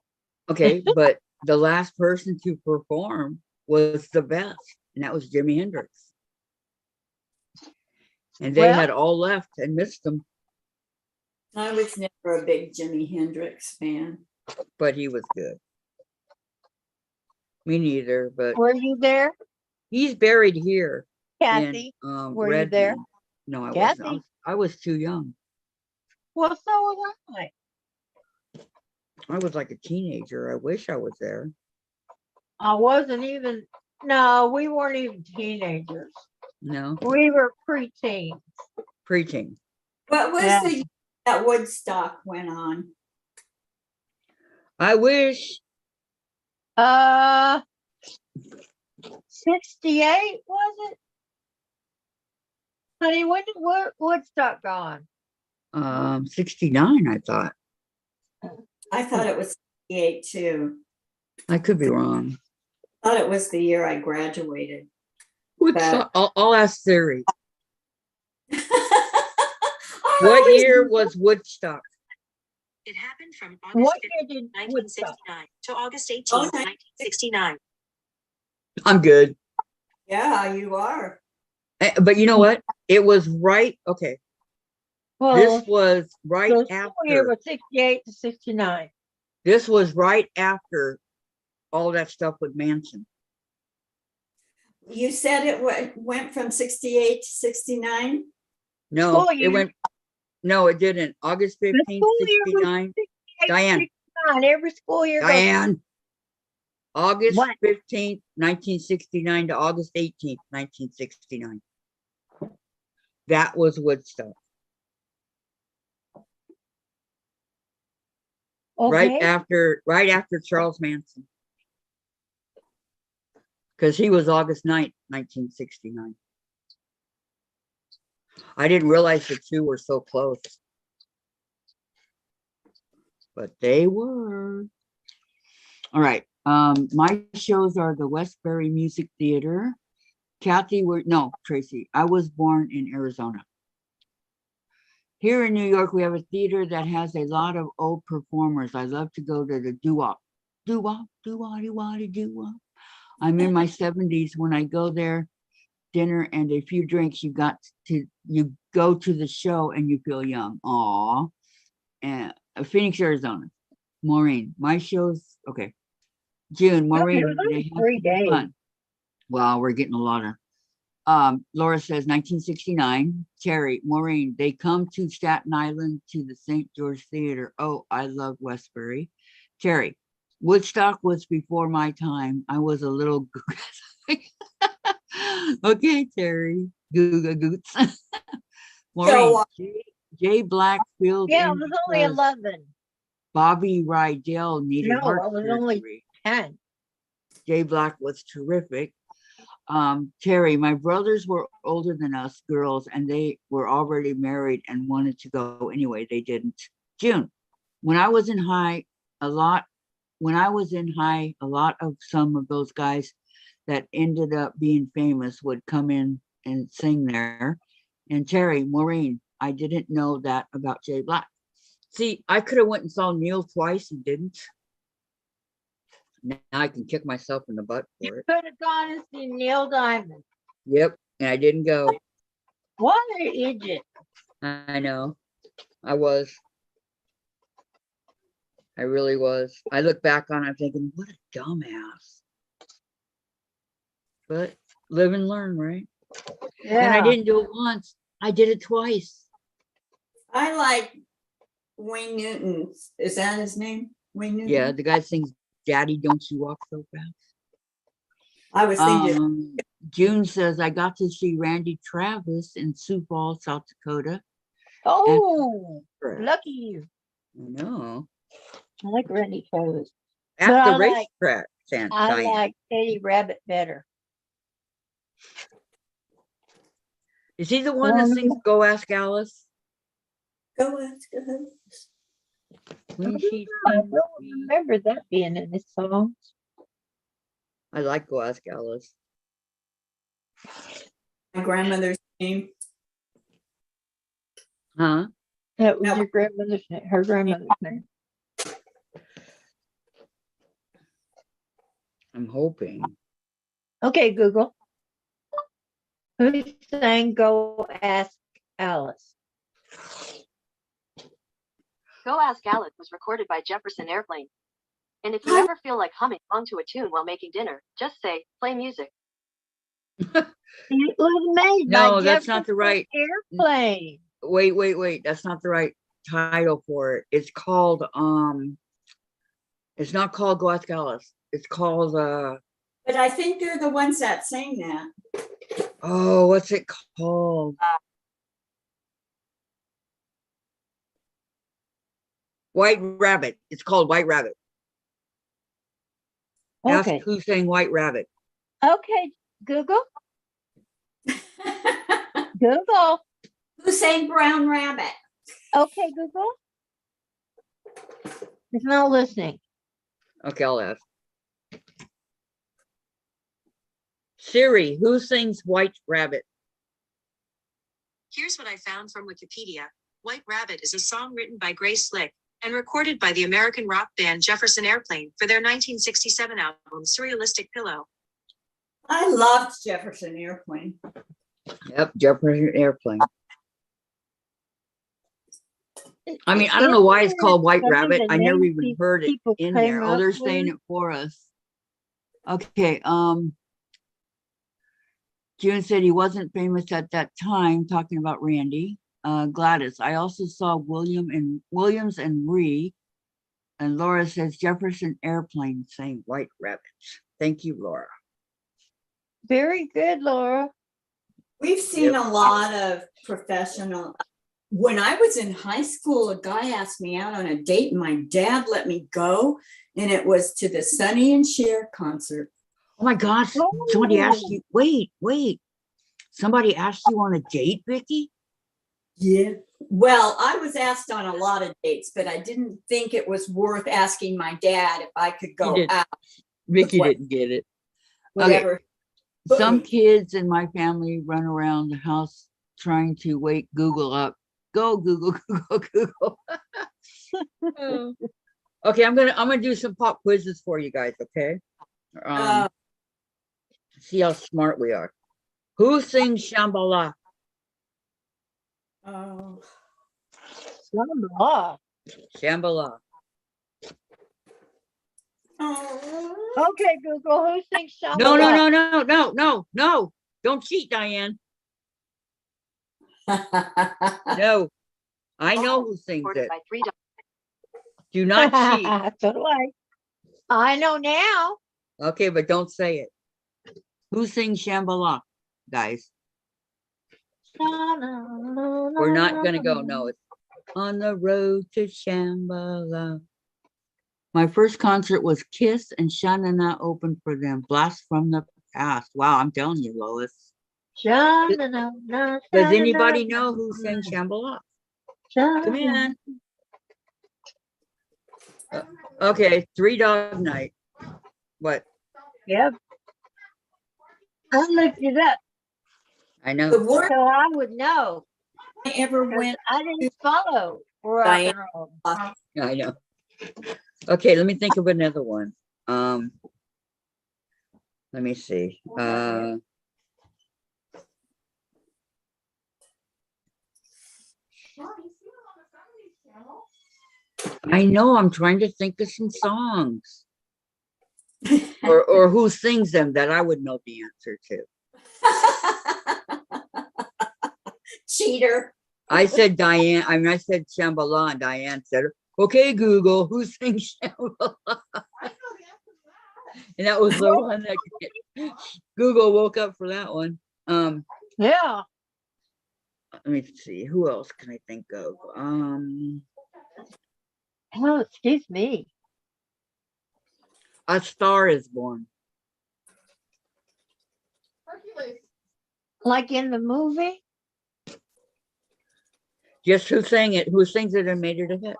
Okay, but the last person to perform was the best, and that was Jimi Hendrix. And they Well- had all left and missed them. I was never a big Jimi Hendrix fan. but he was good. Me neither, but Were you there, he's buried here Kathy? in Were you there? Redmond. No, I wasn't. Kathy? I was too young. Well, so was I. I was like a teenager. I wish I was there. I wasn't even. No, we weren't even teenagers. No, We were preteens. preaching. What was Yeah. the year that Woodstock went on? I wish. 68 was it? Honey, when did Woodstock gone? 69, I thought. I thought it was 68 too. I could be wrong. I thought it was the year I graduated. Woodstock, I'll ask Siri. I What always- year was Woodstock? It happened from What August year 15, did Woodstock? 1969 to August 18, Oh, 1969. I'm good. Yeah, you are. But you know what? It was right. Okay. Well, This was right the school year after. was 68 to 69. This was right after all that stuff with Manson. You said it went from 68 to 69? No, School it year. went. No, it didn't. August The 15th, school year was 69. 68 to Dianne. 69. Every school year goes. Diane. August What? 15th, 1969 to August 18th, 1969. That was Woodstock. Okay. Right after Charles Manson. Because he was August 9th, 1969. I didn't realize the two were so close. But they were. All right. My shows are the Westbury Music Theater. Tracy. I was born in Arizona. Here in New York, we have a theater that has a lot of old performers. I love to go to the doo-wop. Doo-wop, doo-wop, doo-wop, doo-wop. I'm in my 70s. When I go there, dinner and a few drinks, you go to the show and you feel young. Aw. And Phoenix, Arizona. Maureen, my shows, okay. June, Maureen, it was only they have 3 to be days. fun. Wow, we're getting a lot of. Laura says 1969. Terry, Maureen, they come to Staten Island to the St. George Theater. Oh, I love Westbury. Terry, Woodstock was before my time. I was a little. Okay, Terry. Googa goots. Maureen, J. Blackfield. Yeah, it was only 11. Bobby Rydell needed No, heart it was surgery. only 10. Jay Black was terrific. Terry, my brothers were older than us girls, and they were already married and wanted to go anyway. They didn't. June, when I was in high, a lot of some of those guys that ended up being famous would come in and sing there. And Terry, Maureen, I didn't know that about Jay Black. See, I could have went and saw Neil twice and didn't. Now I can kick myself in the butt for it. Could have gone and seen Neil Diamond. Yep, and I didn't go. What an idiot. I know. I was. I really was. I look back on it, I'm thinking, what a dumbass. But live and learn, right? And I Yeah. didn't do it once. I did it twice. I like Wayne Newton. Is that his name? Wayne Newton? Yeah, the guy sings Daddy, Don't You Walk So Fast. I was thinking. June says, I got to see Randy Travis in Sioux Falls, South Dakota. Oh, Correct. lucky you. I know. I like Randy Travis. At But the I like- racetrack, I Diane. like Katie Rabbit better. Is he the one that sings Go Ask Alice? Go ahead. Go ahead. When she I sings, don't remember that being in this song. I like Go Ask Alice. My grandmother's name. Huh? That was No. your grandmother's name, her grandmother's name. I'm hoping. Okay, Google. Who sang Go Ask Alice? Go Ask Alice was recorded by Jefferson Airplane. And if you ever feel like humming onto a tune while making dinner, just say, play music. It was made No, by that's not the Jefferson right. Airplane. Wait. That's not the right title for it. It's called, it's not called Go Ask Alice. It's called, But I think they're the ones that sang that. oh, what's it called? White Rabbit. It's called White Rabbit. Ask Okay. who sang White Rabbit. Okay, Google. Google. Who sang Brown Rabbit? Okay, Google. It's not listening. Okay, I'll ask. Siri, who sings White Rabbit? Here's what I found from Wikipedia. White Rabbit is a song written by Grace Slick and recorded by the American rock band Jefferson Airplane for their 1967 album Surrealistic Pillow. I loved Jefferson Airplane. Yep, Jefferson Airplane. I mean, I don't know why it's called White Rabbit. I never even heard it in there. Oh, they're saying it for us. Okay, June said he wasn't famous at that time, talking about Randy. Gladys, I also saw Williams and Ree. And Laura says Jefferson Airplane saying White Rabbits. Thank you, Laura. Very good, Laura. We've seen a lot of professional. When I was in high school, a guy asked me out on a date and my dad let me go. And it was to the Sonny and Cher concert. Oh my gosh, somebody asked you, wait. Somebody asked you on a date, Vicki? Yeah. Well, I was asked on a lot of dates, but I didn't think it was worth asking my dad if I could go out. Vicki didn't get it. Whatever. Okay. Some kids in my family run around the house trying to wake Google up. Go Google, Google. Okay, I'm gonna do some pop quizzes for you guys, okay? See how smart we are. Who sings Shambhala? Oh. Shambhala. Oh. Okay, Google, who sings Shambhala? No. Don't cheat, Diane. No. I know who sings it. Do not cheat. So do I. I know now. Okay, but don't say it. Who sings Shambhala, guys? We're not gonna go. No, it's on the road to Shambhala. My first concert was Kiss, and Shanana opened for them. Blast from the past. Wow, I'm telling you, Lois. Does anybody know who sang Shambhala? Come in. Okay, 3 Dog Night. What? Yep. I looked it up. I know. The word So I would know. I ever went. I didn't follow rock and roll. I know. Okay, let me think of another one. Let me see. I know, I'm trying to think of some songs. or who sings them that I would know the answer to. Cheater. I said Diane, I said Shambhala, and Diane said, okay, Google, who sings Shambhala? And that was the one that Google woke up for that one. Yeah. Let me see, who else can I think of? Oh, excuse me. A Star Is Born. Like in the movie? Just who sang it, who sings it and made it a hit.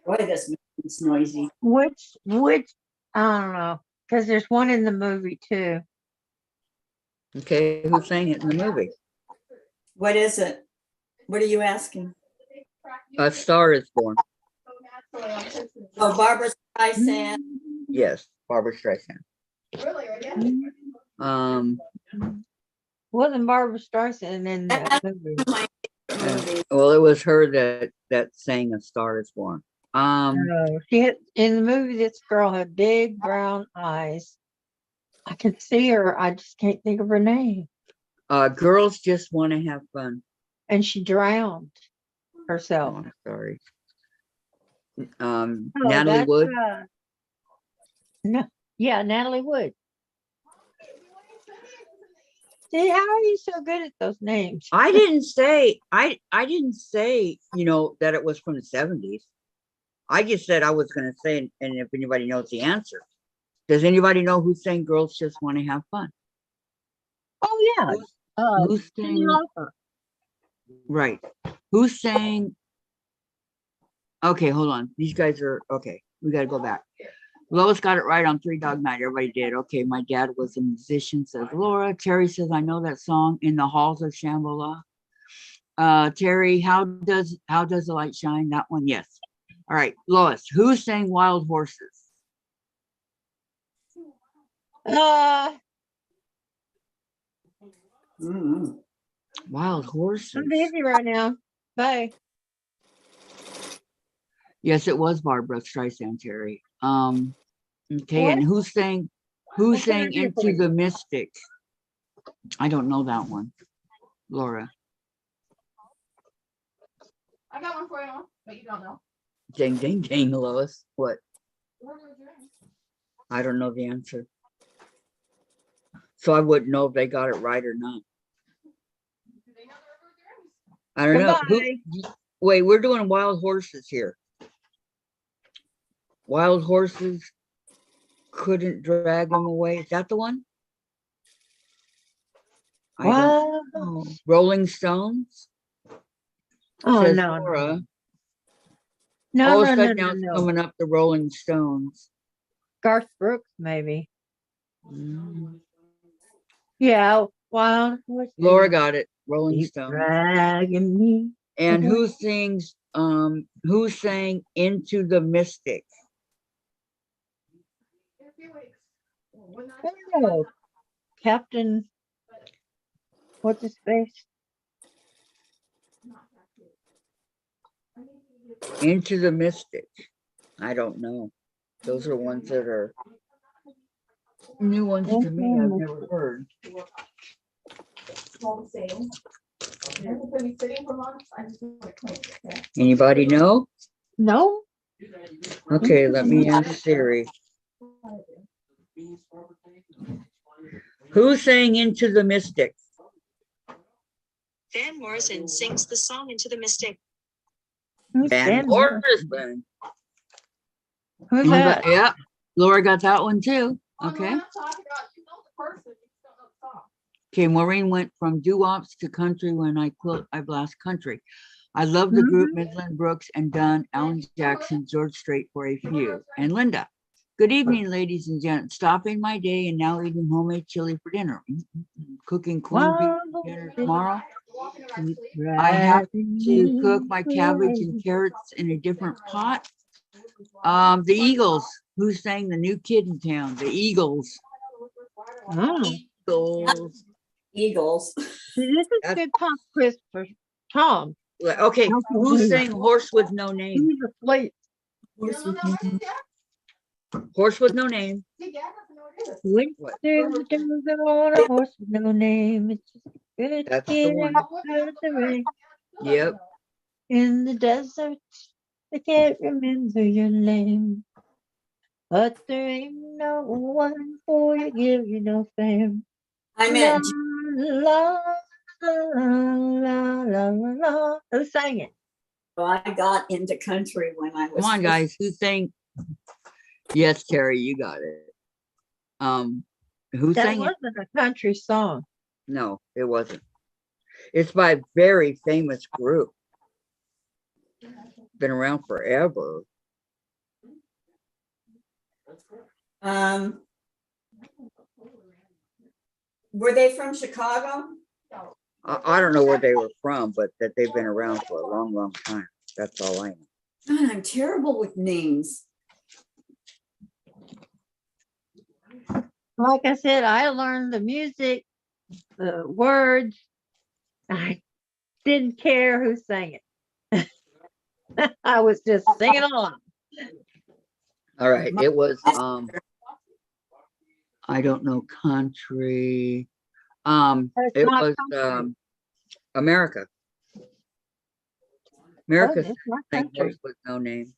Boy, this is noisy. Which, I don't know, because there's one in the movie too. Okay, who sang it in the movie? What is it? What are you asking? A Star Is Born. Oh, Barbara Streisand. Yes, Barbara Streisand. Wasn't Barbara Streisand in that movie? Well, it was her that sang A Star Is Born. No, she had in the movie. This girl had big brown eyes. I can see her. I just can't think of her name. Girls Just Want to Have Fun. And she drowned herself. Oh, I'm sorry. Oh, Natalie that's, Wood. No, yeah, Natalie Wood. See, how are you so good at those names? I didn't say that it was from the 70s. I just said I was going to say, and if anybody knows the answer. Does anybody know who sang Girls Just Want to Have Fun? Oh yeah. Who sang? Right. Who sang? Okay, hold on. These guys are okay. We got to go back. Lois got it right on Three Dog Night. Everybody did. Okay, my dad was a musician, says Laura. Terry says, I know that song, In the Halls of Shambhala. Terry, how does the light shine? That one, yes. All right, Lois, who sang Wild Horses? Wild Horses. I'm busy right now. Bye. Yes, it was Barbara Streisand, Terry. Okay, What? and who sang What can I do for Into you? the Mystic? I don't know that one. Laura. I got one for you, but you don't know. Ding, ding, ding, Lois. What? I don't know the answer. So I wouldn't know if they got it right or not. I don't know. Wait, we're doing Wild Horses here. Wild Horses couldn't drag them away. Is that the one? I don't know. Rolling Stones? Oh, Says no. Laura. No, All of no, a no, sudden no, now it's no. coming up the Rolling Stones. Garth Brooks, maybe. Mm. Yeah, Wild Horses. Laura got it. Rolling Keep Stones. dragging me. And who sang Into the Mystic? Oh, Captain, what's his face? Into the Mystic. I don't know. Those are ones that are new ones to me. I've never heard. Anybody know? No. Okay, let me ask Siri. Who sang Into the Mystic? Van Morrison sings the song Into the Mystic. Van Morrison. Who's that? Yeah, Laura got that one too. Okay. Okay, Maureen went from doo-wops to country when I quilt, I blast country. I love the group Midland Brooks and Dunn, Alan Jackson, George Strait for a few. And Linda, good evening, ladies and gents. Stopping my day and now eating homemade chili for dinner. Cooking corned beef for dinner tomorrow. I have to cook my cabbage and carrots in a different pot. The Eagles. Who sang The New Kid in Town? The Eagles. Eagles. Eagles. See, this is good pop quiz for Tom. Okay, who sang Horse with No Name? He's asleep. Horse with No Name. Went through the jungle on a horse with no name. It's just good to get out of the rain. Yep. In the desert, I can't remember your name. But there ain't no one for you, give you no fame. I met La, la, la, la, la, la. Who sang it? I got into country when I was. Come on, guys. Who sang? Yes, Terry, you got it. Who That sang it? wasn't a country song. No, it wasn't. It's by a very famous group. Been around forever. Were they from Chicago? I don't know where they were from, but that they've been around for a long, long time. That's all I know. God, I'm terrible with names. Like I said, I learned the music the words. I didn't care who sang it. I was just singing along. All right. It was I don't know, country. It's It not was country. America. Oh, America it's not sang country. Horse with No Name.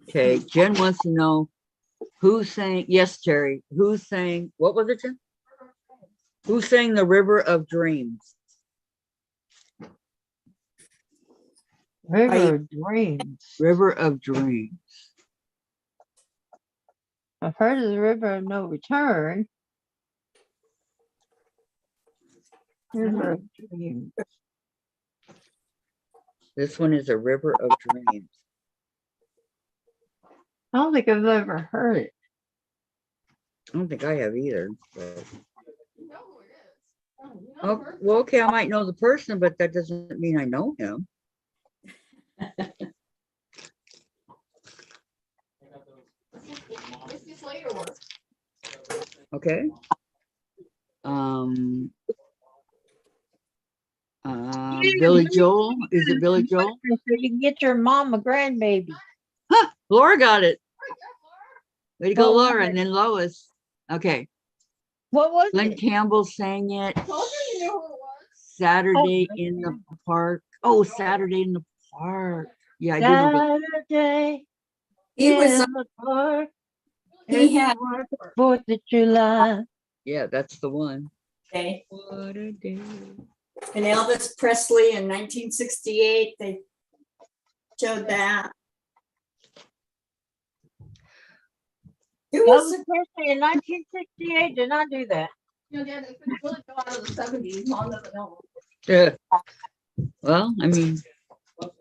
Okay, Jen wants to know who sang, yes, Terry, who sang, what was it, Jen? Who sang The River of Dreams? River of Dreams. River of Dreams. I've heard of the River of No Return. River of Dreams. This one is A River of Dreams. I don't think I've ever heard it. I don't think I have either. But. You know who it is. Oh, you know Oh, her? well, okay, I might know the person, but that doesn't mean I know him. It's just later work. Okay. Billy Joel. Is it Billy Joel? So you can get your mom a grandbaby. Huh, Laura got it. Way to go, What was Laura. it? And then Lois. Okay. What was Glenn it? Campbell sang it. I told you knew who it was. Saturday Oh, in the Park. Oh, Saturday in the Park. Yeah, I do know. Saturday He was, in the park. he had, 4th of July. Yeah, that's the one. okay, What a day. and Elvis Presley in 1968, they showed that. Who was Elvis Presley in 1968 did not do that. You know, Dad, it's been really go out of the 70s. Mom doesn't know. Yeah. Well, I mean,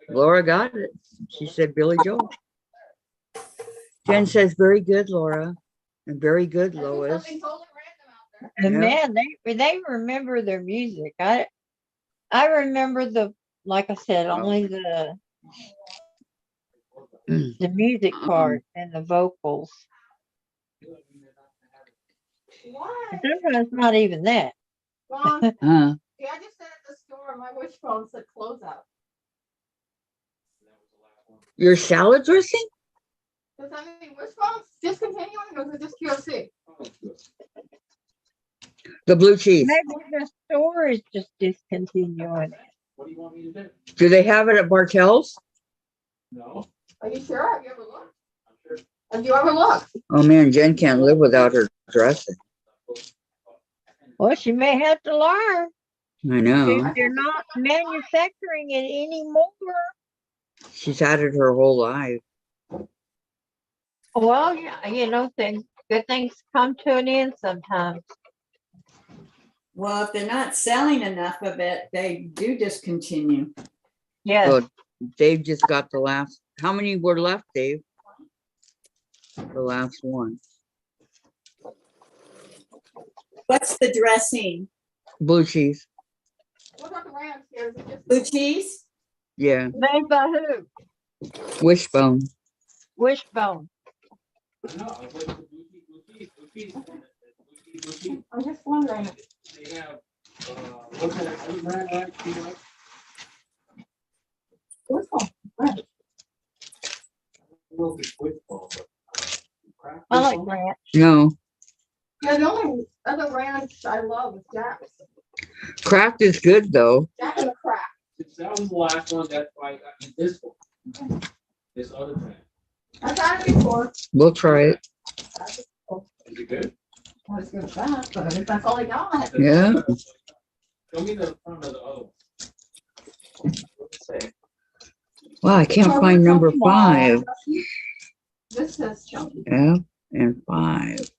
Laura got it. She said Billy Joel. Jen says, very good, Laura. And very good, I think Lois. something totally random out there. And Yeah. man, they remember their music. I remember like I said, only the music part and the vocals. Why? Sometimes not even that. Mom, Huh. yeah, I just said at the store, my wish phone said close out. Your salad dressing? Does that mean wish phone's discontinuing or is it just QFC? The blue cheese. Maybe the store is just discontinuing it. What do you want me to do? Do they have it at Bartell's? No, Are you sure? Have you ever looked? I'm sure. Have you ever looked? Oh man, Jen can't live without her dressing. Well, she may have to learn. I know. If they're not manufacturing it anymore. She's had it her whole life. Well, yeah, good things come to an end sometimes. Well, if they're not selling enough of it, they do discontinue. Yes. Well, Dave just got the last. How many were left, Dave? The last one. What's the dressing? Blue cheese. What about the ranch here? Is it just Blue cheese? Yeah. Made by who? Wishbone. Wishbone. No, I was like, blue cheese. I'm just wondering. They have, what kind of brand like do you like? Wish phone. Ranch. Well, it's Wishbone, but, Kraft I like Wishbone? ranch. No. Yeah, the only other ranch I love is Jack's. Kraft is good though. Jack and the Crack. Since that was the last one, that's why I got this one. This other brand. I've had it before. We'll try it. Is it good? Not as good as that, but if that's all I got. Yeah. Show me the front of the other one. What's it say? Wow, I can't find number 5. This says chunky. F and 5.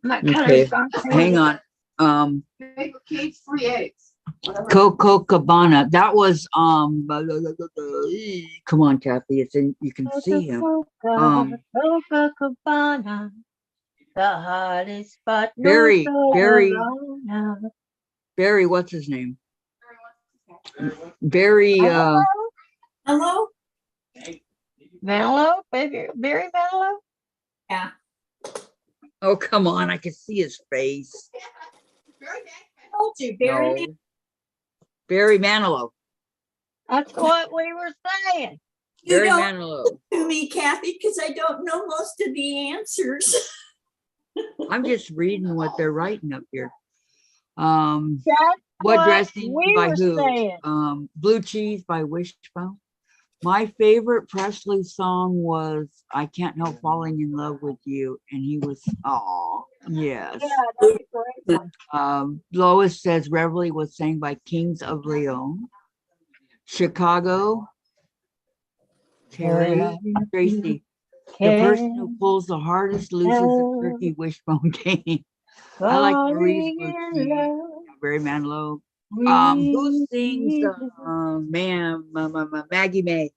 My Okay, color's hang on. Paper cakes, 3 eggs. Whatever. Coco Cabana. That was come on, Kathy. It's in. You can see him. Copacabana, the hottest spot. Barry. What's his name? Barry. Hello? Vanillope, Barry Vanillope. Yeah. Oh, come on. I can see his face. I told you, Barry. No. Barry Manilow. That's what we were saying. You Barry don't Manilow. to me, Kathy, because I don't know most of the answers. I'm just reading what they're writing up here. What what dressing we by were who? saying. Blue Cheese by Wishbone. My favorite Presley song was I Can't Help Falling in Love with You. And he was, oh, yes. Yeah, that's a great one. Lois says Reveille was sang by Kings of Leon. Chicago. Terry Tracy. The person who pulls the hardest loses the turkey wishbone game. I like Marie's Blue Cheese. Barry Manilow. Who sings Maggie May?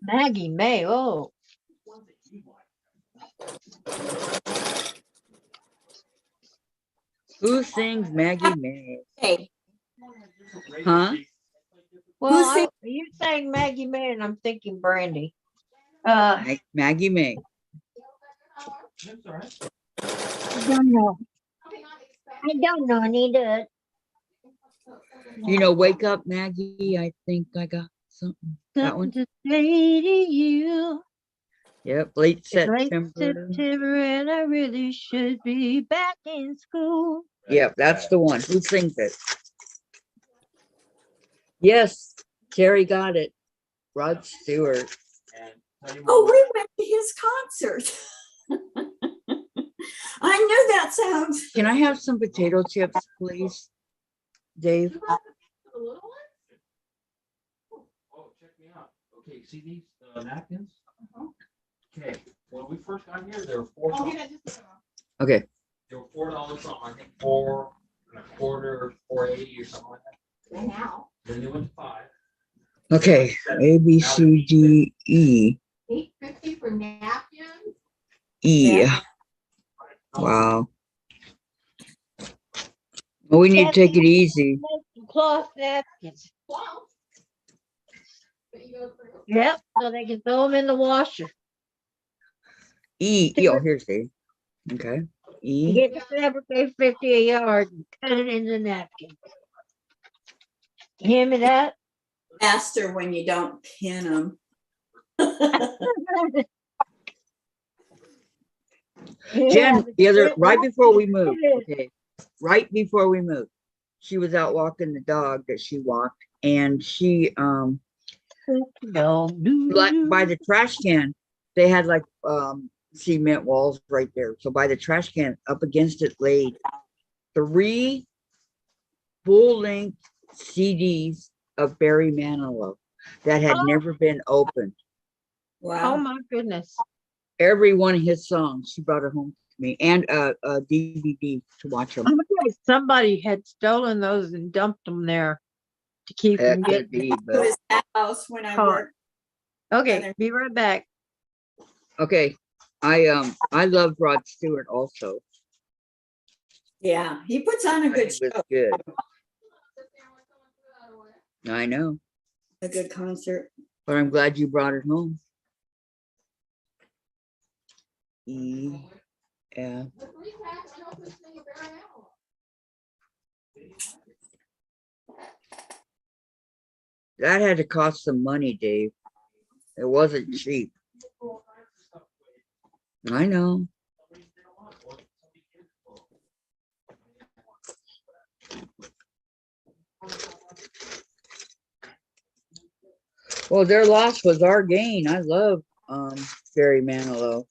Maggie May. Oh, Who sings Maggie May? Hey, Huh? well, sings- you saying Maggie May, and I'm thinking Brandy. Maggie May. I don't know. I don't know. I need to. You know, Wake Up Maggie. I think I got something. That one. To say to you. Yep. Late It's late September. September, and I really should be back in school. Yep, that's the one. Who sings it? Yes, Terry got it. Rod Stewart. oh, we went to his concert. I knew that sounds. Can I have some potato chips, please, Dave? Oh, check me out. Okay, see these napkins? Okay, when we first got here, there were $4. Okay. There were $4 something, I think 4.25, 4.80 or something like that. And now, Then they went to 5. Okay. A, B, C, D, E. $8.50 for napkins. E. Yeah. Wow. Well, we need to take it easy. Make some cloth napkins. Wow. But you go through. Yep, so they can throw them in the washer. E. Oh, here's the. Okay. You E. get the fabric $8.50 a yard and cut it into napkin. You hear me that? Faster when you don't pin them. Jen, the other, right before we moved, okay, right before we moved, she was out walking the dog that she walked, and she, like by the trash can, they had like, cement walls right there. So by the trash can, up against it laid 3 full-length CDs of Barry Manilow that had never been opened. Wow. Oh my goodness. Every one of his songs, she brought it home to me, and a DVD to watch them. Okay, somebody had stolen those and dumped them there to keep That them could getting. be, To but his house when I Caught. worked. Okay, be right back. okay. I love Rod Stewart also. Yeah, he puts on a He good was show, good. I know, a good concert. but I'm glad you brought it home. E, F. That had to cost some money, Dave. It wasn't cheap. I know. Well, their loss was our gain. I love Barry Manilow.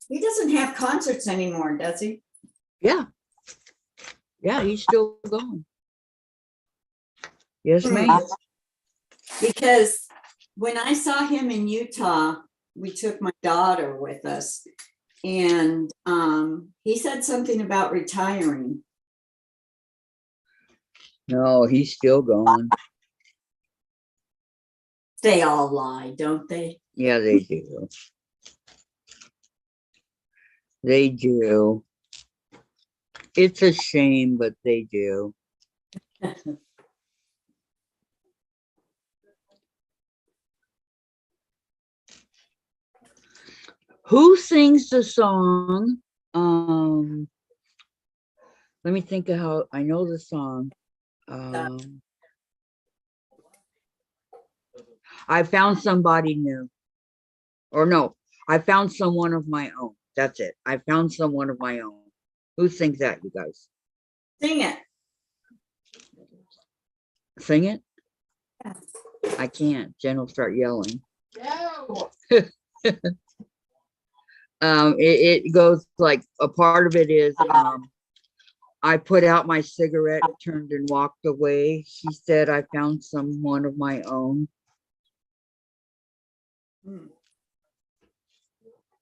He doesn't have concerts anymore, does he? Yeah. Yeah, he's still going. Yes, Hmm. ma'am. Because when I saw him in Utah, we took my daughter with us, and he said something about retiring. No, he's still going. They all lie, don't they? Yeah, they do. They do. It's a shame, but they do. Who sings the song? Let me think of how I know the song. I found somebody new. Or no, I found someone of my own. That's it. I found someone of my own. Who sings that, you guys? Sing it. Sing it? Yeah. I can't. Jen will start yelling. No. It goes like a part of it is I put out my cigarette, turned and walked away. She said I found someone of my own. Hmm.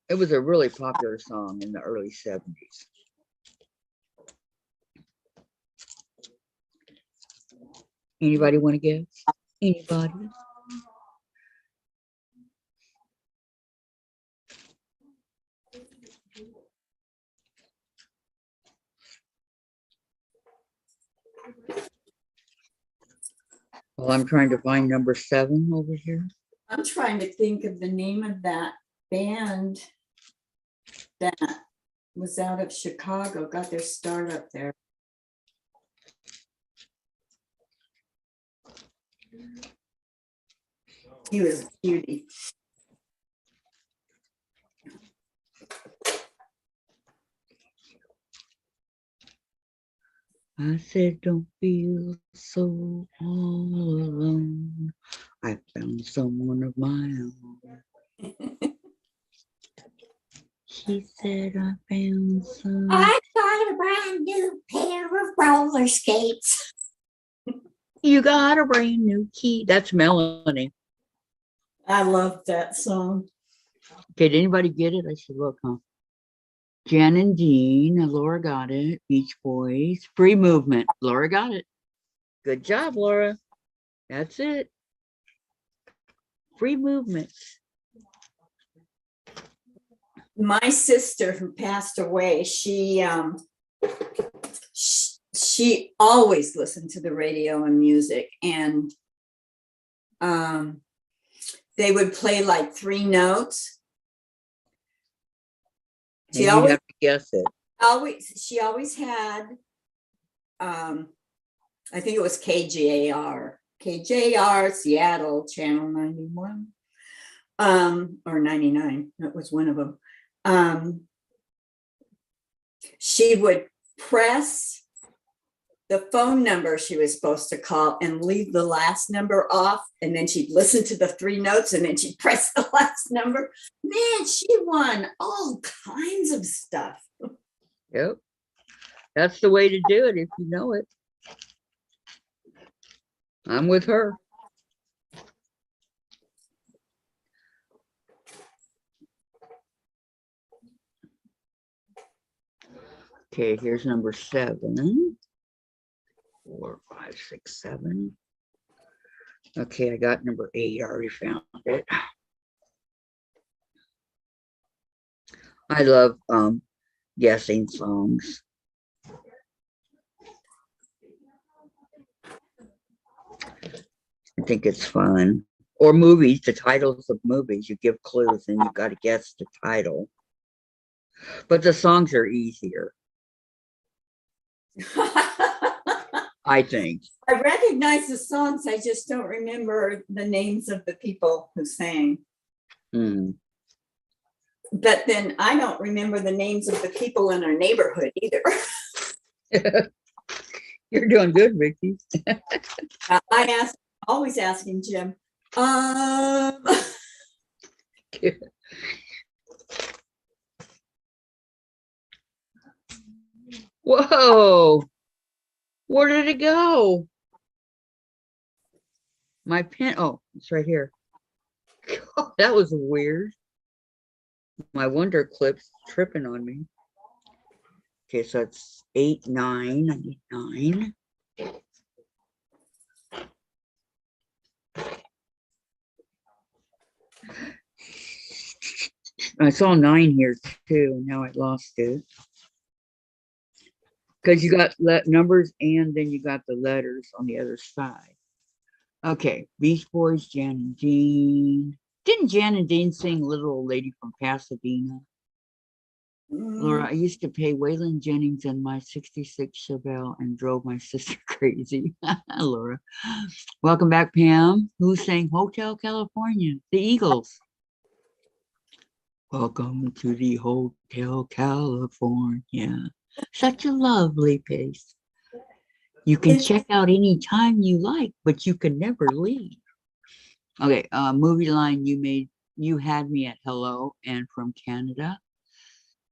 It was a really popular song in the early 70s. Anybody want to guess? Anybody? Well, I'm trying to find number 7 over here. I'm trying to think of the name of that band that was out of Chicago, got their start up there. He was a cutie. I said, don't feel so all alone. I found someone of my own. She said, I found some. I got a brand new pair of roller skates. You got a brand new key. That's Melanie. I love that song. Okay, did anybody get it? I should look, huh? Jen and Dean, Laura got it. Beach Boys, Free Movement. Laura got it. Good job, Laura. That's it. Free Movement. My sister who passed away, she always listened to the radio and music, and they would play like 3 notes. She always have to guess it. She always had I think it was KJR Seattle channel 91 or 99. That was one of them. She would press the phone number she was supposed to call and leave the last number off, and then she'd listen to the 3 notes and then she'd press the last number. Man, she won all kinds of stuff. Yep. That's the way to do it if you know it. I'm with her. Okay, here's number 7. 4, 5, 6, 7. Okay, I got number 8. I already found it. I love guessing songs. I think it's fun. Or movies, the titles of movies. You give clues and you got to guess the title. But the songs are easier, I think. I recognize the songs, I just don't remember the names of the people who sang. Hmm. But then I don't remember the names of the people in our neighborhood either. You're doing good, Vicki. Always asking Jim. Whoa, where did it go? My pen, oh, it's right here. That was weird. My Wonder Clip's tripping on me. Okay, so it's 8, 9, I need 9. I saw 9 here too. Now I lost it. Because you got numbers and then you got the letters on the other side. Okay, Beach Boys, Jan and Dean. Didn't Jan and Dean sing Little Old Lady from Pasadena? Laura, I used to pay Waylon Jennings in my 66 Chevelle and drove my sister crazy. Laura. Welcome back, Pam. Who sang Hotel California? The Eagles. Welcome to the Hotel California. Such a lovely place. You can check out anytime you like, but you can never leave. Okay, movie line you had me at hello and from Canada.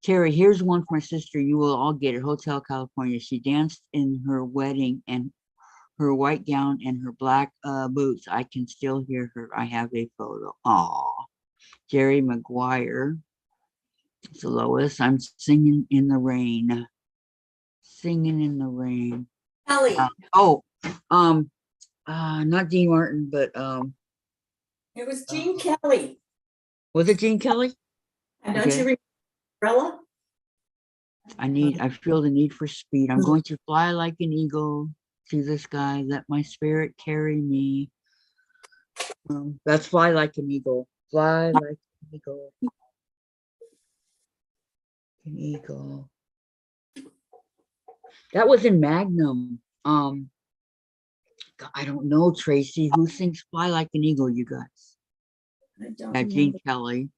Terry, here's one for my sister. You will all get it. Hotel California. She danced in her wedding and her white gown and her black boots. I can still hear her. I have a photo. Aw. Jerry Maguire. It's Lois. I'm singing in the rain. Singing in the rain. Kelly. Not Dean Martin, but It was Gene Kelly. was it Gene Kelly? And don't you remember Umbrella? I feel the need for speed. I'm going to fly like an eagle to the sky. Let my spirit carry me. That's Fly Like an Eagle. Fly like an eagle. An eagle. That was in Magnum. I don't know, Tracy. Who sings Fly Like an Eagle, you guys? I don't Gene know. Kelly.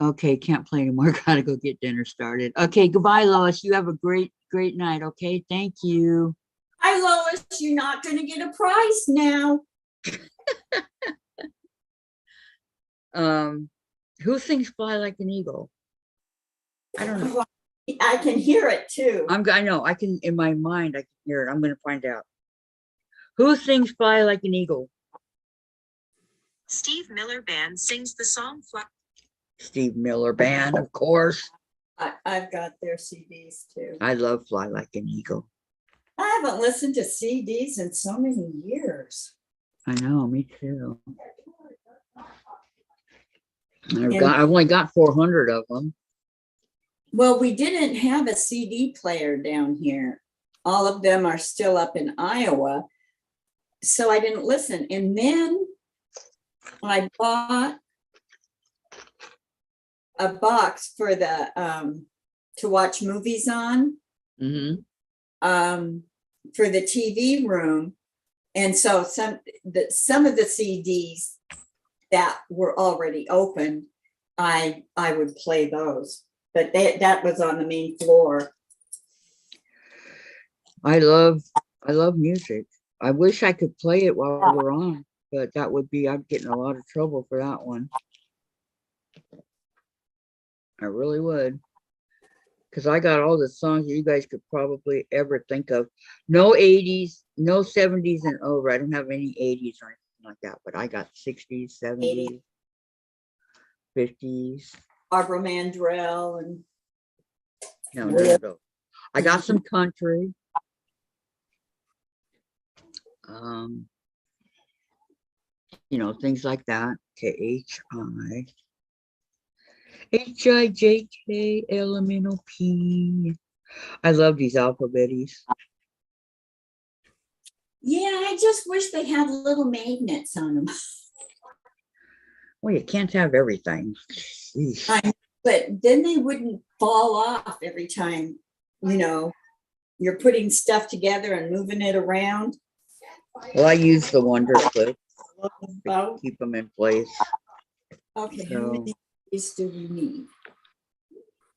Okay, can't play anymore. Gotta go get dinner started. Okay, goodbye, Lois. You have a great night. Okay, thank you. Hi, Lois. You're not going to get a prize now. Who sings Fly Like an Eagle? I don't know. I can hear it too. I know. I can, in my mind, I can hear it. I'm gonna find out. Who sings Fly Like an Eagle? Steve Miller Band sings the song Fly. Steve Miller Band, of course. I've got their CDs too. I love Fly Like an Eagle. I haven't listened to CDs in so many years. I know, me too. I've only got 400 of them. Well, we didn't have a CD player down here. All of them are still up in Iowa. So I didn't listen. And then I bought a box for the to watch movies on for the TV room. And so some of the CDs that were already open, I would play those. But that was on the main floor. I love music. I wish I could play it while we're on, but that would be, I'd get in a lot of trouble for that one. I really would. Because I got all the songs that you guys could probably ever think of. No 80s, no 70s and over. I don't have any 80s or anything like that, but I got 60s, 70s, 50s. Barbara Mandrell and no. I got some country. Things like that. K-H-I-H-I-J-K-L-M-N-O-P. I love these alphabets. yeah, I just wish they had little magnets on them. Well, you can't have everything. But then they wouldn't fall off every time, you're putting stuff together and moving it around. Well, I use the Wonder Clip to keep them in place. Okay, how many of these do we need?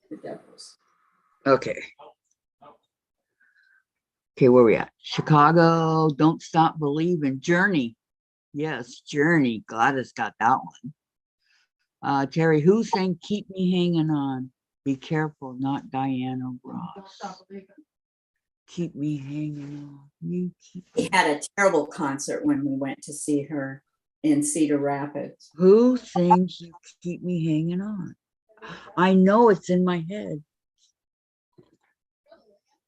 The devils. Okay, where we at? Chicago, Don't Stop Believing. Journey. Yes, Journey. Gladys got that one. Terry, who sang Keep Me Hanging On? Be careful, not Diana Ross. Keep me hanging on. You keep. We had a terrible concert when we went to see her in Cedar Rapids. Who sings You Keep Me Hanging On? I know it's in my head.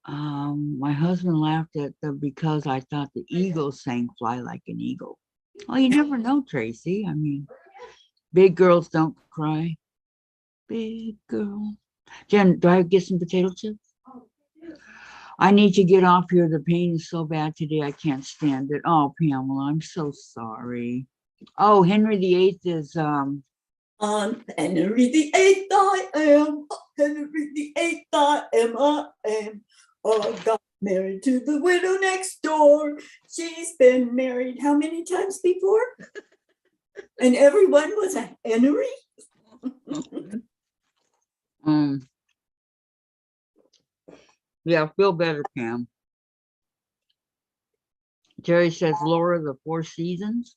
My husband laughed at them because I thought the Eagles sang Fly Like an Eagle. Oh, you never know, Tracy. I mean, big girls don't cry. Big girl. Jen, do I get some potato chips? I need to get off here. The pain is so bad today. I can't stand it. Oh, Pamela, I'm so sorry. Oh, Henry VIII is I'm Henry the Eighth, I am. Henry the Eighth, I am. Oh, got married to the widow next door. She's been married how many times before? And everyone was a Henry? yeah, feel better, Pam. Jerry says, Laura, the Four Seasons.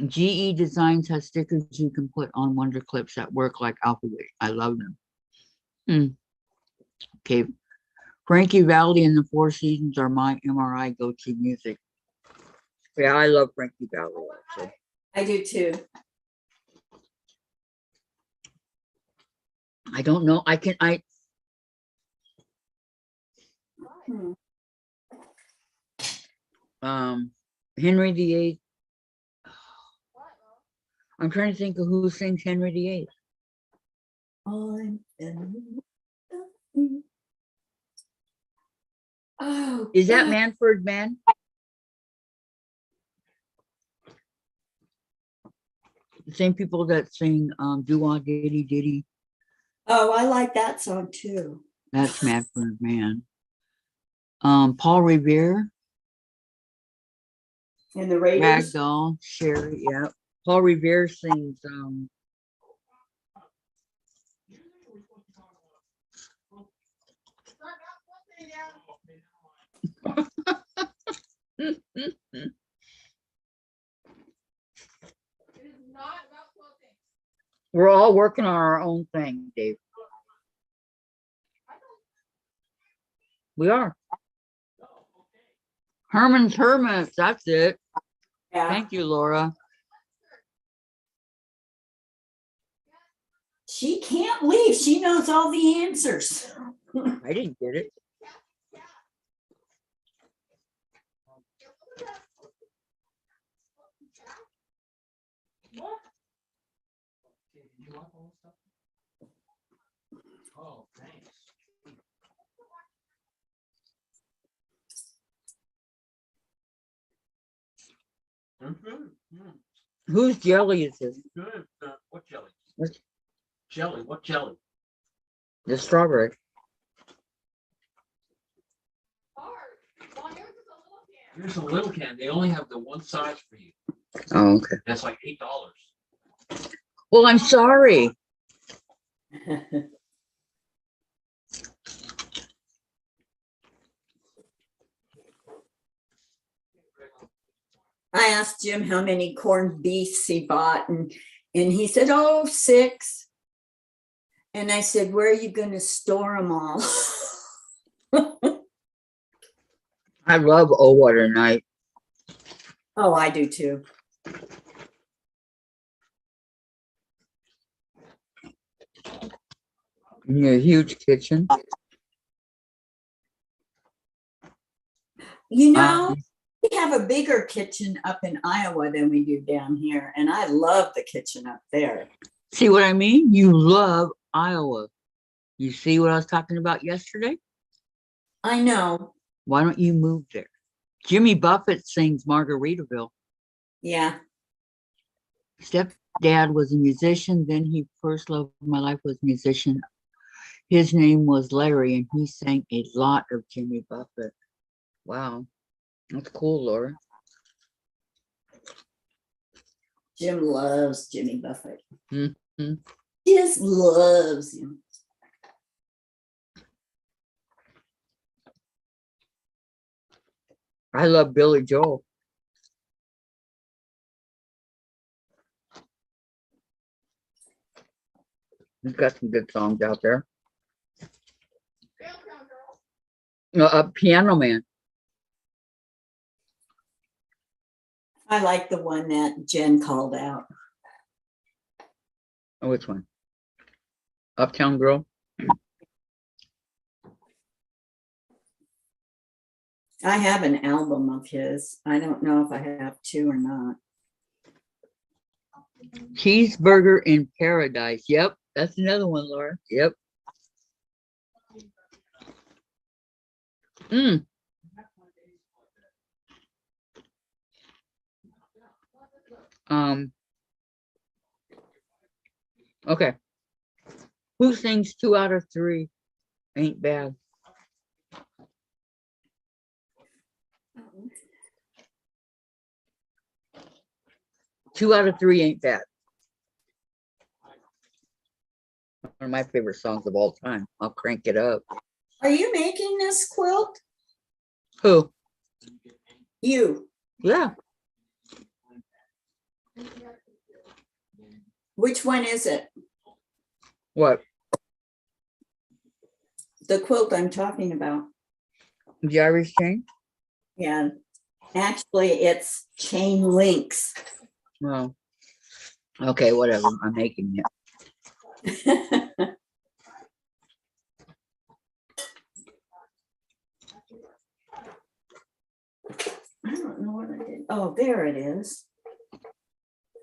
GE Designs has stickers you can put on Wonder Clips that work like alphabet. I love them. Okay. Frankie Valli and the Four Seasons are my MRI go-to music. Yeah, I love Frankie Valli also. I do too. I don't know. Henry VIII. I'm trying to think of who sings Henry VIII. I'm Henry. Oh, Is that God. Manfred Mann? The same people that sing Doo-Wah Diddy Diddy. Oh, I like that song too. That's Manfred Mann. Paul Revere. And the Raiders. Ragdoll, Sherry, yeah. Paul Revere sings we're all working on our own thing, Dave. We are. Herman's Hermits, that's it. Yeah. Thank you, Laura. She can't leave. She knows all the answers. I didn't get it. Oh, thanks. Good. Whose jelly is this? Good. What jelly? What's- Jelly. What jelly? The strawberry. Here's a little can. They only have the one size for you. Oh, okay. That's like $8. Well, I'm sorry. I asked Jim how many corned beefs he bought, and he said, oh, 6. And I said, where are you going to store them all? I love Oh What a Night. Oh, I do too. In your huge kitchen. You know, we have a bigger kitchen up in Iowa than we do down here, and I love the kitchen up there. See what I mean? You love Iowa. You see what I was talking about yesterday? I know. Why don't you move there? Jimmy Buffett sings Margaritaville. Yeah. Stepdad was a musician. Then he first love of my life was musician. His name was Larry, and he sang a lot of Jimmy Buffett. Wow. That's cool, Laura. Jim loves Jimmy Buffett. Mm-hmm. He just loves him. I love Billy Joel. He's got some good songs out there. Piano Man. I like the one that Jen called out. Oh, which one? Uptown Girl. I have an album of his. I don't know if I have 2 or not. Cheeseburger in Paradise. Yep, that's another one, Laura. Yep. Mm. Okay. Who sings 2 out of 3 ain't bad? 2 out of 3 ain't bad. One of my favorite songs of all time. I'll crank it up. Are you making this quilt? Who? You. Yeah. Which one is it? What? The quilt I'm talking about. The Irish chain? Yeah. Actually, it's chain links. Well, okay, whatever. I'm making it. I don't know what I did. Oh, there it is.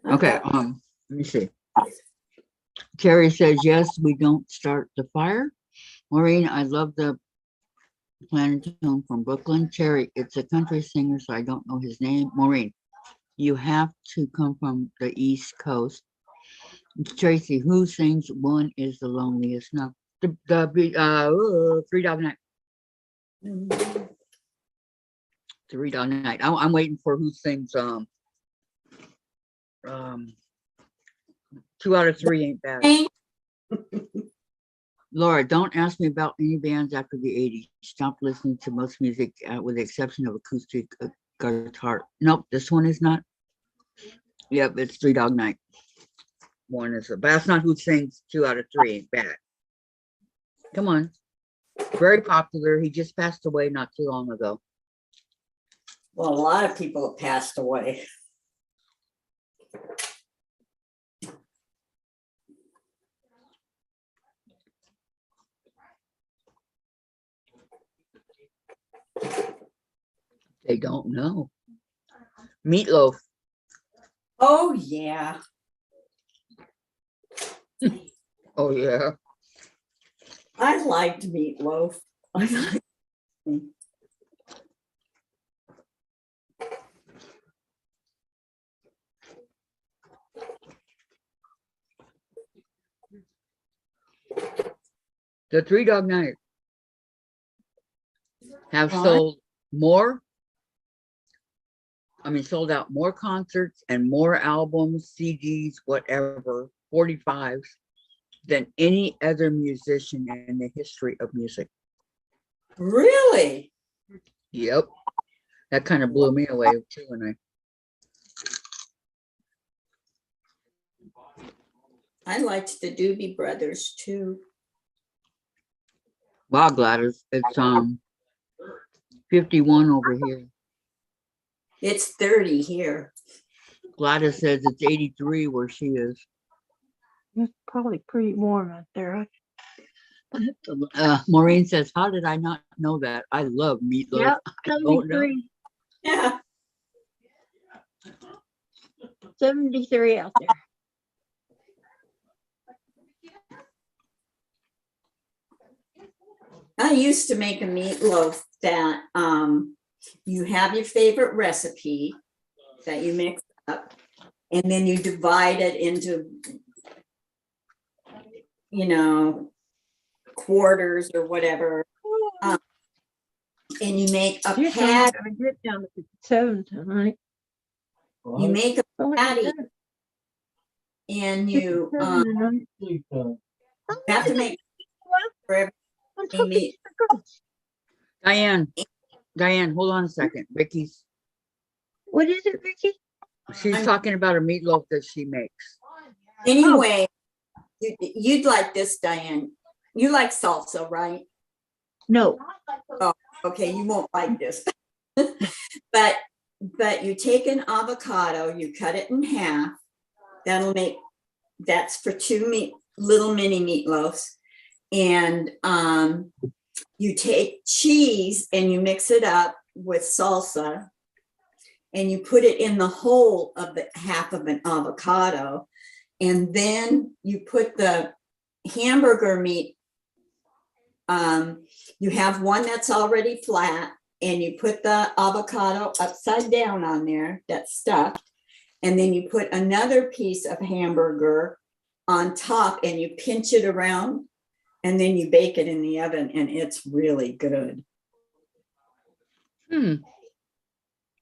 Okay, let me see. Terry says, yes, we don't start the fire. Maureen, I love the Planetone from Brooklyn. Terry, it's a country singer, so I don't know his name. Maureen, you have to come from the East Coast. Tracy, who sings One is the Loneliest? No, the 3 Dog Night. 3 Dog Night. I'm waiting for who sings 2 out of 3 ain't bad. Laura, don't ask me about any bands after the 80s. Stop listening to most music with the exception of acoustic guitar. Nope, this one is not. Yep, it's 3 Dog Night. One is, but that's not who sings 2 out of 3 ain't bad. Come on. Very popular. He just passed away not too long ago. Well, a lot of people have passed away. They don't know. Meatloaf. Oh, yeah. Oh, yeah. I liked meatloaf. The 3 Dog Night have sold more. I mean, sold out more concerts and more albums, CDs, whatever, 45s than any other musician in the history of music. Really? Yep. That kind of blew me away too when I liked the Doobie Brothers too. Wow, Gladys, it's 51 over here. It's 30 here. Gladys says it's 83 where she is. It's probably pretty warm out there. Maureen says, how did I not know that? I love meatloaf. Yep, I don't know. 73. Yeah. 73 out there. I used to make a meatloaf that you have your favorite recipe that you mix up, and then you divide it into, you know, quarters or whatever, and you make a Yes, I'm patty. gonna get down to 57 tonight. You make a Oh, patty, and you 57 tonight. have to make for every meat. Diane, hold on a second. Vicky's, What is it, Vicki? she's talking about a meatloaf that she makes. Anyway, you'd like this, Diane. You like salsa, right? No. Oh, okay, you won't like this. but you take an avocado, you cut it in half. That's for 2 little mini meatloafs. And you take cheese and you mix it up with salsa, and you put it in the whole of the half of an avocado. And then you put the hamburger meat You have one that's already flat, and you put the avocado upside down on there that's stuffed. And then you put another piece of hamburger on top and you pinch it around, and then you bake it in the oven, and it's really good.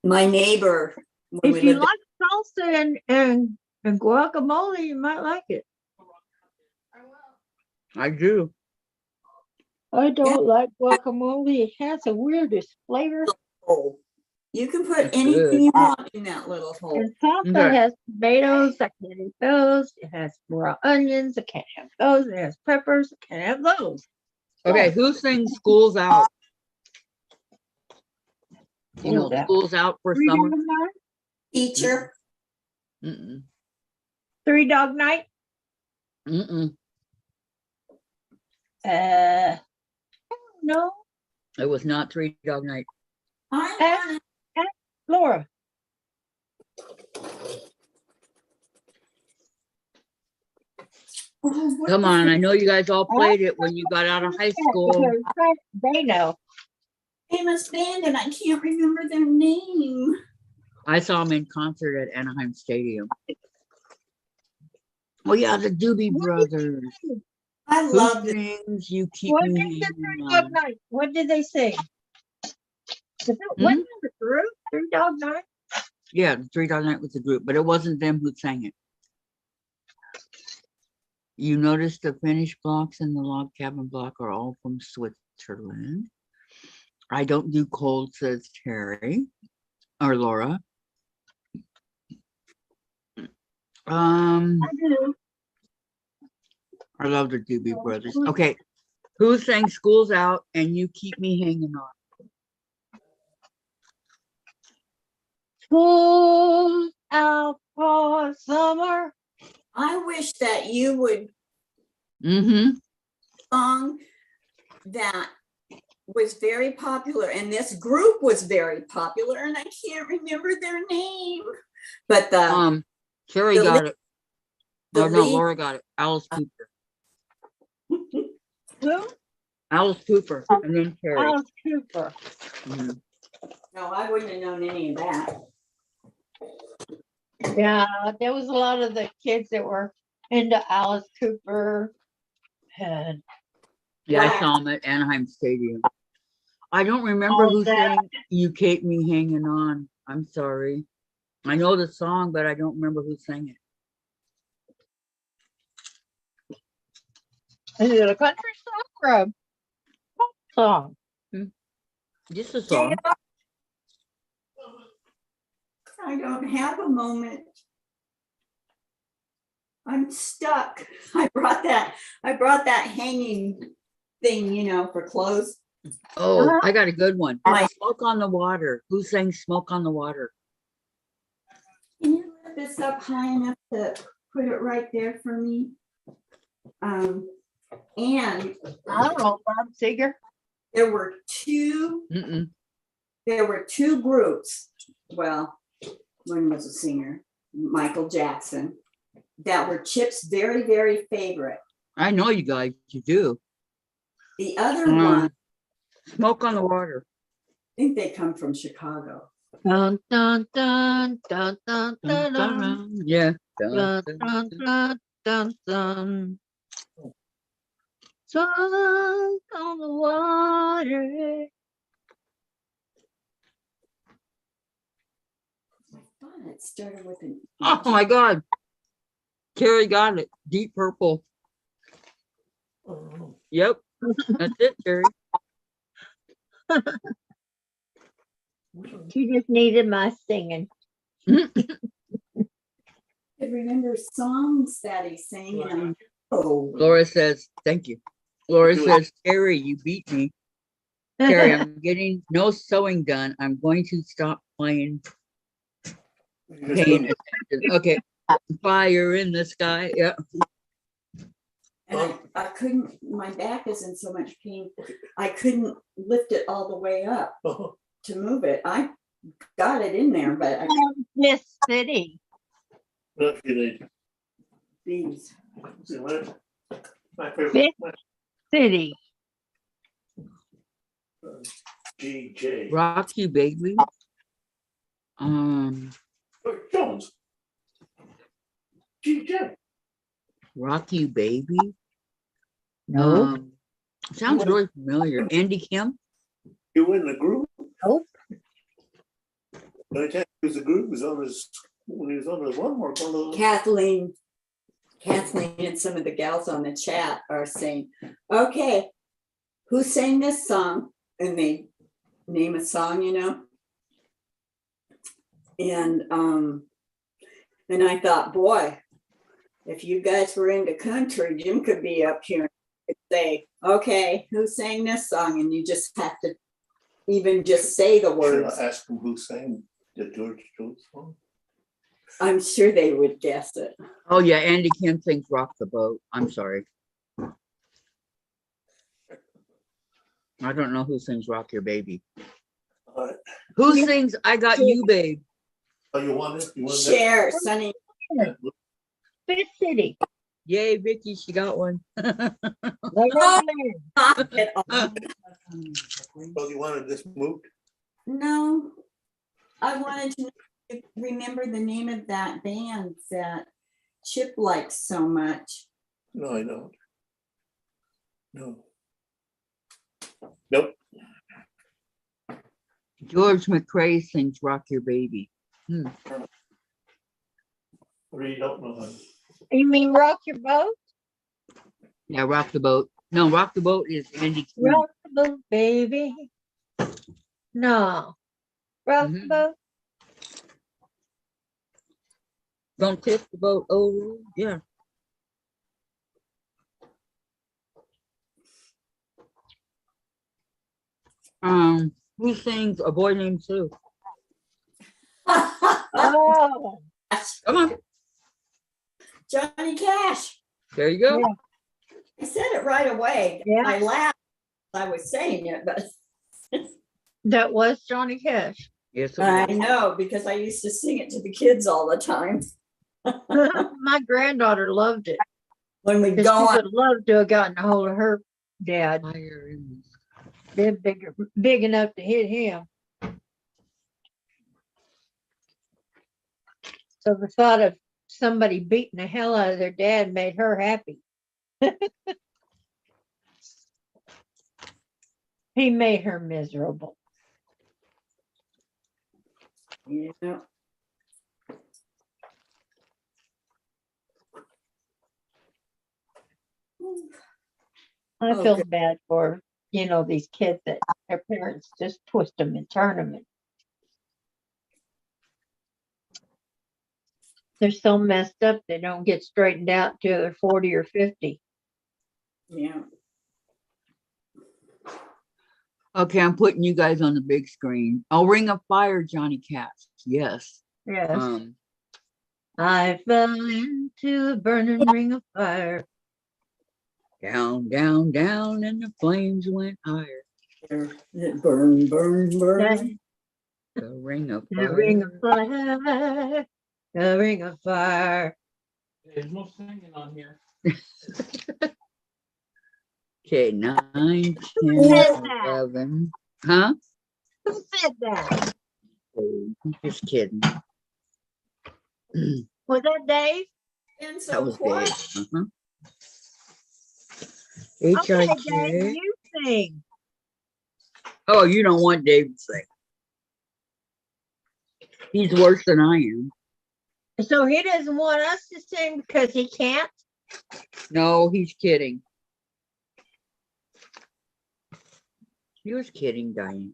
My neighbor, when If we you lived, like salsa and guacamole, you might like it. I do. I don't like guacamole. It has the weirdest flavor. oh, you can put That's anything good. you want in that little hole. And salsa Okay. has tomatoes. I can't eat those. It has raw onions. I can't have those. It has peppers. I can't have those. Okay, who sings School's Out? You know, School's Out. School's Out for Three summer. Dog Night. Teacher, Mm-mm. 3 Dog Night. Mm-mm. I don't know. It was not 3 Dog Night. I Laura. want Come on, I know you guys all played it when you got out of high school. Because they know. famous band, and I can't remember their name. I saw them in concert at Anaheim Stadium. Oh yeah, the Doobie Brothers. I Who love it. sings You Keep What Me did the Hanging 3 Dog On? Night? What did they sing? Wasn't it the group? 3 Dog Night? Yeah, the 3 Dog Night was the group, but it wasn't them who sang it. You notice the finished blocks in the log cabin block are all from Switzerland. I don't do cold, says Terry or Laura. I do. I love the Doobie Brothers. Okay, who sang School's Out and You Keep Me Hanging On? School's out for summer. I wish that you would Mm-hmm. song that was very popular, and this group was very popular, and I can't remember their name. But the Terry the got lead- it. the Oh no, lead- Laura got it. Alice Cooper. Who? Alice Cooper, and then Terry. Alice Cooper. Mhm. no, I wouldn't have known any of that. Yeah, there was a lot of the kids that were into Alice Cooper. And Yeah, I Wow. saw him at Anaheim Stadium. I don't remember who sang You Keep Me Hanging On. I'm sorry. I know the song, but I don't remember who sang it. is it a country song or a pop song? Just a song. I don't have a moment. I'm stuck. I brought that hanging thing, for clothes. Oh, I got a good one. Right. Smoke on the Water. Who sang Smoke on the Water? Can you lift this up high enough to put it right there for me? And I don't know, Bob Seger. there were two Mm-mm. groups. Well, one was a singer, Michael Jackson, that were Chip's very, very favorite. I know you guys, you do. The other one, I Smoke on the Water. think they come from Chicago. Dun, dun, dun, dun, dun, Dun, dun, dun, dun, dun. Yeah. Dun, dun, dun, dun, dun. dun, dun, dun. Song on the water. I thought it started with an Oh my God. Terry got it. Deep Purple. Oh, Yep. That's it, Terry. She just needed my singing. I could remember songs that he sang. And Laura says, thank you. Laura says, Terry, you beat me. Terry, I'm getting no sewing done. I'm going to stop paying attention. Okay. Fire in the sky. Yeah. and I couldn't, my back is in so much pain. I couldn't lift it all the way up oh, to move it. I got it in there, but This city. what you need? these. See, my favorite. Big city. GJ. Rock You Baby. Jones. GJ. Rock You Baby. No. Sounds really familiar. Andy Kim. You were in the group. Nope. The only time he was the group was on his when he was on his homework on the Kathleen and some of the gals on the chat are saying, okay, who sang this song? And they name a song, you know. And I thought, boy, if you guys were into country, Jim could be up here and say, okay, who sang this song? And you just have to even just say the Should words. I ask him who sang the George Jones song? I'm sure they would guess it. Oh yeah, Andy Kim sings Rock the Boat. I'm sorry. I don't know who sings Rock Your Baby. All right. Who sings I Got You, Babe? Oh, you want it? You want that? Share, Sonny. Fifth City. Yay, Vicki, she got one. Right up there. Not at all. Well, you wanted this moved? No, I wanted to remember the name of that band that Chip likes so much. No, I don't. No. Nope. George McCrae sings Rock Your Baby. I really don't know. You mean Rock Your Boat? Yeah, Rock the Boat. No, Rock the Boat is Andy Kim. Rock the boat, baby. No. Rock the Mhm. boat. Don't tip the boat over. Yeah. Who sings A Boy Named Sue? Oh, Come on. Johnny Cash. There you go. Yeah. I said it right away. Yeah. I laughed. I was saying it, but that was Johnny Cash. Yes, it I was. know because I used to sing it to the kids all the time My granddaughter loved it. when we 'Cause go she on. would love to have gotten a hold of her dad. Fire in the They're big enough to hit him. So the thought of somebody beating the hell out of their dad made her happy. He made her miserable. Yeah. I Oh, feel good. bad for, these kids that their parents just twist them and turn them. They're so messed up, they don't get straightened out till they're 40 or 50. Yeah. Okay, I'm putting you guys on the big screen. Oh, Ring of Fire, Johnny Cash. Yes. Yes. I fell into a burning ring of fire. Down, down, down, and the flames went higher. Burn, burn, burn. The ring of The fire. ring of fire. The ring of fire. There's no singing on here. Okay, 9, 10, Who said that? 11. Huh? Who said that? Oh, I'm just kidding. Was that Dave? And That so was quiet. Dave. Okay, Dave, H-I-K. you sing. Oh, you don't want Dave to sing. He's worse than I am. So he doesn't want us to sing because he can't? No, he's kidding. He was kidding, Diane.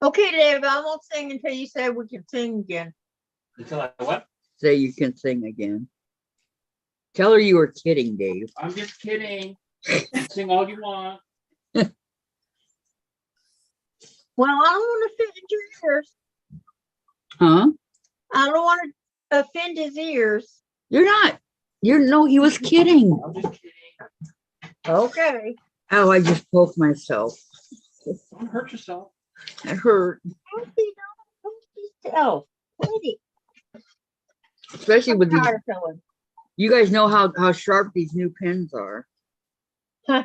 Okay, Dave, I won't sing until you say we can sing again. Until I what? Say you can sing again. Tell her you were kidding, Dave. I'm just kidding. Sing all you want. Well, I don't want to offend your ears. Huh? I don't want to offend his ears. You're not. No, he was kidding. I'm just kidding. Okay. Oh, I just poked myself. Don't hurt yourself. It hurt. Healthy, don't yourself. Pretty. Especially with these. Tired of feeling. You guys know how sharp these new pens are.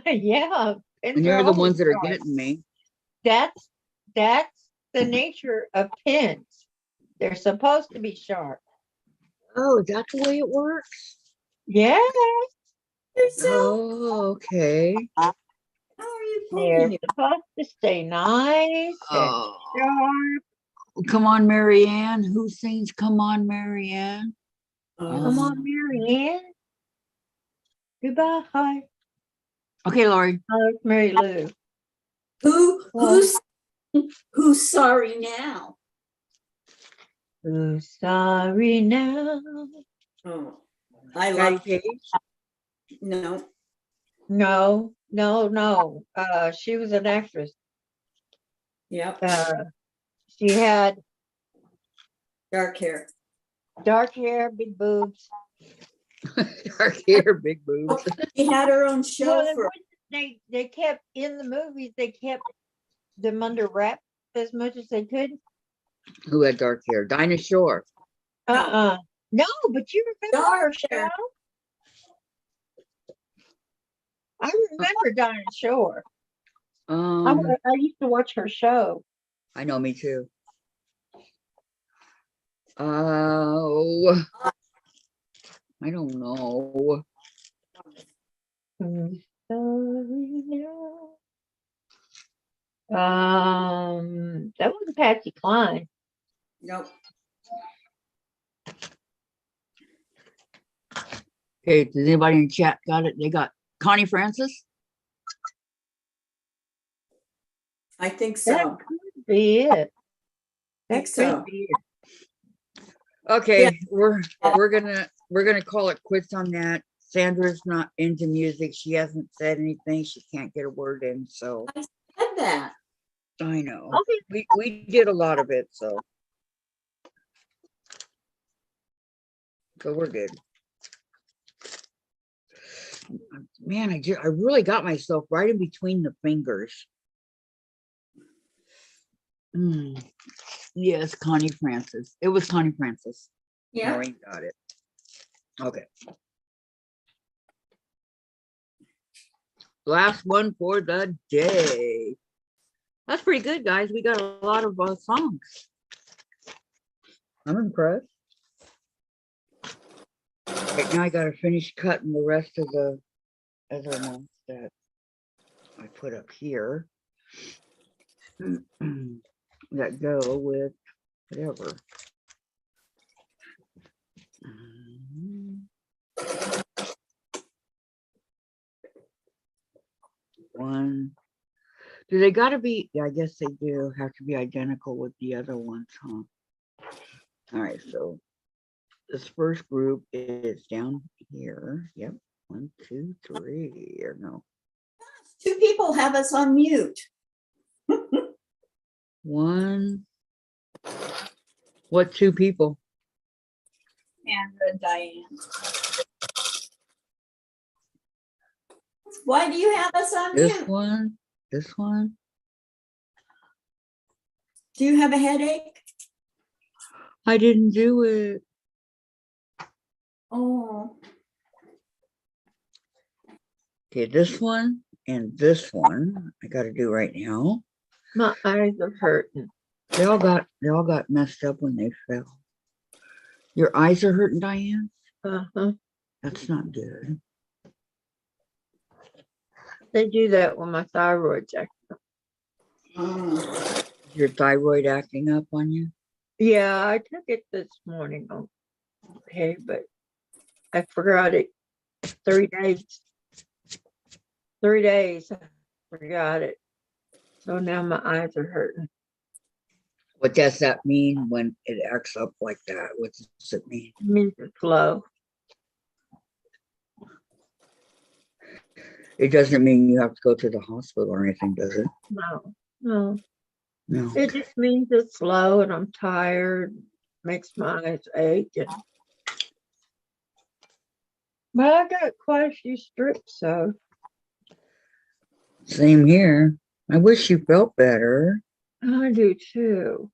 Yeah, And you're the always ones that are sharp. getting me. That's the nature of pins. They're supposed to be sharp. Oh, is that the way it works? Yeah, Oh, okay. How are you they're poking it? supposed to stay nice and Oh, sharp. come on, Marianne. Who sings Come On, Marianne? Come on, Mary Ann. Goodbye. Okay, Lori. Oh, it's Mary Lou. Who's sorry now? Who's sorry now? Oh, I Patty love Page. no. No. She was an actress. Yep. She had Dark hair. dark hair, big boobs. Dark hair, big boobs. She had her own show Well, for. they kept in the movies. They kept them under wraps as much as they could. Who had dark hair? Dinah Shore. No, but you remember her Dark show? hair. I remember Dianne Shore. I Um, used to watch her show. I know, me too. Oh, I don't know. Who's sorry now? That wasn't Patsy Cline. Nope. Okay, does anybody in chat got it? They got Connie Francis? I think That so. could be it. That Think so. could be it. Okay, Yeah. we're gonna call it quits on that. Sandra's not into music. She hasn't said anything. She can't get a word in, so Said that. I know. Okay. We did a lot of it, so we're good. Man, I really got myself right in between the fingers. Yes, Connie Francis. It was Connie Francis. Yeah. Maureen got it. Okay. Last one for the day. That's pretty good, guys. We got a lot of songs. I'm impressed. Right now I gotta finish cutting the rest of the other ones that I put up here that go with whatever. One. Do they gotta be? Yeah, I guess they do have to be identical with the other ones, huh? All right, so this first group is down here. Yep. 1, 2, 3. Or no. 2 people have us on mute. One. What 2 people? Sandra and Dianne. Why do you have us on This mute? one. This one. Do you have a headache? I didn't do it. Oh. Okay, this one and this one I got to do right now. My eyes are hurting. They all got messed up when they fell. Your eyes are hurting, Diane? Uh-huh. That's not good. They do that when my thyroid's acting. Your thyroid acting up on you? Yeah, I took it this morning. Okay, but I forgot it. 3 days. 3 days. I forgot it. So now my eyes are hurting. What does that mean when it acts up like that? What does it mean? It means it's low. It doesn't mean you have to go to the hospital or anything, does it? No. No. It just means it's low and I'm tired. Makes my eyes ache. But I got quite a few strips, so. Same here. I wish you felt better. I do too.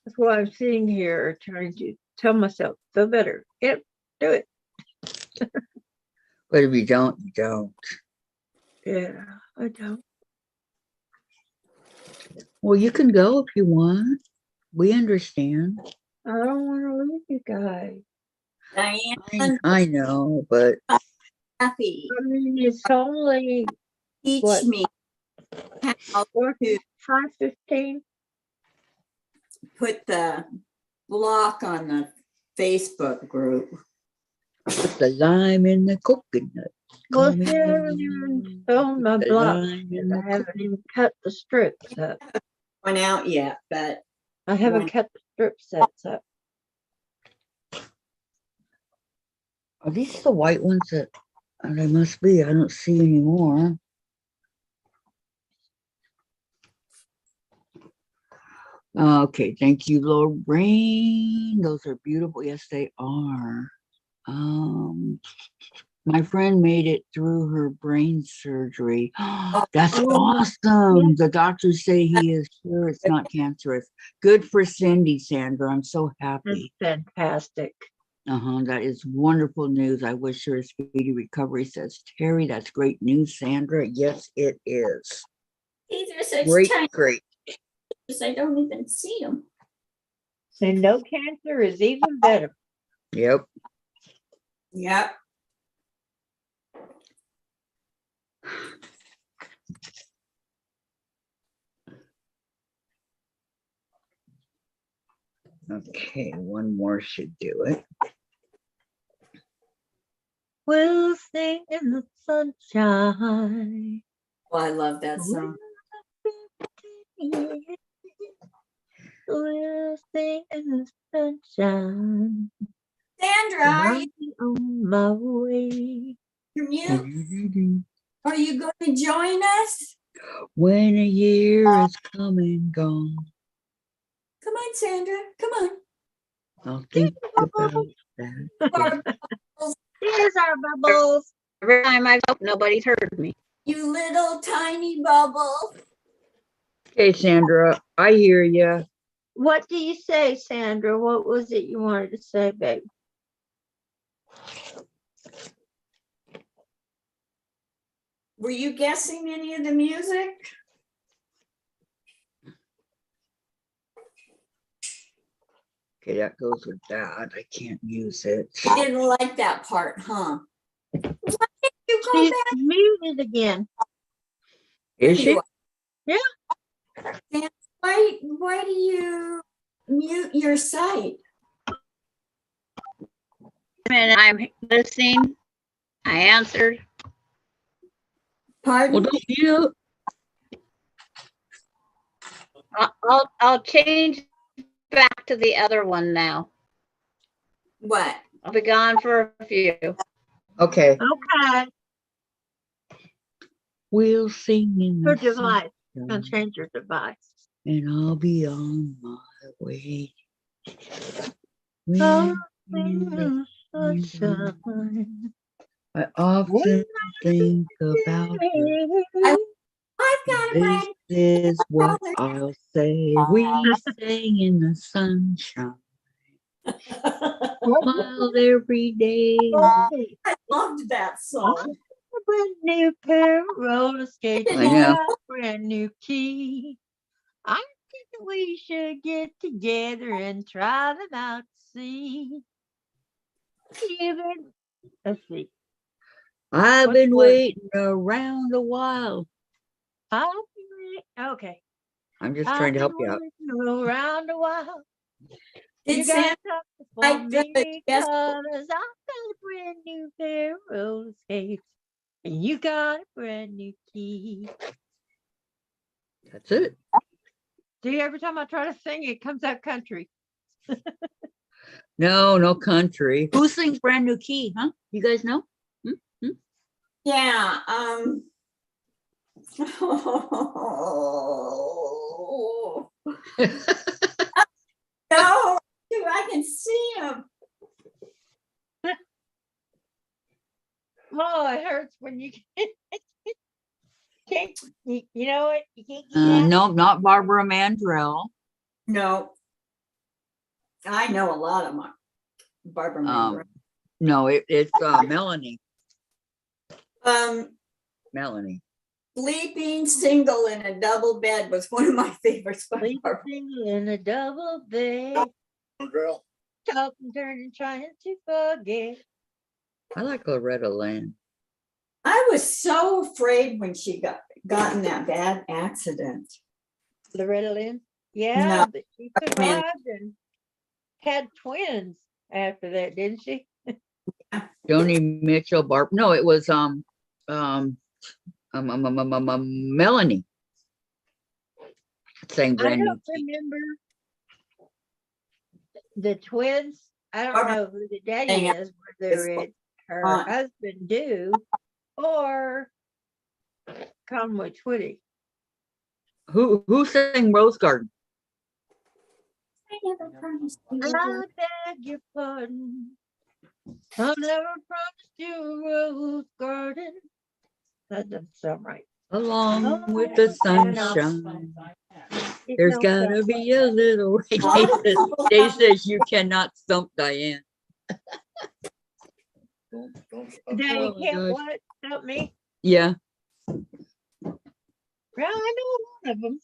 That's why I'm sitting here trying to tell myself, feel better. Yep, do it. But if you don't, you don't. Yeah. I don't. Well, you can go if you want. We understand. I don't want to leave you guys. Diane, I know, but happy. I mean, it's only Teach What? me how to 5:15. put the block on the Facebook group. put the lime in the coconut. Well, Call me see, I haven't even filled my the block. lime in the I haven't even cut the strips up. Went out yet, but I haven't One. cut the strip sets up. Are these the white ones that they must be? I don't see any more. Okay, thank you, Lorraine. Those are beautiful. Yes, they are. My friend made it through her brain surgery. That's awesome. The doctors say he is sure it's not cancerous. Good for Cindy, Sandra. I'm so That's happy. fantastic. That is wonderful news. I wish her a speedy recovery, says Terry. That's great news, Sandra. Yes, it is. these are such Great, tiny great. pictures, I don't even see them. And no cancer is even better. Yep. Yep. Okay, one more should do it. We'll sing in the sunshine. Oh, I love that song. We'll sing in the sunshine. Sandra, are you On my way. mute? Are you going to join us? When a year is come and gone, Come on, Sandra. Come on. I'll think about that. Here's our bubbles. Every time I hope nobody's heard me. You little tiny bubble. Okay, Sandra, I hear you. What do you say, Sandra? What was it you wanted to say, babe? Were you guessing any of the music? Okay, that goes with that. I can't use it. You didn't like that part, huh? Why did you go She's back? muted again. Is she? Yeah. Dan, why do you mute your site? And I'm listening. I answered. Pardon? Well, don't mute. I'll change back to the other one now. What? I'll be gone for a few. Okay. Okay. We'll sing in Your the device. And sunshine, change your device. and I'll be on my way. Oh, When sunshine. I often think about her. I've got a This brand is what color. I'll say. We sing in the sunshine, smiled every day. I loved that song. A brand new pair of roller skates. I know. Got a brand new key. I think we should get together and try them out to see. Even, let's see. I've What's been the word? waiting around a while. Okay. I'm just trying to help you out. Around a while. Did You Sandra got something for like the me, guest- 'cause I got a brand new pair of roller skates, and you got a brand new key. That's it. See, every time I try to sing, it comes out country. No, no country. Who sings Brand New Key, huh? You guys know? Yeah. No, I can see him. Oh, it hurts when you can't, you know what? You can't get out. No, not Barbara Mandrell. No. I know a lot of them. Barbara Mandrell. No, it's Melanie. Um, Melanie. Sleeping single in a double bed was one of my favorites. by Barbara. Sleeping in a double bed, Girl. talking, turning, trying to forget. I like Loretta Lynn. I was so afraid when she got in that bad accident. Loretta Lynn? Yeah, No. but she I mean- survived and had twins after that, didn't she? Joni Mitchell, no, it was Melanie. Saying I brand new. don't remember the twins. I don't Barbara, know who the daddy hang on. is, whether it's her on. husband do or Conway Twitty. Who sang Rose Garden? I never promised you a I word. beg your pardon. I never promised you a rose garden. That doesn't sound right. Along with the sunshine, It there's don't gotta sound be a little. Dave says you cannot stump Diane. Don't stop. right. They Oh my can't gosh. what? Help me. Yeah, Well, I know one of them.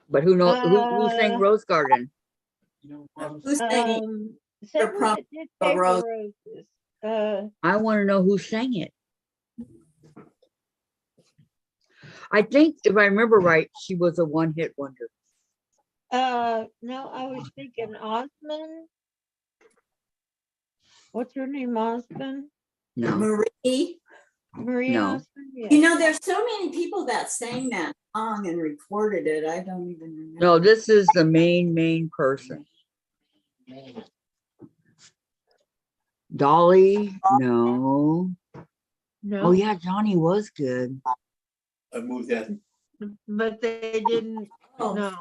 but who sang Rose Garden? Who's saying Someone prom- that did a paper rose. roses. I want to know who sang it. I think if I remember right, she was a one-hit wonder. No, I was thinking Osmond. What's her name, Osmond? No, Marie? Marie No. Osmond? Yeah. You know, there's so many people that sang that song and recorded it. I don't even remember. no, this is the main person. Dolly, no. No, Oh yeah, Johnny was good. I moved that. but they didn't. Oh. No.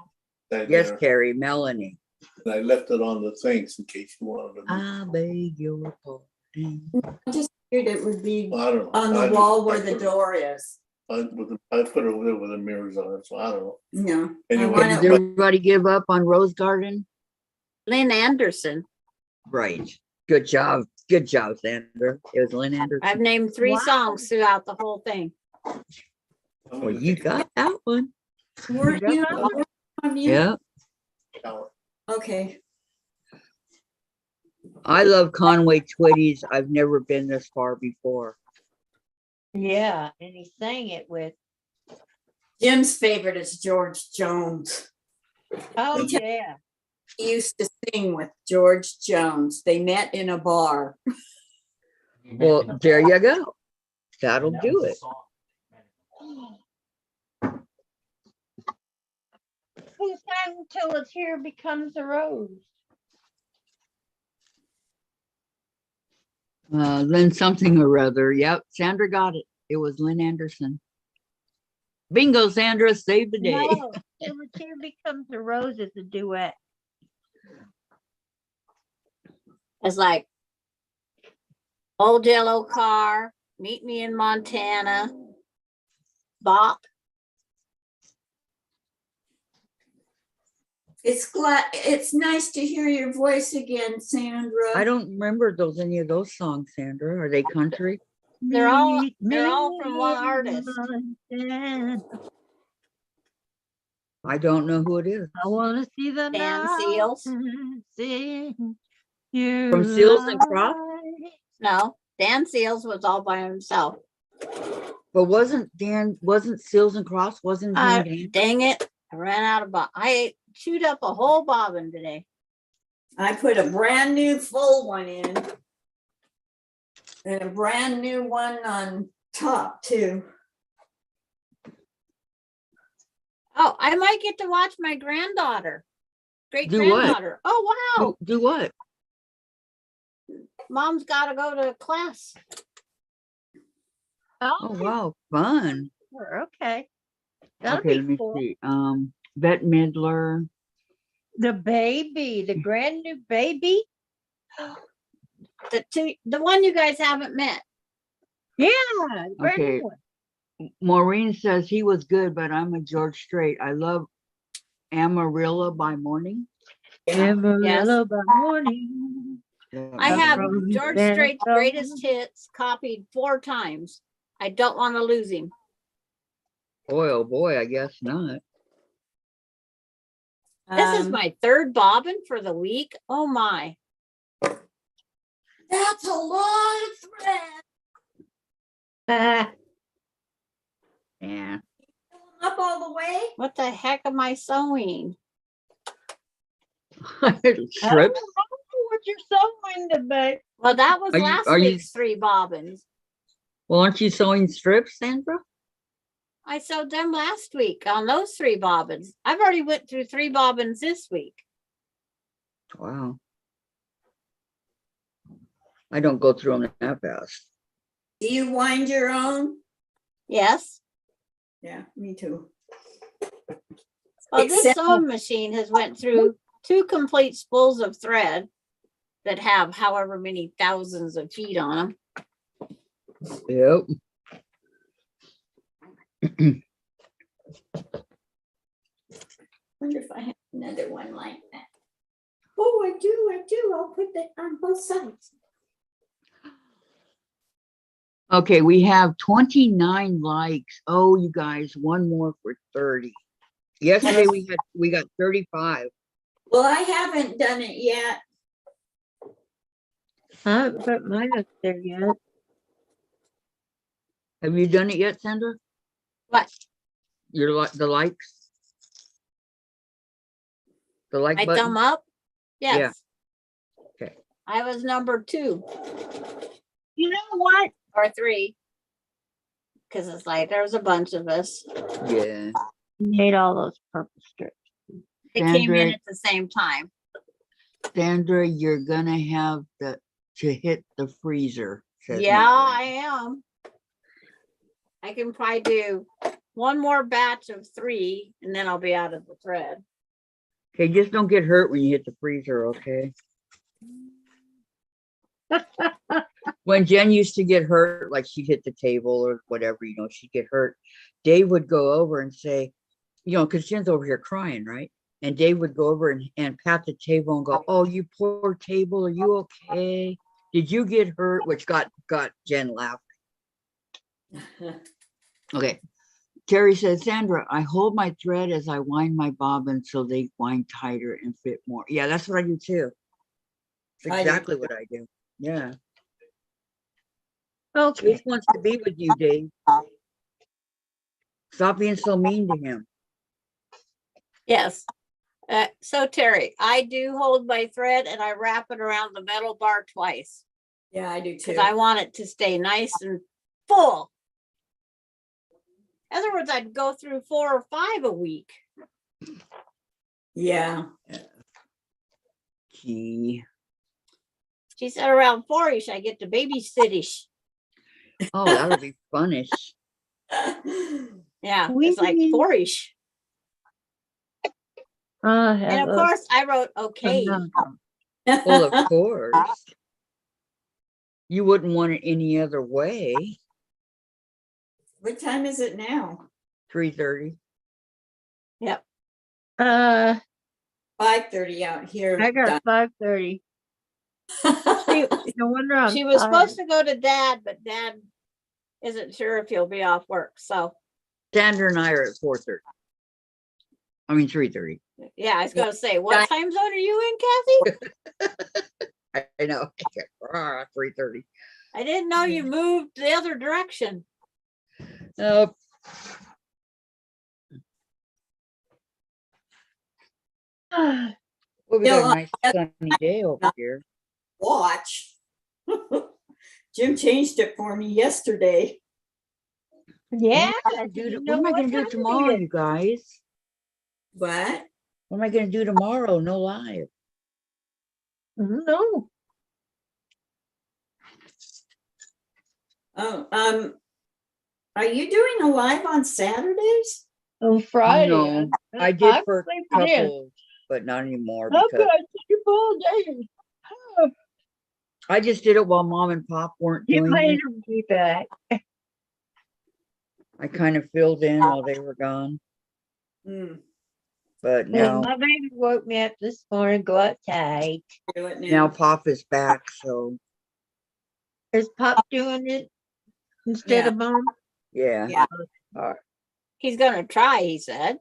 that Yes, there, Carrie, Melanie. and I left it on the things in case you wanted to. I beg your pardon. I just figured it would be Well, I don't know. on I the just- wall I where the put it- door is. I put it over there with the mirrors on it, so I don't know. No. Anyway, I want Did it with- everybody give up on Rose Garden? Lynn Anderson. Right. Good job. Good job, Sandra. It was Lynn Anderson. I've named 3 Wow. songs throughout the whole thing. I'm Well, gonna you take got that one. Weren't you? Yeah. weren't one of you? Yeah. a shower. Okay. I love Conway Twitty's I've Never Been This Far Before. Yeah, and he sang it with. Jim's favorite is George Jones. Oh Yeah. yeah. He used to sing with George Jones. They met in a bar. Well, there you go. That'll do it. Who sang Till a Tear Becomes a Rose? Lynn something or other. Yep, Sandra got it. It was Lynn Anderson. Bingo, Sandra, save the day. No, Till a Tear Becomes a Rose is a duet. It's like Old Yellow Car, Meet Me in Montana, Bop. It's nice to hear your voice again, Sandra. I don't remember any of those songs, Sandra. Are they country? They're all Meet from one me in artist. Montana. I don't know who it is. I want to see the Dan Seals. mountains sing your From Seals and Crofts? light. No, Dan Seals was all by himself. But wasn't Seals and Crofts, wasn't Uh, Dan? Dang it, I ran out of I chewed up a whole bobbin today. I put a brand new full one in. And a brand new one on top too. Oh, I might get to watch my granddaughter, great Do what? granddaughter. Oh wow, Do what? Mom's got to go to class. Oh wow, fun. Sure, okay. That'll Okay, be let me cool. see. Bette Midler. The baby, the grand new baby. The one you guys haven't met. Yeah, brand Okay. new one. Maureen says he was good, but I'm a George Strait. I love Amarillo by Morning. Amarillo by morning. Yeah, I have from George San Strait's Antonio. greatest hits copied 4 times. I don't want to lose him. Boy, oh boy, I guess not. This is my third bobbin for the week. Oh my. That's a lot of thread. Ah, Yeah. Up all the way. What the heck am I sewing? I don't Strips. know what you're sewing about. Well, that was Are you- last are you- week's 3 bobbins. Well, aren't you sewing strips, Sandra? I sewed them last week on those 3 bobbins. I've already went through 3 bobbins this week. Wow. I don't go through them that fast. Do you wind your own? Yes. Yeah, me too. Well, this Except- sewing machine has went through 2 complete spools of thread that have however many thousands of feet on them. Yep. Wonder if I have another one like that. Oh, I do. I'll put that on both sides. Okay, we have 29 likes. Oh, you guys, one more for 30. Yesterday we got 35. Well, I haven't done it yet. I haven't put mine up there yet. Have you done it yet, Sandra? What? The likes? The like My button? thumb up? Yes. Okay. I was number 2 You know what? or 3. Because it's like there's a bunch of us. Yeah. Made all those purple strips. They came in Sandra- at the same time. Sandra, you're gonna have to hit the freezer. says Yeah, my I am. I can probably do one more batch of 3 and then I'll be out of the thread. Okay, just don't get hurt when you hit the freezer, okay? When Jen used to get hurt, like she'd hit the table or whatever, she'd get hurt. Dave would go over and say, because Jen's over here crying, right? And Dave would go over and pat the table and go, "Oh, you poor table, are you okay? Did you get hurt?" Which got Jen laughing. Okay. Terry says, "Sandra, I hold my thread as I wind my bobbin so they wind tighter and fit more." Yeah, that's what I do too. It's I do exactly what I do. Yeah. Okay. Who wants to be with you, Dave? Stop being so mean to him. Yes. So Terry, I do hold my thread and I wrap it around the metal bar twice Yeah, I do too. because I want it to stay nice and full. In other words, I'd go through 4 or 5 a week. Yeah. Gee. She said around 4-ish, I get to babysit-ish. Oh, that'll be funnish. Yeah, it's like 4-ish. And of course, I wrote okay. Well, of course. You wouldn't want it any other way. What time is it now? 3:30. Yep. 5:30 out here. I got 5:30. No wonder I'm She was tired. supposed to go to Dad, but Dad isn't sure if he'll be off work. So Sandra and I are at 4:30. I mean 3:30. yeah, I was gonna say, what time zone are you in, Kathy? I know. 3:30. I didn't know you moved the other direction. Nope. Well, we got a nice sunny day over here. Watch. Jim changed it for me yesterday. Yeah. What am I gonna do tomorrow, you guys? What? What am I gonna do tomorrow? No live. No. Oh, are you doing a live on Saturdays? On Friday. No, I did for a sleeping in. couple, but not anymore I'm because gonna sleep all day. I just did it while Mom and Pop weren't Get doing my it. energy back. I kind of filled in while they were gone, Mm. but Well, now my baby woke me up this morning, go outside. Do it now Pop is back, so Is Pop doing it? instead Yeah. of mom? Yeah, Yeah. uh, He's gonna try, he said.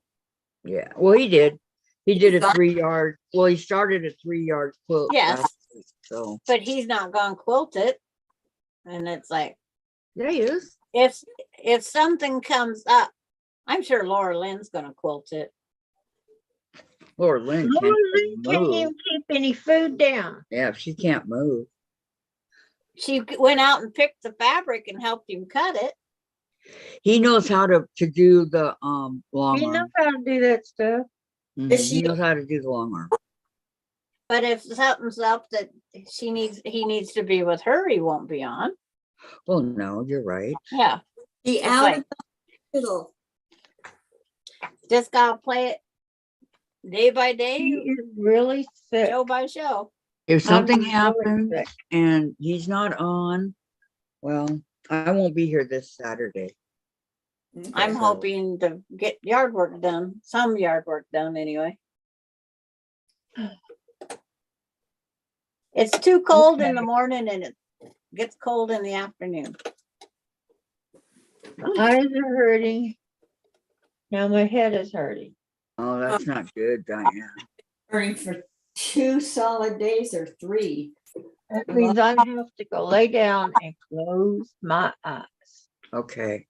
yeah. Well, he did. He did a He's 3-yard. Well, he started a 3-yard quilt Yes. last week. So But he's not gonna quilt it. And it's like, yeah, he is. if something comes up, I'm sure Laura Lynn's gonna quilt it. Lord Lynn Laura can't Lynn can't move. even keep any food down. Yeah, she can't move. She went out and picked the fabric and helped him cut it. He knows how to do the long You know arm. how to do that stuff. Is He she- knows how to do the long arm. But if something's up that he needs to be with her, he won't be on. Well, no, you're right. Yeah. She It's out like- of the hospital. Just gotta play it day by He day, is really sick. show by show. If something really happens sick. and he's not on, well, I won't be here this Saturday. I'm So- hoping to get yard work done, some yard work done anyway. It's too cold in the morning and it gets cold in the afternoon. My eyes are hurting. Now my head is hurting. Oh, that's not good, Diane. Burning for 2 solid days or 3. That means I have to go lay down and close my eyes Okay.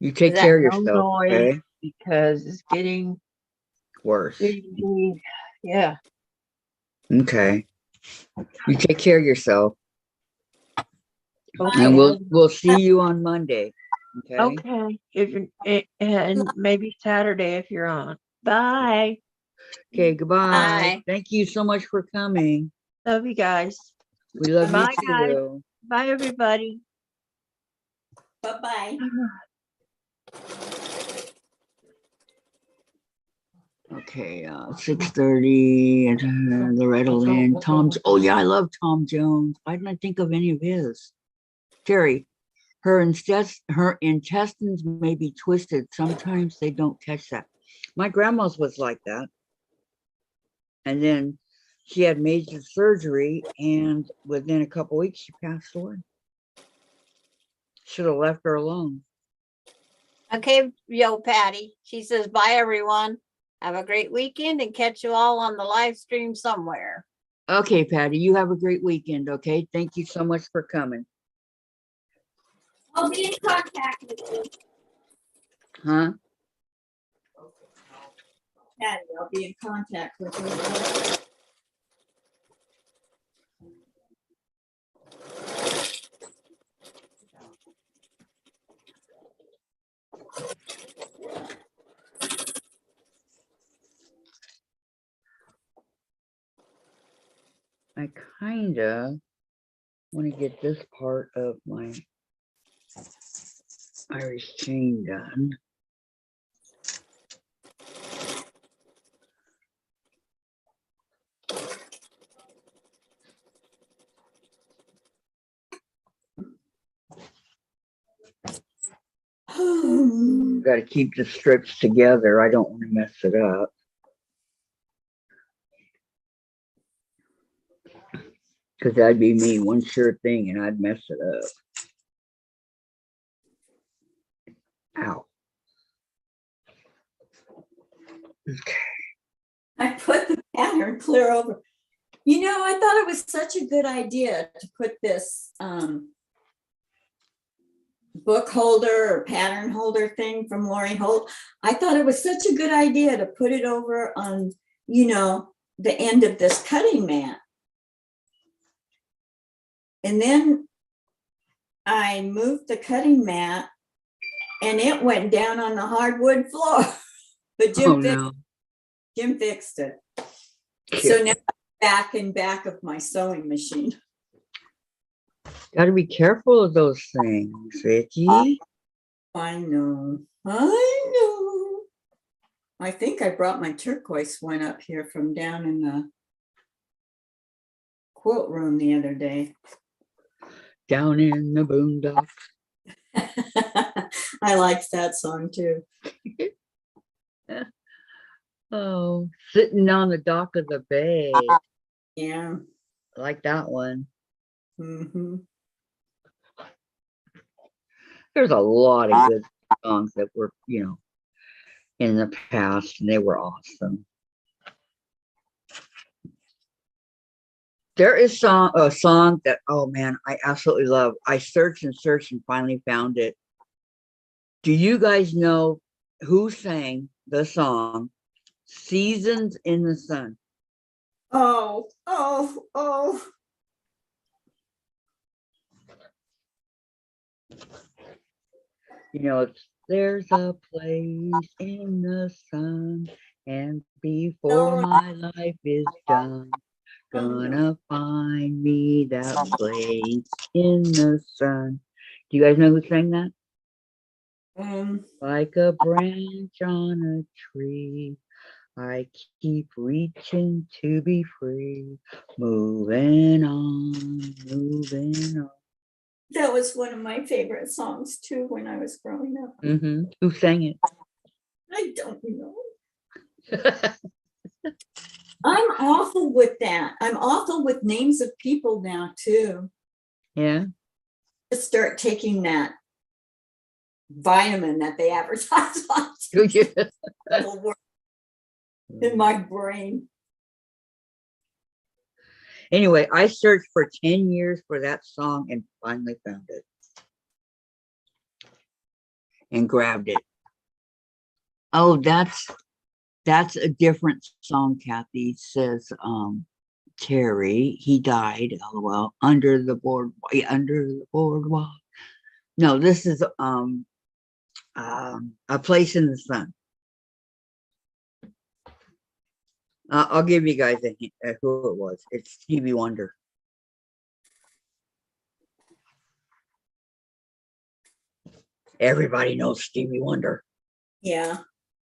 You take Is that care of no yourself, noise? okay? because it's getting, Worse. yeah. Okay. You take care of yourself, Okay. and we'll see you on Monday. Okay. Okay. If you and maybe Saturday if you're on. Bye. Okay. Goodbye. Bye. Thank you so much for coming. Love you guys. We love Bye, you guys. too. Bye everybody. Bye-bye. Okay, 6:30 and Loretta Lynn, Tom's. Oh yeah, I love Tom Jones. Why didn't I think of any of his? Terry, her intestines may be twisted. Sometimes they don't catch that. My grandma's was like that. And then she had major surgery, and within a couple weeks, she passed away. Should have left her alone. Okay, yo, Patty. She says, bye, everyone. Have a great weekend and catch you all on the live stream somewhere. Okay, Patty, you have a great weekend. Okay, thank you so much for coming. I'll be in contact with you. Huh? Patty, I'll be in contact with you. I kinda want to get this part of my Irish chain done. Got to keep the strips together. I don't want to mess it up. Because that'd be me, one sure thing, and I'd mess it up. Ow. Okay. I put the pattern clear over. You know, I thought it was such a good idea to put this book holder or pattern holder thing from Lori Holt. I thought it was such a good idea to put it over on, you know, the end of this cutting mat. And then I moved the cutting mat and it went down on the hardwood floor. But Jim fixed it. So now I'm back in back of my sewing machine. Got to be careful of those things, Vicki. I know. I think I brought my turquoise one up here from down in the quilt room the other day. Down in the boondocks. I liked that song too. Oh, sitting on the dock of the bay. Yeah. I like that one. Mm-hmm. There's a lot of good songs that were, in the past, and they were awesome. There is a song that, oh man, I absolutely love. I searched and searched and finally found it. Do you guys know who sang the song Seasons in the Sun? Oh, oh, oh. There's a place in the sun, and before No. my life is done, gonna find me that place in the sun. Do you guys know who sang that? Like a branch on a tree, I keep reaching to be free, moving on, moving on. That was one of my favorite songs too when I was growing up. Who sang it? I don't know. I'm awful with that. I'm awful with names of people now too. Yeah. Just start taking that vitamin that they advertise on Yeah. in my brain. Anyway, I searched for 10 years for that song and finally found it. And grabbed it. Oh, that's a different song, Kathy says. Terry, he died, LOL, under the boardwalk. No, this is A Place in the Sun. I'll give you guys a hint at who it was. It's Stevie Wonder. Everybody knows Stevie Wonder. Yeah.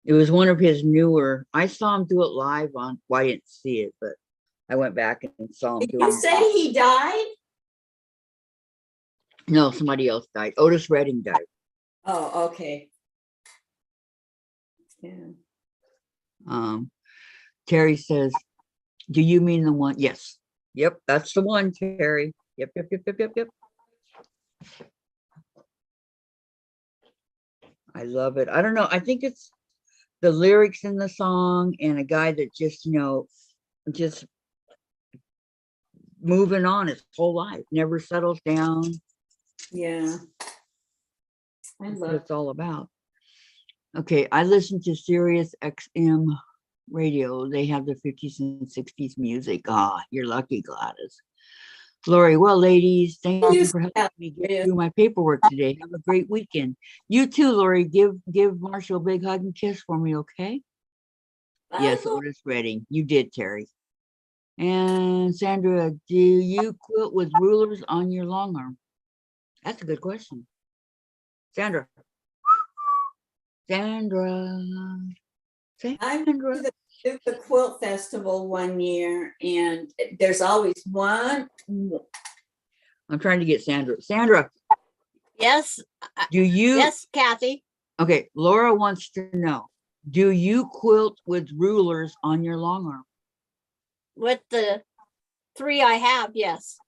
It was one of his newer. I saw him do it live on. Well, I didn't see it, but I went back and saw him Did doing you say he died? No, somebody else died. Otis Redding died. Oh, okay. Yeah. Terry says, do you mean the one? Yes. Yep, that's the one, Terry. Yep. I love it. I don't know. I think it's the lyrics in the song and a guy that just, just moving on his whole life, never settles down. Yeah. I That's love what it's all about. Okay, I listen to Sirius XM radio. They have the 50s and 60s music. You're lucky, Gladys. Lori, well, ladies, thank you for helping me get through my paperwork today. Have a great weekend. You too, Lori. Give Marshall a big hug and kiss for me, okay? Yes, Otis Redding. You did, Terry. And Sandra, do you quilt with rulers on your long arm? That's a good question. Sandra. I went to the quilt festival one year, and there's always one. I'm trying to get Sandra. Sandra. Yes. Do you? Yes, Kathy. Okay, Laura wants to know, do you quilt with rulers on your long arm? With the 3 I have, yes.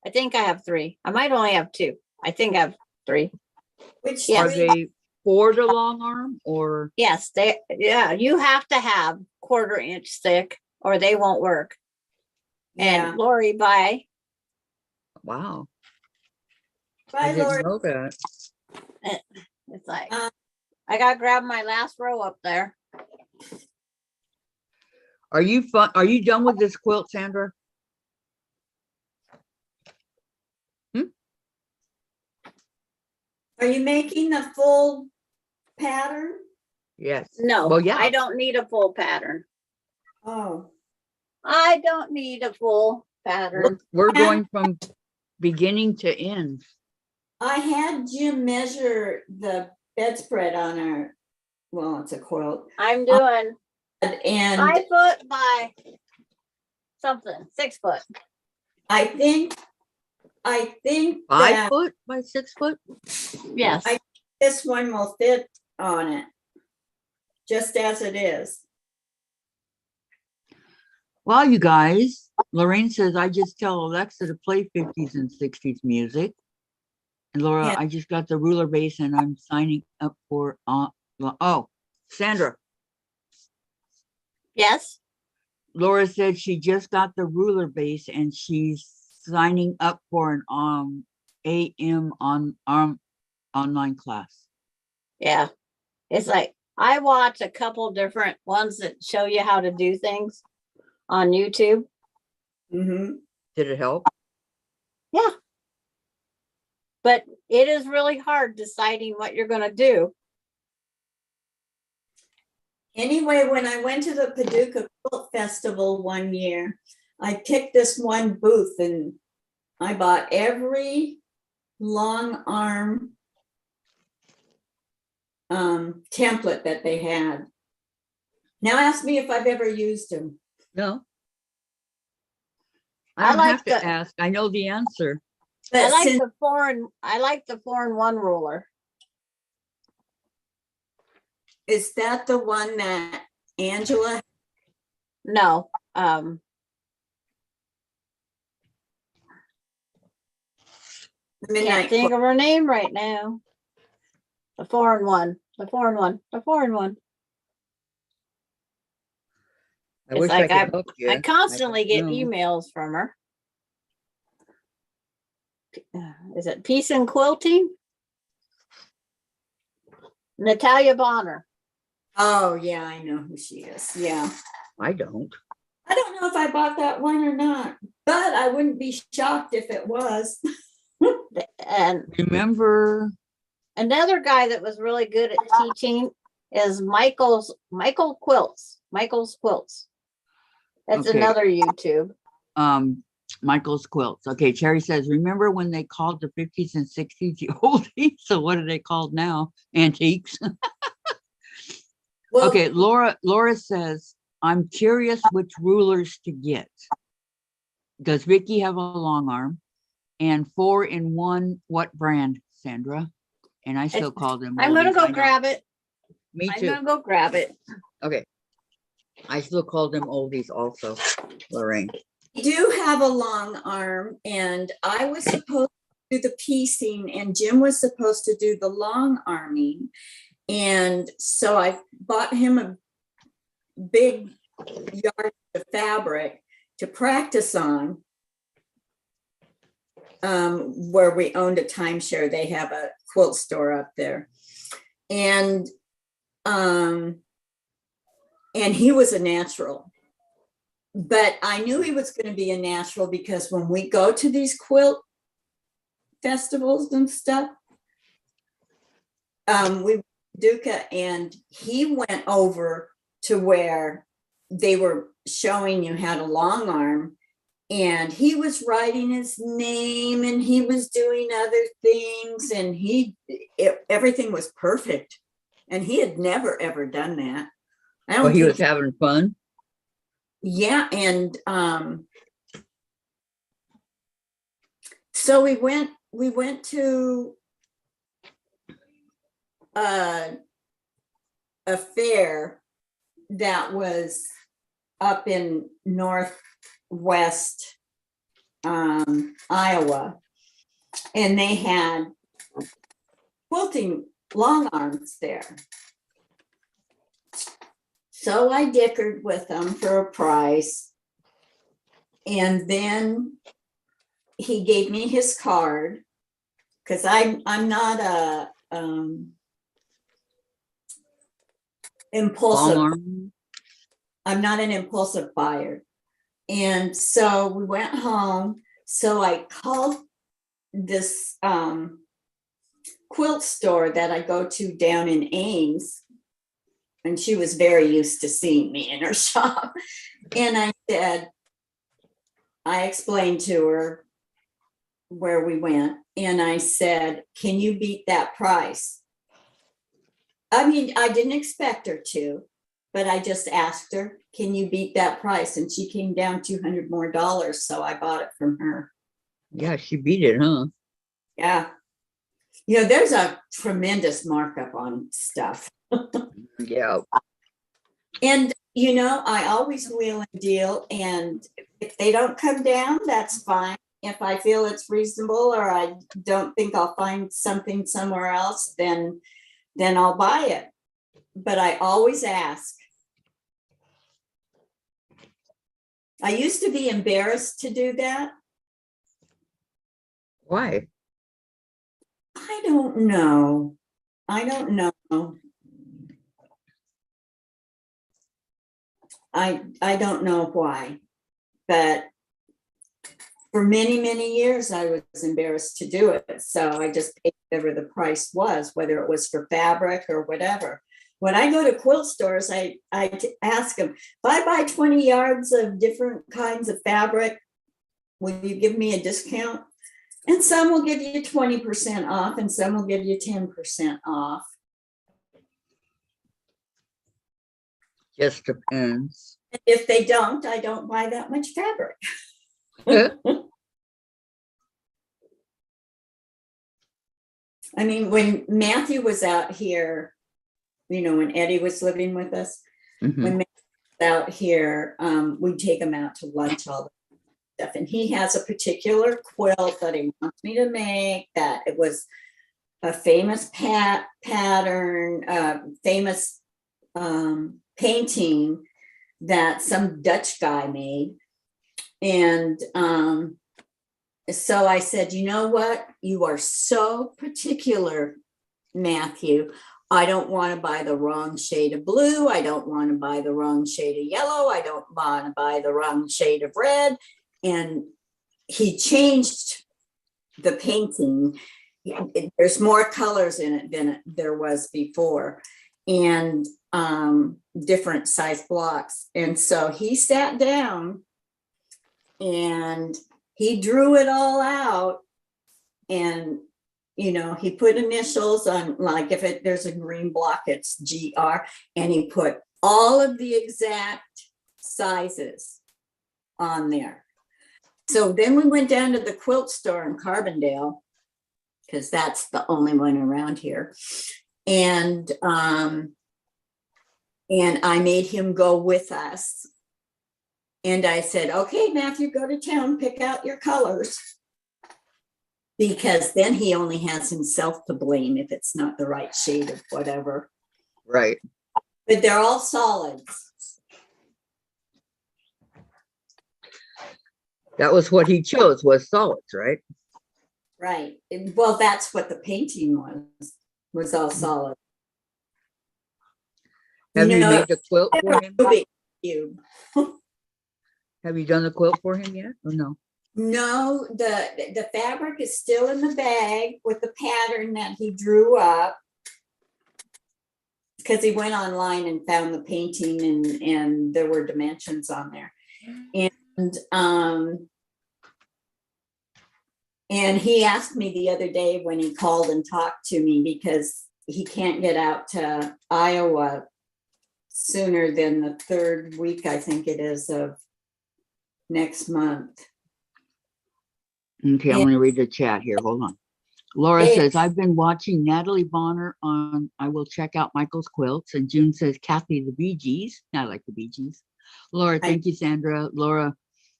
I think I have 3. I might only have 2. I think I have 3. Which Are they for the long arm or? Yes, you have to have 1/4 inch thick or they won't work. Yeah. And Lori, bye. Wow. Bye, I didn't Lori. know that. It's like, I got to grab my last row up there. Are you done with this quilt, Sandra? Are you making the full pattern? Yes. No, Well, yeah. I don't need a full pattern. Oh. I don't need a full pattern. We're going from beginning to end. I had Jim measure the bedspread on our, well, it's a quilt. I'm doing and 5 foot by something, 6 foot. I think 5 foot by 6 foot? Yes. This one will fit on it, just as it is. Well, you guys, Lorraine says, I just tell Alexa to play 50s and 60s music. Laura, Yeah. I just got the ruler base and I'm signing up for, oh, Sandra, Yes. Laura said she just got the ruler base and she's signing up for an AM online class. Yeah. It's like I watch a couple different ones that show you how to do things on YouTube. Mm-hmm. Did it help? Yeah. But it is really hard deciding what you're going to do. Anyway, when I went to the Paducah Quilt Festival one year, I picked this one booth and I bought every long arm template that they had. Now ask me if I've ever used them. No. I I don't like have to the- ask. I know the answer. But I like since- the 4-in-1 ruler. is that the one that Angela? No. The Can't Midnight think Quilt? of her name right now. The 4-in-1. The 4-in-1. The 4-in-1. I It's wish like I could help you. I constantly don't get know. emails from her. Is it Peace and Quilting? Natalia Bonner. Oh, yeah, I know who she is. Yeah. I don't. I don't know if I bought that one or not, but I wouldn't be shocked if it was. And Remember, another guy that was really good at teaching is Michael Quilts. Michael's Quilts. That's Okay. another YouTube. Michael's Quilts. Okay, Cherry says, remember when they called the 50s and 60s the oldies? So what are they called now? Antiques. Well, Okay, Laura says, I'm curious which rulers to get. Does Vicki have a long arm? And 4-in-1, what brand, Sandra? And I still call them I'm gonna oldies. I go know. grab it. Me I'm too. gonna go grab it. Okay. I still call them oldies also, Lorraine. I do have a long arm, and I was supposed to do the piecing, and Jim was supposed to do the long arming. And so I bought him a big yard of fabric to practice on. Where we owned a timeshare, they have a quilt store up there. And he was a natural. But I knew he was going to be a natural because when we go to these quilt festivals and stuff, we Duca, and he went over to where they were showing you how to long arm, and he was writing his name and he was doing other things, and everything was perfect, and he had never ever done that. I don't Oh, he think was having fun. Yeah, and so we went to a fair that was up in northwest Iowa, and they had quilting long arms there. So I dickered with them for a price, and then he gave me his card because I'm not a impulsive. I'm not an impulsive buyer. And so we went home. So I called this quilt store that I go to down in Ames. And she was very used to seeing me in her shop. And I explained to her where we went. And I said, can you beat that price? I mean, I didn't expect her to, but I just asked her, can you beat that price? And she came down $200 more. So I bought it from her. Yeah, she beat it, huh? Yeah. You know, there's a tremendous markup on stuff. Yeah. And, you know, I always wheel and deal. And if they don't come down, that's fine. if I feel it's reasonable or I don't think I'll find something somewhere else, then I'll buy it. But I always ask. I used to be embarrassed to do that. Why? I don't know. I don't know. I don't know why, but for many, many years, I was embarrassed to do it. So I just paid whatever the price was, whether it was for fabric or whatever. When I go to quilt stores, I ask them, if I buy 20 yards of different kinds of fabric, will you give me a discount? And some will give you 20% off and some will give you 10% off. Just depends. If they don't, I don't buy that much fabric. I mean, when Matthew was out here, you know, when Eddie was living with us, Mhm. when Matthew was out here, we'd take him out to lunch all the stuff. And he has a particular quilt that he wants me to make, that it was a famous pattern, famous painting that some Dutch guy made. And so I said, you know what? You are so particular, Matthew. I don't want to buy the wrong shade of blue. I don't want to buy the wrong shade of yellow. I don't want to buy the wrong shade of red. And he changed the painting. There's more colors in it than there was before, and different size blocks. And so he sat down and he drew it all out, and you know, he put initials on, like if there's a green block, it's GR, and he put all of the exact sizes on there. So then we went down to the quilt store in Carbondale, because that's the only one around here. And I made him go with us. And I said, okay, Matthew, go to town, pick out your colors. Because then he only has himself to blame if it's not the right shade of whatever. Right. But they're all solids. That was what he chose, was solids, right? Right. Well, that's what the painting was all solid. Have you made the quilt for him? Cube. Have you done the quilt for him yet, or no? No, the fabric is still in the bag with the pattern that he drew up, because he went online and found the painting, and there were dimensions on there. And he asked me the other day when he called and talked to me, because he can't get out to Iowa sooner than the third week, I think it is, of next month. Okay, I'm going to read the chat here. Hold on. Laura says, I've been watching Natalie Bonner on I Will Check Out Michael's Quilts. And June says, Kathy, the Bee Gees. I like the Bee Gees. Laura, thank you, Sandra. Laura,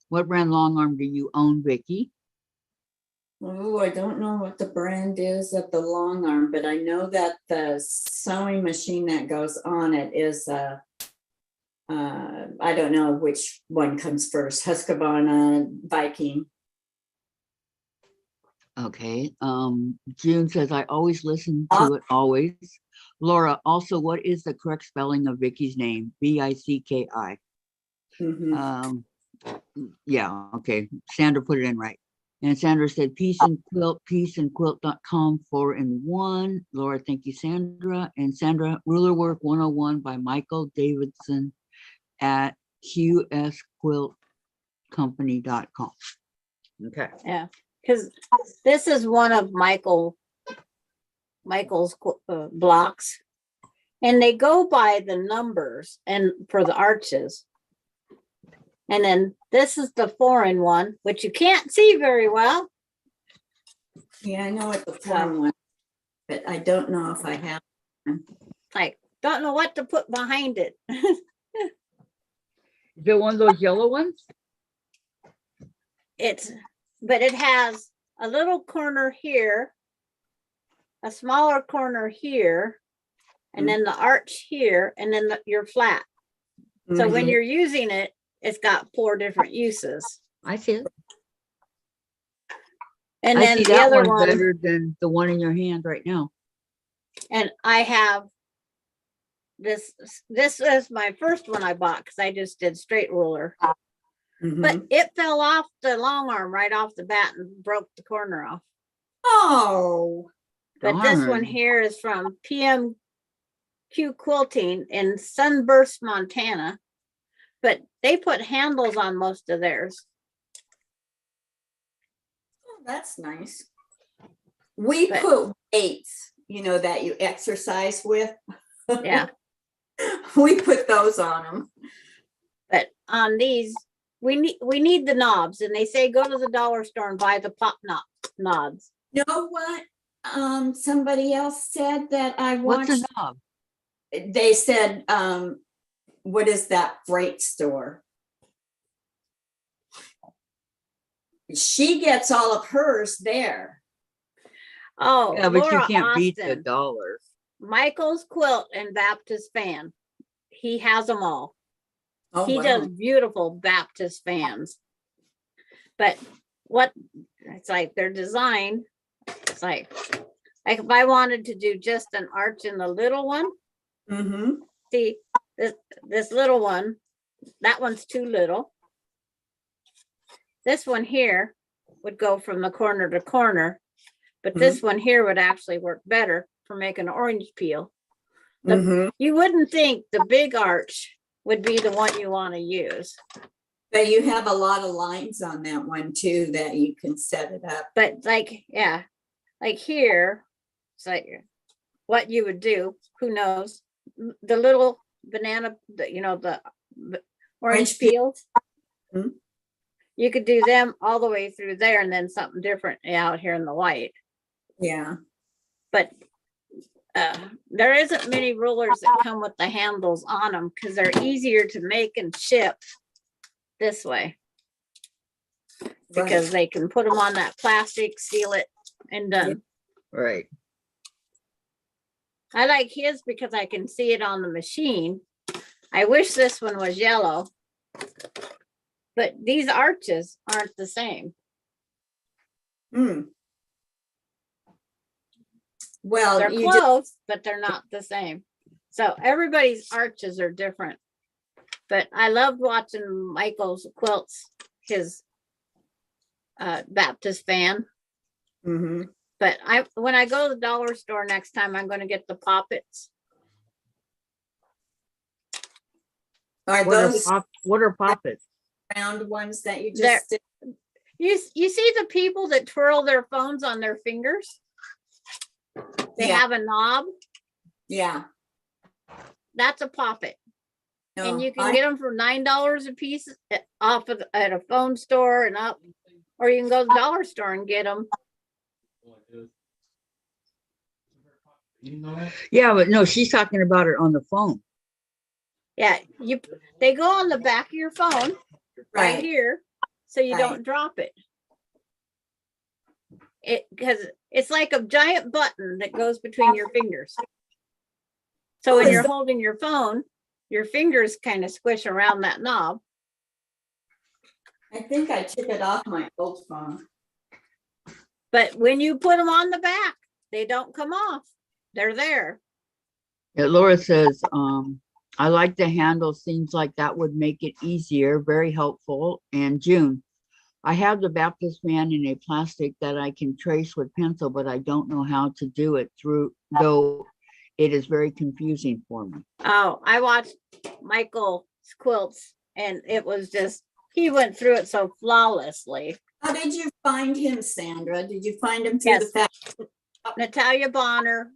what brand long arm do you own, Vicki? Oh, I don't know what the brand is of the long arm, but I know that the sewing machine that goes on it is I don't know which one comes first, Husqvarna, Viking. Okay. June says, I always listen to it, always. Laura, also, what is the correct spelling of Vicki's name? Vicki. Mm-hmm. Yeah, okay. Sandra put it in right. And Sandra said, peace and quilt, peaceandquilt.com 4-in-1. Laura, thank you, Sandra. And Sandra, Ruler Work 101 by Michael Davidson at qsquiltcompany.com. Okay. Yeah, because this is one of Michael's blocks, and they go by the numbers and for the arches. And then this is the 4-in-1, which you can't see very well. Yeah, I know what the form was, but I don't know if I have one. Like, don't know what to put behind it. Is it one of those yellow ones? It's but it has a little corner here, a smaller corner here, and then the arch here, and then your flat. So when Mhm. you're using it, it's got 4 different uses. I see it. And I then see the that other one one, better than the one in your hand right now. and I have this is my first one I bought because I just did straight ruler. But it fell off the long arm right off the bat and broke the corner off. Oh, But this one Darn. here is from PMQ Quilting in Sunburst, Montana. But they put handles on most of theirs. oh, that's nice. We But- put weights, you know, that you exercise with. Yeah. We put those on them. But on these, we need the knobs, and they say go to the dollar store and buy the pop knobs. You know what? Somebody else said that I What's watched. a knob? They said, what is that freight store? She gets all of hers there. Oh, Yeah, but you Laura can't beat the Austin, dollars. Michael's Quilt and Baptist fan. He has them all. Oh, He wow. does beautiful Baptist fans. But what it's like their design, it's like if I wanted to do just an arch in the little one, Mm-hmm. see this little one, that one's too little. This one here would go from the corner to corner, but this one here would actually work better for making an orange peel. You wouldn't think the big arch would be the one you want to use. But you have a lot of lines on that one too, that you can set it up. But like, yeah, like here, it's like what you would do, who knows? The little banana, the orange peels. Mhm. You could do them all the way through there and then something different out here in the white. Yeah. But there isn't many rulers that come with the handles on them because they're easier to make and ship this way. Because they can put them on that plastic, seal it, and done. Right. I like his because I can see it on the machine. I wish this one was yellow. But these arches aren't the same. Well, They're close, but they're not the same. So everybody's arches are different. But I loved watching Michael's quilts, his Baptist fan. But when I go to the dollar store next time, I'm going to get the poppets. Are What are, those what are poppets? round ones that you They're- just did? You see the people that twirl their phones on their fingers? They Yeah. have a knob. Yeah. That's a poppet. No, And you can get them for $9 a piece at a phone store and up, or you can go to the dollar store and get them. You know that? Yeah, but no, she's talking about it on the phone. Yeah, they go on the back of your phone right right. here, so you Right. don't drop it. Because it's like a giant button that goes between your fingers. So when is you're that? holding your phone, your fingers kind of squish around that knob. I think I took it off my old phone. But when you put them on the back, they don't come off. They're there. Yeah, Laura says, I like the handle. Seems like that would make it easier. Very helpful. And June, I have the Baptist fan in a plastic that I can trace with pencil, but I don't know how to do it though it is very confusing for me. Oh, I watched Michael's quilts and it was just, he went through it so flawlessly. How did you find him, Sandra? Did you find him through Yes. the fact? Natalia Bonner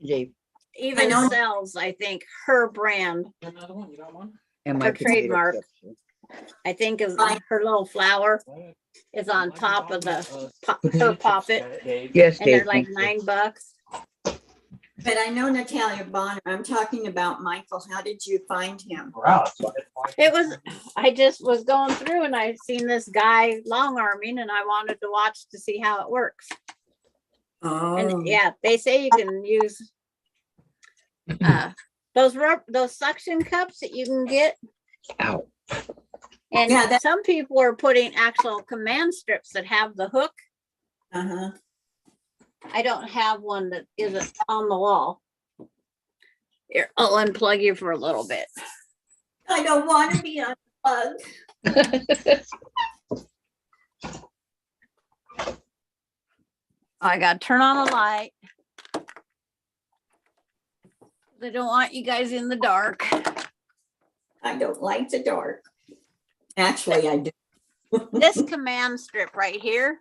Dave, even know. sells, I think, her brand, Another one, you got one? and Her my potato trademark. chips. I think is her little flower is on top of the her poppet. Yes, And they're Dave. like thank you. $9. But I know Natalia Bonner. I'm talking about Michael. How did you find him? We're out, so I had to find It was, I just was going through and I seen this guy long arming and I wanted to watch to see how it works. Oh, And yeah, they say you can use those suction cups that you can get. Ow. And Yeah, some people are putting actual command strips that have the hook. uh-huh. I don't have one that isn't on the wall. Here, I'll unplug you for a little bit. I don't want to be unplugged. I gotta turn on a light. They don't want you guys in the dark. I don't like the dark. Actually, I do. This command strip right here.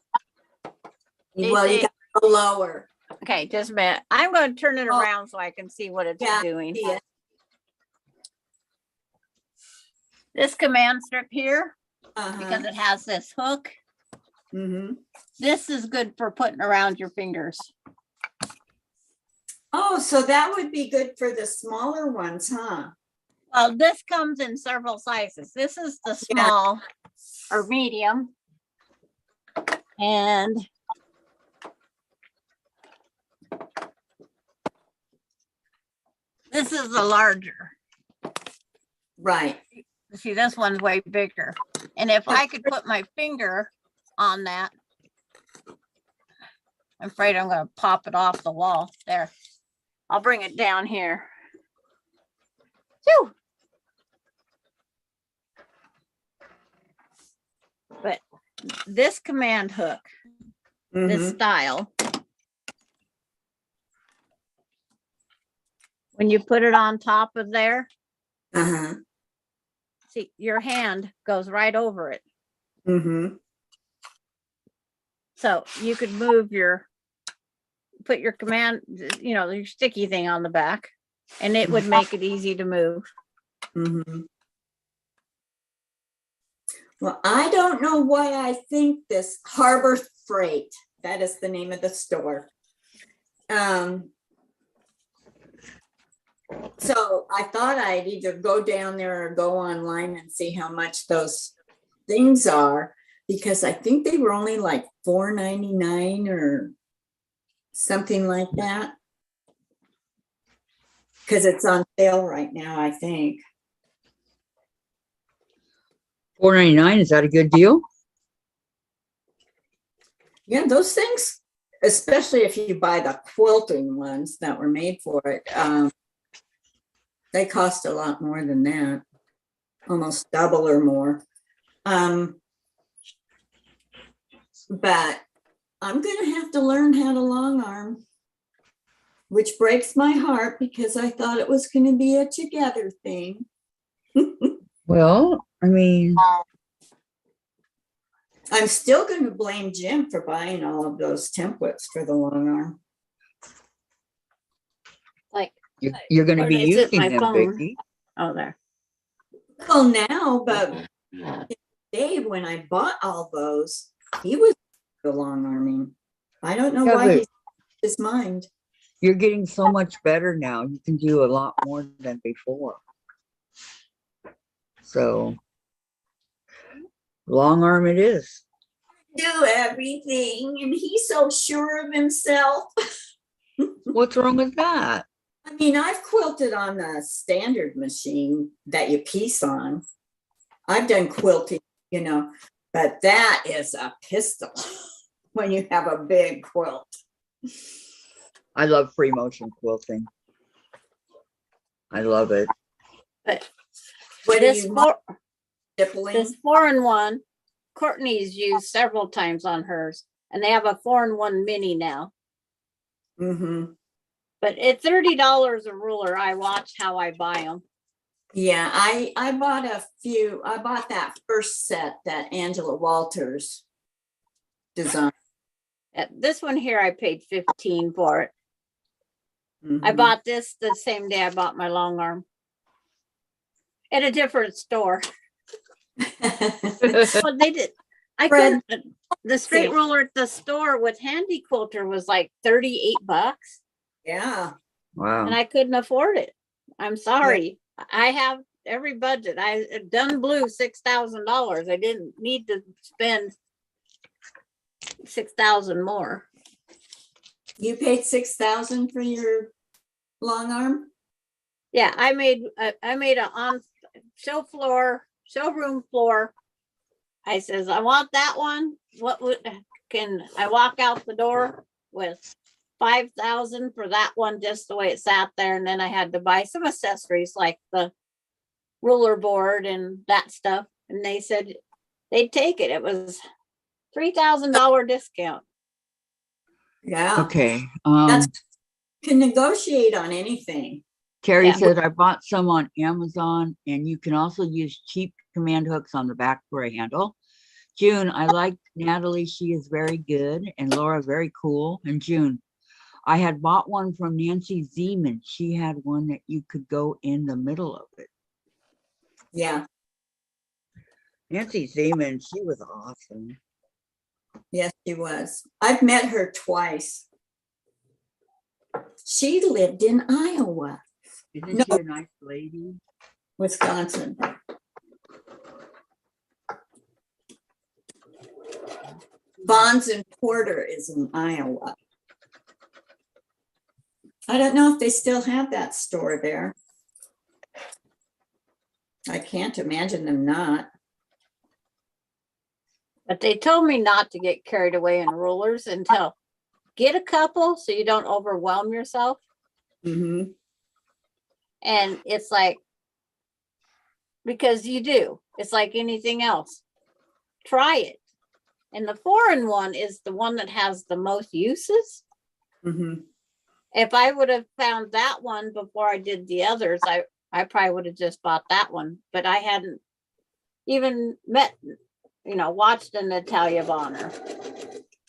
They Well, you say- got to go lower. Okay, just a minute. I'm going to turn it Oh. around so I can see what it's Yeah, doing. see it. This command strip here, Uh-huh. because it has this hook, Mm-hmm. this is good for putting around your fingers. Oh, so that would be good for the smaller ones, huh? Well, this comes in several sizes. This is the small or medium. And this is the larger. Right. See, this one's way bigger. And if I could put my finger on that, I'm afraid I'm going to pop it off the wall. There. I'll bring it down here. Phew. But this command hook, this Mhm. style, when you put it on top of there, Uh-huh. see, your hand goes right over it. Mm-hmm. So you could move put your command, your sticky thing on the back, and it would make it easy to move. Mm-hmm. Well, I don't know why I think this Harbor Freight, that is the name of the store. So I thought I'd either go down there or go online and see how much those things are, because I think they were only like $4.99 or something like that. Because it's on sale right now, I think. $4.99, is that a good deal? Yeah, those things, especially if you buy the quilting ones that were made for it, they cost a lot more than that, almost double or more. But I'm gonna have to learn how to long arm, which breaks my heart because I thought it was gonna be a together thing. Well, I mean, I'm still gonna blame Jim for buying all of those templates for the long arm. Like, you're going to where be did I sit using my them, phone? Vicki. Oh, there. Well, now, but Dave, when I bought all those, he was the long arming. I don't know Yeah, why but- he his mind. You're getting so much better now. You can do a lot more than before. So, long arm it is. Do everything, and he's so sure of himself. What's wrong with that? I mean, I've quilted on the standard machine that you piece on. I've done quilting, but that is a pistol when you have a big quilt. I love free motion quilting. I love it. But What do this you four, this 4-in-1, Courtney's used several times on hers, and they have a 4-in-1 mini now. Mm-hmm. But at $30 a ruler, I watch how I buy them. Yeah, I bought a few. I bought that first set that Angela Walters designed. This one here, I paid $15 for it. I Mhm. bought this the same day I bought my long arm at a different store. Well, they did. I Fred, couldn't. The straight ruler at the store with Handy Quilter was like $38, Yeah. Wow. and I couldn't afford it. I'm sorry. I have every budget. I done blew $6,000. I didn't need to spend 6,000 more. You paid 6,000 for your long arm? Yeah, I made a on showroom floor. I says, I want that one. What would can I walk out the door with 5,000 for that one, just the way it sat there, and then I had to buy some accessories like the ruler board and that stuff. And they said they'd take it. It was $3,000 discount. Yeah. Okay. That's can negotiate on anything. Terry Yeah. says I bought some on Amazon, and you can also use cheap command hooks on the back for a handle. June, I like Natalie. She is very good. And Laura, very cool. And June, I had bought one from Nancy Zeman. She had one that you could go in the middle of it. Yeah. Nancy Zeman, she was awesome. Yes, she was. I've met her twice. She lived in Iowa, Isn't she a nice lady? Wisconsin. Bonds and Porter is in Iowa. I don't know if they still have that store there. I can't imagine them not. But they told me not to get carried away in rulers until get a couple so you don't overwhelm yourself. Mm-hmm. And it's like, because you do, it's like anything else. Try it. And the foreign one is the one that has the most uses. Mm-hmm. If I would have found that one before I did the others, I probably would have just bought that one. But I hadn't even watched an Natalia Bonner.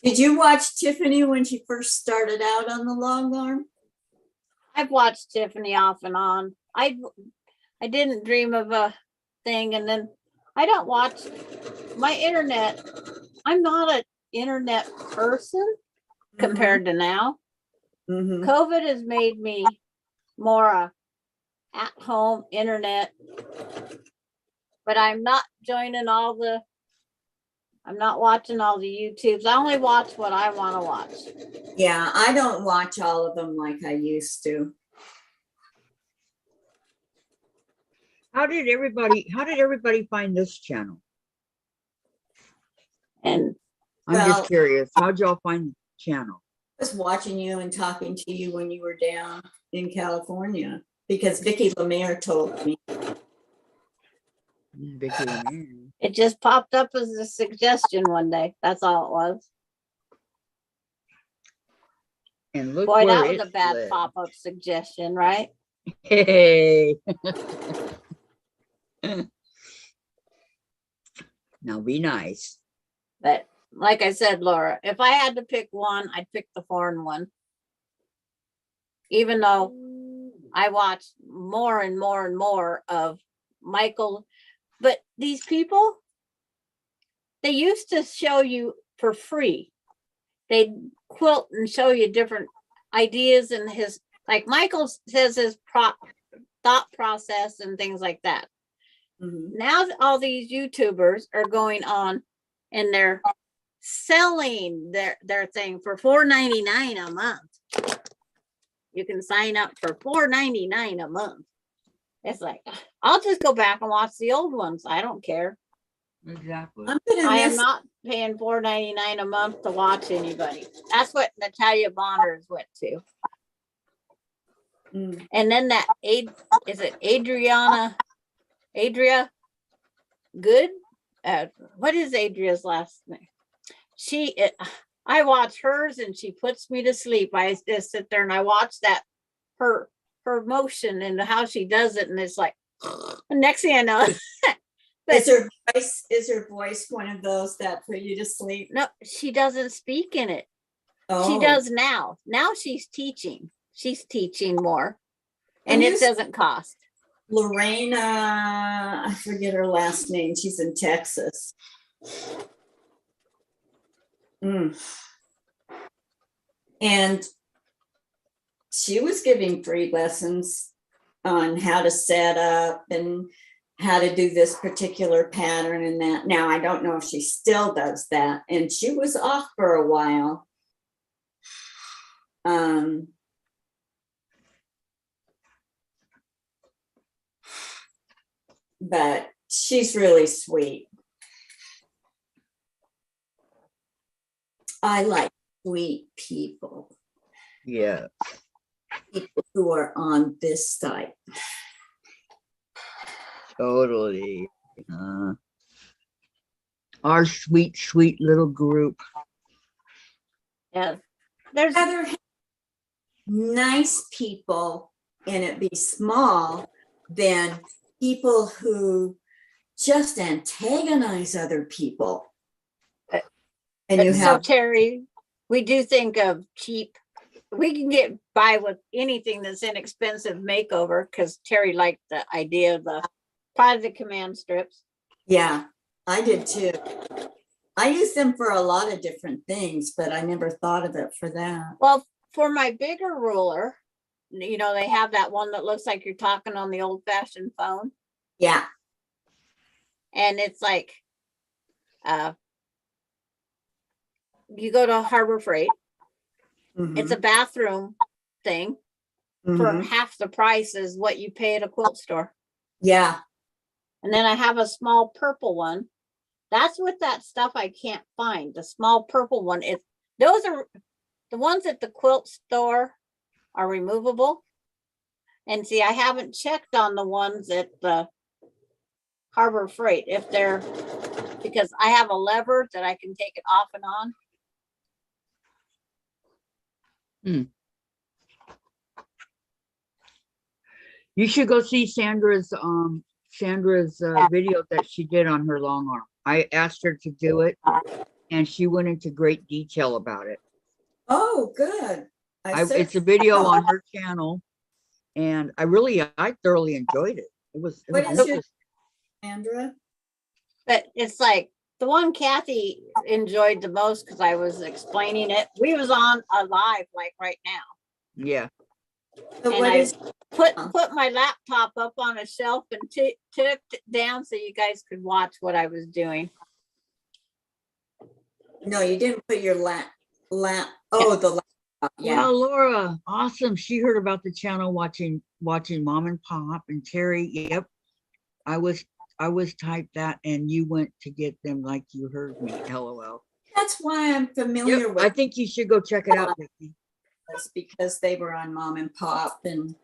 Did you watch Tiffany when she first started out on the long arm? I've watched Tiffany off and on. I didn't dream of a thing, and then I don't watch my internet. I'm not an internet person compared to now. Mm-hmm. COVID has made me more at-home internet, but I'm not I'm not watching all the YouTubes. I only watch what I want to watch. Yeah, I don't watch all of them like I used to. How did everybody find this channel? And I'm Well- just curious. How'd y'all find the channel? I was watching you and talking to you when you were down in California because Vicki Lemire told me. Vicki Lemire. it just popped up as a suggestion one day. That's all it was. And look Boy, where that was it a bad led. pop-up suggestion, right? Hey. Now be nice. But like I said, Laura, if I had to pick one, I'd pick the foreign one. Even though I watch more and more and more of Michael, but these people, they used to show you for free. They'd quilt and show you different ideas and like Michael says his thought process and things like that. Mhm. Now all these YouTubers are going on and they're selling their thing for $4.99 a month. You can sign up for $4.99 a month. It's like, I'll just go back and watch the old ones. I don't care. Exactly. I'm gonna I am miss not paying $4.99 a month to watch anybody. That's what Natalia Bonner's went to. Mm. And then that is it Adria Good? What is Adria's last name? I watch hers and she puts me to sleep. I just sit there and I watch that her motion and how she does it, and it's like next thing I know. is her voice one of those that put you to sleep? No, she doesn't speak in it. Oh. She does now. Now she's teaching. She's teaching more. And And it doesn't cost. Lorena, I forget her last name. She's in Texas. And she was giving free lessons on how to set up and how to do this particular pattern and that. Now, I don't know if she still does that. And she was off for a while. But she's really sweet. I like sweet people. Yeah. People who are on this side. Totally. Our sweet, sweet little group. Yeah. There's Rather have nice people and it be small than people who just antagonize other people. And you so have Terry, we do think of cheap. We can get by with anything that's inexpensive makeover because Terry liked the idea of the positive command strips. yeah, I did too. I use them for a lot of different things, but I never thought of it for that. Well, for my bigger ruler, you know, they have that one that looks like you're talking on the old-fashioned phone. Yeah. And it's like, you go to Harbor Freight. It's a bathroom thing for half the price is what you pay at a quilt store. Yeah. And then I have a small purple one. That's with that stuff I can't find. The small purple one is, those are the ones at the quilt store are removable. And see, I haven't checked on the ones at the Harbor Freight if they're, because I have a lever that I can take it off and on. You should go see Sandra's video that she did on her long arm. I asked her to do it and she went into great detail about it. Oh, good. It's a video on her channel and I thoroughly enjoyed it. What is your Sandra? But it's like the one Kathy enjoyed the most because I was explaining it. We was on a live like right now. Yeah. So and I put my laptop up on a shelf and took it down so you guys could watch what I was doing. No, you didn't put your the laptop. Yeah. Well, Laura, awesome. She heard about the channel watching Mom and Pop and Terry. Yep. I was typed that and you went to get them like you heard me. LOL. That's why I'm familiar with. I think you should go check it out, Vicki. Because they were on Mom and Pop, and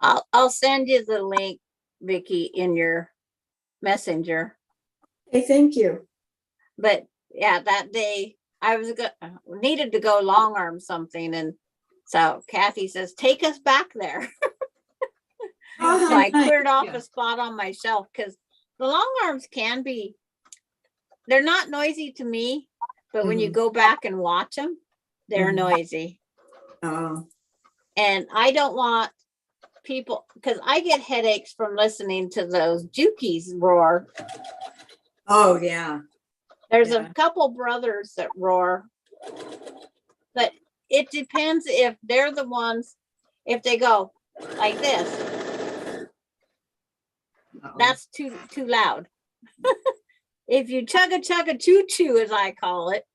I'll send you the link, Vicki, in your messenger. Hey, thank you. But yeah, that day I was needed to go long arm something, and so Kathy says, "Take us back there." So I cleared off a spot on my shelf because the long arms can be, they're not noisy to me, but when you go back and watch them, they're noisy. Oh. And I don't want people, because I get headaches from listening to those Jukies roar. Oh, yeah. There's a couple brothers that roar, but it depends if they're the ones, if they go like this, that's too loud. If you chugga chugga choo choo, as I call it,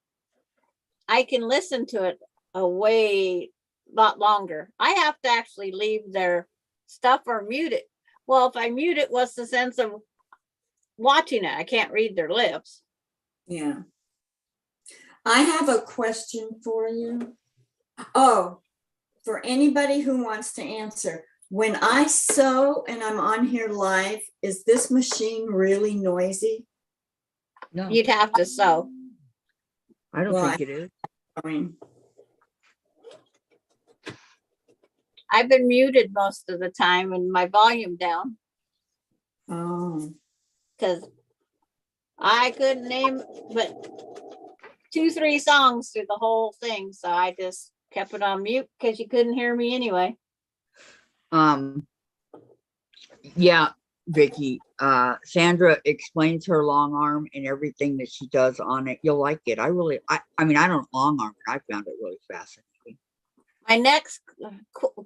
I can listen to it a lot longer. I have to actually leave their stuff or mute it. Well, if I mute it, what's the sense of watching it? I can't read their lips. Yeah. I have a question for you. Oh, for anybody who wants to answer. When I sew and I'm on here live, is this machine really noisy? No. You'd have to sew. I don't think it is. I've been muted most of the time and my volume down. Oh. Because I couldn't name but 2-3 songs through the whole thing. So I just kept it on mute because you couldn't hear me anyway. Yeah, Vicki, Sandra explains her long arm and everything that she does on it. You'll like it. I mean, I don't long arm, but I found it really fascinating. My next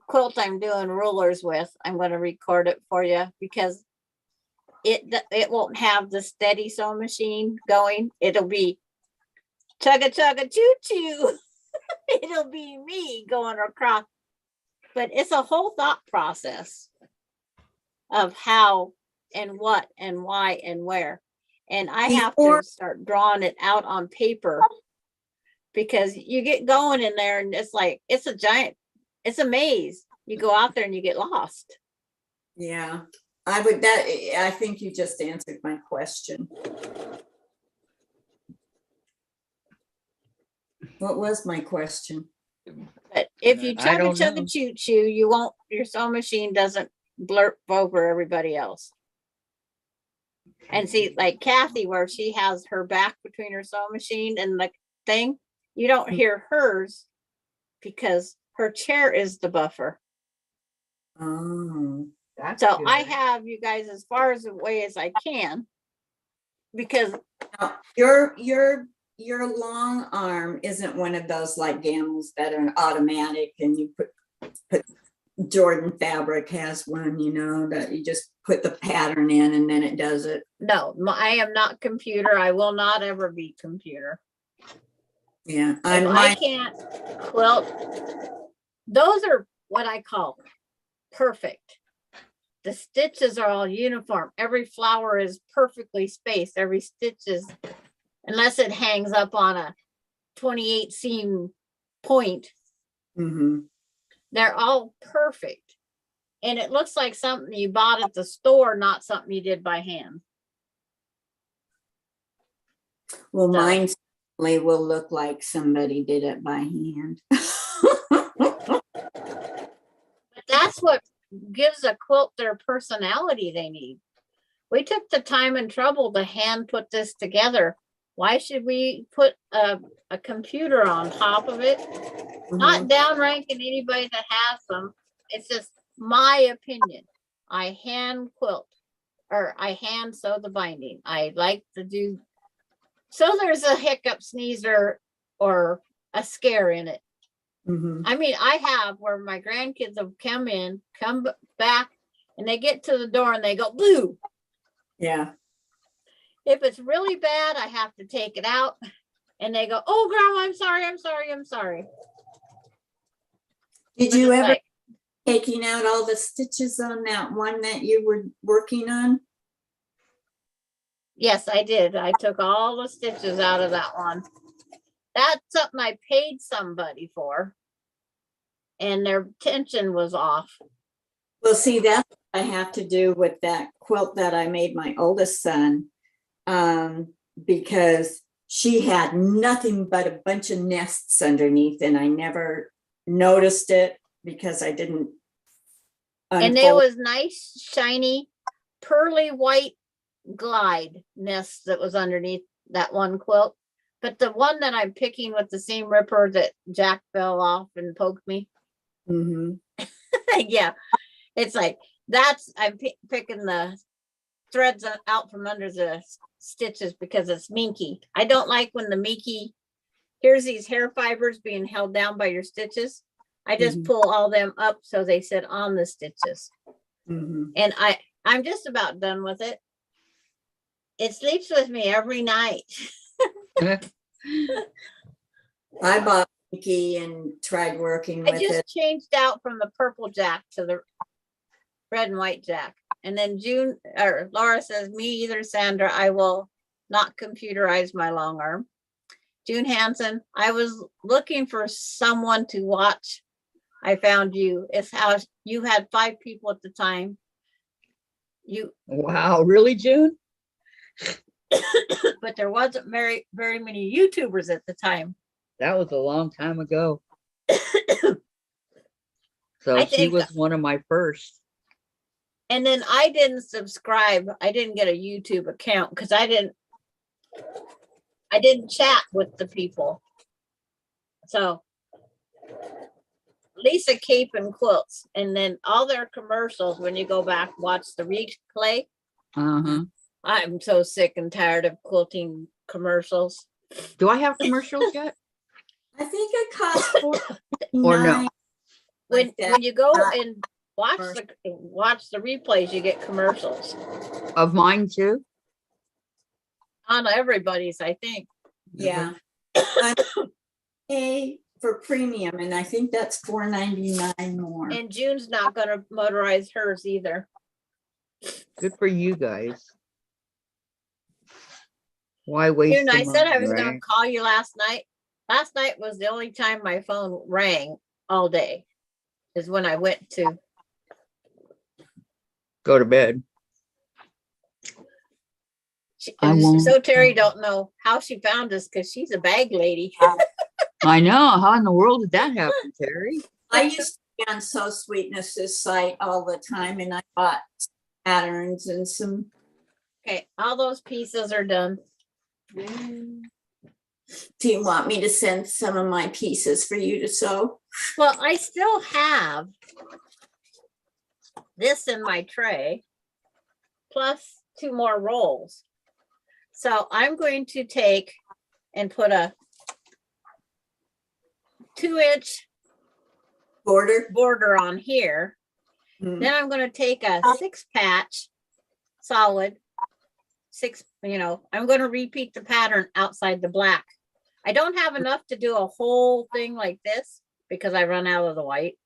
quilt I'm doing rulers with, I'm going to record it for you because it won't have the steady sewing machine going. It'll be chugga chugga choo choo. It'll be me going across. But it's a whole thought process of how and what and why and where. And I have to start drawing it out on paper, because you get going in there and it's like, it's a maze. You go out there and you get lost. Yeah, I think you just answered my question. What was my question? But if you I chugga don't chugga know. choo choo, your sewing machine doesn't blurp over everybody else. And see, like Kathy, where she has her back between her sewing machine and the thing, you don't hear hers because her chair is the buffer. Oh, So I have you guys as far as away as I can, because now, your long arm isn't one of those like Gamels that are automatic and you put Jordan Fabric has one, you know, that you just put the pattern in and then it does it. no, I am not computer. I will not ever be computer. Yeah, I can't quilt. Those are what I call perfect. The stitches are all uniform. Every flower is perfectly spaced. Every stitch is, unless it hangs up on a 28 seam point, they're all perfect. And it looks like something you bought at the store, not something you did by hand. Well, mine certainly will look like somebody did it by hand. But that's what gives a quilt their personality they need. We took the time and trouble to hand put this together. Why should we put a computer on top of it? Not downranking anybody that has them. It's just my opinion. I hand quilt, or I hand sew the binding. I like to do, so there's a hiccup, sneeze, or a scare in it. I mean, I have where my grandkids have come back, and they get to the door and they go, boo. Yeah. If it's really bad, I have to take it out, and they go, oh, Grandma, I'm sorry. Did you ever taking out all the stitches on that one that you were working on? Yes, I did. I took all the stitches out of that one. That's something I paid somebody for, and their tension was off. Well, see, that's what I have to do with that quilt that I made my oldest son, because she had nothing but a bunch of nests underneath, and I never noticed it because I didn't. And there was nice, shiny, pearly white glide nest that was underneath that one quilt. But the one that I'm picking with the seam ripper that Jack fell off and poked me. Yeah, it's like, I'm picking the threads out from under the stitches because it's minky. I don't like when the minky, here's these hair fibers being held down by your stitches. I just pull all them up so they sit on the stitches. And I'm just about done with it. It sleeps with me every night. I bought Vicki and tried working with I just it. changed out from the purple Jack to the red and white Jack. And then Laura says, me either, Sandra, I will not computerize my long arm. June Hansen, I was looking for someone to watch. I found you. It's how you had 5 people at the time. Wow, really, June? But there wasn't very many YouTubers at the time. That was a long time ago. So she was one of my first. And then I didn't subscribe. I didn't get a YouTube account because I didn't chat with the people. So Lisa Cape and Quilts, and then all their commercials, when you go back, watch the replay. I'm so sick and tired of quilting commercials. Do I have commercials yet? I think it cost Or no? When you go and watch the replays, you get commercials Of mine too? on everybody's, I think. Yeah. I pay for premium, and I think that's $4.99 more. And June's not gonna motorize hers either. Good for you guys. Why waste June, the I said I money, was gonna right? call you last night. Last night was the only time my phone rang all day, is when I went to. Go to bed. I And won't. so Terry don't know how she found us because she's a bag lady. I know. How in the world did that happen, Terry? I used to be on So Sweetness's site all the time, and I bought patterns and some. Okay, all those pieces are done. Do you want me to send some of my pieces for you to sew? Well, I still have this in my tray, plus 2 more rolls. So I'm going to take and put a 2-inch border on here. Then I'm going to take a 6-patch solid 6, I'm going to repeat the pattern outside the black. I don't have enough to do a whole thing like this because I run out of the white.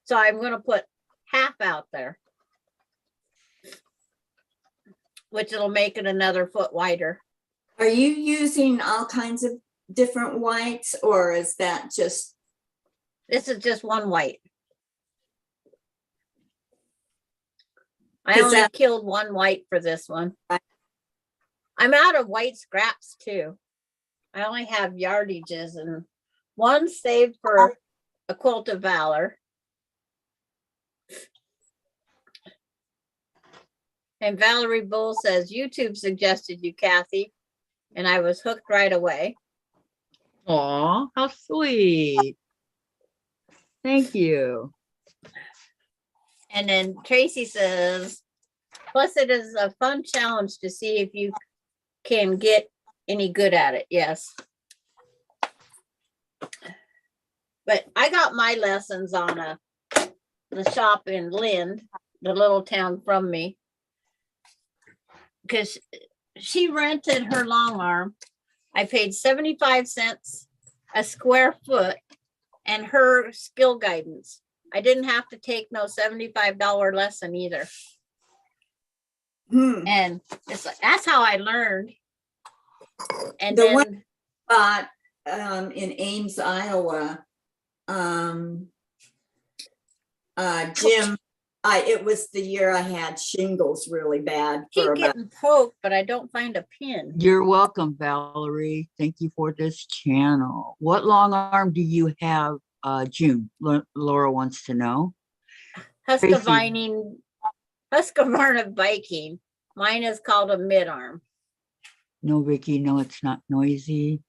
So I'm going to put half out there, which it'll make it another foot wider. Are you using all kinds of different whites, or is that just? This is just one white. I Is only that- killed one white for this one. I'm out of white scraps too. I only have yardages, and one saved for a quilt of valor. And Valerie Bull says, YouTube suggested you, Kathy, and I was hooked right away. Aw, how sweet. Thank you. And then Tracy says, plus it is a fun challenge to see if you can get any good at it. Yes. But I got my lessons on the shop in Lind, the little town from me, because she rented her long arm. I paid 75 cents a square foot and her skill guidance. I didn't have to take no $75 lesson either. And it's like, that's how I learned. And The then one spot in Ames, Iowa, Jim, it was the year I had shingles really bad keep for about. getting poked, but I don't find a pin. You're welcome, Valerie. Thank you for this channel. What long arm do you have, June? Laura wants to know. Husqvarna biking. Mine is called a mid arm. No, Vicki, no, it's not noisy.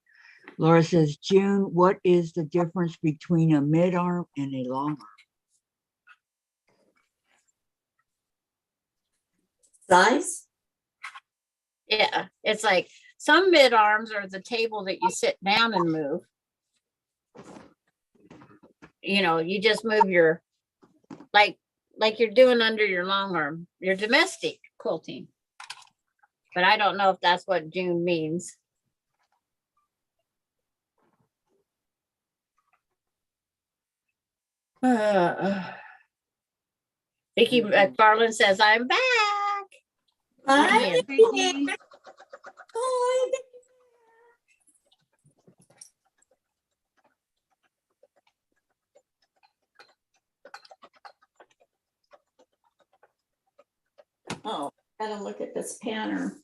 Laura says, June, what is the difference between a mid arm and a long arm? Size? Yeah, it's like some mid arms are the table that you sit down and move. You just move your, like you're doing under your long arm, your domestic quilting. But I don't know if that's what June means. Vicki McFarland says, I'm back. Hi, Vicky. Hi. Oh, gotta look at this pattern.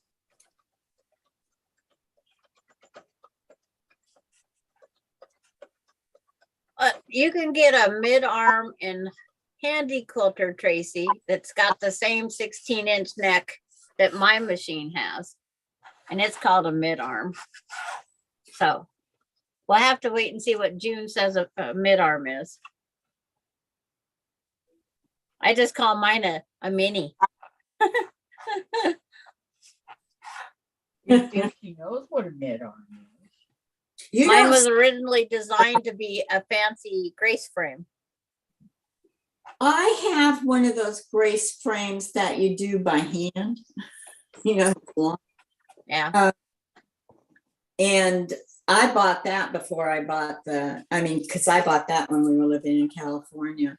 You can get a mid-arm in Handy Quilter, Tracy, that's got the same 16-inch neck that my machine has. And it's called a mid-arm. So we'll have to wait and see what June says a mid-arm is. I just call mine a mini. You think she knows what a mid arm is? Mine was originally designed to be a fancy grace frame. I have one of those brace frames that you do by hand, you know, Yeah. and I bought that before I bought because I bought that when we were living in California.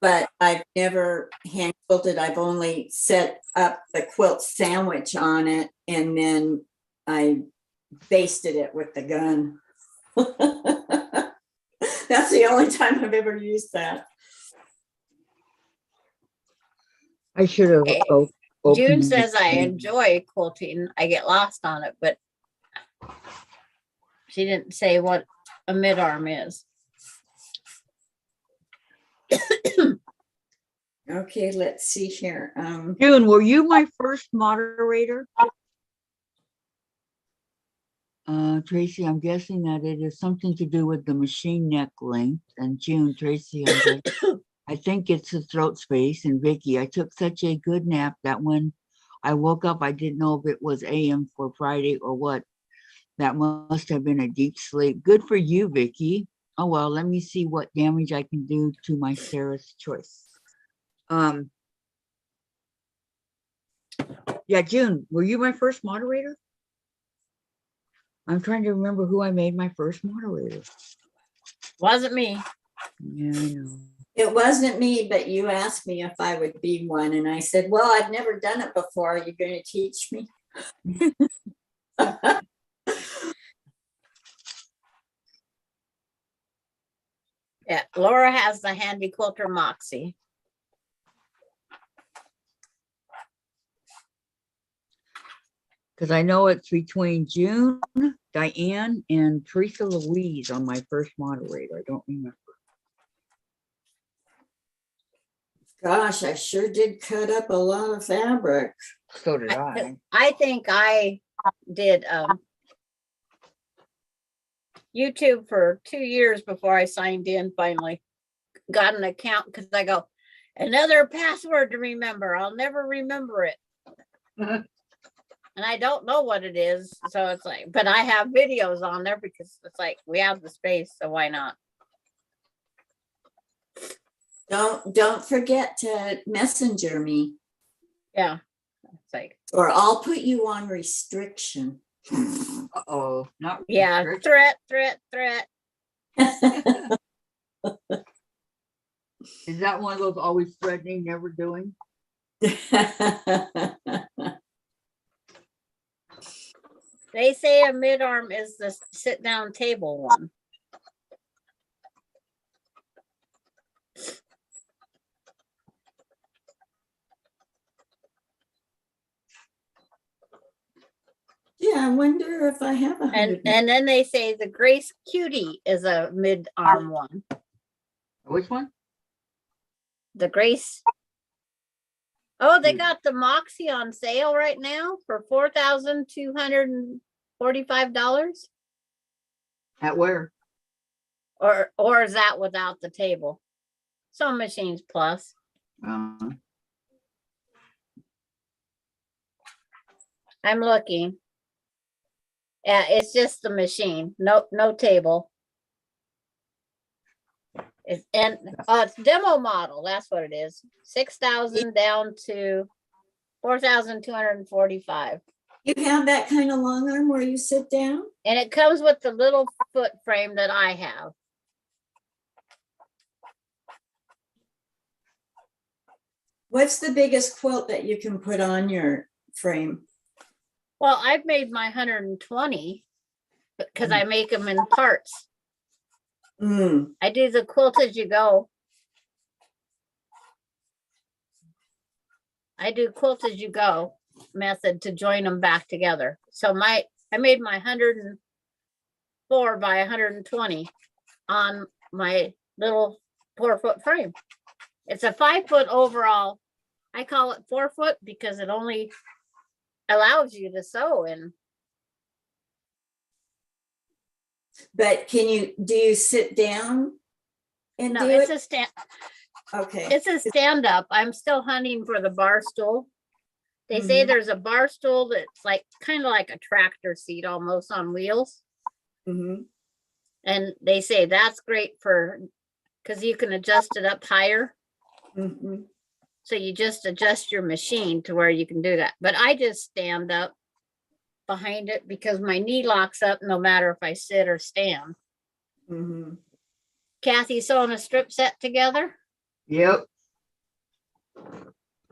But I've never hand quilted. I've only set up the quilt sandwich on it, and then I basted it with the gun. That's the only time I've ever used that. I should have. Okay. opened June the says I can. enjoy quilting. I get lost on it, but she didn't say what a mid-arm is. Okay, let's see here. June, were you my first moderator? Tracy, I'm guessing that it is something to do with the machine neck length. And June, Tracy, I think it's the throat space. And Vicki, I took such a good nap that when I woke up, I didn't know if it was AM for Friday or what. That must have been a deep sleep. Good for you, Vicki. Oh, well, let me see what damage I can do to my Sarah's choice. Yeah, June, were you my first moderator? I'm trying to remember who I made my first moderator. Wasn't me. Yeah, I know. It wasn't me, but you asked me if I would be one. And I said, well, I've never done it before. Are you going to teach me? Yeah, Laura has the handy quilter Moxie. Because I know it's between June, Dianne, and Teresa Louise on my first moderator. I don't remember. Gosh, I sure did cut up a lot of fabric. So did I. I think I did YouTube for 2 years before I signed in finally. Got an account because I go, another password to remember. I'll never remember it. And I don't know what it is. So it's like, but I have videos on there because it's like we have the space, so why not? Don't forget to messenger me. Yeah. It's like, or I'll put you on restriction. Uh-oh, not yeah, restrict- threat. Is that one of those always threatening, never doing? They say a mid-arm is the sit-down table one. Yeah, I wonder if I have a And then they say the Grace Cutie is a mid-arm one. Which one? The Grace. Oh, they got the Moxie on sale right now for $4,245. At where? Or is that without the table? Some Machines Plus. Uh, I'm looking. Yeah, it's just the machine. No table. It's demo model. That's what it is. 6,000 down to 4,245. You have that kind of long arm where you sit down? And it comes with the little foot frame that I have. What's the biggest quilt that you can put on your frame? Well, I've made my 120 because I make them in parts. I do the quilt as you go. I do quilt as you go method to join them back together. So I made my 104 by 120 on my little 4-foot frame. It's a 5-foot overall. I call it 4-foot because it only allows you to sew in. But do you sit down and No, do it's it? a stand. Okay. It's a stand up. I'm still hunting for the bar stool. They say there's a bar stool that's like kind of like a tractor seat almost on wheels. And they say that's great for because you can adjust it up higher. Mhm. So you just adjust your machine to where you can do that. But I just stand up behind it because my knee locks up no matter if I sit or stand. Mhm. Kathy sewing a strip set together. Yep.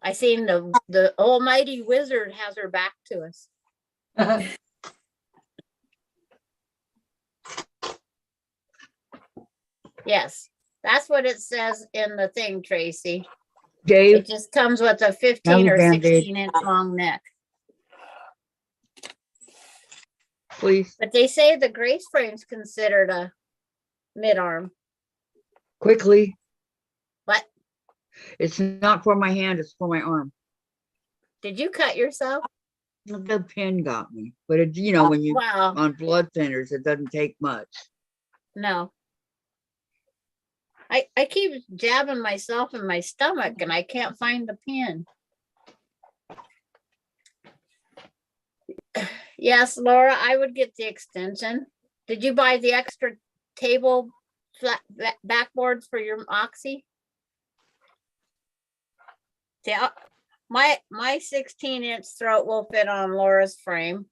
I seen the almighty wizard has her back to us. Yes, that's what it says in the thing, Tracy. Dave, It just comes with a 15 Have a or Band-Aid. 16 inch long neck. please, But they say the grace frame's considered a mid-arm. quickly. What? It's not for my hand, it's for my arm. Did you cut yourself? The pin got me, but it, you know, when you Wow, on blood thinners, it doesn't take much. no. I keep jabbing myself in my stomach and I can't find the pin. Yes, Laura, I would get the extension. Did you buy the extra table flat backboards for your Oxy? Yeah, my 16-inch throat will fit on Laura's frame.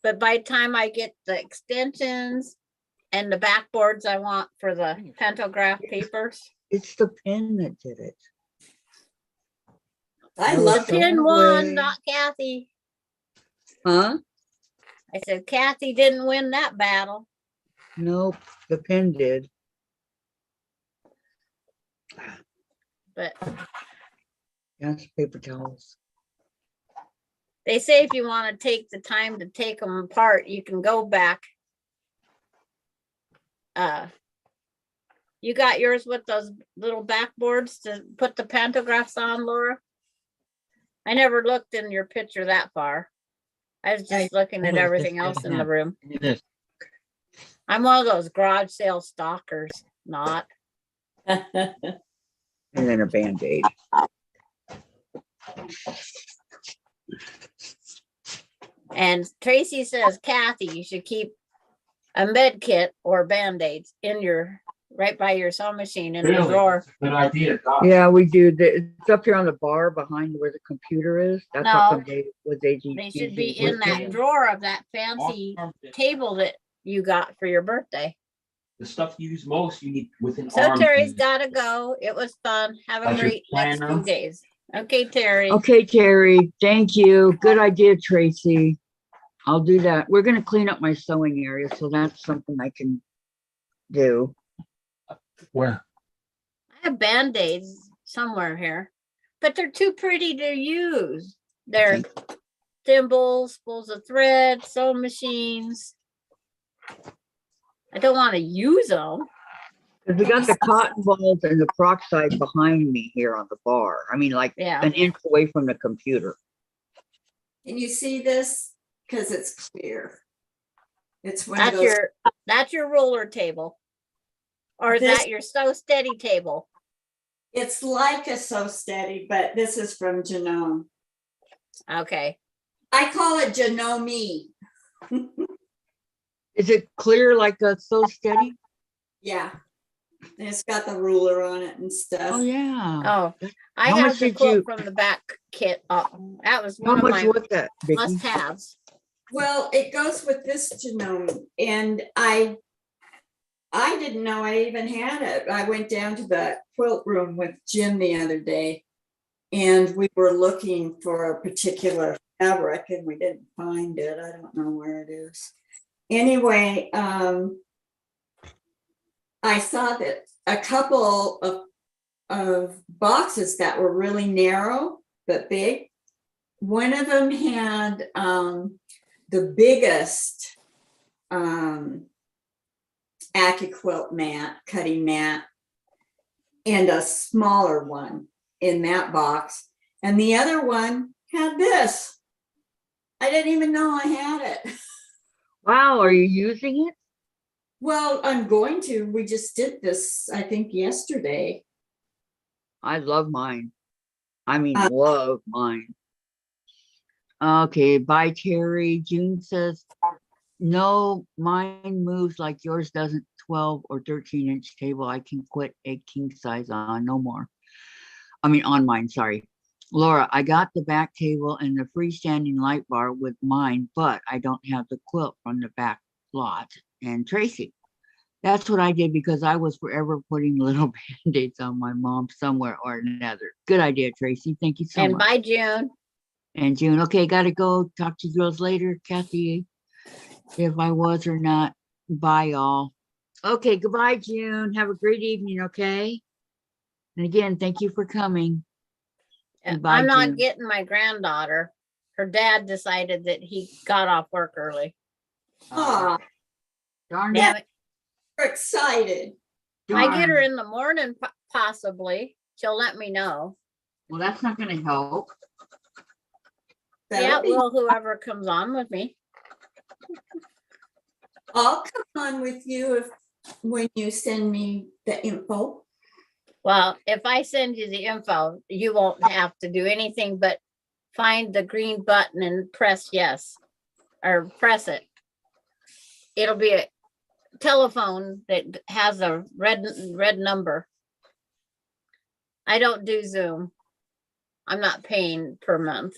But by the time I get the extensions and the backboards I want for the pantograph papers, It's the pin that did it. I was love so pin away. won, not Kathy. Huh? I said Kathy didn't win that battle. Nope, the pin did. But Yes, paper towels. they say if you want to take the time to take them apart, you can go back. You got yours with those little backboards to put the pantographs on, Laura? I never looked in your picture that far. I was just looking at everything else in the room. I'm one of those garage sale stalkers, not. And then a Band-Aid. And Tracy says, Kathy, you should keep a med kit or Band-Aids in your, right by your sewing machine in the Really? drawer. Good idea. Doc. Yeah, we do. It's up here on the bar behind where the computer is. That's No. how come Dave was AG. They should be using in that it. drawer of that fancy table that you got for your birthday. The stuff you use most, you need within So arm's Terry's reach. gotta go. It was fun. Have a That's your great next planner. few days. Okay, Terry. Okay, Terry, thank you. Good idea, Tracy. I'll do that. We're gonna clean up my sewing area, so that's something I can do. Where? I have Band-Aids somewhere here, but they're too pretty to use. They're thimbles, spools of thread, sewing machines. I don't want to use them. 'Cause we got the cotton balls and the peroxide behind me here on the bar. I mean, like Yeah. an inch away from the computer. Can you see this? Because it's clear. It's one of That's those. that's your roller table. Or is This- that your sew steady table? It's like a Sew Steady, but this is from Genome. Okay. I call it Genome. Is it clear like a So Steady? Yeah. And it's got the ruler on it and stuff. Oh, yeah. Oh, I How have much the did quilt you- from the back kit. Oh, that was How one of much my was that, Vicki? must-haves. Well, it goes with this Genome, and I didn't know I even had it. I went down to the quilt room with Jim the other day, and we were looking for a particular fabric, and we didn't find it. I don't know where it is. Anyway, I saw that a couple of boxes that were really narrow but big. One of them had the biggest AccuQuilt mat, cutting mat, and a smaller one in that box. And the other one had this. I didn't even know I had it. Wow, are you using it? Well, I'm going to. We just did this, I think, yesterday. I love mine. I mean, Uh, love mine. Okay, bye, Terry. June says, no, mine moves like yours doesn't 12 or 13-inch table I can quit a king size on, no more. I mean, on mine, sorry. Laura, I got the back table and the freestanding light bar with mine, but I don't have the quilt from the back lot. And Tracy, that's what I did because I was forever putting little band-aids on my mom somewhere or another. Good idea, Tracy. Thank you so And much. by June. And June, okay, gotta go talk to you girls later. Kathy, if I was or not. Bye, y'all. Okay, goodbye, June. Have a great evening, okay? And again, thank you for coming. Goodbye, I'm not June. getting my granddaughter. Her dad decided that he got off work early. Oh, Darn Damn it. it. we're excited. If I get her Darn. in the morning, possibly, she'll let me know. Well, that's not gonna help. Yeah, well, whoever comes on with me. I'll come on with you if when you send me the info. Well, if I send you the info, you won't have to do anything but find the green button and press yes, or press it. It'll be a telephone that has a red number. I don't do Zoom. I'm not paying per month.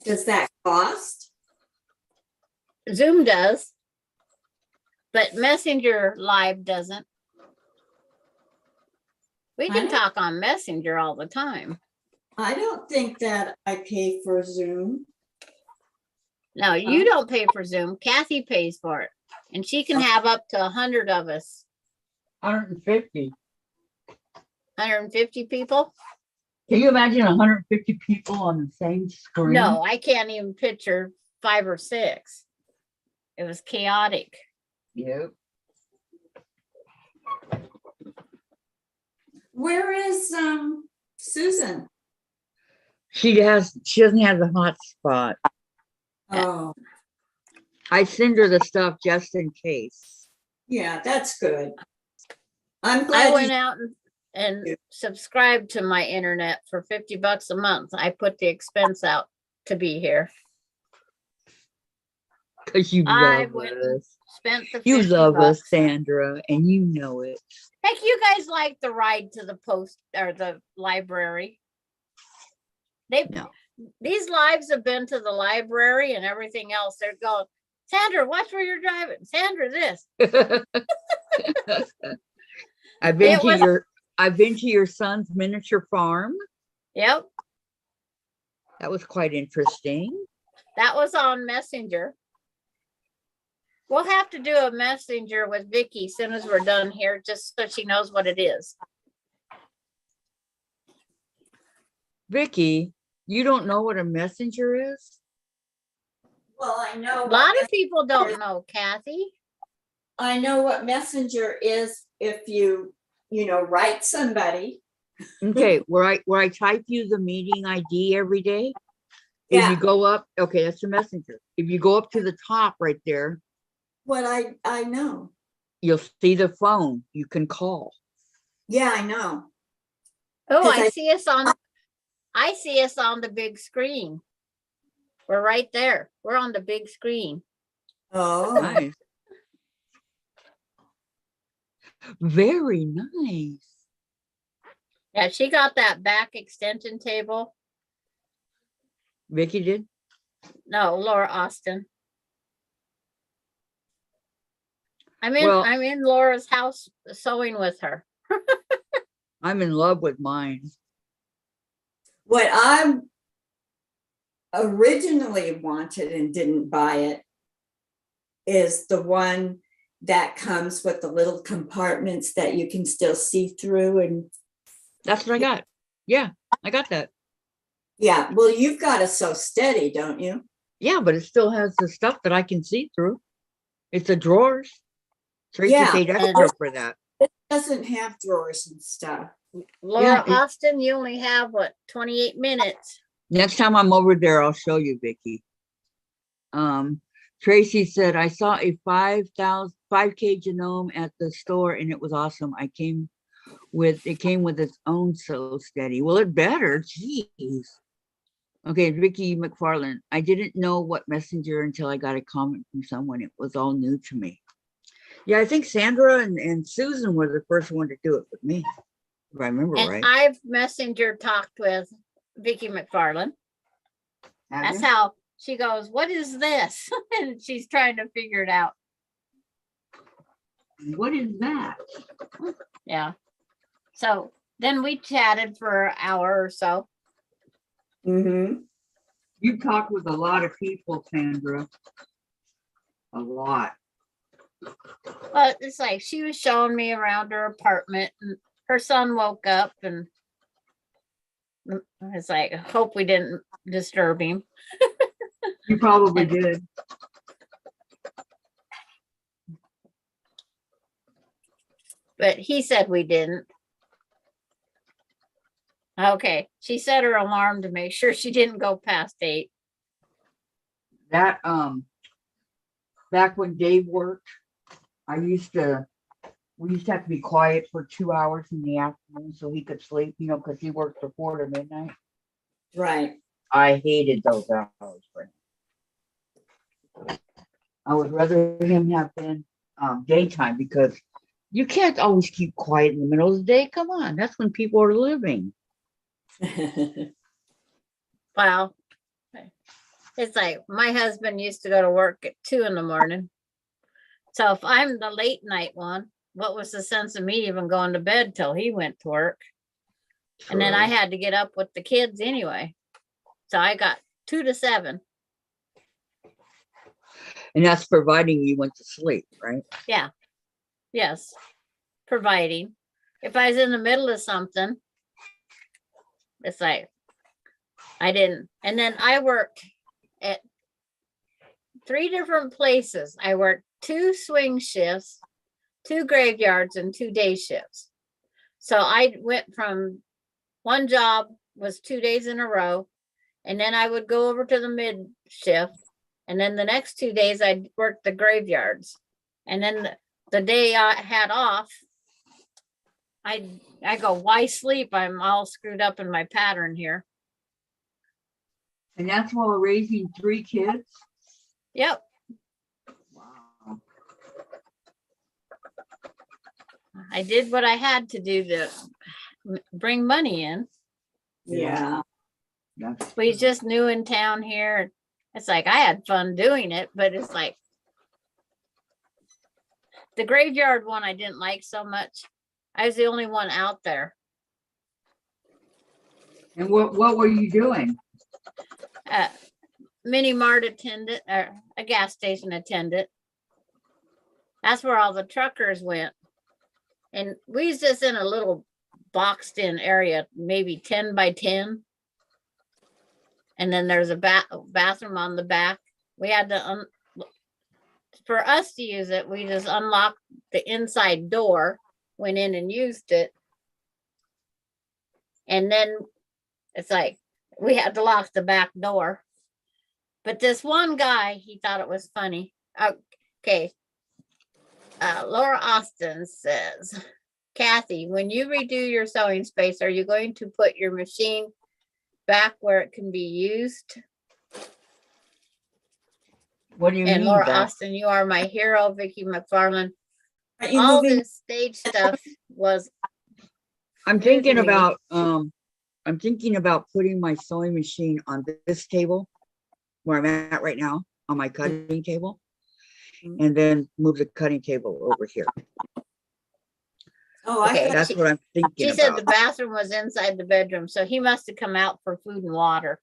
Does that cost? Zoom does, but Messenger Live doesn't. We can talk on Messenger all the time. I don't think that I pay for Zoom. No, you don't pay for Zoom. Kathy pays for it. And she can have up to 100 of us. 150. 150 people? Can you imagine 150 people on the same screen? No, I can't even picture 5 or 6. It was chaotic. Yep. Where is Susan? She doesn't have the hot spot. Oh, I send her the stuff just in case. yeah, that's good. I'm I glad went out and subscribed to my internet for $50 a month. I put the expense out to be here. Because you I love went and us. spent the You 50 love us, bucks. Sandra, and you know it. Heck, you guys like the ride to the post or the library. No. These lives have been to the library and everything else. They're going, Sandra, watch where you're driving. Sandra, this. I've been It to was- I've been to your son's miniature farm. Yep, That was quite interesting. that was on Messenger. We'll have to do a messenger with Vicki as soon as we're done here, just so she knows what it is. Vicki, you don't know what a messenger is? well, I know. A lot of people don't know, Kathy. I know what Messenger is if you write somebody. Okay, where I type you the meeting ID every day. If Yeah. you go up, okay, that's your messenger. If you go up to the top right there, What I know. you'll see the phone. You can call. Yeah, I know. Oh, 'Cause I see us on the big screen. We're right there. We're on the big screen. Oh, Nice. Very nice. Yeah, she got that back extension table. Vicki did? No, Laura Austin. Well- I'm in Laura's house sewing with her. I'm in love with mine. what I originally wanted and didn't buy it is the one that comes with the little compartments that you can still see through. And That's what I got. Yeah, I got that. yeah, well, you've got to sew steady, don't you? Yeah, but it still has the stuff that I can see through. It's a drawers. Tracy Yeah, paid and- extra for that. It doesn't have drawers and stuff. Laura Yeah, Austin, you only have 28 minutes. Next time I'm over there, I'll show you, Vicki. Tracy said, I saw a 5K genome at the store and it was awesome. It came with its own Sew Steady. Well, it better, geez. Okay, Vicki McFarland, I didn't know what messenger until I got a comment from someone. It was all new to me. Yeah, I think Sandra and Susan were the first one to do it with me, if I remember And right. I've messenger talked with Vicki McFarland. Have That's you? how she goes, what is this? And she's trying to figure it out. What is that? Yeah. So then we chatted for an hour or so. Mm-hmm. You talked with a lot of people, Sandra. A lot. But it's like she was showing me around her apartment, and her son woke up, and it's like, I hope we didn't disturb him. You probably And- did. But he said we didn't. Okay. She set her alarm to make sure she didn't go past 8. That back when Dave worked, we used to have to be quiet for 2 hours in the afternoon so he could sleep, you know, because he worked from 4 to midnight. Right. I hated those hours for him. I would rather him have been daytime, because you can't always keep quiet in the middle of the day. Come on, that's when people are living. Wow. It's like my husband used to go to work at 2 in the morning. So if I'm the late night one, what was the sense of me even going to bed till he went to work? And then I had to get up with the kids anyway. So I got 2 to 7. And that's providing you went to sleep, right? Yeah. Yes. Providing. If I was in the middle of something, it's like I didn't. And then I worked at 3 different places. I worked 2 swing shifts, 2 graveyards, and 2 day shifts. So I went from one job was 2 days in a row, and then I would go over to the mid shift, and then the next 2 days I'd work the graveyards, and then the day I had off, I go, why sleep? I'm all screwed up in my pattern here. And that's while raising 3 kids. Yep. Wow. I did what I had to do to bring money in. Yeah. We just new in town here. It's like I had fun doing it, but it's like the graveyard one I didn't like so much. I was the only one out there. And what were you doing? Mini mart attendant, or a gas station attendant. That's where all the truckers went. And we was just in a little boxed in area, maybe 10 by 10. And then there's a bathroom on the back. We had to, for us to use it, we just unlocked the inside door, went in and used it. And then it's like, we had to lock the back door. But this one guy, he thought it was funny. Okay. Laura Austin says, Kathy, when you redo your sewing space, are you going to put your machine back where it can be used? What do you And mean? Laura Beth? Austin, you are my hero, Vicki McFarland. Are you All moving? this stage stuff was I'm thinking New to me. about putting my sewing machine on this table where I'm at right now, on my cutting table, and then move the cutting table over here. Oh, Okay. That's what I'm thinking She said the about. bathroom was inside the bedroom, so he must have come out for food and water.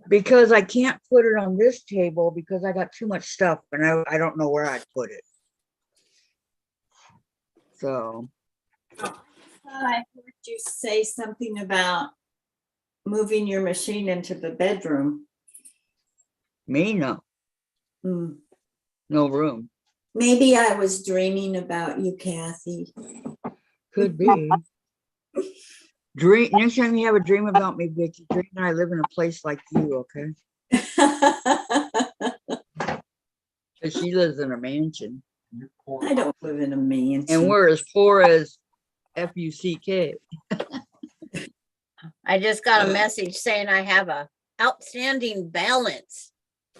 Because I can't put it on this table because I got too much stuff and I don't know where I'd put it. So I heard you say something about moving your machine into the bedroom. no room. Maybe I was dreaming about you, Kathy. Could be. Dream. Next time you have a dream about me, Vicki, dream that I live in a place like you, okay? Because she lives in a mansion. I don't live in a mansion. And we're as poor as FUCK. I just got a message saying I have a outstanding balance.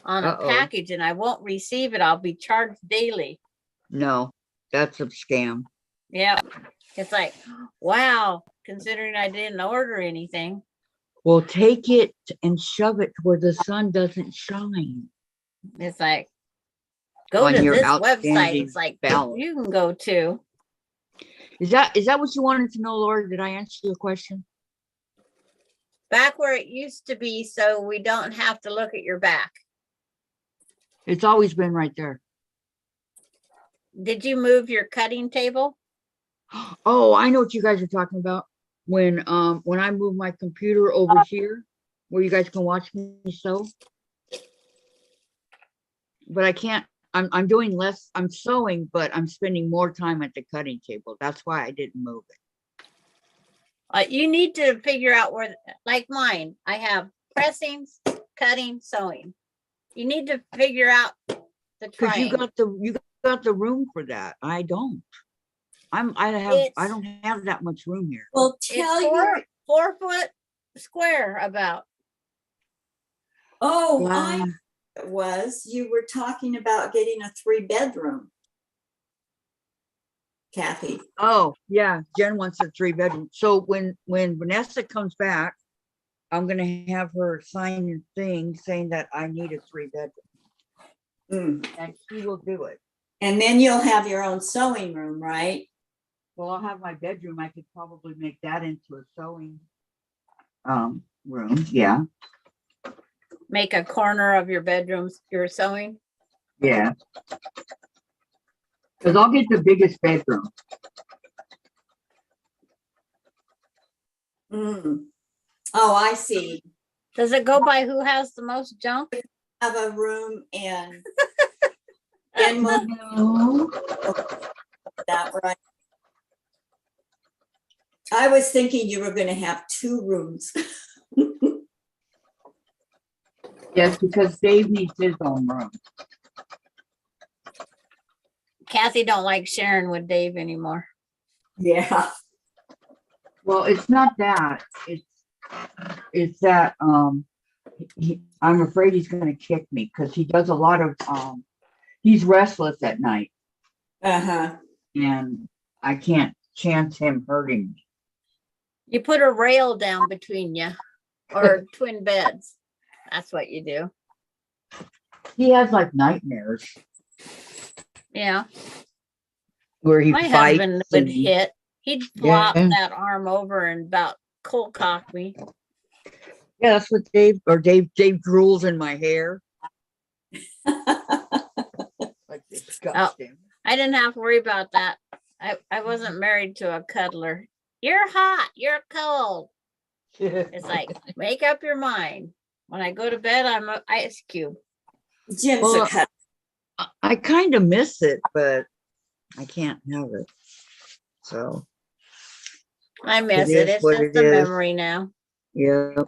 on a Uh-oh. package and I won't receive it, I'll be charged daily. No, that's a scam. Yeah. It's like, wow, considering I didn't order anything. Well, take it and shove it where the sun doesn't shine. It's like, go On to your this website. outstanding It's like, balance. you can go to. Is that what you wanted to know, Laura? Did I answer your question? Back where it used to be, so we don't have to look at your back. It's always been right there. Did you move your cutting table? Oh, I know what you guys are talking about. When I move my computer over here, where you guys can watch me sew. But I can't. I'm doing less. I'm sewing, but I'm spending more time at the cutting table. That's why I didn't move it. You need to figure out where, like mine, I have pressing, cutting, sewing. You need to figure out the Because you triangle. got the room for that. I don't. I don't have that much room here. Well, It's tell you. 4 foot square about. Oh, Wow. it was, you were talking about getting a 3-bedroom. Kathy. Oh, yeah. Jen wants a 3-bedroom. So when Vanessa comes back, I'm gonna have her sign a thing saying that I need a 3-bedroom. And she will do it. And then you'll have your own sewing room, right? Well, I'll have my bedroom. I could probably make that into a sewing room. Yeah. Make a corner of your bedroom your sewing. Yeah. Because I'll get the biggest bedroom. Oh, I see. Does it go by who has the most junk? Have a room and we'll No. that right. I was thinking you were going to have 2 rooms. Yes, because Dave needs his own room. Kathy don't like sharing with Dave anymore. Yeah. Well, it's not that. It's that I'm afraid he's gonna kick me because he does a lot of he's restless at night. Uh-huh. And I can't chance him hurting me. You put a rail down between you or twin beds. That's what you do. He has like nightmares Yeah. where he My fights. husband would hit. He'd flop Yeah. that arm over and about cold cock me. Yeah, that's what Dave drools in my hair. Like disgusting. I didn't have to worry about that. I wasn't married to a cuddler. You're hot. You're cold. It's like, make up your mind. When I go to bed, I'm an ice cube. Jim's Well, a cut. I kind of miss it, but I can't have it. So I miss It it. is It's what just it a is. memory now. yeah.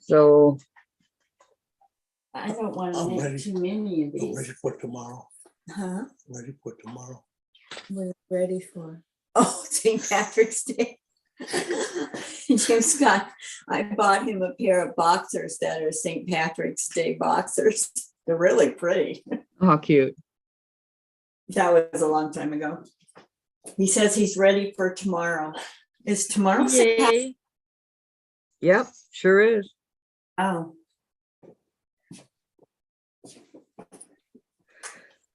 So I don't want to I'm make ready. too many of I'm these. ready for tomorrow. Huh? Ready for tomorrow. We're ready for. Oh, St. Patrick's Day. Jim Scott, I bought him a pair of boxers that are St. Patrick's Day boxers. They're really pretty. how cute. That was a long time ago. He says he's ready for tomorrow. Is tomorrow St. Patrick's? Yay. Yep, sure is. Oh,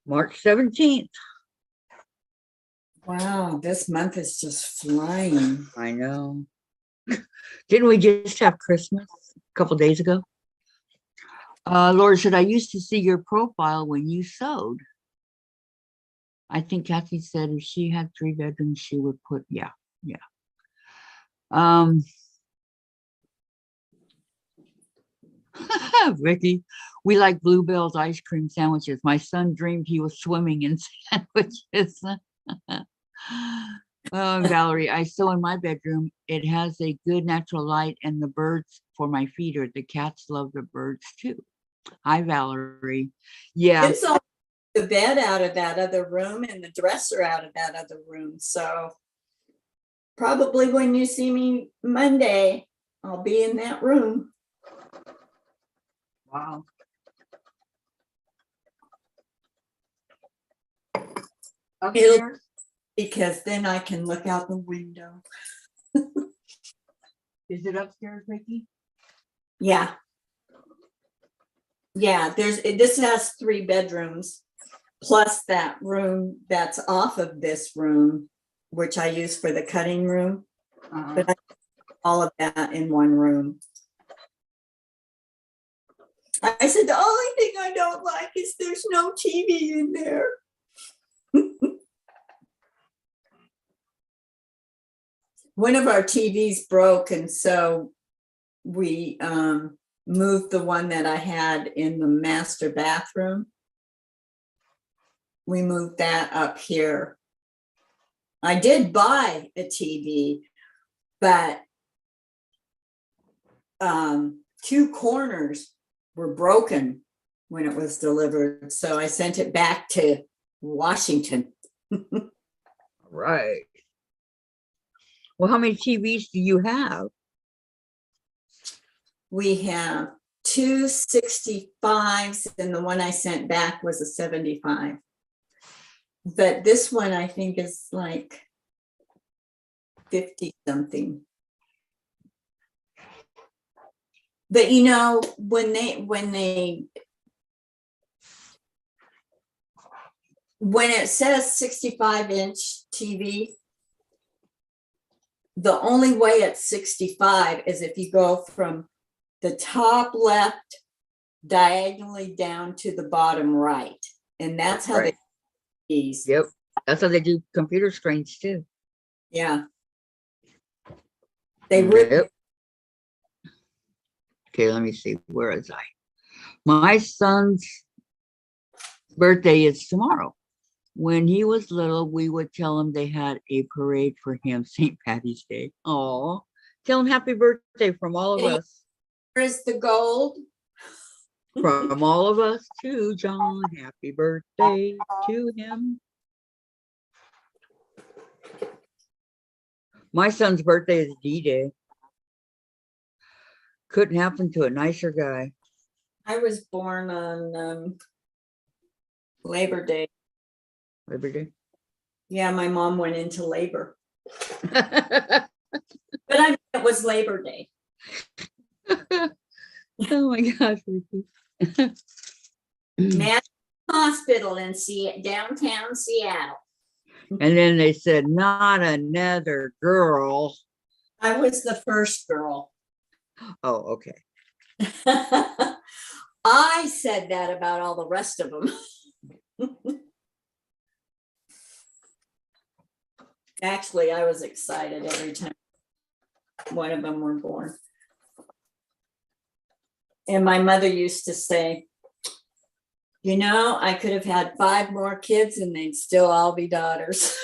March 17th. wow. This month is just flying. I know. Didn't we just have Christmas a couple days ago? Laura said, I used to see your profile when you sewed. I think Kathy said if she had 3 bedrooms, she would put, yeah. Vicki, we like Bluebell's ice cream sandwiches. My son dreamed he was swimming in sandwiches. Oh, Valerie, I sew in my bedroom. It has a good natural light and the birds for my feeder. The cats love the birds too. Hi, Valerie. Yeah, It's all the bed out of that other room and the dresser out of that other room. So probably when you see me Monday, I'll be in that room. Wow. Upstairs? Because then I can look out the window. Is it upstairs, Vicki? Yeah. Yeah, this has 3 bedrooms, plus that room that's off of this room, which I use for the cutting room. But I all of that in one room. I said, the only thing I don't like is there's no TV in there. One of our TVs broke, and so we moved the one that I had in the master bathroom. We moved that up here. I did buy a TV, but 2 corners were broken when it was delivered. So I sent it back to Washington. Right. Well, how many TVs do you have? We have 2 65s, and the one I sent back was a 75. But this one I think is like 50 something. But you know, when it says 65-inch TV, the only way it's 65 is if you go from the top left diagonally down to the bottom right. And that's how Right. they use. Yep. That's how they do computer screens too. Yeah. They rip. Yep. Okay, let me see. Where is I? My son's birthday is tomorrow. When he was little, we would tell him they had a parade for him, St. Patty's Day. Oh, tell him happy birthday from all of us. Here's the gold. From all of us to John. Happy birthday to him. My son's birthday is D-Day. Couldn't happen to a nicer guy. I was born on Labor Day. Labor Day. Yeah, my mom went into labor. But it was Labor Day. Oh my gosh. National Hospital in downtown Seattle. And then they said, not another girl. I was the first girl. Oh, okay. I said that about all the rest of them. Actually, I was excited every time one of them were born. And my mother used to say, you know, I could have had 5 more kids and they'd still all be daughters.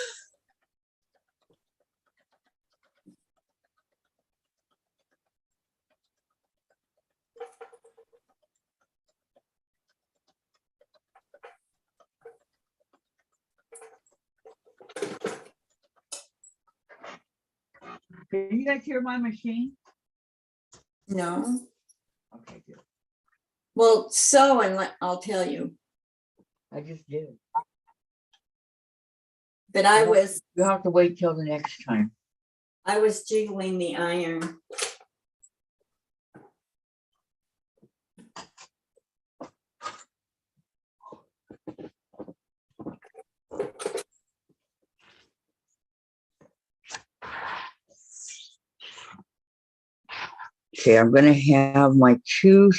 Can you guys hear my machine? No. Okay, good. Well, and I'll tell you. I just did. But I was You have to wait till the next time. jiggling the iron. Okay, I'm gonna have my 2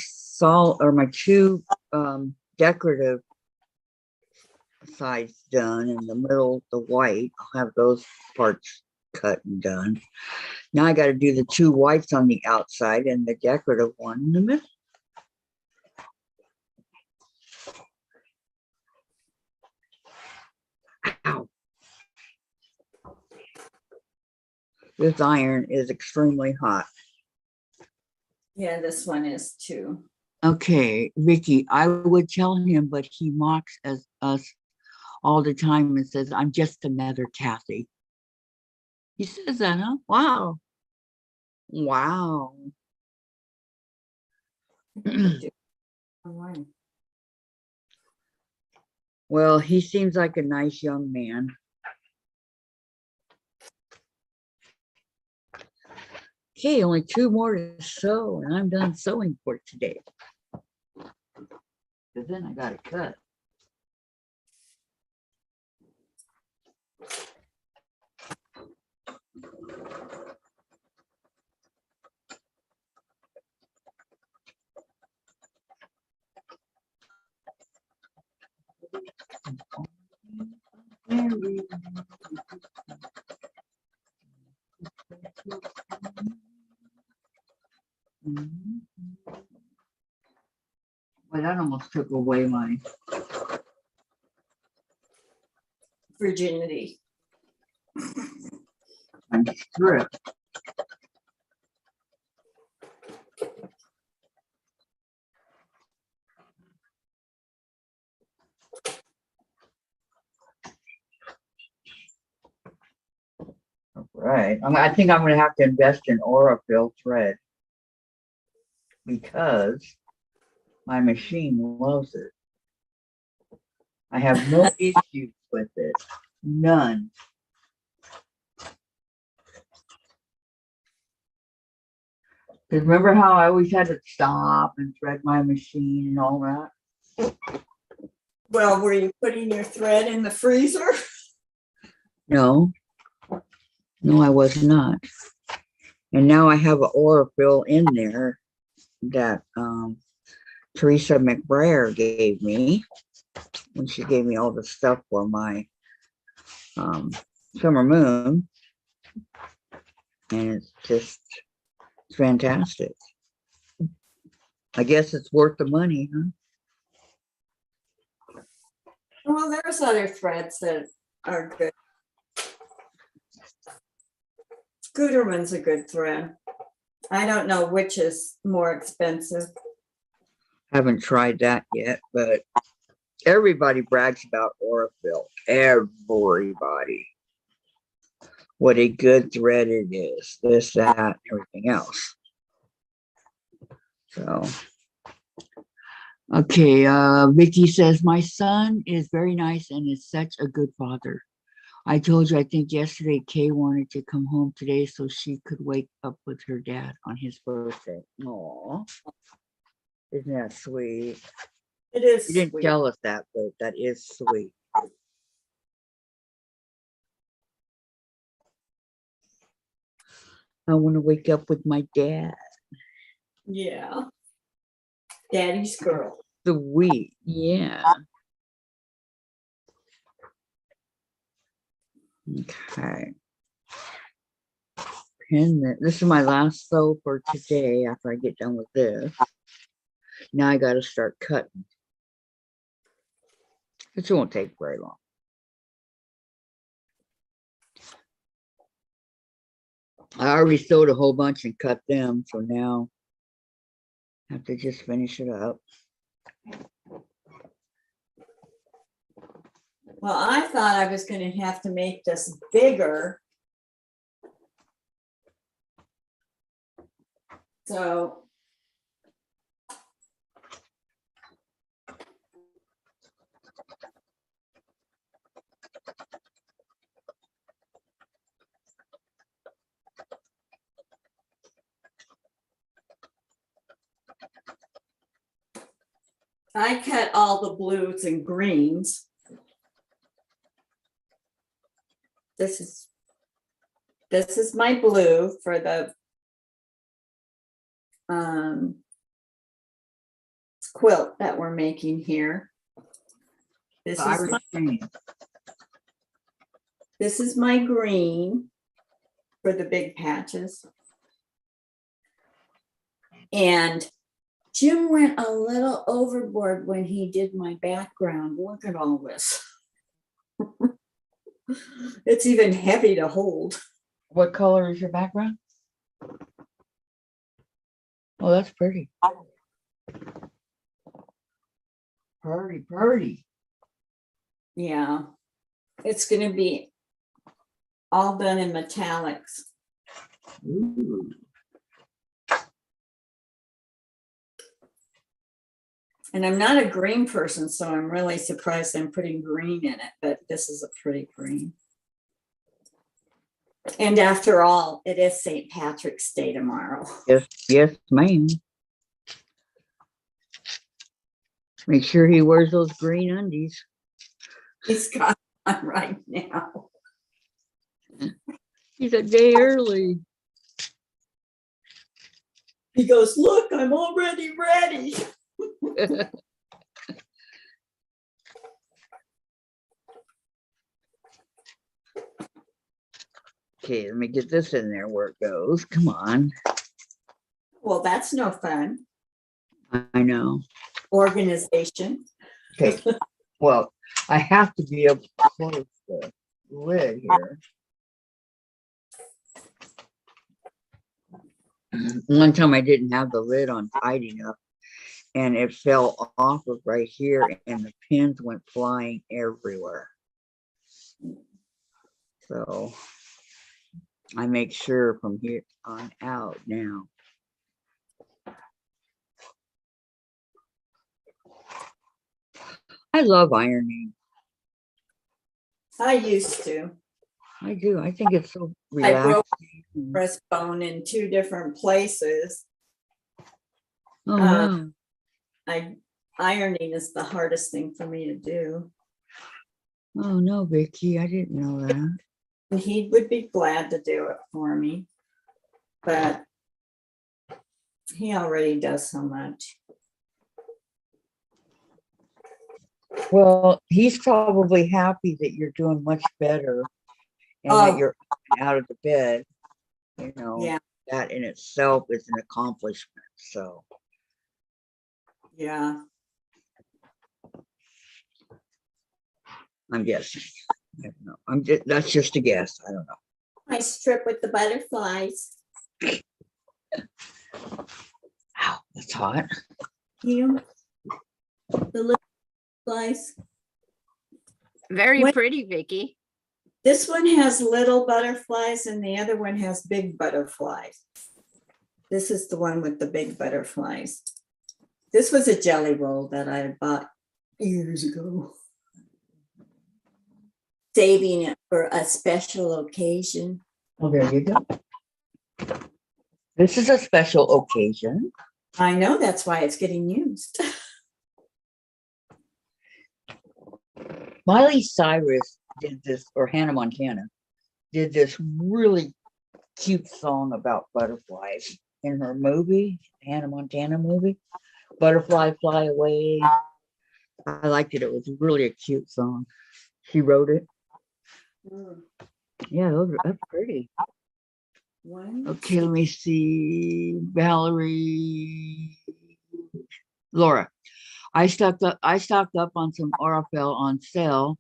decorative sides done in the middle, the white. I'll have those parts cut and done. Now I got to do the 2 whites on the outside and the decorative one in the middle. Ow. This iron is extremely hot. Yeah, this one is too. Okay, Vicki, I would tell him, but he mocks us all the time and says, I'm just another Kathy. He says that, huh? Wow. Wow. Online. Well, he seems like a nice young man. Okay, only 2 more to sew, and I'm done sewing for today. Because then I got to cut. Well, that almost took away my Virginity. strip. Right. I think I'm going to have to invest in Aurifil thread because my machine loves it. I have no issues with it. None. Because remember how I always had to stop and thread my machine and all that? Well, were you putting your thread in the freezer? No. No, I was not. And now I have an Aurifil in there that Teresa McBrayer gave me when she gave me all the stuff for my summer moon. And it's fantastic. I guess it's worth the money, huh? Well, there's other threads that are good. Scooterman's a good thread. I don't know which is more expensive. Haven't tried that yet, but everybody brags about Aurifil. Everybody. What a good thread it is. This, that, everything else. So, okay. Vicki says, my son is very nice and is such a good father. I told you, I think yesterday, Kay wanted to come home today so she could wake up with her dad on his birthday. Aw. Isn't that sweet? It is You didn't sweet. tell us that, but that is sweet. I want to wake up with my dad. Yeah. Daddy's girl. Sweet. Yeah. Okay. This is my last sew for today after I get done with this. Now I got to start cutting. It won't take very long. I already sewed a whole bunch and cut them, so now I have to just finish it up. Well, I thought I was going to have to make this bigger. So I cut all the blues and greens. This is my blue for the quilt that we're making here. This is my green for the big patches. And Jim went a little overboard when he did my background. Look at all this. It's even heavy to hold. What color is your background? Oh, that's pretty. Pretty. Yeah, it's going to be all done in metallics. Ooh. And I'm not a green person, so I'm really surprised I'm putting green in it, but this is a pretty green. And after all, it is St. Patrick's Day tomorrow. Yes, ma'am. Make sure he wears those green undies. He's got one right now. He's a day early. He goes, look, I'm already ready. Okay, let me get this in there where it goes. Come on. Well, that's no fun. I know. Organization. Okay. Well, I have to be able to close the lid here. One time I didn't have the lid on tight enough and it fell off of right here and the pins went flying everywhere. So I make sure from here on out now. I love ironing. I used to. I do. I think it's so I broke relaxing. breastbone in 2 different places. Oh, wow. Ironing is the hardest thing for me to do. Oh no, Vicki, I didn't know that. And he would be glad to do it for me, but he already does so much. Well, he's probably happy that you're doing much better and that you're out of the bed. You know, Yeah. that in itself is an accomplishment. So, Yeah. I'm guessing. I don't know. That's just a guess. I don't know. My strip with the butterflies. Ow, that's hot. You, the little butterflies. Very pretty, Vicki. This one has little butterflies and the other one has big butterflies. This is the one with the big butterflies. This was a jelly roll that I had bought years ago. Saving it for a special occasion. Well, there you go. This is a special occasion. I know, that's why it's getting used. Miley Cyrus did this, or Hannah Montana did this really cute song about butterflies in her movie, Hannah Montana movie, Butterfly Fly Away. I liked it. It was really a cute song. She wrote it. Yeah, that's pretty. Okay, let me see. Valerie. Laura. I stocked up on some Aurifil on sale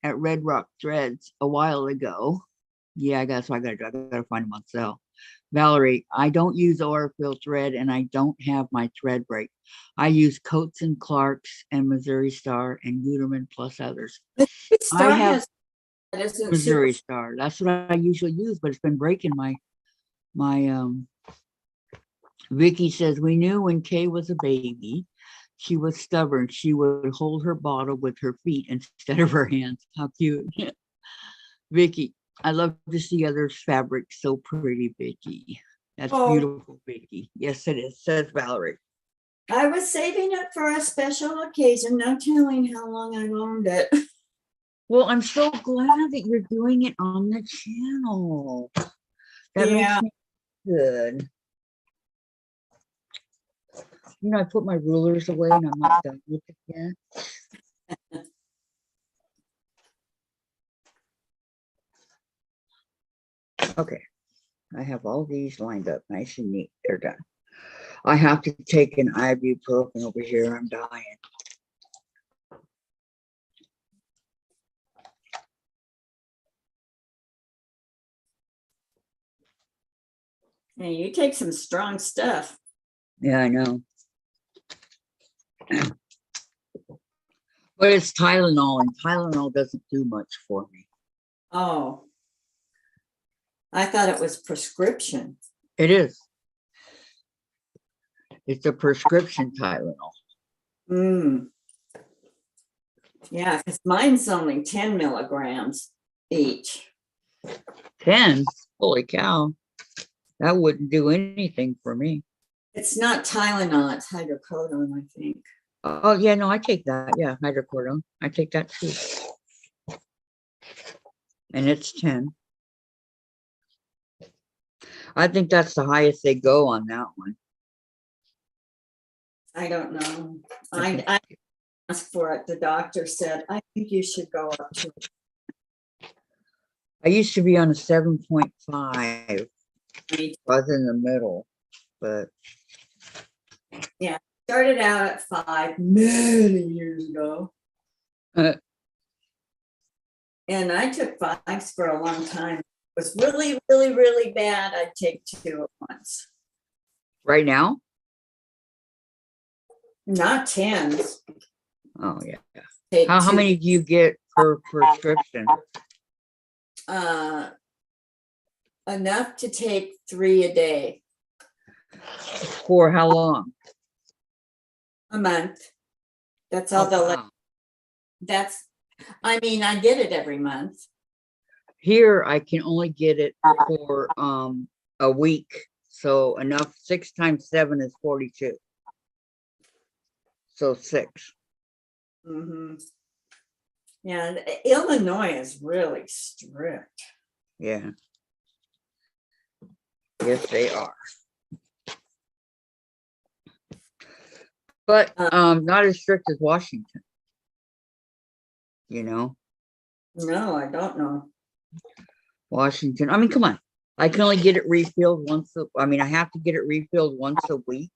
at Red Rock Threads a while ago. Yeah, that's what I gotta find them on sale. Valerie, I don't use Aurifil thread and I don't have my thread break. I use Coates and Clark's and Missouri Star and Guterman plus others. I have Missouri Star. That's what I usually use, but it's been breaking my Vicki says, we knew when Kay was a baby, she was stubborn. She would hold her bottle with her feet instead of her hands. How cute. Vicki, I love to see others' fabric so pretty, Vicki. That's beautiful, Vicki. Yes, it is, says Valerie. I was saving it for a special occasion, no telling how long I've owned it. Well, I'm so glad that you're doing it on the channel. That makes me good. You know, I put my rulers away and I'm not done with it yet. Okay, I have all these lined up nice and neat. They're done. I have to take an ibuprofen over here. I'm dying. Hey, you take some strong stuff. Yeah, I know. But it's Tylenol, and Tylenol doesn't do much for me. Oh, I thought it was prescription. It is. It's a prescription Tylenol. Mm. Yeah, because mine's only 10 milligrams each. 10? Holy cow. That wouldn't do anything for me. It's not Tylenol, it's hydrocodone, I think. Oh, yeah, no, I take that. Yeah, hydrocodone. I take that too. And it's 10. I think that's the highest they go on that one. I don't know. Okay. I asked for it. The doctor said, I think you should go up to. I used to be on a 7.5. Me. Was in the middle, but Started out at 5 many years ago. uh, And I took 5s for a long time. It was really, really, really bad. I'd take 2 at once. right now, Not 10s. oh yeah. Take How 2. many do you get per prescription? Enough to take 3 a day, For how long? a month. That's all Oh, they'll let. wow. I mean, I get it every month. Here I can only get it for a week. So enough, 6 times 7 is 42. So 6. Mm-hmm. Yeah, Illinois is really strict. Yeah. Yes, they are. But not as strict as Washington. You know, No, I don't know. Washington. I mean, come on. I can only get it refilled once. I mean, I have to get it refilled once a week.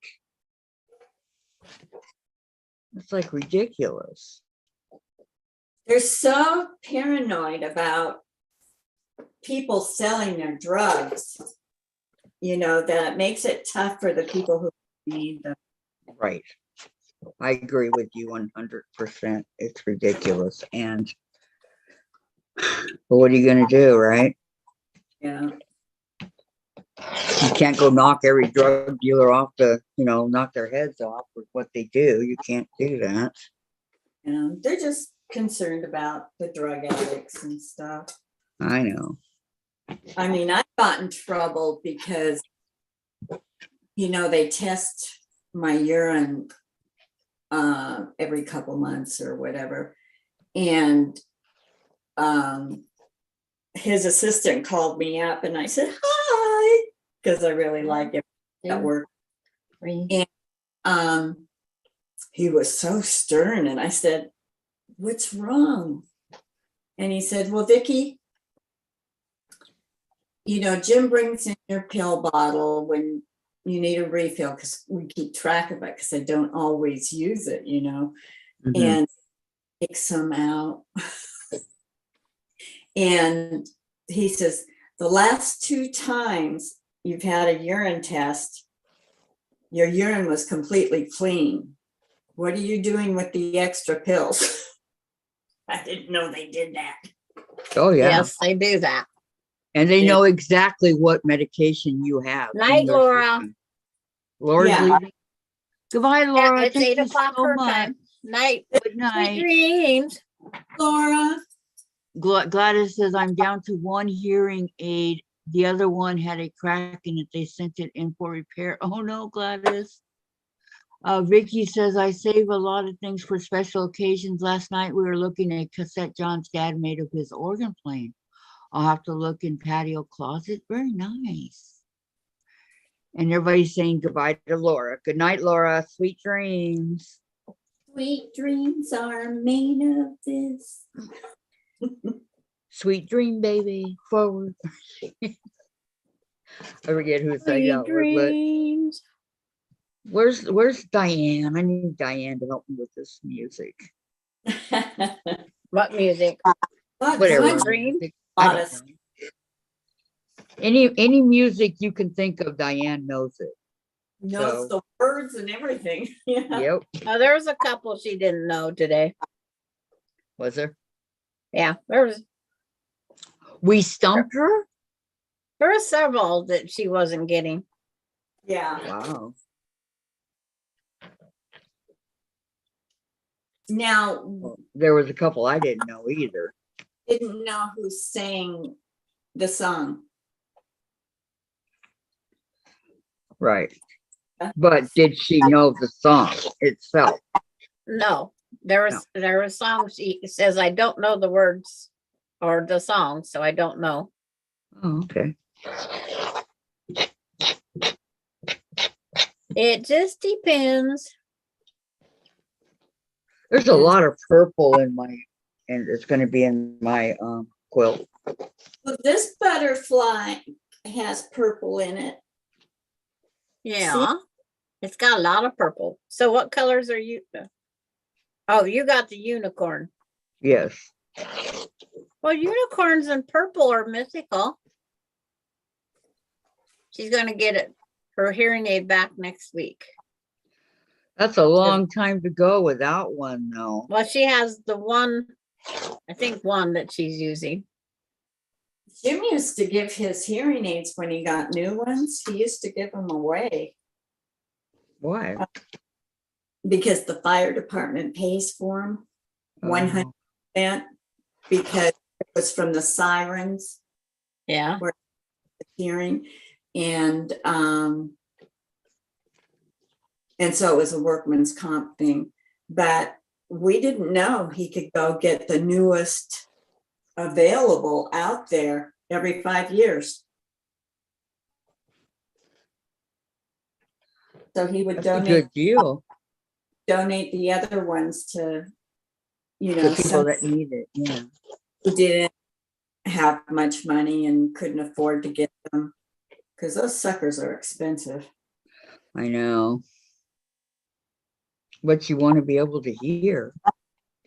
It's like ridiculous. They're so paranoid about people selling their drugs, that makes it tough for the people who need them. Right. I agree with you 100%. It's ridiculous. And but what are you going to do, right? Yeah. You can't go knock every drug dealer off knock their heads off with what they do. You can't do that. They're just concerned about the drug addicts and stuff. I know. I mean, I got in trouble because, they test my urine every couple months or whatever. And his assistant called me up and I said, hi, because I really like it at work. And he was so stern. And I said, what's wrong? And he said, well, Vicki, Jim brings in your pill bottle when you need a refill, because we keep track of it because I don't always use it, Mhm. and take some out. And he says, the last 2 times you've had a urine test, your urine was completely clean. What are you doing with the extra pills? I didn't know they did that. Oh, yeah. Yes, they do that. And they Yeah. know exactly what medication you have. in Night, their Laura. system. Laura's Yeah. leaving. Goodbye, Laura. It's Thank 8 you o'clock so her much. time. Night. Good Sweet night. dreams. Laura. Gladys says, I'm down to 1 hearing aid. The other one had a crack in it. They sent it in for repair. Oh no, Gladys. Vicki says, I save a lot of things for special occasions. Last night we were looking at a cassette John's dad made of his organ playing. I'll have to look in patio closet. Very nice. And everybody's saying goodbye to Laura. Good night, Laura. Sweet dreams. Sweet dreams are made of this. Sweet dream, baby. Forward. I forget who said that. Dreams. Where's Dianne? I need Dianne to help me with this music. What music? Whatever. What dream? music, I don't know. Any music you can think of, Dianne knows it. knows the words and everything. Yeah. Yep. Oh, there was a couple she didn't know today. Was there? Yeah, there was We stumped her? several that she wasn't getting. Yeah. Wow. Now, There was a couple I didn't know either. didn't know who sang the song. Right. But did she know the song itself? No, there were songs. He says, I don't know the words or the song, so I don't know. Oh, okay. It just depends. There's a lot of purple in my, and it's going to be in my quilt. Well, this butterfly has purple in it. Yeah, it's got a lot of purple. So what colors are you? Oh, you got the unicorn. Yes. Well, unicorns and purple are mythical. She's going to get her hearing aid back next week. That's a long time to go without one, though. Well, she has the one, I think one that she's using. Jim used to give his hearing aids when he got new ones. He used to give them away Why? because the fire department pays for them 100% because it was from the sirens Yeah. hearing. And so it was a workman's comp thing, but we didn't know he could go get the newest available out there every 5 years. So he would That's a good deal. donate the other ones to, you The know, people some that need it. Yeah. who didn't have much money and couldn't afford to get them because those suckers are expensive. I know. But you want to be able to hear.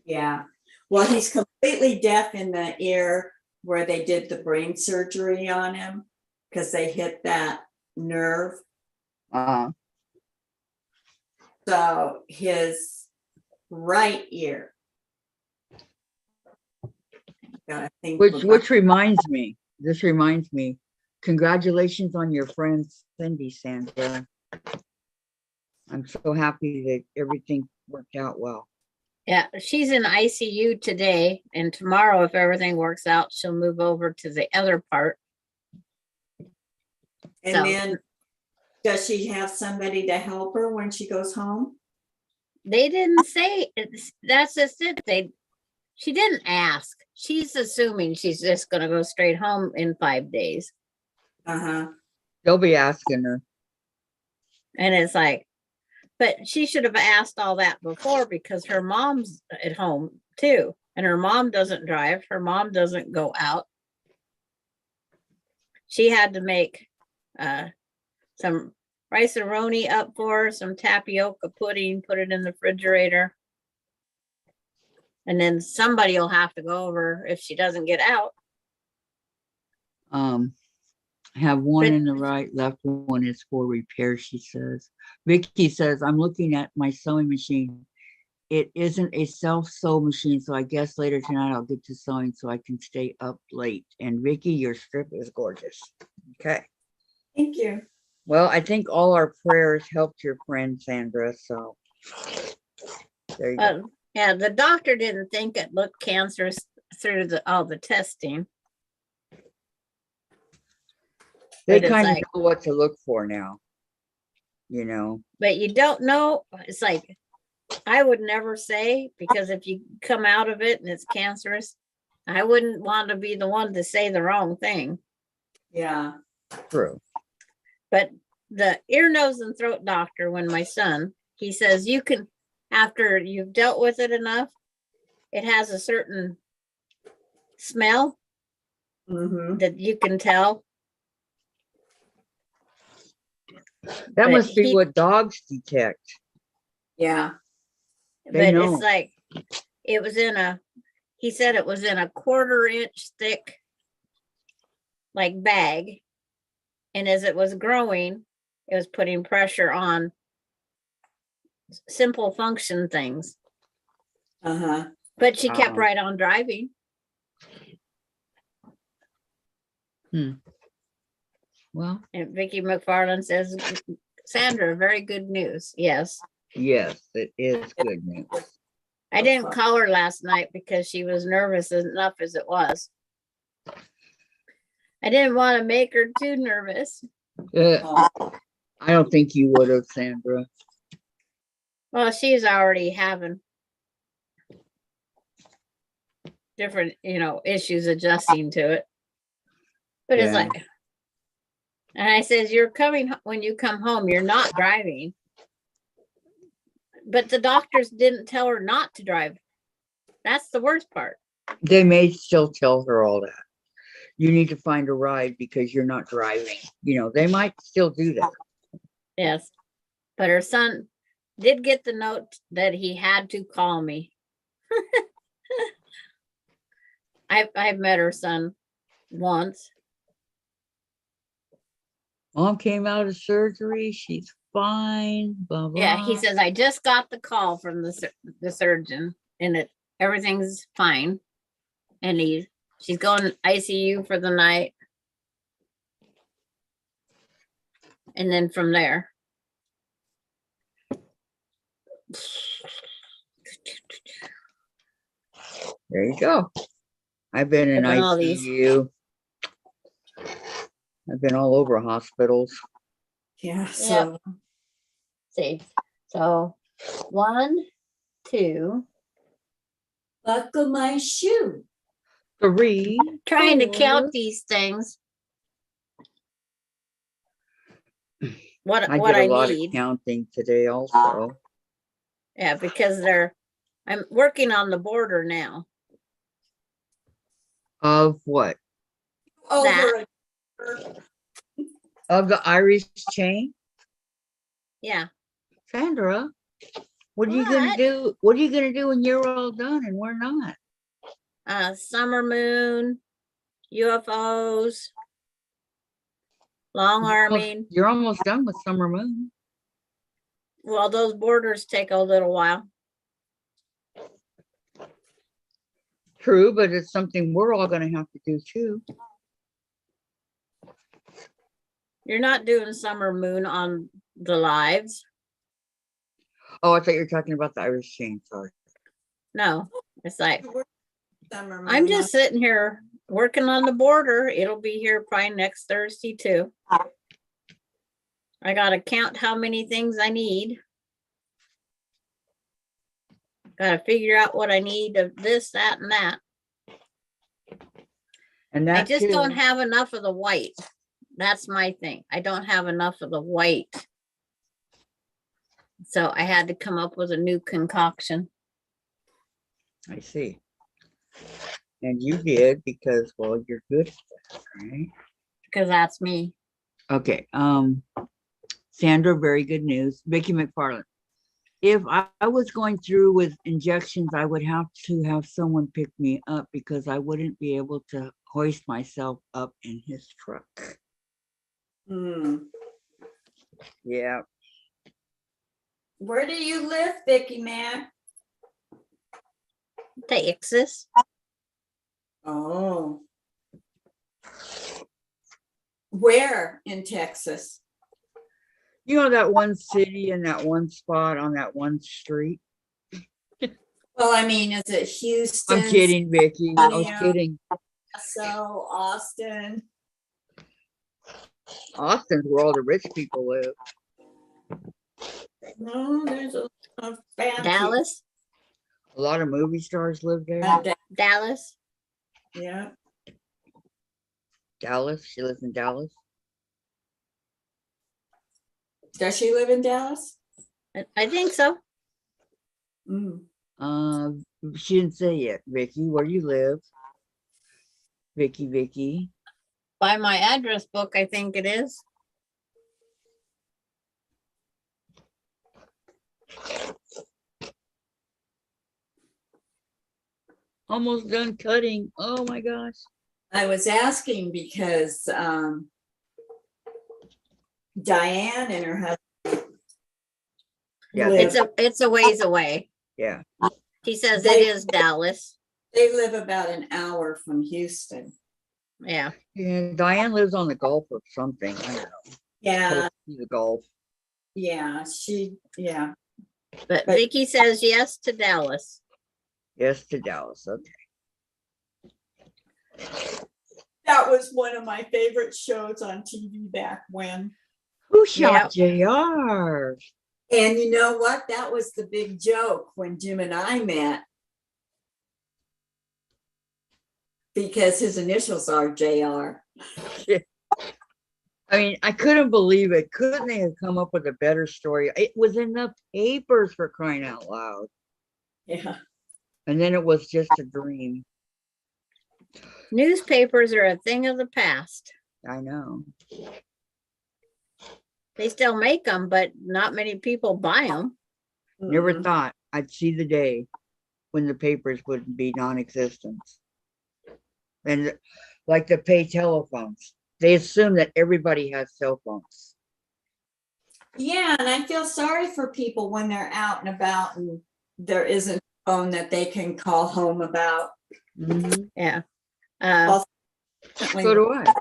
Yeah. Well, he's completely deaf in the ear where they did the brain surgery on him because they hit that nerve. So his right ear. I think Which reminds me, this reminds me, congratulations on your friend Cindy, Sandra. I'm so happy that everything worked out well. Yeah, she's in ICU today, and tomorrow, if everything works out, she'll move over to the other part. And So- then does she have somebody to help her when she goes home? They didn't say that's just it. She didn't ask. She's assuming she's just gonna go straight home in 5 days. Uh-huh. They'll be asking her. And it's like, but she should have asked all that before because her mom's at home too. And her mom doesn't drive. Her mom doesn't go out. She had to make some rice-a-roni up for her, some tapioca pudding, put it in the refrigerator. And then somebody will have to go over if she doesn't get out. Have one But- in the right, left one is for repair, she says. Vicki says, I'm looking at my sewing machine. It isn't a self-sew machine, so I guess later tonight I'll get to sewing so I can stay up late. And Vicki, your strip is gorgeous. Okay. Thank you. Well, I think all our prayers helped your friend Sandra, so there you go. Yeah, the doctor didn't think it looked cancerous through all the testing. They but it's kind of like- know what to look for now, you know. But you don't know. It's like, I would never say, because if you come out of it and it's cancerous, I wouldn't want to be the one to say the wrong thing. Yeah. True. But the ear, nose, and throat doctor, when my son, he says you can, after you've dealt with it enough, it has a certain smell Mm-hmm. that you can tell. That But must be he- what dogs detect. Yeah. They But know. it's like, it was he said it was in a 1/4 inch thick, like bag. And as it was growing, it was putting pressure on simple function things. Uh-huh. But she kept Wow. right on driving. Well, And Vicki McFarland says, Sandra, very good news. Yes. yes, it is good news. I didn't call her last night because she was nervous enough as it was. I didn't want to make her too nervous. I don't think you would have, Sandra. Well, she's already having different, issues adjusting to it. But it's Yeah. like, and I says, you're coming, when you come home, you're not driving. But the doctors didn't tell her not to drive. That's the worst part. They may still tell her all that. You need to find a ride because you're not driving. They might still do that. Yes. But her son did get the note that he had to call me. I've met her son once. Mom came out of surgery. She's fine. Blah, blah. Yeah, he says, I just got the call from the surgeon and everything's fine. And she's going ICU for the night. And then from there. There you go. I've been in I've been all these. ICU. I've been all over hospitals. Yeah. So See. So 1, 2. buckle my shoe. 3. Trying to 4. count these things. What I what did a I lot need. of counting today also. Yeah, because I'm working on the border now. Of what? Over. Of the Irish chain? Yeah. Sandra, what are you gonna do? What are you gonna do when you're all done and we're not? Summer moon, UFOs, long arming. You're almost done with Summer Moon. Well, those borders take a little while. True, but it's something we're all gonna have to do too. You're not doing summer moon on the lives. Oh, I thought you were talking about the Irish chain. Sorry. No, it's like Summer I'm moon. just sitting here working on the border. It'll be here probably next Thursday too. I gotta count how many things I need. Gotta figure out what I need of this, that, and that. And I that just too. don't have enough of the white. That's my thing. I don't have enough of the white. So I had to come up with a new concoction. I see. And you did because, well, you're good at that, right? Because that's me. Okay. Sandra, very good news. Vicki McFarland. If I was going through with injections, I would have to have someone pick me up because I wouldn't be able to hoist myself up in his truck. Yeah. Where do you live, Vicki, man? Texas. Oh. Where in Texas? You know that one city and that one spot on that one street? Well, I mean, is it Houston? I'm kidding, Vicki. I was Yeah. kidding. So Austin. Austin's where all the rich people live. No, there's a fancy. Dallas. A lot of movie stars live there. Dallas. Yeah. Dallas. She lives in Dallas. Does she live in Dallas? I think so. She didn't say yet. Vicki, where do you live? Vicki. By my address book, I think it is. Almost done cutting. Oh my gosh. I was asking because Dianne and her husband. Yeah, It's a ways away. Yeah. He says it is Dallas. They live about an hour from Houston. Yeah. Yeah. Dianne lives on the Gulf of something. I don't know. Yeah. Close to the Gulf. Yeah. But Vicki says yes to Dallas. Yes to Dallas. Okay. That was one of my favorite shows on TV back when. Who shot JR? And you know what? That was the big joke when Jim and I met. Because his initials are JR. I mean, I couldn't believe it. Couldn't they have come up with a better story? It was in the papers, for crying out loud. Yeah. And then it was just a dream. Newspapers are a thing of the past. I know. They still make them, but not many people buy them. Never thought I'd see the day when the papers would be non-existent. And like the pay telephones, they assume that everybody has cell phones. Yeah, and I feel sorry for people when they're out and about and there isn't a phone that they can call home about. Yeah. So do I.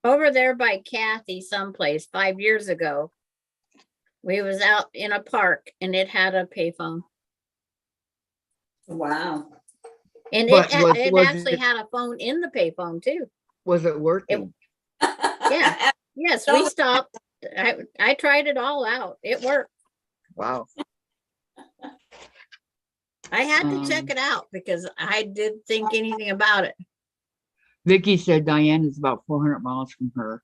Over there by Kathy someplace 5 years ago, we was out in a park and it had a payphone. Wow. And But it was actually it- had a phone in the payphone too. Was it working? Yeah. Yes, we stopped. I tried it all out. It worked. Wow. I had to check it out because I didn't think anything about it. Vicki said Dianne is about 400 miles from her.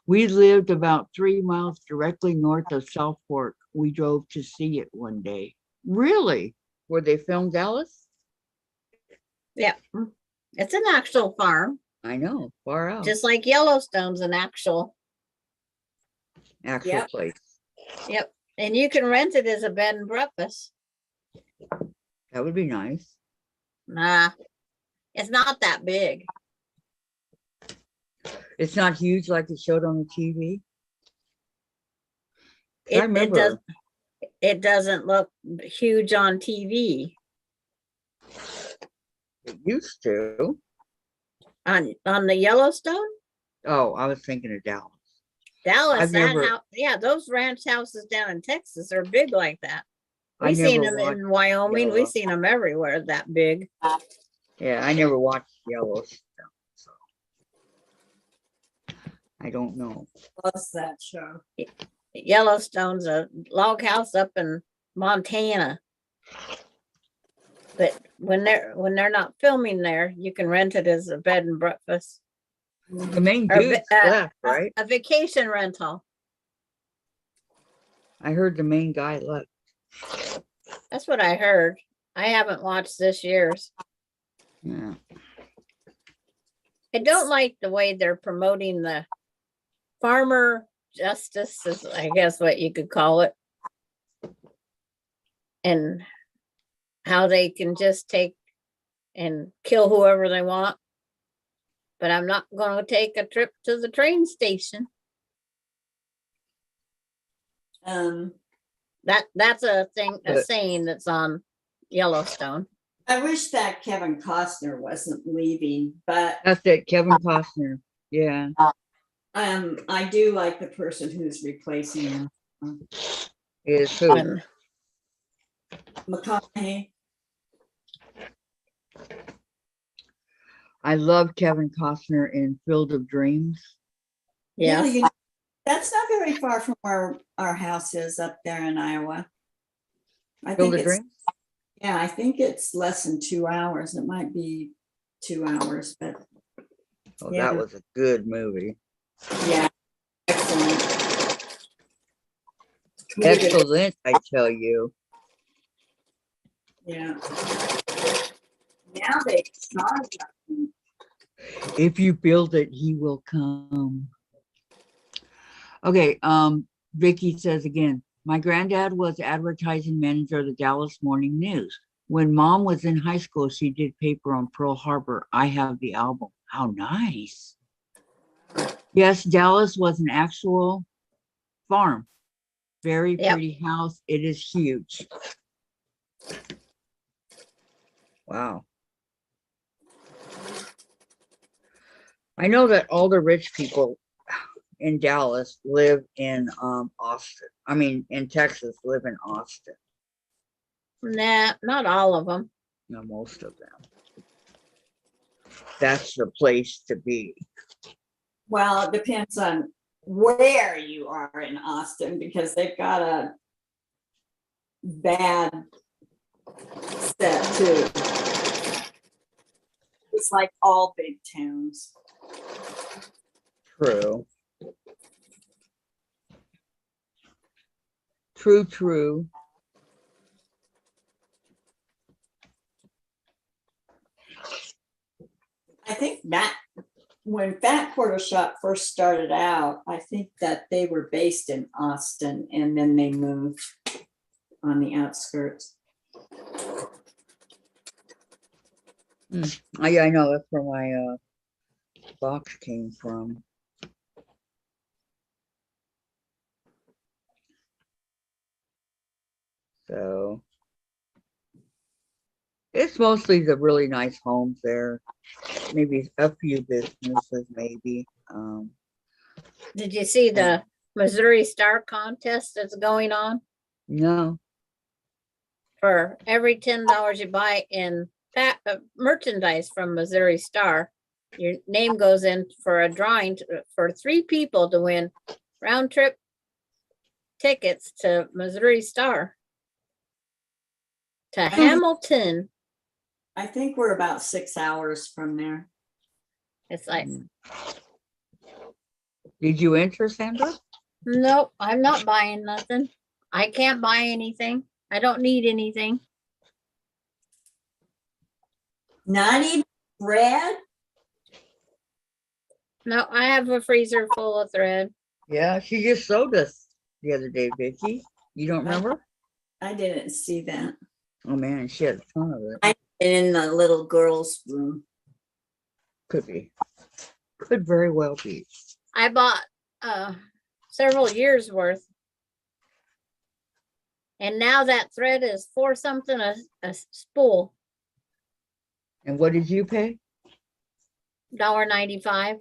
We lived about 3 miles directly north of South Fork. We drove to see it one day. Really? Where they filmed Dallas? Yeah. It's an actual farm, I know, far out. just like Yellowstone's an actual. Actual place. Yep. And you can rent it as a bed and breakfast. That would be nice. Nah, it's not that big. It's not huge like it showed on the TV. I It remember. does. It doesn't look huge on TV. It used to. On the Yellowstone, Oh, I was thinking of Dallas. Dallas, I've that never- house, yeah, those ranch houses down in Texas are big like that. I We've seen never them in watched Wyoming. Yellow. We've seen them everywhere that big. Yeah, I never watched Yellowstone, so I don't know. Loves that show. Yellowstone's a log house up in Montana. But when they're not filming there, you can rent it as a bed and breakfast. The main Or dude's left, right? a vacation rental. I heard the main guy left. That's what I heard. I haven't watched this year's. Yeah. I don't like the way they're promoting the farmer justice, is I guess what you could call it. And how they can just take and kill whoever they want. But I'm not going to take a trip to the train station. That's a saying that's on Yellowstone. I wish that Kevin Costner wasn't leaving, but That's it, Kevin Costner. Yeah. I do like the person who's replacing him. Is who? And McConaughey. I love Kevin Costner in Field of Dreams. yeah, You know, that's not very far from where our house is up there in Iowa. I Field think of it's, Dreams? yeah, I think it's less than 2 hours. It might be 2 hours, but Oh, yeah. that was a good movie. yeah, excellent. Excellent, I tell you. Yeah. Now they started. If you build it, he will come. Okay, Vicki says again, my granddad was advertising manager of the Dallas Morning News. When mom was in high school, she did paper on Pearl Harbor. I have the album. How nice. Yes, Dallas was an actual farm. Very Yep. pretty house. It is huge. Wow. I know that all the rich people in Dallas live in Austin. I mean, in Texas, live in Austin. nah, not all of them. No, most of them. That's the place to be. Well, it depends on where you are in Austin because they've got a bad set too. It's like all big towns. True. True, true. I think that when Fat Quarter Shop first started out, I think that they were based in Austin and then they moved on the outskirts. I know that's where my box came from. So it's mostly the really nice homes there. Maybe a few businesses, maybe. Did you see the Missouri Star contest that's going on? No. For every $10 you buy in merchandise from Missouri Star, your name goes in for a drawing for 3 people to win round trip tickets to Missouri Star to Hamilton. I think we're about 6 hours from there. It's like, Did you enter, Sandra? nope, I'm not buying nothing. I can't buy anything. I don't need anything. Not even bread? No, I have a freezer full of thread. Yeah, she just showed us the other day, Vicki. You don't remember? I didn't see that. Oh man, she had a ton of it. In the little girl's room. Could be. Could very well be. I bought several years worth. And now that thread is for something a spool. And what did you pay? $1.95.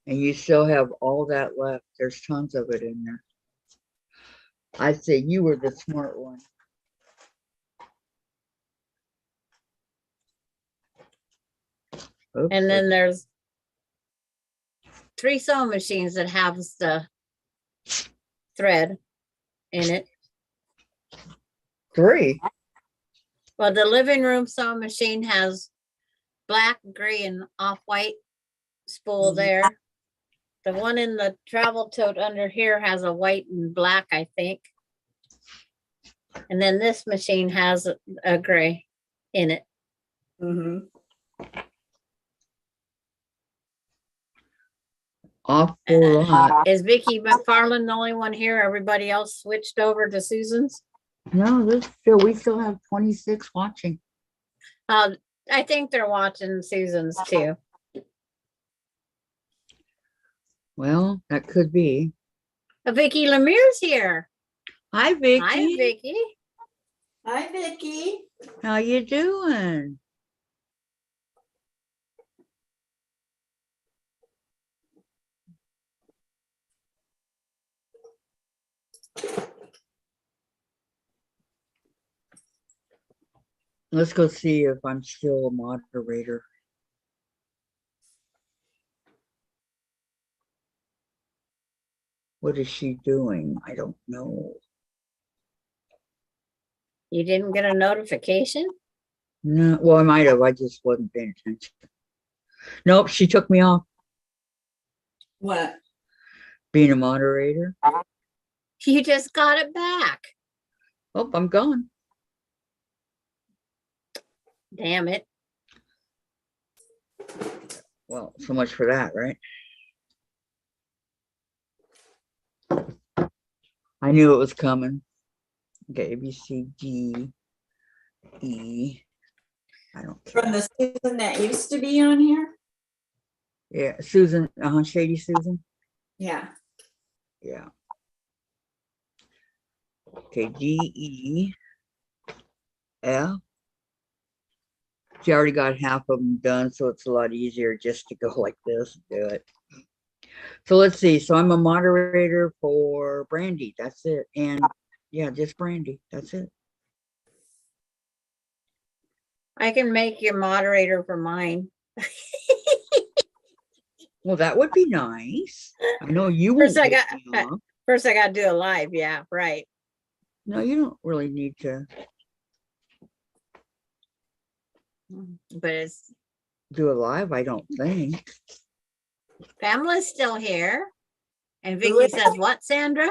And you still have all that left. There's tons of it in there. I'd say you were the smart one. Oops. And then there's 3 sewing machines that have the thread in it. 3. Well, the living room sewing machine has black, gray, and off-white spool there. The one in the travel tote under here has a white and black, I think. And then this machine has a gray in it. Mm-hmm. Awful lot. Is Vicki McFarland the only one here? Everybody else switched over to Susan's? No, we still have 26 watching. I think they're watching Susan's too. Well, that could be. Vicki Lemire's here. Hi, Vicki. Hi, Vicki. Hi, Vicki. How you doing? Let's go see if I'm still a moderator. What is she doing? I don't know. You didn't get a notification? No, well, I might have. I just wasn't paying attention. Nope, she took me off What? being a moderator. You just got it back. Oh, I'm gone. Damn it. Well, so much for that, right? I knew it was coming. Okay, A, B, C, D, E. I don't care. From the Susan that used to be on here? Yeah, Susan, Shady Susan. Yeah. Yeah. Okay, D, E, F. She already got half of them done, so it's a lot easier just to go like this and do it. So let's see. So I'm a moderator for Brandy. That's it. And Yeah, just Brandy. That's it. I can make you moderator for mine. Well, that would be nice. I know you First, won't I piss got. me off. First, I got to do a live. Yeah, right. No, you don't really need to But it's do a live, I don't think. Pamela's still here, and Who Vicki is- says, "What, Sandra?"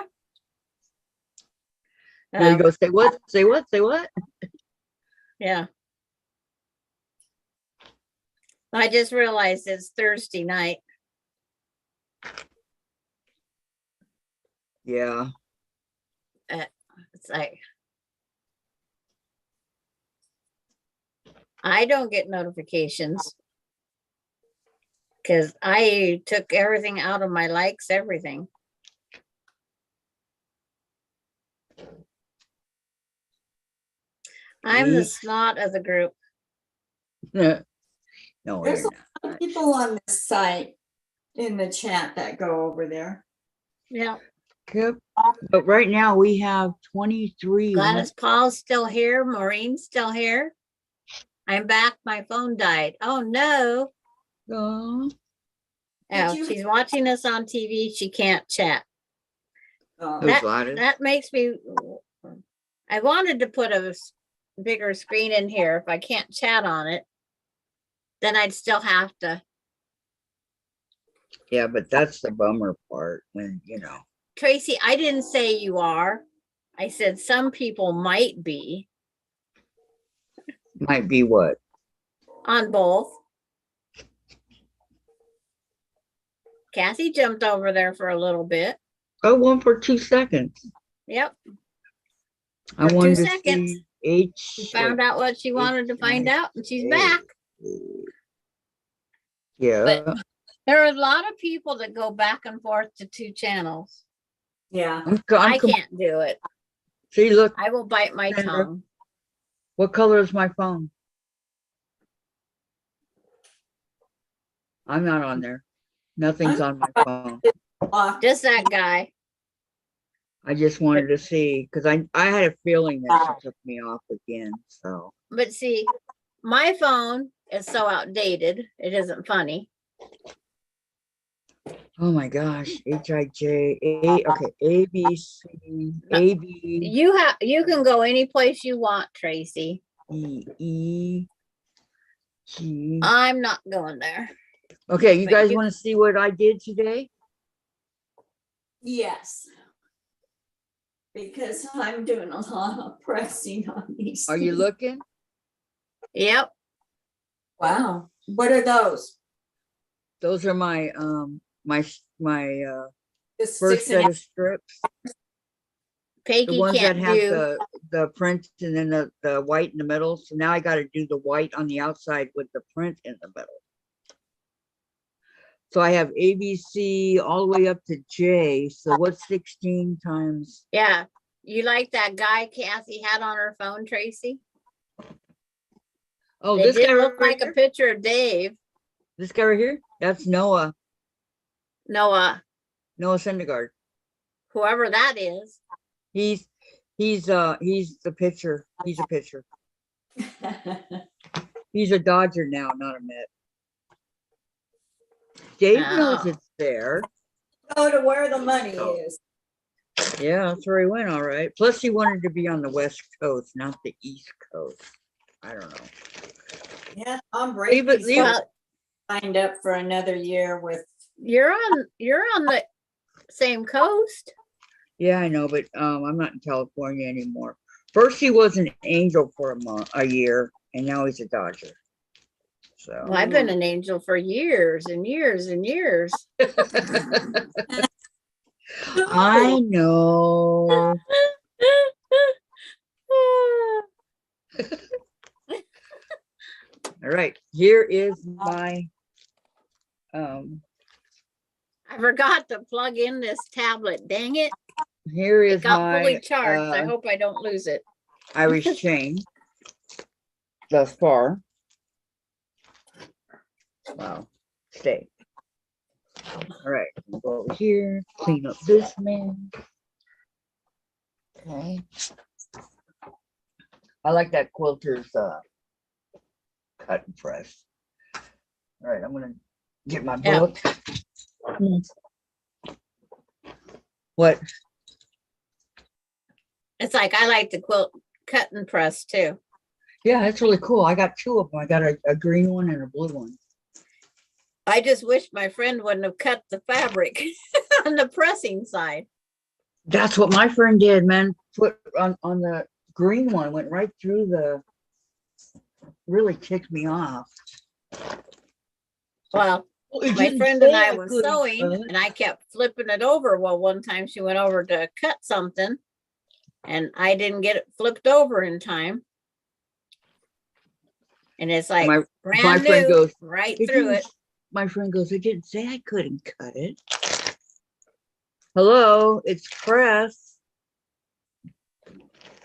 There you go. Say what? Say what? Say what? Yeah. I just realized it's Thursday night. Yeah. It's like I don't get notifications because I took everything out of my likes, everything. I'm the Eek. snot of the group. No, There's you're a lot of people on this site in the chat that go over there. Yeah. Yep. But right now we have 23. Gladys Paul's still here. Maureen's still here. I'm back. My phone died. Oh no. Oh, Oh, you- she's watching us on TV. She can't chat. who's That Gladys? that makes me. I wanted to put a bigger screen in here. If I can't chat on it, then I'd still have to. Yeah, but that's the bummer part when, Tracy, I didn't say you are. I said some people might be might be what? on both. Kathy jumped over there for a little bit. Oh, one for 2 seconds. Yep. I For wanted 2 to seconds. see H. She found out what she wanted to find out, and she's H- back. Yeah. But there are a lot of people that go back and forth to 2 channels. Yeah. I can't do it. See, look, I will bite my Sandra. tongue. what color is my phone? I'm not on there. Nothing's on my phone. Just that guy. I just wanted to see because I had a feeling that she took me off again. So But see, my phone is so outdated. It isn't funny. oh my gosh, H-I-J A okay, A B C A B You can go any place you want, Tracy. E E G. I'm not going there. Okay, you but guys you- want to see what I did today? Yes. Because I'm doing a lot of pressing on these. Are you things. looking? Yep. Wow. What are those? Those are my my The first 6 and set of strips. The Peggy ones that can't have do. the print and then the white in the middle. So now I got to do the white on the outside with the print in the middle. So I have ABC all the way up to J. So what's 16 times? Yeah. You like that guy Kathy had on her phone, Tracy? Oh, They this did guy look right like a here? picture of Dave. This guy right here? That's Noah Noah, Syndergaard. whoever that is. He's the pitcher. He's a pitcher. He's a Dodger now, not a Met. Dave knows Oh. it's there. Go to where the money Oh. is. Yeah, that's where he went, all right. Plus, he wanted to be on the West Coast, not the East Coast. I don't know. Yeah, Tom Leave it- Brady's leave it. Well, signed up for another year with. you're on the same coast. Yeah, I know, but I'm not in California anymore. First, he was an Angel for a year, and now he's a Dodger. So Well, I've been an angel for years and years and years. I know. All right, here is my I forgot to plug in this tablet. Dang it. here It is got fully my charged. I hope I don't lose it. Irish chain thus far. Wow, stay. All right, we'll go over here, clean up this man. Okay. I like that quilter's cut and press. All right, I'm gonna get my Yeah. book. What? It's like I like to quilt cut and press too. Yeah, that's really cool. I got two of them. I got a green one and a blue one. I just wish my friend wouldn't have cut the fabric on the pressing side. That's what my friend did, man. Put on the green one, went right through the, really ticked me off. Well, It my didn't friend say and I was couldn't sewing cut. and I kept flipping it over. Well, one time she went over to cut something and I didn't get it flipped over in time. And it's like My brand friend new, goes, right "It through didn't it. s- My friend goes, it didn't say I couldn't cut it. Hello, it's press.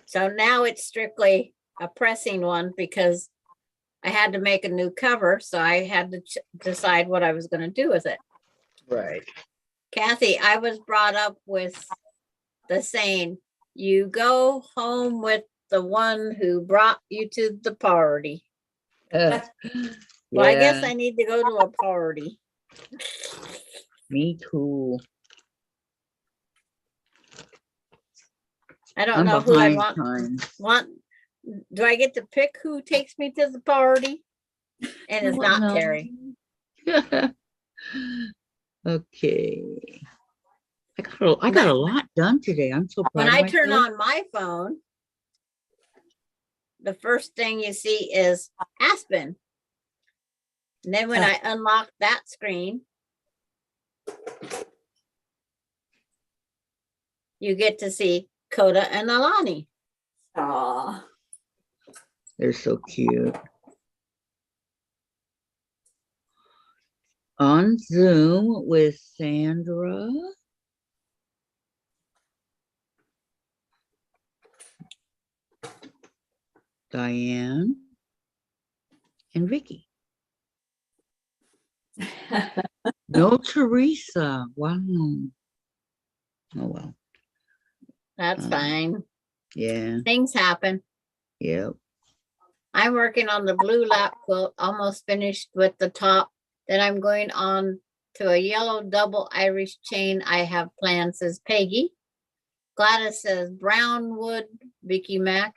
So now it's strictly a pressing one because I had to make a new cover. So I had to decide what I was going to do with it. Right. Kathy, I was brought up with the saying, you go home with the one who brought you to the party. Well, I guess I need to go to a party. Me too. I don't I'm know who I behind want. time. Do I get to pick who takes me to the party? And it's not No. Terry. Okay. I got a lot done today. I'm so proud When of I turn myself. on my phone, the first thing you see is Aspen. And then when I unlock that screen, you get to see Coda and Alani. Aw. They're so cute. On Zoom with Sandra. Dianne. And Vicki. No Teresa. Wow. Oh well. That's fine. Yeah. Things happen. Yep. I'm working on the blue lap quilt, almost finished with the top. Then I'm going on to a yellow double Irish chain I have planned, says Peggy. Gladys says Brownwood, Vicki Mac.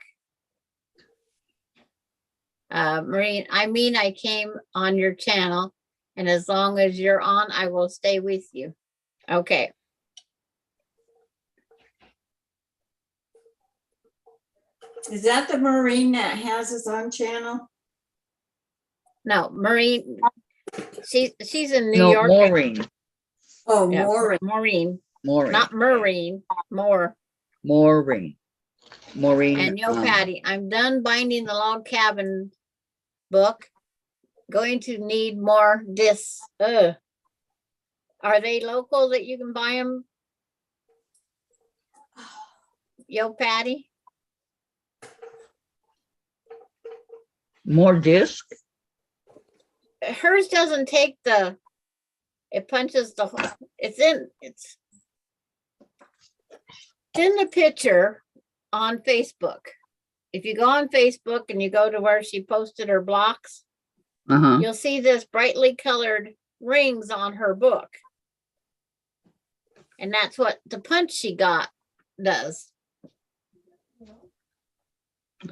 Maureen, I came on your channel, and as long as you're on, I will stay with you. Okay. Is that the Marine that has his own channel? No, Maureen, she's in New No, York. Maureen. Oh, Yeah, Maureen. Maureen, not Maureen, more. Maureen. And yo, Patty, I'm done binding the log cabin book. Going to need more discs. Are they local that you can buy them? Yo, Patty? More disc? Hers doesn't take it punches it's in the picture on Facebook. If you go on Facebook and you go to where she posted her blocks, you'll see this brightly colored rings on her book. And that's what the punch she got does.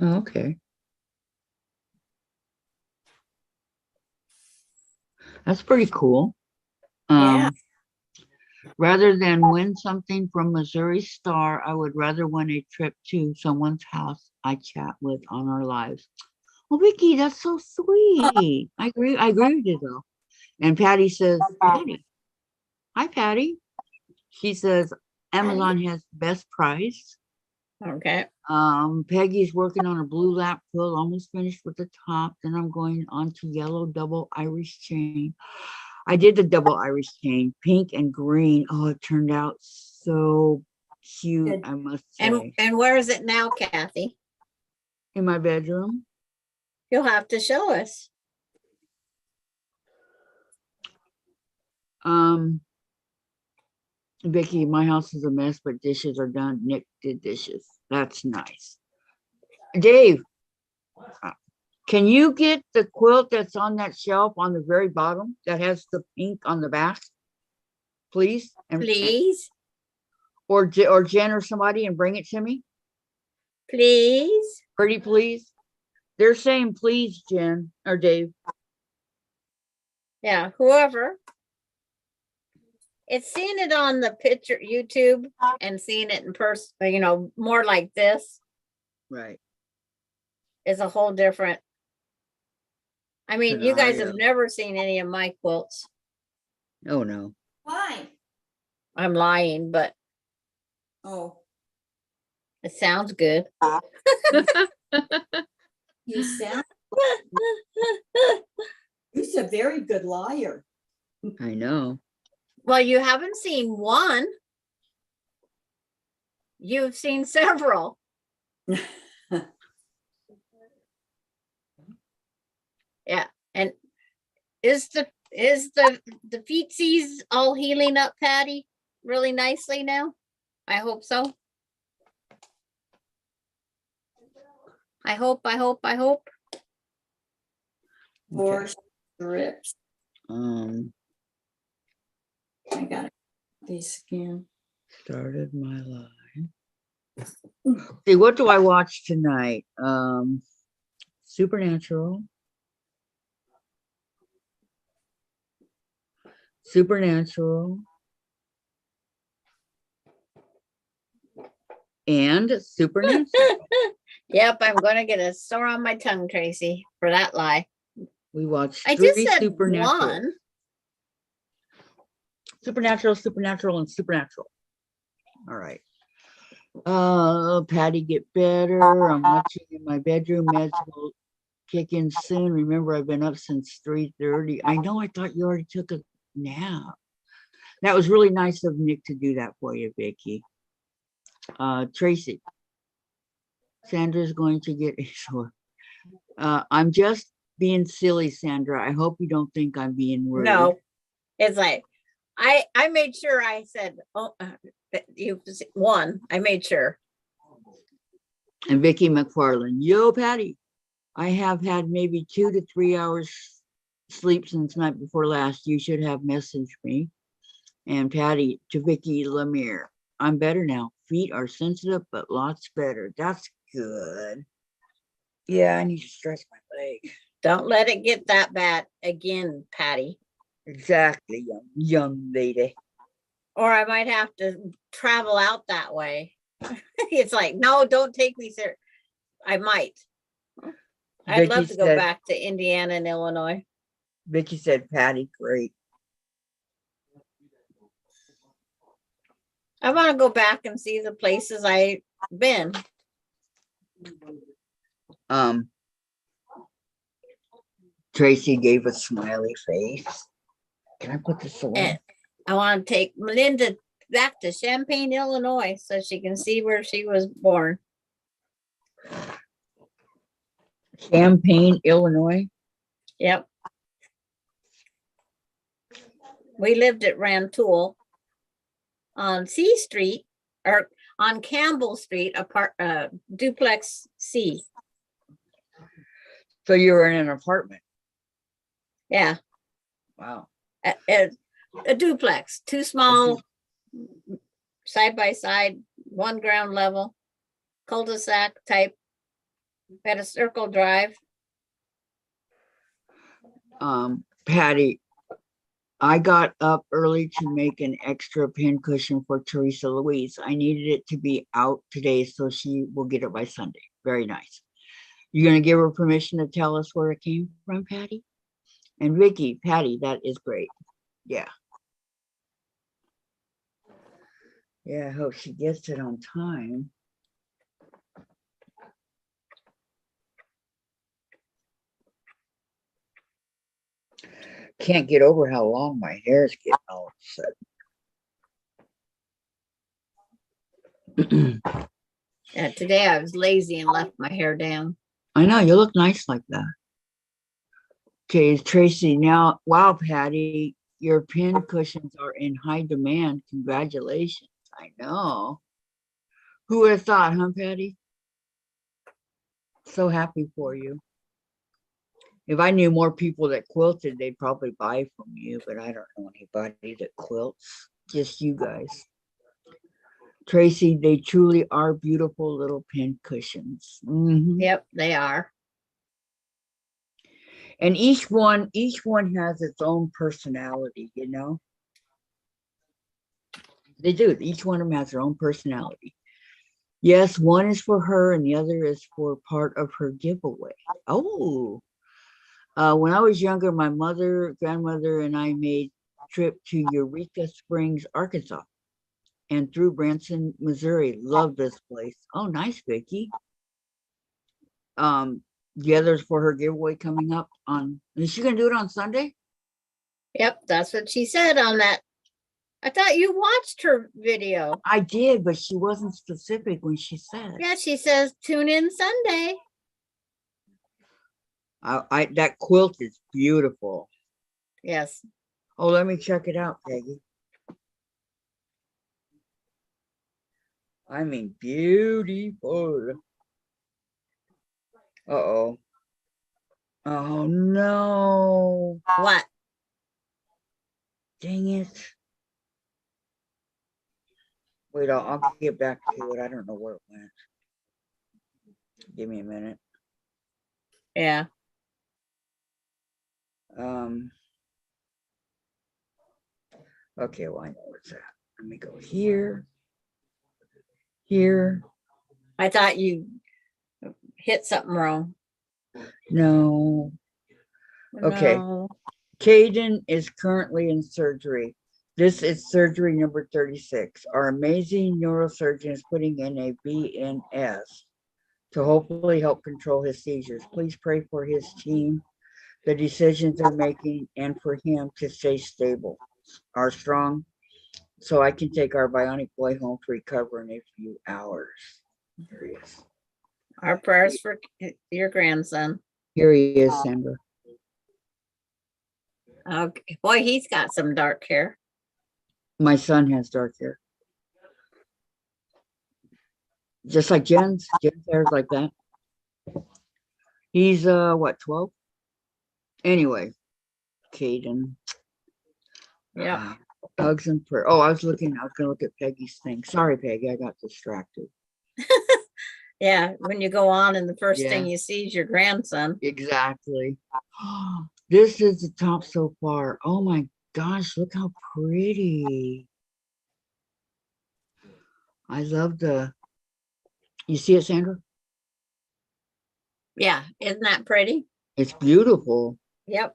Oh, okay. That's pretty cool. Yeah. Rather than win something from Missouri Star, I would rather win a trip to someone's house I chat with on our lives. Well, Vicki, that's so sweet. I agree with you though. And Patty says, Patty. Hi, Patty. She says, Amazon has best price. Okay. Peggy's working on a blue lap quilt, almost finished with the top. Then I'm going on to yellow double Irish chain. I did the double Irish chain, pink and green. Oh, it turned out so cute, I must say. And where is it now, Kathy? In my bedroom. You'll have to show us. Vicki, my house is a mess, but dishes are done. Nick did dishes. That's nice. Dave, can you get the quilt that's on that shelf on the very bottom that has the pink on the back? Please? Please, Or Jen or somebody, and bring it to me? please. Pretty please? They're saying please, Jen or Dave. Yeah, whoever. It's seeing it on the picture YouTube and seeing it in person, you know, more like this Right. is a whole different. I mean, you guys have Scenario. never seen any of my quilts. Oh, no. Why? I'm lying, but Oh, it sounds good. you sound, you're a very good liar. I know. Well, you haven't seen one. You've seen several. Yeah. And is the feetsies all healing up, Patty, really nicely now? I hope so. I hope. Four strips. Um, I got it. These again. started my life. See, what do I watch tonight? Supernatural. And Supernatural. Yep, I'm gonna get a sore on my tongue, Tracy, for that lie. We watched I just three said Supernatural. one. Supernatural, and Supernatural. All right. Patty, get better. I'm watching in my bedroom. Meds will kick in soon. Remember, I've been up since 3:30. I know, I thought you already took a nap. That was really nice of Nick to do that for you, Vicki. Tracy. Sandra's going to get a sore. I'm just being silly, Sandra. I hope you don't think I'm being rude. No, it's like I made sure I said, oh, that you one. I made sure. And Vicki McFarland, yo, Patty. I have had maybe 2 to 3 hours sleep since night before last. You should have messaged me. And Patty, to Vicki Lemire, I'm better now. Feet are sensitive, but lots better. That's good. Yeah, I need to stretch my leg. Don't let it get that bad again, Patty. Exactly, young lady. Or I might have to travel out that way. It's like, no, don't take me there. I might. I'd Vicki love to go said- back to Indiana and Illinois. Vicki said, Patty, great. I want to go back and see the places I've been. Tracy gave a smiley face. Can I put this away? And I want to take Melinda back to Champaign, Illinois, so she can see where she was born. Champaign, Illinois. Yep. We lived at Rantoul on C Street, or on Campbell Street, duplex C. So you were in an apartment. Yeah, Wow. a duplex, two small, side by side, one ground level, cul-de-sac type. Had a circle drive. Patty, I got up early to make an extra pin cushion for Teresa Louise. I needed it to be out today, so she will get it by Sunday. Very nice. You're going to give her permission to tell us where it came from, Patty? And Vicki, Patty, that is great. Yeah. Yeah, I hope she gets it on time. Can't get over how long my hair is getting all of a sudden. Yeah, today I was lazy and left my hair down. I know, you look nice like that. Okay, Tracy, now, wow, Patty, your pin cushions are in high demand. Congratulations. I know. Who would have thought, huh, Patty? So happy for you. If I knew more people that quilted, they'd probably buy from you, but I don't know anybody that quilts. Just you guys. Tracy, they truly are beautiful little pin cushions. Mhm. Yep, they are. And each one has its own personality, you know? They do. Each one of them has their own personality. Yes, one is for her and the other is for part of her giveaway. Oh, when I was younger, my mother, grandmother, and I made a trip to Eureka Springs, Arkansas, and through Branson, Missouri. Love this place. Oh, nice, Vicki. The others for her giveaway coming up on. Is she gonna do it on Sunday? Yep, that's what she said on that. I thought you watched her video. I did, but she wasn't specific when she said. Yeah, she says tune in Sunday. That quilt is beautiful. Yes. Oh, let me check it out, Peggy. I mean, beautiful. Uh-oh. Oh, no. What? Dang it. Wait, I'll get back to it. I don't know where it went. Give me a minute. Yeah. Okay, well, I know where it's at. Let me go here. Here. I thought you hit something wrong. No. Okay. No. Caden is currently in surgery. This is surgery number 36. Our amazing neurosurgeon is putting in a BNS to hopefully help control his seizures. Please pray for his team, the decisions they're making, and for him to stay stable, are strong, so I can take our bionic boy home to recover in a few hours. Here he is. Our prayers for your grandson. Here he is, Sandra. Okay. Boy, he's got some dark hair. My son has dark hair. Just like Jen's. Jen's hair is like that. He's what, 12? Anyway, Caden. Yeah. Hugs and prayer. Oh, I was gonna look at Peggy's thing. Sorry, Peggy, I got distracted. Yeah, when you go on and the first Yeah. thing you see is your grandson. Exactly. This is the top so far. Oh my gosh, look how pretty. I love you see it, Sandra? Yeah, isn't that pretty? It's beautiful. Yep.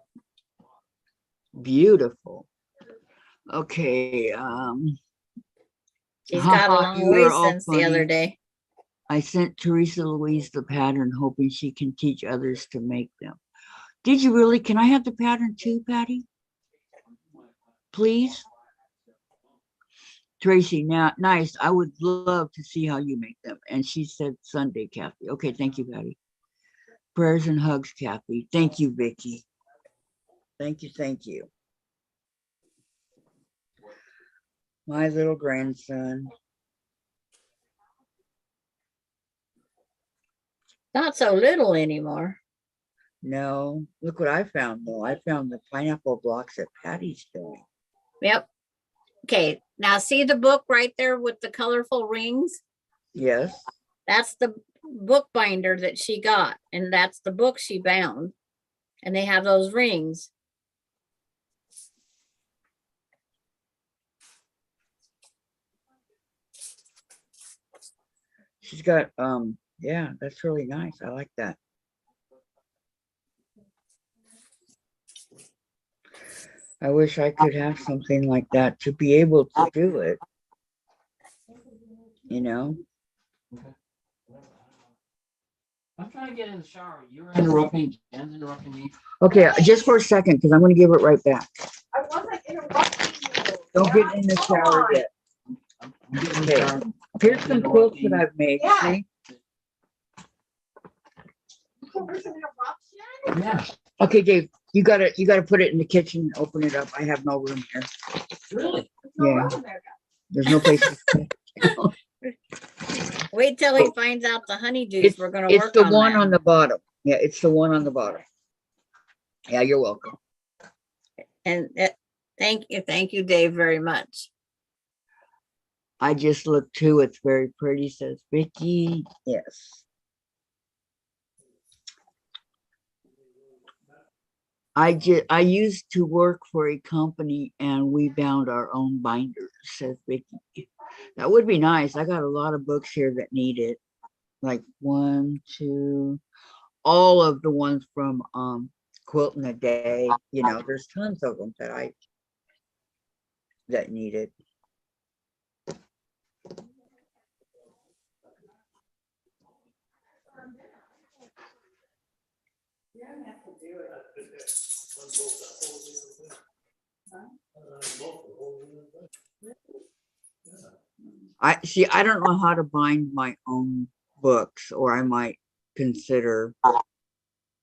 Beautiful. Okay. She's got a long You are way all since the other funny. day. I sent Teresa Louise the pattern, hoping she can teach others to make them. Did you really? Can I have the pattern too, Patty? Please? Tracy, now, nice. I would love to see how you make them. And she said Sunday, Kathy. Okay, thank you, Patty. Prayers and hugs, Kathy. Thank you, Vicki. Thank you, thank you. My little grandson. Not so little anymore. No, look what I found though. I found the pineapple blocks that Patty's doing. Yep. Okay, now see the book right there with the colorful rings? Yes. That's the book binder that she got, and that's the book she bound. And they have those rings. She's got, yeah, that's really nice. I like that. I wish I could have something like that to be able to do it. You know? I'm trying to get in the shower. You're interrupting, Jen's interrupting me. Okay, just for a second, because I'm going to give it right back. I wasn't interrupting you. Don't get in the shower yet. I'm getting in the shower. Here's some quilts that I've made. Yeah. See? There's an interruption? Yeah, Okay, Dave, you gotta put it in the kitchen, open it up. I have no room here. really. There's no Yeah. room in there, guys. There's no place to put it. Wait till he finds out the honeydews. It's, We're gonna it's work the on one that. on the bottom. Yeah, it's the one on the bottom. Yeah, you're welcome. And thank you, Dave, very much. I just looked too. It's very pretty, says Vicki. Yes. I used to work for a company and we bound our own binders, says Vicki. That would be nice. I got a lot of books here that need it. Like 1, 2, all of the ones from Quilting a Day. You know, there's tons of them that need it. I don't know how to bind my own books, or I might consider.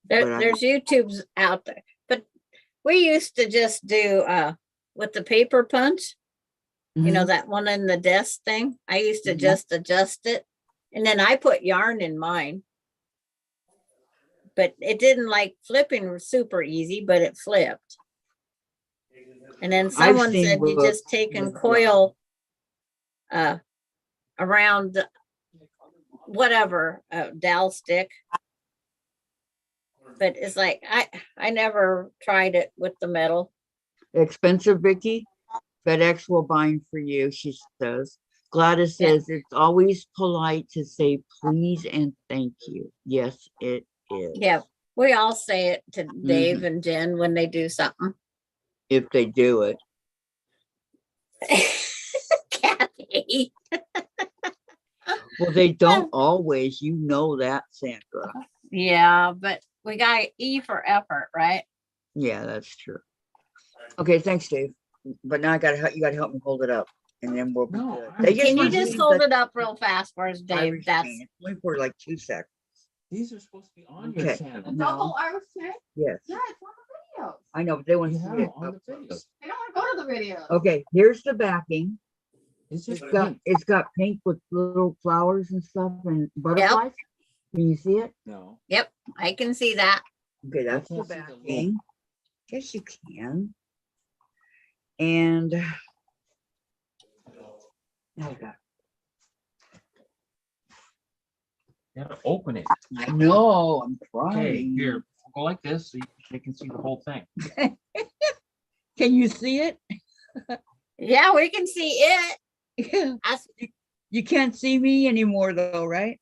There's YouTubes out there, but we used to just do with the paper punch, you know, that one in the desk thing. I used to just adjust it, and then I put yarn in mine. But it didn't, like, flipping was super easy, but it flipped. And then someone said you just take and coil around whatever dowel stick. But it's like I never tried it with the metal. Expensive, Vicki? FedEx will bind for you, she says. Gladys says it's always polite to say please and thank you. Yes, it is. Yeah, we all say it to Dave and Jen when they do something. If they do it. Kathy. Well, they don't always, you know that, Sandra. Yeah, but we got E for effort, right? Yeah, that's true. Okay, thanks, Dave. But now you gotta help me hold it up, and then we'll be good. Can you just hold it up real fast for us, Dave? That's only for like 2 seconds. These are supposed to be on your channel. A double Irish chain? Yes. Yeah, it's on the videos. I know, but they want You to have see them it. on the videos. They don't want to go to the videos. Okay, here's the backing. It's just It's got pink with little flowers and stuff and butterflies. Can you see it? No. Yep, I can see that. Okay, that's the can't see the backing. Yes, you can. And now I got. You gotta open it. I know. I'm Okay, trying. here, go like this so they can see the whole thing. Can you see it? Yeah, we can see it. You can't see me anymore, though, right?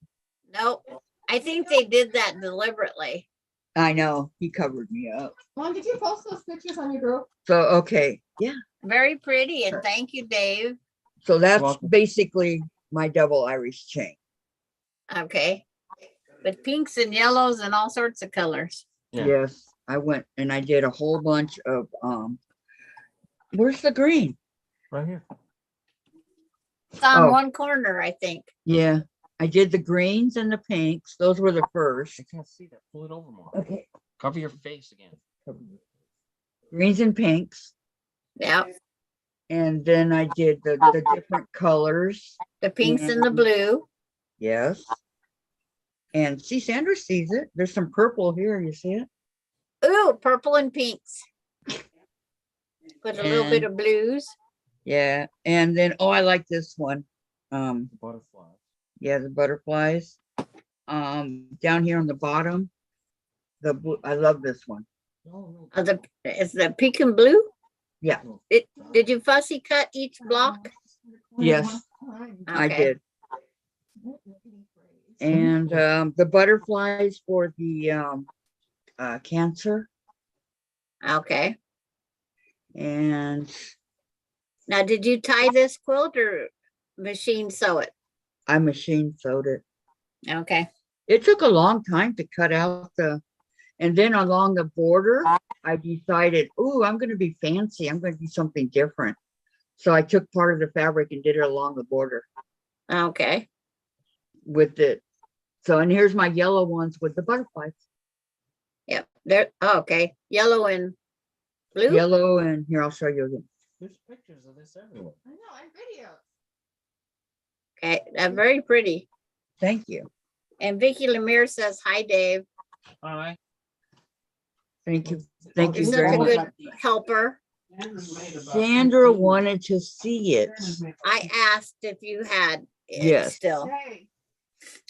Nope. I think they did that deliberately. I know. He covered me up. Mom, did you post those pictures on your group? So, okay. Yeah. Very pretty, and thank you, Dave. So that's Welcome. basically my double Irish chain. Okay. With pinks and yellows and all sorts of colors. Yeah. Yes. I went and I did a whole bunch of where's the green? Right here. It's on Oh. one corner, I think. Yeah. I did the greens and the pinks. Those were the first. I can't see that. Pull it over more. Okay. Cover your face again. Greens and pinks. Yeah. And then I did the different colors. The pinks and the And- blue. Yes. And see, Sandra sees it. There's some purple here. You see it? Ooh, purple and pinks. With a little bit And- of blues. Yeah. And then, oh, I like this one. The butterfly. Yeah, the butterflies. Down here on the bottom, the blue, I love this one. Is the pink and blue? Yeah. Did you fussy cut each block? Yes, I Okay. did. And the butterflies for the cancer. Okay. And Now, did you tie this quilt or machine sew it? I machine sewed it. Okay. It took a long time to cut out and then along the border, I decided, oh, I'm going to be fancy. I'm going to do something different. So I took part of the fabric and did it along the border Okay. with it. So, and here's my yellow ones with the butterflies. Yep. There. Oh, okay. Yellow and blue. Yellow, and here, I'll show you again. There's pictures of this everywhere. I know, and videos. Okay, very pretty. Thank you. And Vicki Lemire says, hi, Dave. Hi. Thank you. Thank You're you such very a much. good helper. Sandra wanted to see it. I asked if you had it Yes. still.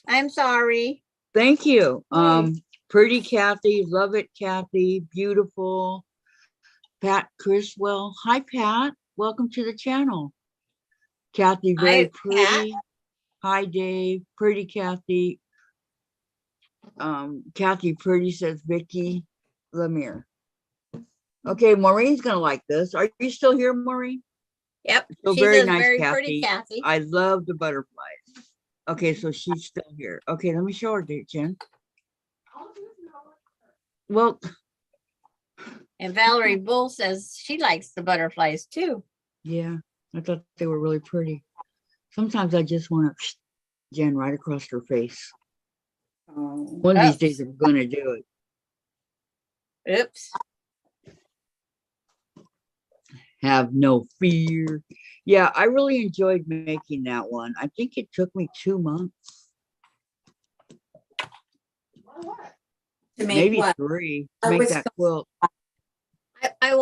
I'm sorry. Thank you. Pretty Kathy, love it, Kathy, beautiful. Pat Criswell. Hi, Pat. Welcome to the channel. Kathy, very Hi, pretty. Hi, Dave. Pretty Kathy. Kathy Pretty says Vicki Lemire. Okay, Maureen's gonna like this. Are you still here, Maureen? Yep. So She very says nice, very pretty, Kathy. Kathy. I love the butterflies. Okay, so she's still here. Okay, let me show her, Jen. Well, And Valerie Bull says she likes the butterflies too. yeah, I thought they were really pretty. Sometimes I just want to Jen right across her face. Oh. One of these days I'm gonna do it. Oops. Have no fear. Yeah, I really enjoyed making that one. I think it took me 2 months, To make maybe what? 3 I to make was that quilt. I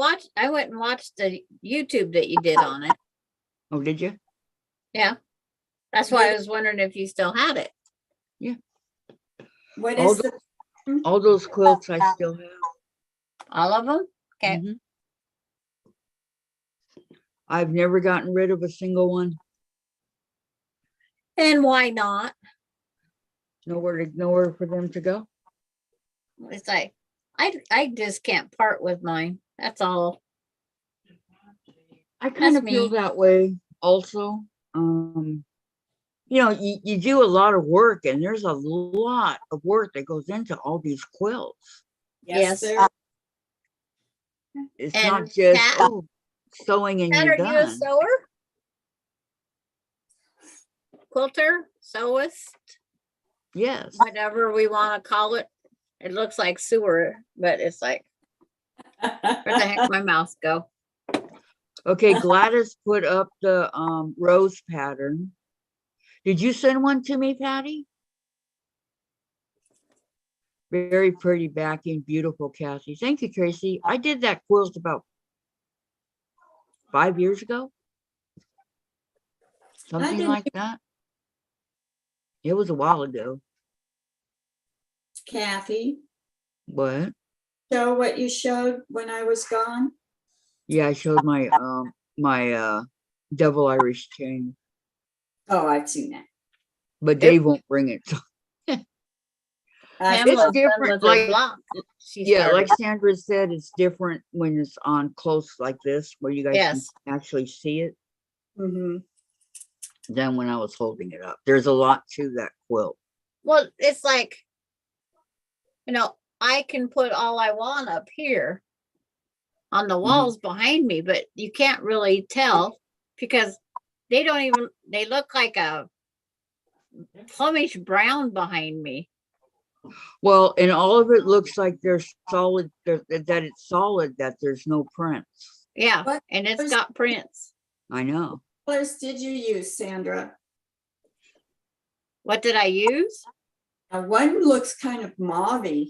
went and watched the YouTube that you did on it. Oh, did you? Yeah. That's why I was wondering if you still had it. What All is the? All those quilts I still have. All of them? Okay. Mhm. I've never gotten rid of a single one. And why not? Nowhere for them to go. It's like I just can't part with mine. That's all. I kind That's of feel me. that way also. You know, you do a lot of work, and there's a lot of work that goes into all these quilts. Yes. there- It's And not just Pat- sewing and Pat, you're are you a done. sewer? Quilter? Sewist? Yes. Whatever we want to call it. It looks like sewer, but it's like, where the heck my mouth go? Okay, Gladys put up the rose pattern. Did you send one to me, Patty? Very pretty backing, beautiful, Kathy. Thank you, Tracy. I did that quilt about 5 years ago. Something didn't- like that. It was a while ago. Kathy, What? show what you showed when I was gone. Yeah, I showed my double Irish chain, Oh, I've seen that. but Dave won't bring it. I Pamela's It's done different, with her like- block. She Yeah, started. like Sandra said, it's different when it's on close like this, where you guys Yes. can actually see it, Mhm. than when I was holding it up. There's a lot to that quilt. Well, it's like, you know, I can put all I want up here on the walls behind me, but you can't really tell because they look like a plummish brown behind me. Well, and all of it looks like they're solid, that it's solid, that there's no prints. Yeah. What And it's was- got prints. I know. What colors did you use, Sandra? What did I use? One looks kind of mauve-y.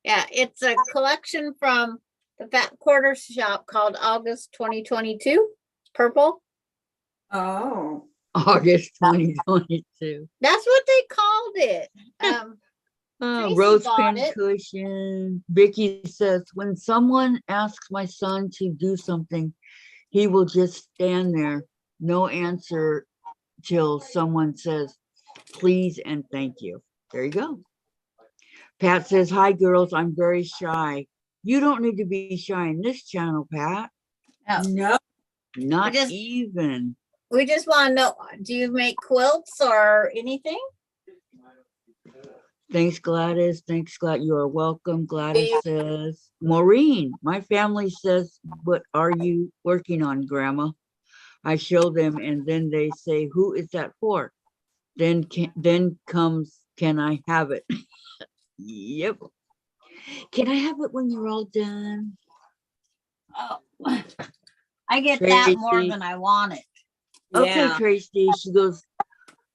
Yeah, it's a collection from the Fat Quarter Shop called August 2022. Purple. Oh, August 2022. That's what they called it. Tracy Rose bought pin it. cushion. Vicki says, when someone asks my son to do something, he will just stand there, no answer till someone says, please and thank you. There you go. Pat says, hi girls, I'm very shy. You don't need to be shy in this channel, Pat. Oh, no. Not just- even. we just want to know, do you make quilts or anything? Thanks, Gladys. Thanks, Gladys. You are welcome. Gladys says, Maureen, my family says, what are you working on, Grandma? I show them and then they say, who is that for? Then comes, can I have it? Yep. Can I have it when you're all done? Oh, I get that more Tracy. than I want it. Okay, Yeah. Tracy. She goes,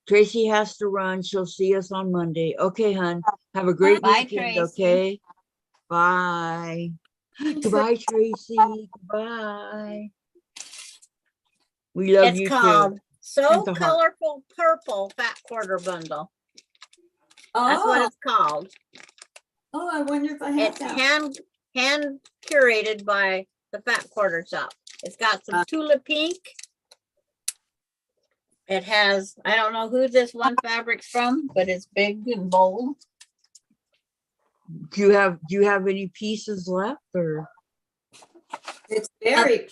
Tracy has to run. She'll see us on Monday. Okay, hon. Have a great Bye, weekend, Tracy. okay? Bye. Goodbye, Tracy. Goodbye. We love It's you called too. So Send the heart. Colorful Purple Fat Quarter Bundle. That's what Oh, it's called. oh, I wonder if I have It's that. hand curated by the Fat Quarter Shop. It's got some tulip pink. It has, I don't know who this one fabric's from, but it's big and bold. Do you have any pieces left or? It's very,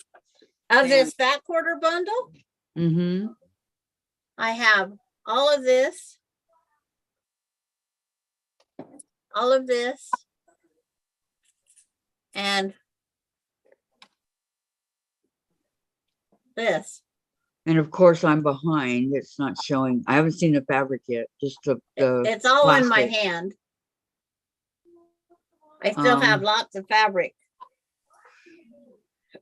Of this Fat Quarter Bundle, Mm-hmm. I have all of this, and this. And of course, I'm behind. It's not showing. I haven't seen the fabric yet. Just the It's all in my plastic. hand. I still have lots of fabric.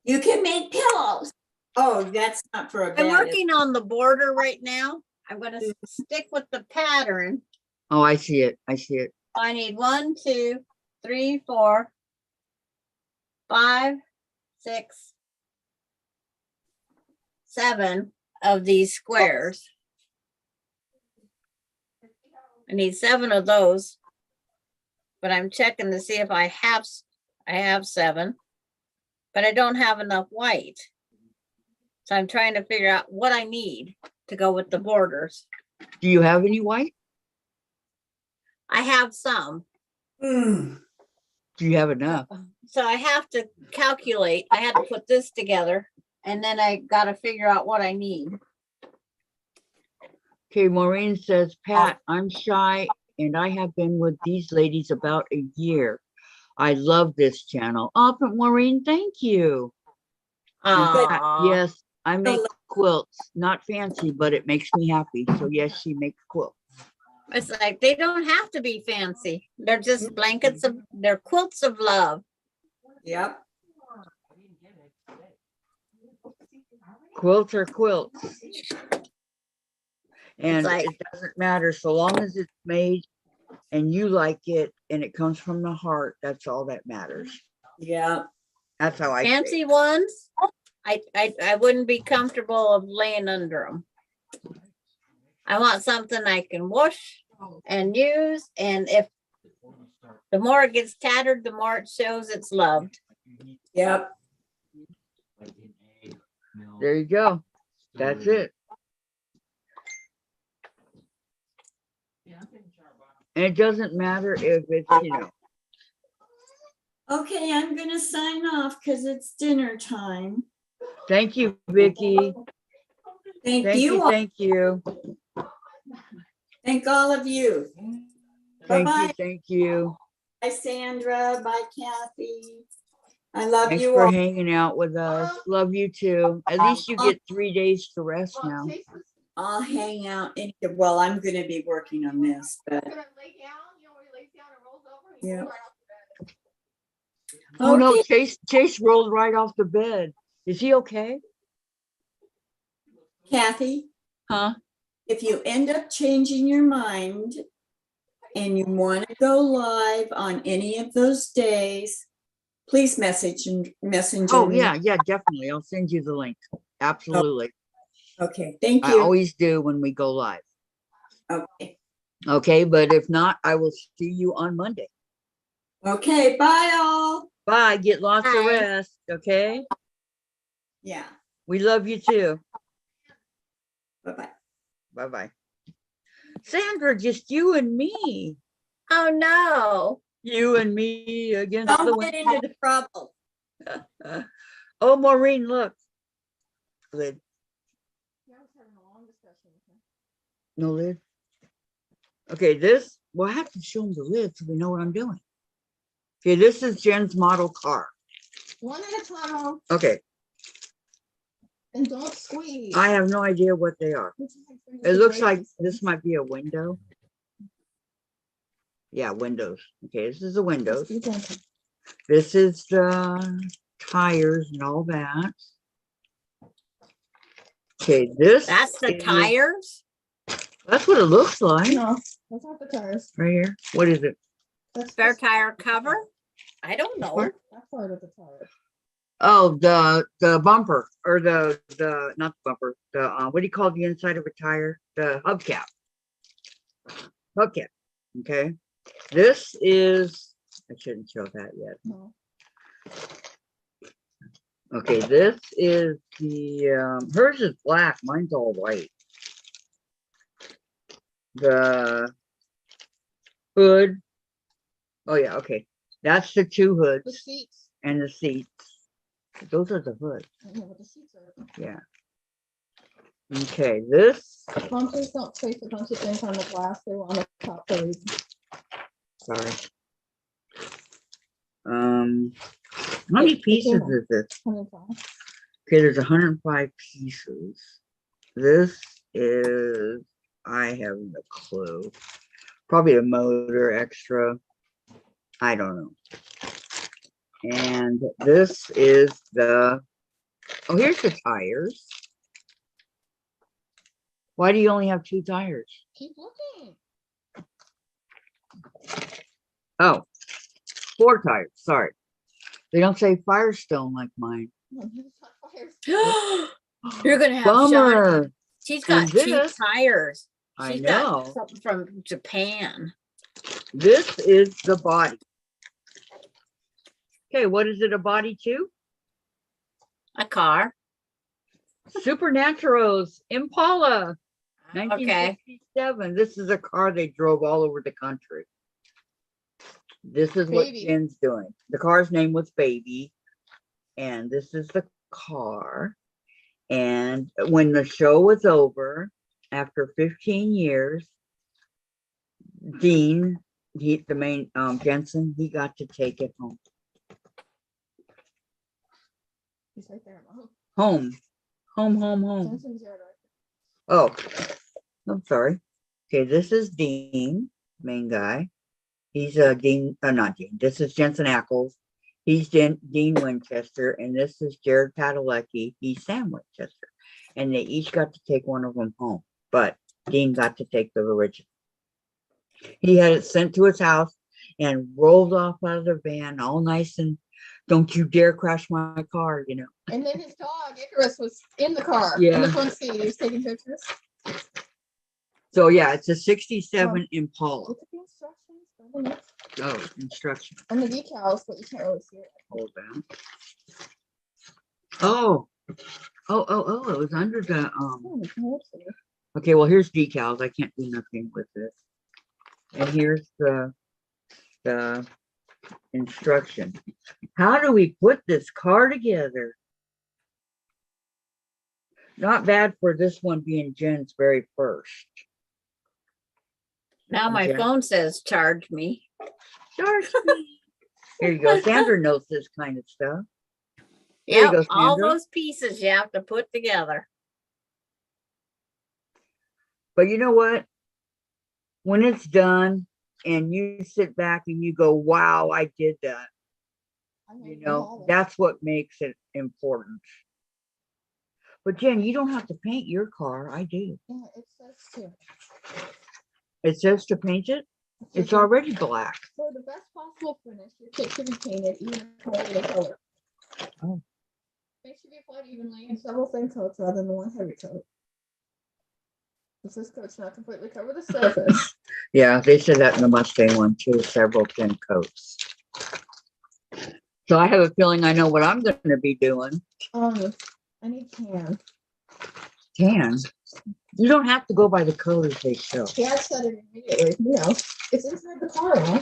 you can make pillows. Oh, that's not for a bed. I'm working on the border right now. I'm going to stick with the pattern. Oh, I see it. I see it. I need 1, 2, 3, 4, 5, 6, 7 of these squares. I need 7 of those, but I'm checking to see if I have 7, but I don't have enough white. So I'm trying to figure out what I need to go with the borders. Do you have any white? I have some. Do you have enough? So I have to calculate. I had to put this together and then I got to figure out what I need. Okay, Maureen says, Pat, I'm shy and I have been with these ladies about a year. I love this channel. Oh, but Maureen, thank you. And Pat, yes, I make quilts. Not fancy, but it makes me happy. So yes, she makes quilts. It's like they don't have to be fancy. They're just blankets of, they're quilts of love. Yep. Quilts are quilts. And like- it doesn't matter so long as it's made and you like it and it comes from the heart. That's all that matters. Yeah. That's how I Fancy think. ones, I wouldn't be comfortable of laying under them. I want something I can wash and use, and if the more it gets tattered, the more it shows it's loved. Yep. There you go. That's it. And it doesn't matter if it's, you know. Okay, I'm gonna sign off because it's dinner time. Thank you, Vicki. Thank you. Thank you. Thank all of you. Thank Bye-bye. you. Thank you. Bye, Sandra. Bye, Kathy. I love Thanks you for all. hanging out with us. Love you too. At least you get 3 days to rest now. I'll hang out. Well, I'm gonna be working on this, but yeah. Oh no, Okay. Chase rolled right off the bed. Is he okay? Kathy, Huh? if you end up changing your mind and you want to go live on any of those days, please messenger Oh me. yeah, definitely. I'll send you the link. Absolutely. Okay, thank I you. always do when we go live. Okay. Okay, but if not, I will see you on Monday. Okay, bye all. Bye. Get lots of Bye. rest. Okay. Yeah, We love you too. bye-bye. Bye-bye. Sandra, just you and me. Oh no. You and me against the Don't get wind. into trouble. Oh, Maureen, look. Lid. No lid. Okay, this, well, I have to show them the lid so we know what I'm doing. Okay, this is Jen's model car. One at a time, Okay, and don't squeeze. I have no idea what they are. It looks like this might be a window. Yeah, windows. Okay, this is the windows. This is the tires and all that. Okay, this That's the is- tires? That's what it looks like No, that's not the tires. right here. What is it? That's Spare this tire cover? I don't know. What? that part of the tire. Oh, the bumper or the not the bumper. The what do you call the inside of a tire? The hubcap. Hubcap. Okay. This is. I shouldn't show that yet. No. Okay, this is the hers is black, mine's all white. The hood. Oh yeah, okay. That's the two The hoods seats. and the seats. Those are the hoods. I know what the seats are. Yeah. Okay, this. Bumpers don't place a bunch of things on the glass. They were on the top for a reason. Sorry. How many pieces is this? 105. Okay, there's 105 pieces. This is, I have no clue. Probably a motor extra. I don't know. And this is the, oh, here's the tires. Why do you only have 2 tires? Keep looking. Oh, 4 tires, sorry. They don't say Firestone like mine. No, it's not fires. You're gonna have Bummer. Sean. She's got And 2 this- tires. I She's got know. something from Japan. This is the body. Okay, what is it a body to? A car. Supernaturals Impala, Okay. 1967. This is a car they drove all over the country. This is what Baby. Jen's doing. The car's name was Baby, and this is the car. And when the show was over, after 15 years, Dean, the main Jensen, he got to take it home. He's right there, Mom. Home. Jensen's yard right Oh, I'm sorry. Okay, this is Dean, main guy. He's Dean, not Dean. This is Jensen Ackles. He's Dean Winchester, and this is Jared Padalecki. He's Sam Winchester, and they each got to take one of them home. But Dean got to take the original. He had it sent to his house and rolled off out of the van, all nice and don't you dare crash my car, you know. there. And then his dog, Icarus, was in the car. In Yeah. the front seat. He was taking pictures. So yeah, it's a 67 Impala. Look at the instructions. Underneath. Oh, instruction. And the decals, but you can't really see it. Hold down. Oh, it was under the Oh, whoopsie. okay, well, here's decals. I can't do nothing with this. And here's the instruction. How do we put this car together? Not bad for this one being Jen's very first. Now my Yeah. phone says charge me. Charge me. Here you go. Sandra knows this kind of stuff. There you Yep, go, all Sandra. those pieces you have to put together. But you know what? When it's done and you sit back and you go, wow, I did that. I know You you know, have it. that's what makes it important. But Jen, you don't have to paint your car. I do. Yeah, it says to. It says to paint it. It's already black. For the best possible finish, your kit should be painted even the color. Oh. Paint should be applied evenly in several thin coats rather than one heavy coat. If this coat's not completely cover the surface. Yeah, they said that in the Mustang one too, several thin coats. So I have a feeling I know what I'm going to be doing. I need can. Tan. You don't have to go by the colors they show. Dad said it immediately. You know, it's inside the car, huh?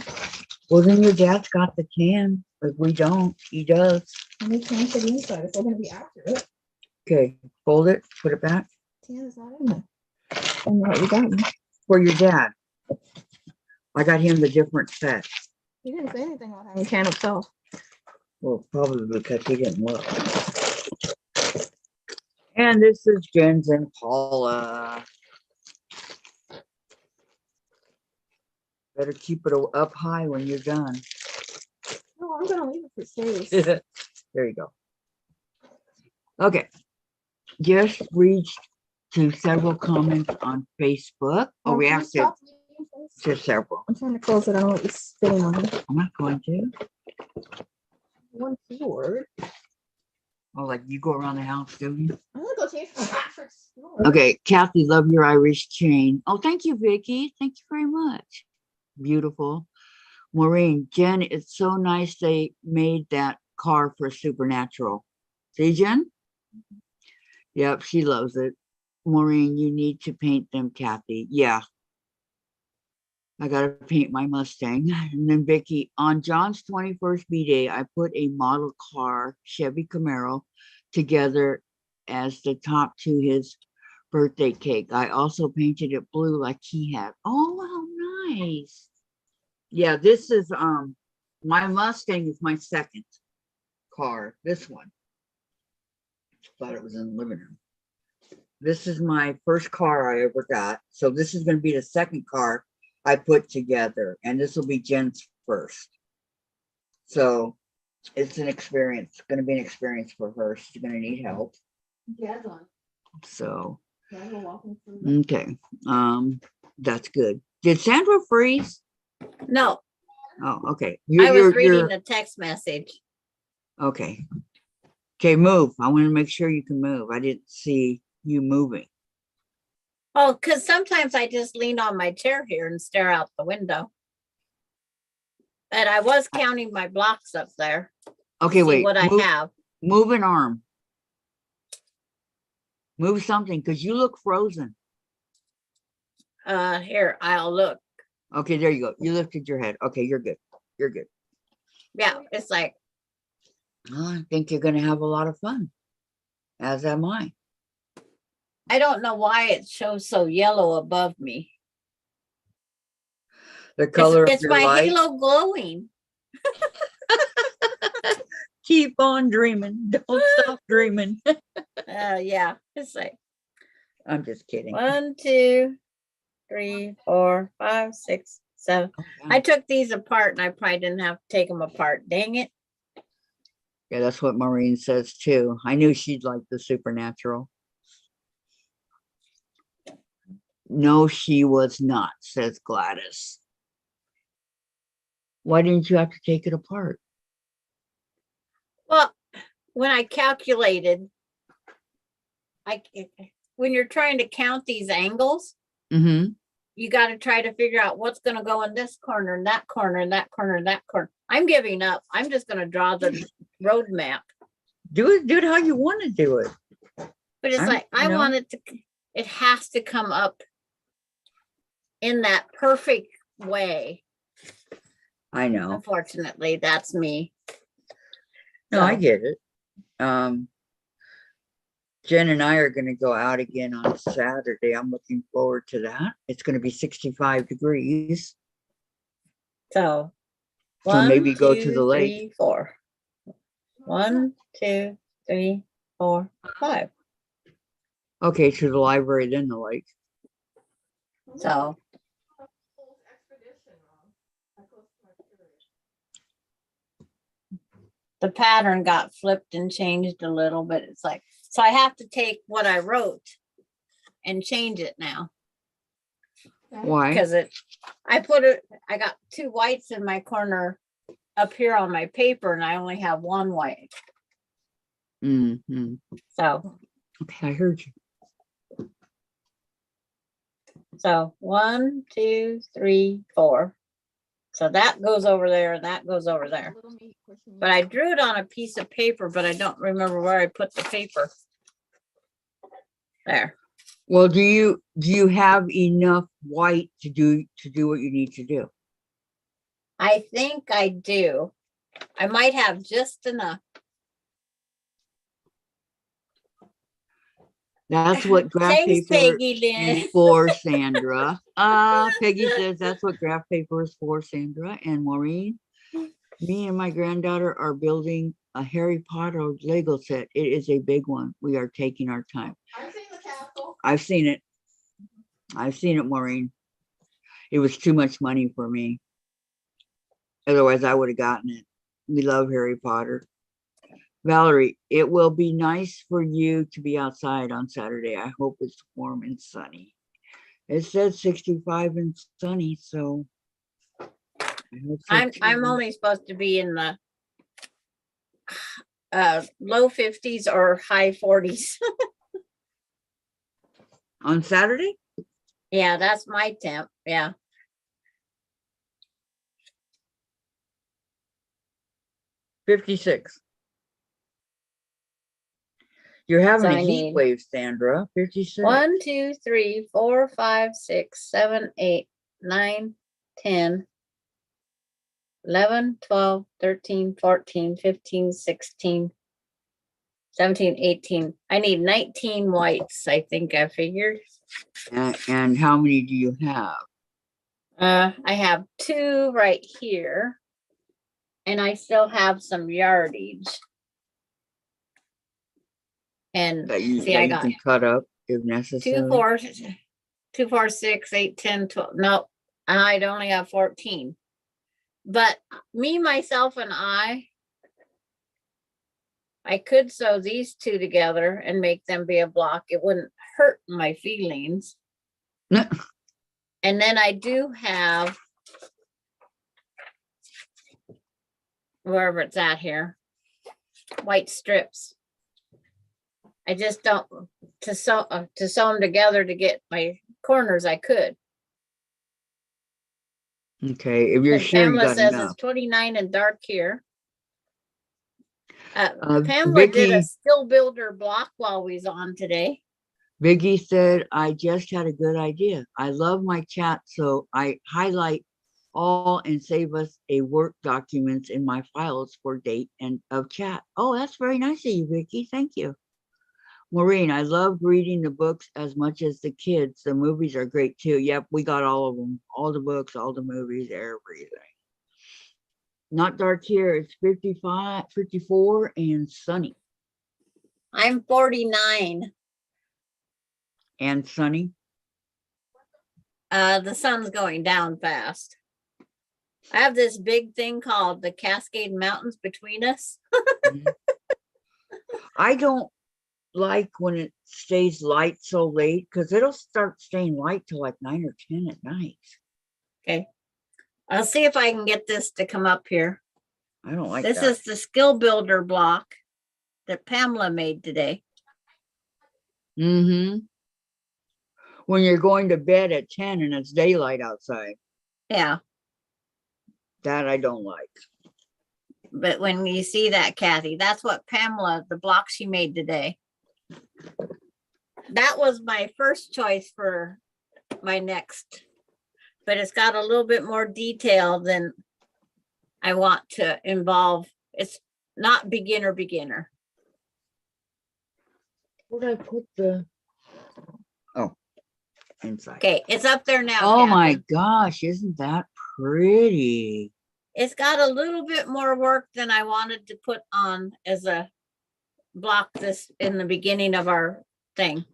Well, then your dad's got the can. If we don't, he does. I need can for the inside if we're gonna be accurate. Okay, fold it, put it back. Tan is not in there. And what you got me. For your dad. I got him the different set. He didn't say anything about having can himself. Well, probably because he didn't look. And this is Jen's Impala. Better keep it up high when you're done. No, I'm gonna leave it for space. There you go. Okay. Just reached to several comments on Facebook. Oh, reacted to several. I'm trying to close it. I don't want you spitting on it. I'm not going to. One keyword. Oh, like you go around the house, do you? I'm gonna go change my outfit. Okay, Kathy, love your Irish chain. Oh, thank you, Vicki. Thank you very much. Beautiful. Maureen, Jen, it's so nice they made that car for Supernatural. See, Jen? Yep, she loves it. Maureen, you need to paint them, Kathy. Yeah. I gotta paint my Mustang. And then Vicki, on John's 21st B-Day, I put a model car, Chevy Camaro, together as the top to his birthday cake. I also painted it blue like he had. Oh, how nice. Yeah, this is my Mustang is my second car. This one. Thought it was in the living room. This is my first car I ever got. So this is going to be the second car I put together, and this will be Jen's first. So it's an experience. It's going to be an experience for her. She's going to need help. Yeah, So Done. okay, that's good. Did Sandra freeze? No, Oh, okay. I was reading the text message. Okay. Okay, move. I want to make sure you can move. I didn't see you moving. Oh, because sometimes I just lean on my chair here and stare out the window. And I was counting my blocks up there. Okay, See wait. what I have. Move an arm. Move something because you look frozen. Here, I'll look. Okay, there you go. You lifted your head. Okay, you're good. You're good. Yeah, it's like, Oh, I think you're going to have a lot of fun. As am I. I don't know why it shows so yellow above me. The color It's of my your light. halo glowing. Keep on dreaming. Don't stop dreaming. Yeah, it's like I'm just kidding. 1, 2, 3, 4, 5, 6, 7. Oh, yeah. I took these apart and I probably didn't have to take them apart. Dang it. Yeah, that's what Maureen says too. I knew she'd like the Supernatural. No, she was not, says Gladys. Why didn't you have to take it apart? Well, when I calculated, when you're trying to count these angles, Mm-hmm. you got to try to figure out what's going to go in this corner and that corner and that corner and that corner. I'm giving up. I'm just going to draw the road map. Do it how you want to do it. But it's like, I you know. want it to, it has to come up in that perfect way. I know. Unfortunately, that's me. No, I So, get it. Jen and I are going to go out again on Saturday. I'm looking forward to that. It's going to be 65 degrees. So So maybe go to the lake. 3, 4. 1, 2, 3, 4, 5. Okay, to the library, then the lake. So the pattern got flipped and changed a little, but it's like, so I have to take what I wrote and change it now. Why? Because I got 2 whites in my corner up here on my paper and I only have 1 white. Mm-hmm. So, Okay, I heard you. so 1, 2, 3, 4. So that goes over there and that goes over there. But I drew it on a piece of paper, but I don't remember where I put the paper. There. Well, do you have enough white to do what you need to do? I think I do. I might have just enough. That's what graph Thanks, paper Peggy Lynn. is for, Sandra. Peggy says that's what graph paper is for, Sandra. And Maureen, me and my granddaughter are building a Harry Potter Lego set. It is a big one. We are taking our time. I've seen the castle. I've seen it. I've seen it, Maureen. It was too much money for me. Otherwise, I would have gotten it. We love Harry Potter. Valerie, it will be nice for you to be outside on Saturday. I hope it's warm and sunny. It says 65 and sunny, so I hope so I'm too. only supposed to be in the low 50s or high 40s. On Saturday? Yeah, that's my temp. Yeah. $56. You're having So a I heat need wave, Sandra. 56. 1, 2, 3, 4, 5, 6, 7, 8, 9, 10, 11, 12, 13, 14, 15, 16, 17, 18. I need 19 whites, I think I figured. And how many do you have? I have 2 right here. And I still have some yardage. And That you, see, that I you got can cut up if 2, necessary? 4, 2, 4, 6, 8, 10, 12. No, I'd only have 14. But me, myself, and I could sew these 2 together and make them be a block. It wouldn't hurt my feelings. And then I do have, wherever it's at here, white strips. I just don't, to sew them together to get my corners, I could. Okay, if you're And sure you Pamela got says enough. it's 29 and dark here. Pamela did a Vicky, skill builder block while we was on today. Vicki said, I just had a good idea. I love my chat, so I highlight all and save us a work documents in my files for date and of chat. Oh, that's very nice of you, Vicki. Thank you. Maureen, I love reading the books as much as the kids. The movies are great too. Yep, we got all of them. All the books, all the movies, everything. Not dark here. It's 55, 54 and sunny. I'm 49. And sunny. The sun's going down fast. I have this big thing called the Cascade Mountains between us. I don't like when it stays light so late because it'll start staying light till like 9 or 10 at night. Okay. I'll see if I can get this to come up here. I don't like This that. is the skill builder block that Pamela made today. Mm-hmm. When you're going to bed at 10 and it's daylight outside. Yeah. That I don't like. But when you see that, Kathy, that's what Pamela, the block she made today. That was my first choice for my next, but it's got a little bit more detail than I want to involve. It's not beginner. Where did I put the? Oh, inside. Okay, it's up there now. Oh Kathy. my gosh, isn't that pretty? It's got a little bit more work than I wanted to put on as a block this in the beginning of our thing.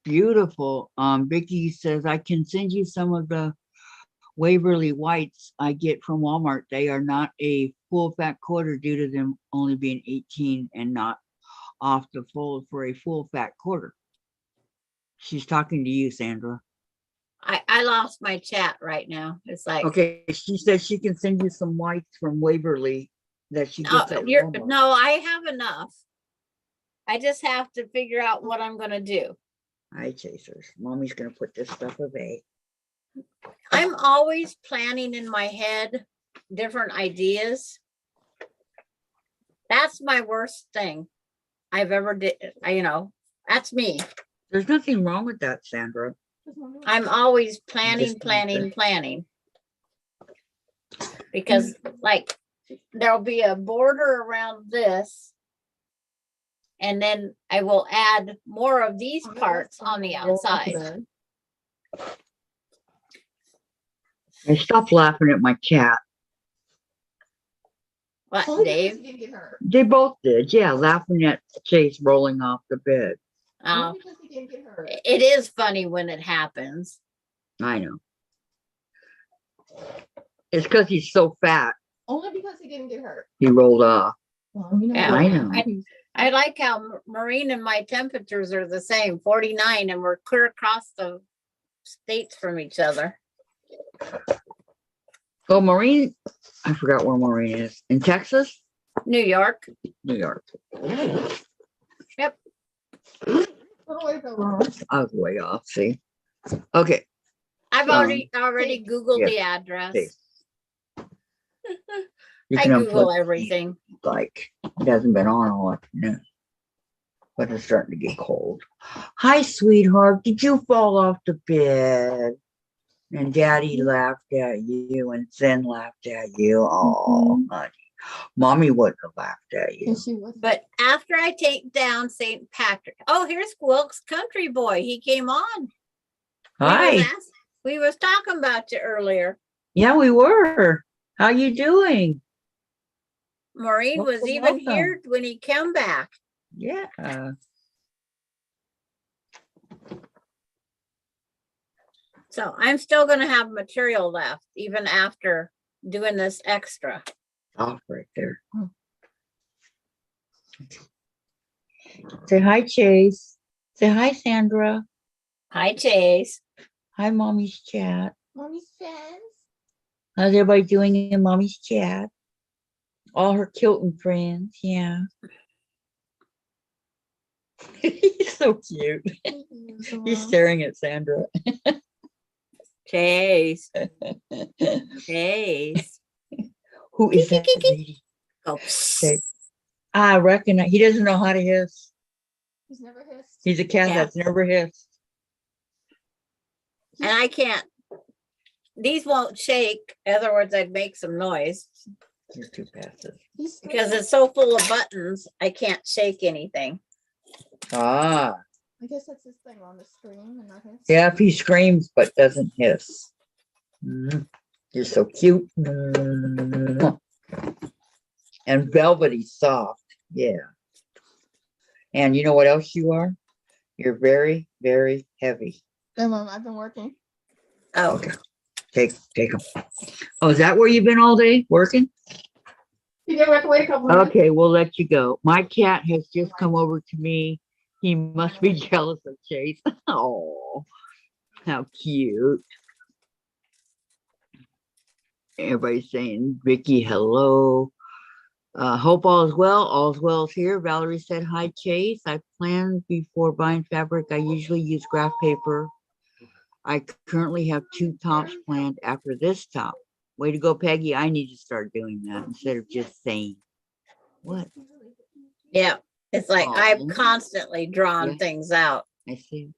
Beautiful. Vicki says I can send you some of the Waverly whites I get from Walmart. They are not a full fat quarter due to them only being 18 and not off the fold for a full fat quarter. She's talking to you, Sandra. I lost my chat right now. It's like, okay, she says she can send you some whites from Waverly that she gets at Walmart. no, I have enough. I just have to figure out what I'm gonna do. Hi, chasers. Mommy's gonna put this stuff away. I'm always planning in my head different ideas. That's my worst thing I've ever did. That's me. There's nothing wrong with that, Sandra. I'm always planning. Because like there'll be a border around this. And then I will add more of these parts on the outside. I stopped laughing at my cat. What, Dave? They both did, yeah, laughing at Chase rolling off the bed. Oh, it is funny when it happens. I know. It's because he's so fat. Only because he didn't get hurt. He rolled off. Well, you know, Yeah, I know. I like how Maureen and my temperatures are the same, 49, and we're clear across the states from each other. Oh, Maureen, I forgot where Maureen is. In Texas? New York. New York. Yep. What way to go wrong? I was way off, see? Okay. I've already Googled yeah, the address. okay. You I can Google unplug the everything. like it hasn't been on all afternoon, but it's starting to get cold. Hi, sweetheart. Did you fall off the bed? And Daddy laughed at you, and Zen laughed at you. Oh, honey, Mommy wouldn't have laughed at you. And she was. But after I take down St. Patrick, oh, here's Wilkes Country Boy. He came on. Hi. We was talking about you earlier. Yeah, we were. How you doing? Maureen was even here when he came back. Yeah. So I'm still going to have material left even after doing this extra. Off right there. Say hi, Chase. Say hi, Sandra. Hi, Chase. Hi, Mommy's chat. Mommy's friends. How's everybody doing in Mommy's chat? All her Quilting friends, yeah. He's so cute. He's staring at Sandra. Chase. Chase. Who is that lady? Oh, Okay. I reckon he doesn't know how to hiss. He's never hissed. He's a cat that's never hissed. And I can't. These won't shake. In other words, I'd make some noise. You're too passive. Because it's so full of buttons, I can't shake anything. Ah. I guess that's his thing on the screen and not his. Yeah, if he screams but doesn't hiss. You're so cute. And velvety soft. Yeah. And you know what else you are? You're very, very heavy. No, Mom, I've been working. Oh. Okay. Take them. Oh, is that where you've been all day working? You never have to wait a couple minutes. Okay, we'll let you go. My cat has just come over to me. He must be jealous of Chase. Oh, how cute. Everybody's saying, Vicki, hello. Hope all is well. All's well is here. Valerie said, hi, Chase. I planned before buying fabric. I usually use graph paper. I currently have 2 tops planned after this top. Way to go, Peggy. I need to start doing that instead of just saying. What? Yeah. It's like I've constantly drawn Yeah. things out. I see.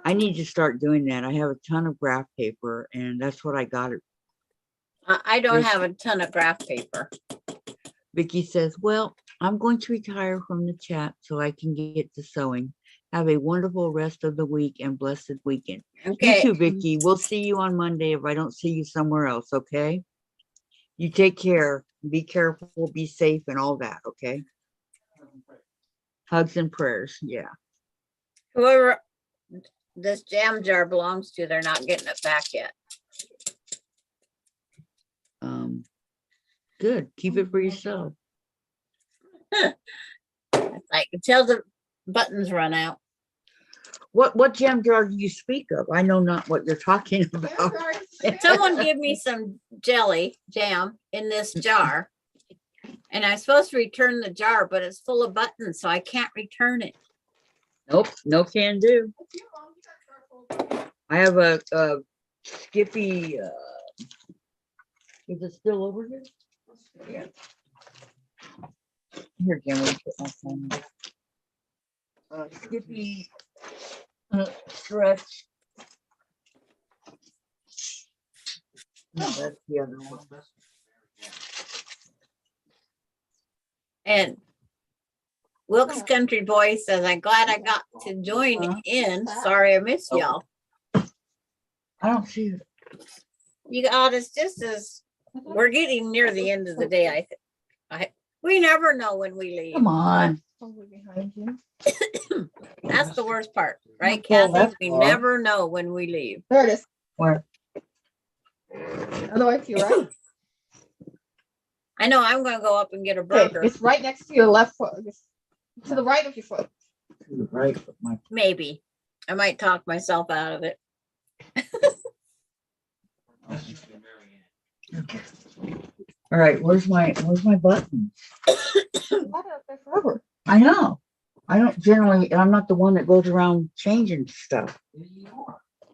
I need to start doing that. I have a ton of graph paper, and that's what I got. I don't have a ton of graph paper. Vicki says, well, I'm going to retire from the chat so I can get to sewing. Have a wonderful rest of the week and blessed weekend. Okay. You too, Vicki. We'll see you on Monday if I don't see you somewhere else, okay? You take care. Be careful, be safe, and all that, okay? Hugs and prayers, yeah. Whoever this jam jar belongs to, they're not getting it back yet. Good. Keep it for yourself. Like until the buttons run out. What jam jar do you speak of? I know not what you're talking about. Someone give me some jelly jam in this jar. And I'm supposed to return the jar, but it's full of buttons, so I can't return it. Nope, no can do. I have a Skippy. Is it still over here? Yeah. Here, Jim, let me put my phone. Skippy stretch. No, that's the other one. And Wilkes Country Boy says, I'm glad I got to join in. Sorry I missed y'all. I don't see it. You got it's just as we're getting near the end of the day. We never know when we leave. Come on. Behind you. That's the worst part, right, Well, Kathy? that's We far. never know when we leave. There it is. Where? Otherwise, you're right. I know I'm gonna go up and get a Okay, burger. it's right next to your left foot. To the right of your foot. Right. My Maybe. I might talk myself out of it. All right, where's my button? You had it up there forever. I know. I don't generally, I'm not the one that goes around changing stuff.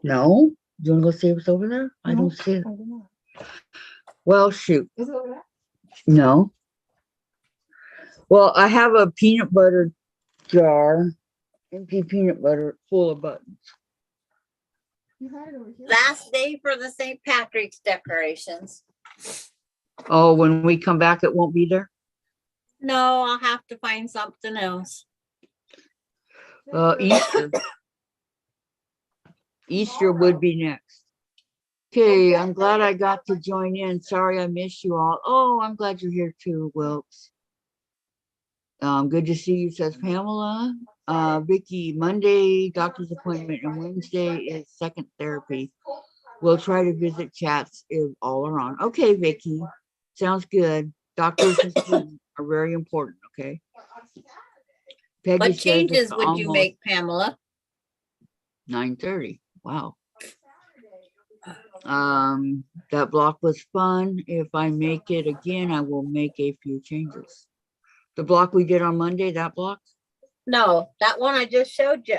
No? Do you want to go see what's over there? I No. don't see it. I don't know. Well, shoot. Is it over there? No. Well, I have a peanut butter jar, empty peanut butter full of buttons. You had it over here. Last day for the St. Patrick's decorations. Oh, when we come back, it won't be there? No, I'll have to find something else. Easter. Easter would be next. Okay, I'm glad I got to join in. Sorry I missed you all. Oh, I'm glad you're here too, Wilkes. Good to see you, says Pamela. Vicki, Monday, doctor's appointment, and Wednesday is second therapy. We'll try to visit chats if all are on. Okay, Vicki, sounds good. Doctors are very important, okay? Peggy What says changes it's would you almost make, Pamela? 9:30. Wow. That block was fun. If I make it again, I will make a few changes. The block we did on Monday, that block? No, that one I just showed you.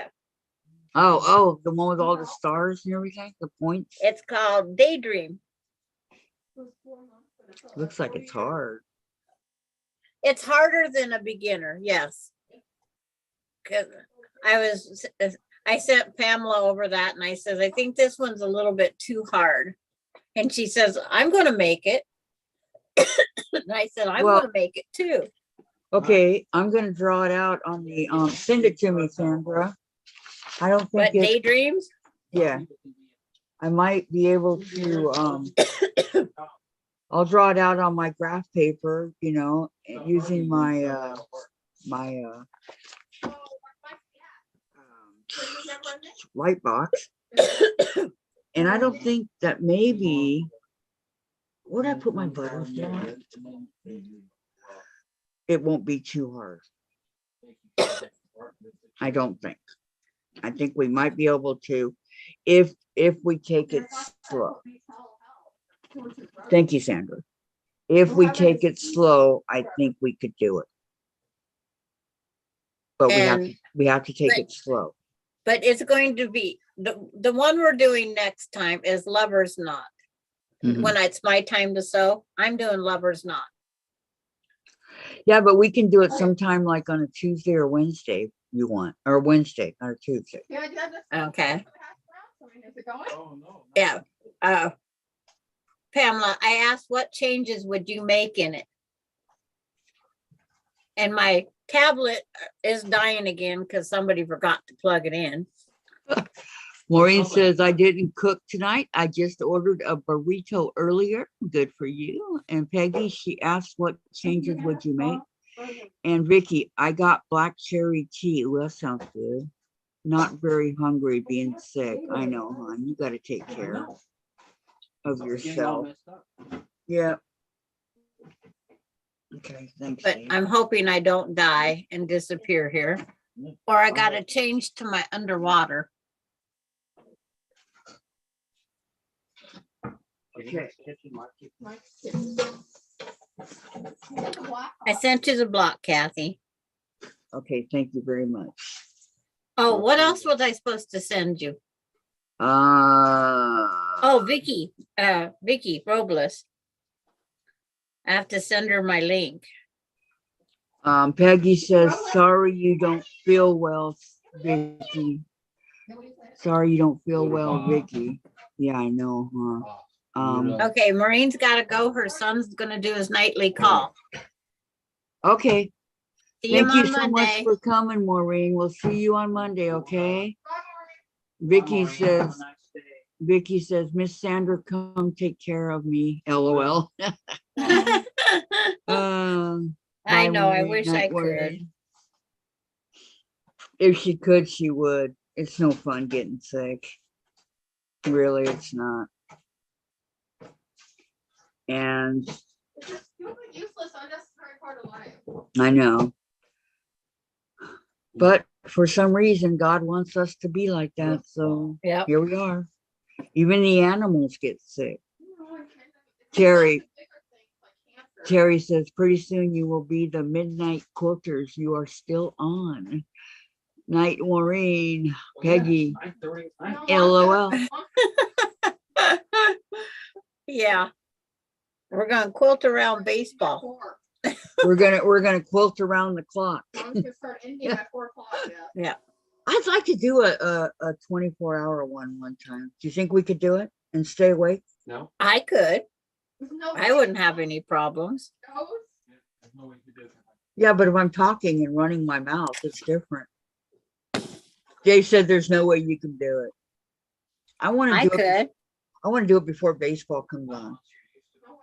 Oh, the one with all the stars and everything, the points. It's called Daydream. Looks like it's hard. It's harder than a beginner, yes. Because I sent Pamela over that and I said, I think this one's a little bit too hard. And she says, I'm going to make it. And I said, I'm Well, going to make it too. Okay, I'm gonna draw it out on the, send it to me, Sandra. I don't think But it, Daydreams? yeah. I might be able to, I'll draw it out on my graph paper, you know, using my, white box. And I don't think that maybe, where'd I put my butters down? It won't be too hard. I don't think. I think we might be able to, if we take it slow. Thank you, Sandra. If we take it slow, I think we could do it. But we have to take it slow. But it's going to be, the one we're doing next time is Lover's Knot. When it's my time to sew, I'm doing Lover's Knot. Yeah, but we can do it sometime like on a Tuesday or Wednesday you want, or Wednesday or Tuesday. Okay. Yeah. Pamela, I asked what changes would you make in it? And my tablet is dying again because somebody forgot to plug it in. Maureen says, I didn't cook tonight. I just ordered a burrito earlier. Good for you. And Peggy, she asked, what changes would you make? And Vicki, I got black cherry tea. Well, that sounds good. Not very hungry being sick. I know, hon. You got to take care of yourself. Yeah. Okay, thanks. But I'm hoping I don't die and disappear here. Or I got to change to my underwater. Okay. I sent you the block, Kathy. Okay, thank you very much. Oh, what else was I supposed to send you? Oh, Vicki Robles. I have to send her my link. Peggy says, sorry you don't feel well, Vicki. Sorry you don't feel well, Vicki. Yeah, I know, huh? Okay, Maureen's got to go. Her son's going to do his nightly call. Okay. See him Thank you on so Monday. much for coming, Maureen. We'll see you on Monday, okay? Vicki says, Miss Sandra, come take care of me. LOL. I Bye, know. I Maureen. wish Night I word. could. If she could, she would. It's no fun getting sick. Really, it's not. And You look useless, unnecessary part of life. I know. But for some reason, God wants us to be like that. So Yep. here we are. Even the animals get sick. No, it's Terry. the bigger things like cancer. Terry says, pretty soon you will be the midnight quilters. You are still on. Night, Maureen, Peggy, 9:30. LOL. Yeah. We're gonna quilt around baseball. We're gonna quilt around the clock. Mom's gonna start ending at 4 o'clock. Yeah. I'd like to do a 24-hour one time. Do you think we could do it and stay awake? No. I could. No, I wouldn't have any problems. no. There's no way to do it. Yeah, but if I'm talking and running my mouth, it's different. Jay said there's no way you can do it. I want to I do it. could. I want to do it before baseball comes on. No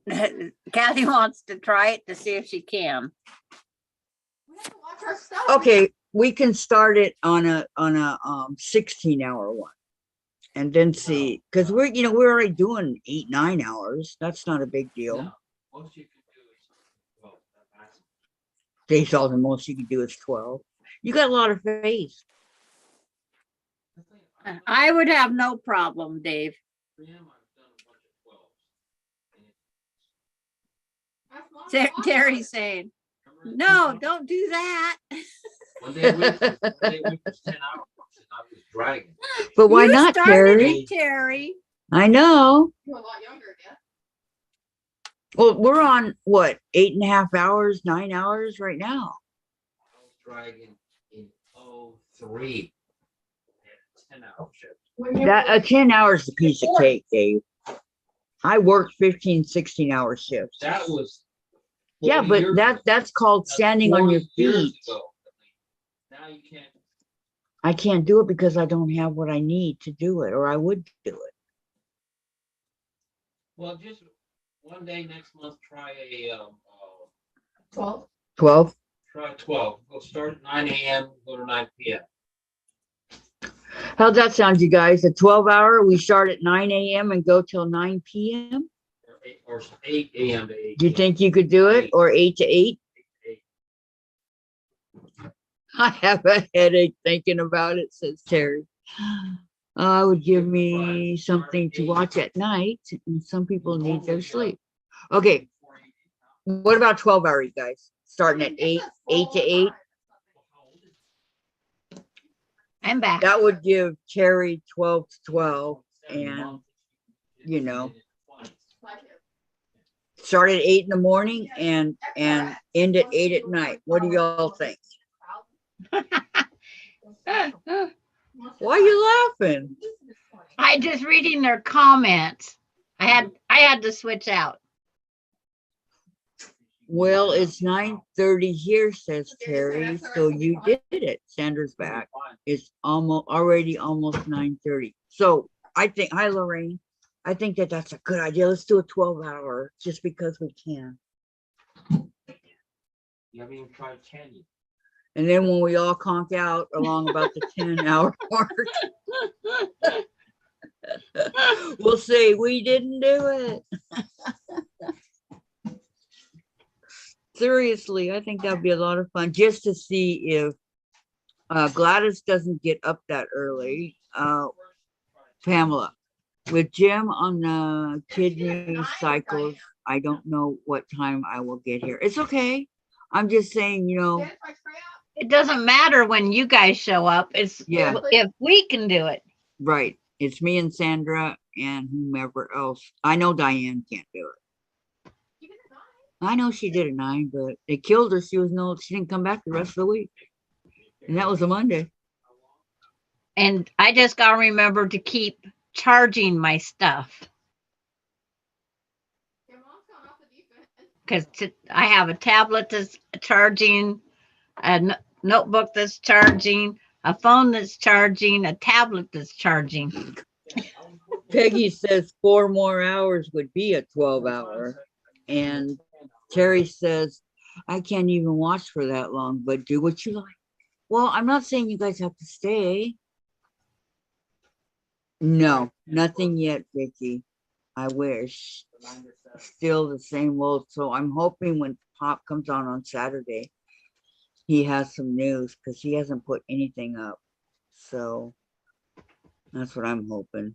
way, Mom. Kathy wants to try it to see if she can. We have to watch our stuff. Okay, we can start it on a 16-hour one, and then see, because we're already doing 8-9 hours. That's not a big deal. No. Most you can do is 12. That's They saw the most you can do is 12. You got a lot of faith. the thing. I would have no problem, Dave. For him, I've done a bunch of 12s. That's Mom's Terry's saying, no, don't do that. One day a week was 10 hours, and I was dragging. But why You not, started Terry? it, Terry. I know. You're a lot younger, yeah. Well, we're on what, 8.5 hours, 9 hours right now. I was dragging in 03. 10-hour shift. When you That were- 10 hours is a piece of cake, Dave. I worked 15, 16-hour shifts. That was. Yeah, 40 but years ago. that's called That's standing on your 40 years feet. ago. Now you can't. I can't do it because I don't have what I need to do it, or I would do it. Well, just one day next month, try a 12. 12. try 12. We'll start at 9 a.m. Go to 9 p.m. How'd that sound, you guys? A 12-hour, we start at 9 a.m. and go till 9 p.m. or 8 a.m. to 8. Do you think you could do it? Or 8 to 8? 8. I have a headache thinking about it, says Terry. It would give me something to watch at night, and some people need their sleep. Okay, what about 12-hour, you guys? Starting at 8 to 8? I'm back. That would give Terry 12 to 12, and start at 8 in the morning and end at 8 at night. What do y'all think? Why are you laughing? I just reading their comments. I had to switch out. Well, it's 9:30 here, says Terry. So you did it. Sandra's back. It's already almost 9:30. So I think, hi Lorraine. I think that's a good idea. Let's do a 12-hour just because we can. You haven't even tried 10 yet. And then when we all conk out along about the 10-hour mark, we'll say we didn't do it. Seriously, I think that'd be a lot of fun just to see if Gladys doesn't get up that early. Pamela, with Jim on the kidney cycles, I don't know what time I will get here. It's okay. I'm just saying, It doesn't matter when you guys show up. It's Yeah. if we can do it. right. It's me and Sandra and whomever else. I know Dianne can't do it. I know she did at 9, but they killed her. She didn't come back the rest of the week. And that was a Monday. And I just gotta remember to keep charging my stuff. Because I have a tablet that's charging, a notebook that's charging, a phone that's charging, a tablet that's charging. Peggy says 4 more hours would be a 12-hour. And Terry says, I can't even watch for that long, but do what you like. Well, I'm not saying you guys have to stay. No, nothing yet, Vicki. I wish. Still the same old. So I'm hoping when Pop comes on Saturday, he has some news because he hasn't put anything up. So that's what I'm hoping.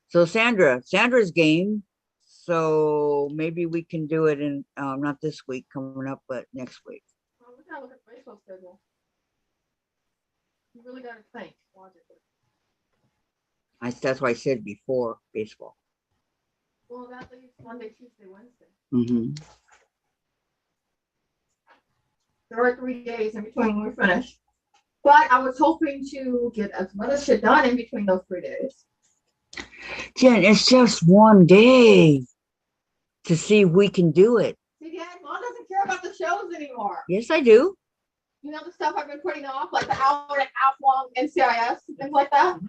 So Sandra's game. So maybe we can do it in not this week coming up, but next week. Well, we gotta look at the baseball schedule. You really gotta think logically. That's why I said before baseball. Well, that leaves Monday, Tuesday, Wednesday. Mm-hmm. There are 3 days in between when we finish. But I was hoping to get as much shit done in between those 3 days. Jen, it's just one day to see if we can do it. See, Dad, Mom doesn't care about the shows anymore. Yes, I do. You know the stuff I've been putting off, like the hour and a half long NCIS and things like that?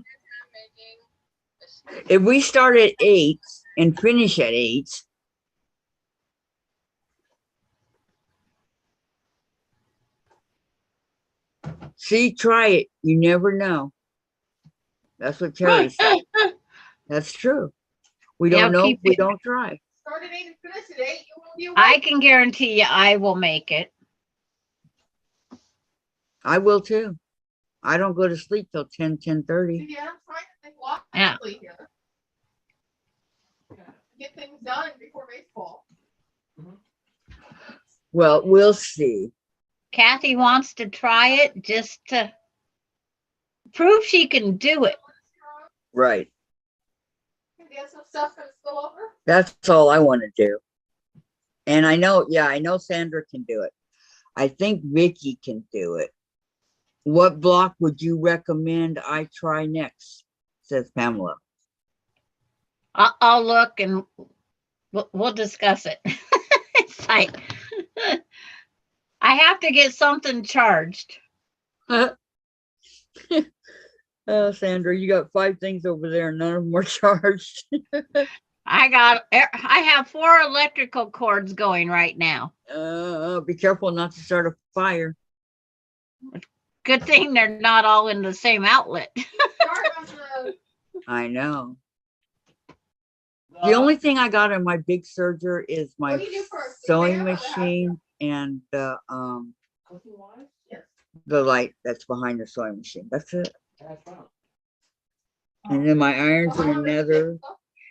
If we start at 8 and finish at 8, see, try it. You never know. That's what Terry said. That's true. We don't know if we don't try. Start at 8 and finish at 8. You won't be awake. I can guarantee you I will make it. I will too. I don't go to sleep till 10, 10:30. Yeah, I'm trying to think logically here. Get things done before baseball. Well, we'll see. Kathy wants to try it just to prove she can do it. Right. Can get some stuff gonna spill over? That's all I want to do. And I know Sandra can do it. I think Vicki can do it. What block would you recommend I try next? Says Pamela. I'll look and we'll discuss it. It's like I have to get something charged. Oh, Sandra, you got 5 things over there, and none of them are charged. I have 4 electrical cords going right now. Be careful not to start a fire. Good thing they're not all in the same outlet. I know. The only thing I got in my big serger is my sewing machine and the light that's behind the sewing machine. That's it. And then my irons in another.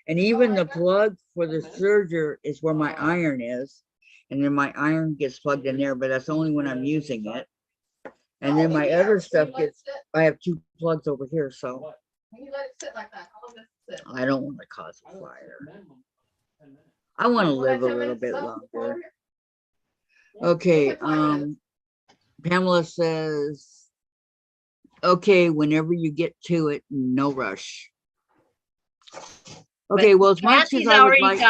And even the plug for the serger is where my iron is. And then my iron gets plugged in there, but that's only when I'm using it. And then my other stuff I have 2 plugs over here, so. You let it sit like that. How long does it sit? I don't want to cause a fire. I want to live a little bit longer. Okay, Pamela says, okay, whenever you get to it, no rush. Okay, well, as much as I would like.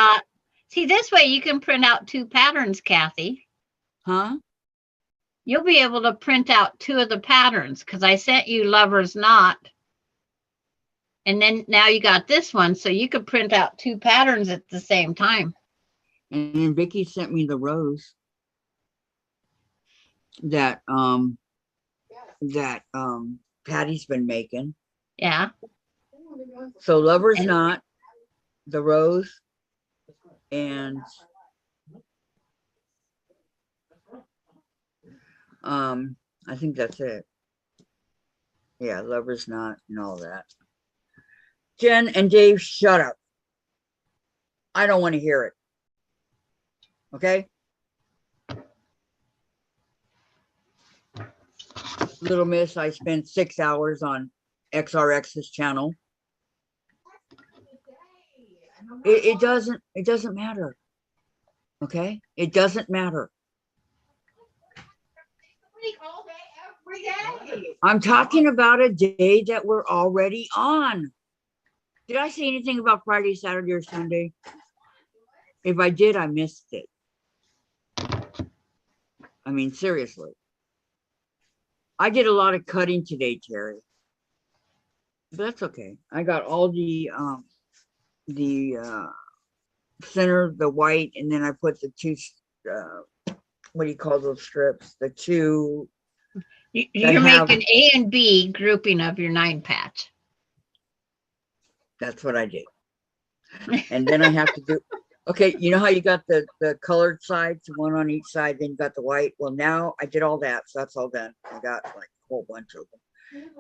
See, this way you can print out 2 patterns, Kathy. Huh? You'll be able to print out 2 of the patterns because I sent you Lover's Knot. And then now you got this one, so you could print out 2 patterns at the same time. And then Vicki sent me the rose that Patty's been making. Yeah. So Lover's Knot, the rose, and I think that's it. Yeah, Lover's Knot and all that. Jen and Dave, shut up. I don't want to hear it. Okay? Little Miss, I spent 6 hours on XRX's channel. It doesn't matter. Okay? It doesn't matter. I'm talking about a day that we're already on. Did I say anything about Friday, Saturday, or Sunday? If I did, I missed it. I mean, seriously. I did a lot of cutting today, Terry. But that's okay. I got all the center, the white, and then I put the 2, what do you call those strips? The 2. You're making A and B grouping of your 9 patch. That's what I did. And then I have to do, okay, you know how you got the colored sides, one on each side, then you got the white? Well, now I did all that, so that's all done. I got like a whole bunch of them.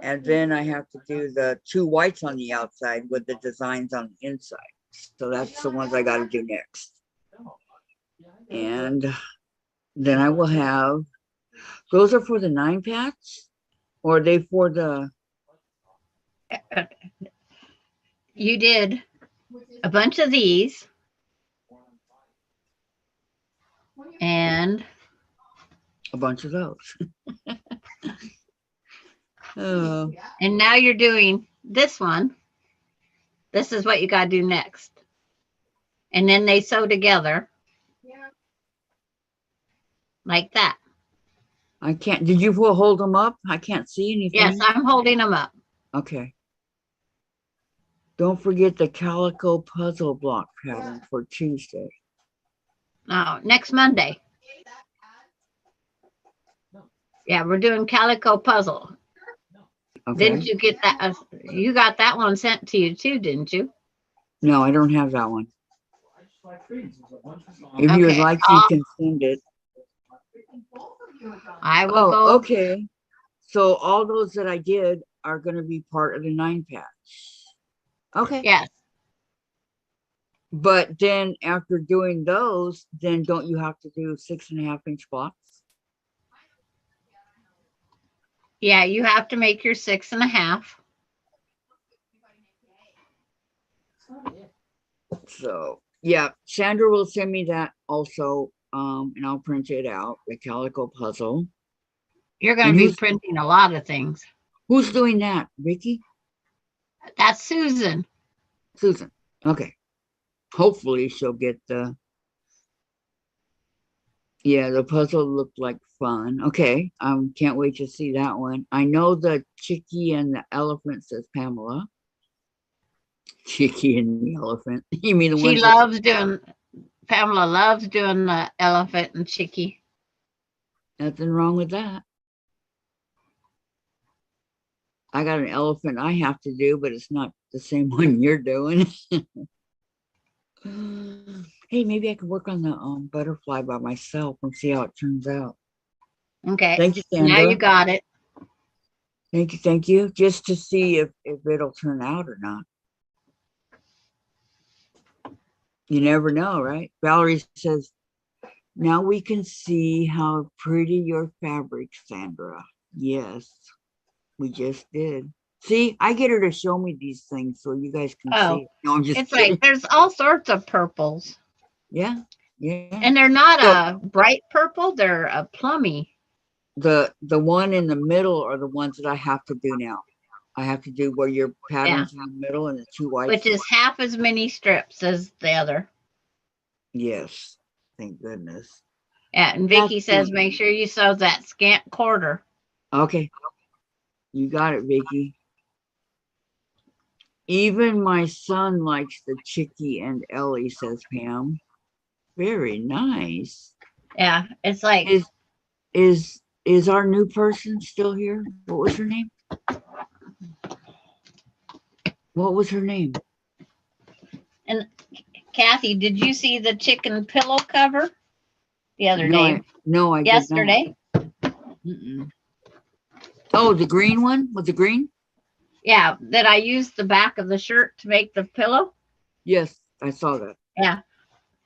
And then I have to do the 2 whites on the outside with the designs on the inside. So that's the ones I got to do next. And then I will have, those are for the 9 packs, or are they for the, You did a bunch of these and a bunch of those? Oh, and now you're doing this one. This is what you got to do next. And then they sew together like that. I can't, did you hold them up? I can't see anything. Yes, I'm holding them up. Okay. Don't forget the calico puzzle block pattern for Tuesday. No, next Monday. Yeah, we're doing calico puzzle. Okay. Didn't you get that? You got that one sent to you too, didn't you? No, I don't have that one. If you would Okay, like, you can send it. I will Oh, go. okay. So all those that I did are going to be part of the 9 packs. Okay. Yes. But then after doing those, then don't you have to do 6.5-inch blocks? Yeah, you have to make your 6.5. So yeah, Sandra will send me that also, and I'll print it out, the calico puzzle. You're going And to be printing a lot of things. Who's doing that? Vicki? That's Susan. Susan. Okay. Hopefully she'll get the, yeah, the puzzle looked like fun. Okay. Can't wait to see that one. I know the chickie and the elephant, says Pamela. Chickie and the elephant. You mean the She one? loves doing, Pamela loves doing the elephant and chickie. Nothing wrong with that. I got an elephant I have to do, but it's not the same one you're doing. Hey, maybe I could work on the butterfly by myself and see how it turns out. Okay. Thank you, Sandra. Now you got it. Thank you. Just to see if it'll turn out or not. You never know, right? Valerie says, now we can see how pretty your fabric, Sandra. Yes, we just did. See, I get her to show me these things so you guys can see. No, I'm just It's kidding. like there's all sorts of purples. Yeah. And they're not a bright purple, they're a plummy. The one in the middle are the ones that I have to do now. I have to do where your patterns in the middle and the 2 whites. Which is half as many strips as the other. Yes. Thank goodness. Yeah, and Vicki says make sure you sew that scant quarter. Okay. You got it, Vicki. Even my son likes the chickie and Ellie, says Pam. Very nice. Yeah, it's like is our new person still here? What was her name? What was her name? And Kathy, did you see the chicken pillow cover the other day? No, I yesterday. did not. Oh, the green one? Was it green? Yeah, that I used the back of the shirt to make the pillow. Yes, I saw that. Yeah.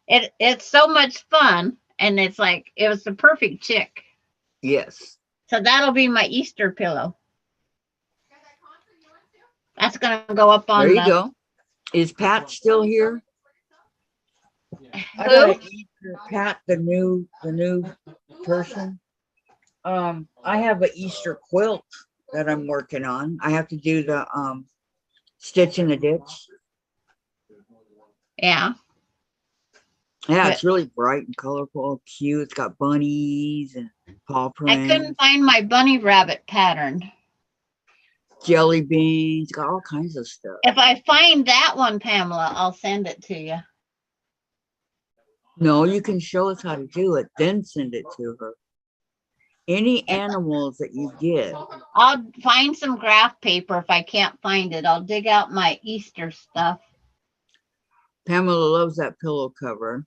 It's so much fun, and it's like it was the perfect chick. Yes. So that'll be my Easter pillow. That's gonna go up on. There you go. Is Pat still here? Who? Pat, the new person. I have an Easter quilt that I'm working on. I have to do the stitch in the ditch. Yeah. Yeah, it's really bright and colorful, cute. It's got bunnies and paw prints. I couldn't find my bunny rabbit pattern. Jelly beans, got all kinds of stuff. If I find that one, Pamela, I'll send it to you. No, you can show us how to do it, then send it to her. Any animals that you get. I'll find some graph paper if I can't find it. I'll dig out my Easter stuff. Pamela loves that pillow cover.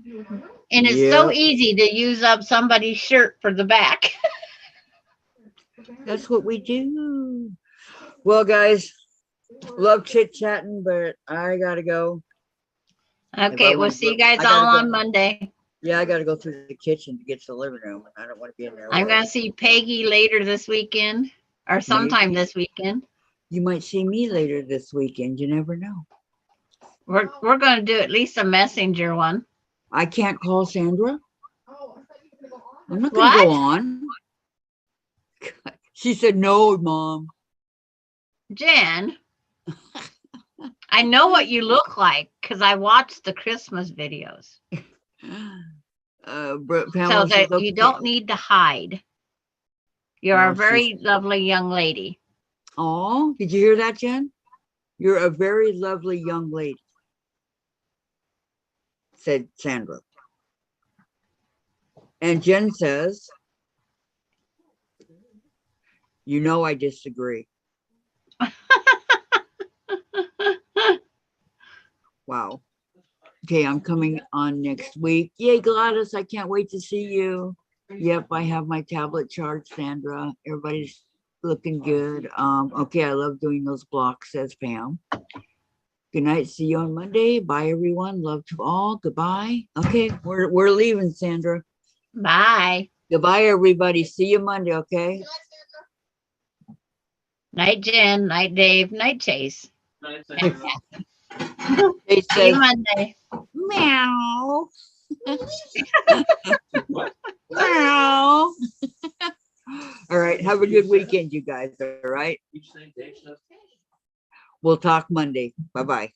And it's so Yep. easy to use up somebody's shirt for the back. That's what we do. Well, guys, love chit chatting, but I gotta go. Okay, we'll wanna see you go- guys I gotta all go. on Monday. Yeah, I gotta go through the kitchen to get to the living room. I don't want to be in there. I'm alone. gonna see Peggy later this weekend or sometime this weekend. You might see me later this weekend. You never know. We're gonna do at least a messenger one. I can't call Sandra. Oh, I thought you were gonna go on. I'm not gonna go What? on. She said, no, Mom. Jen, I know what you look like because I watched the Christmas videos. Pamela So says, that you okay. don't need to hide. You're Well, a very lovely young lady. Oh, did you hear that, Jen? You're a very lovely young lady, said Sandra. And Jen says, you know, I disagree. Wow. Okay, I'm coming on next week. Yay, Gladys, I can't wait to see you. Yep, I have my tablet charged, Sandra. Everybody's looking good. Okay, I love doing those blocks, says Pam. Good night. See you on Monday. Bye, everyone. Love to all. Goodbye. Okay, we're leaving, Sandra. Bye. Goodbye, everybody. See you Monday, okay? Night, Jen. Night, Dave. Night, Chase. They See you says, Monday. meow. Meow. All right, have a good weekend, you guys. All right. We'll talk Monday. Bye-bye.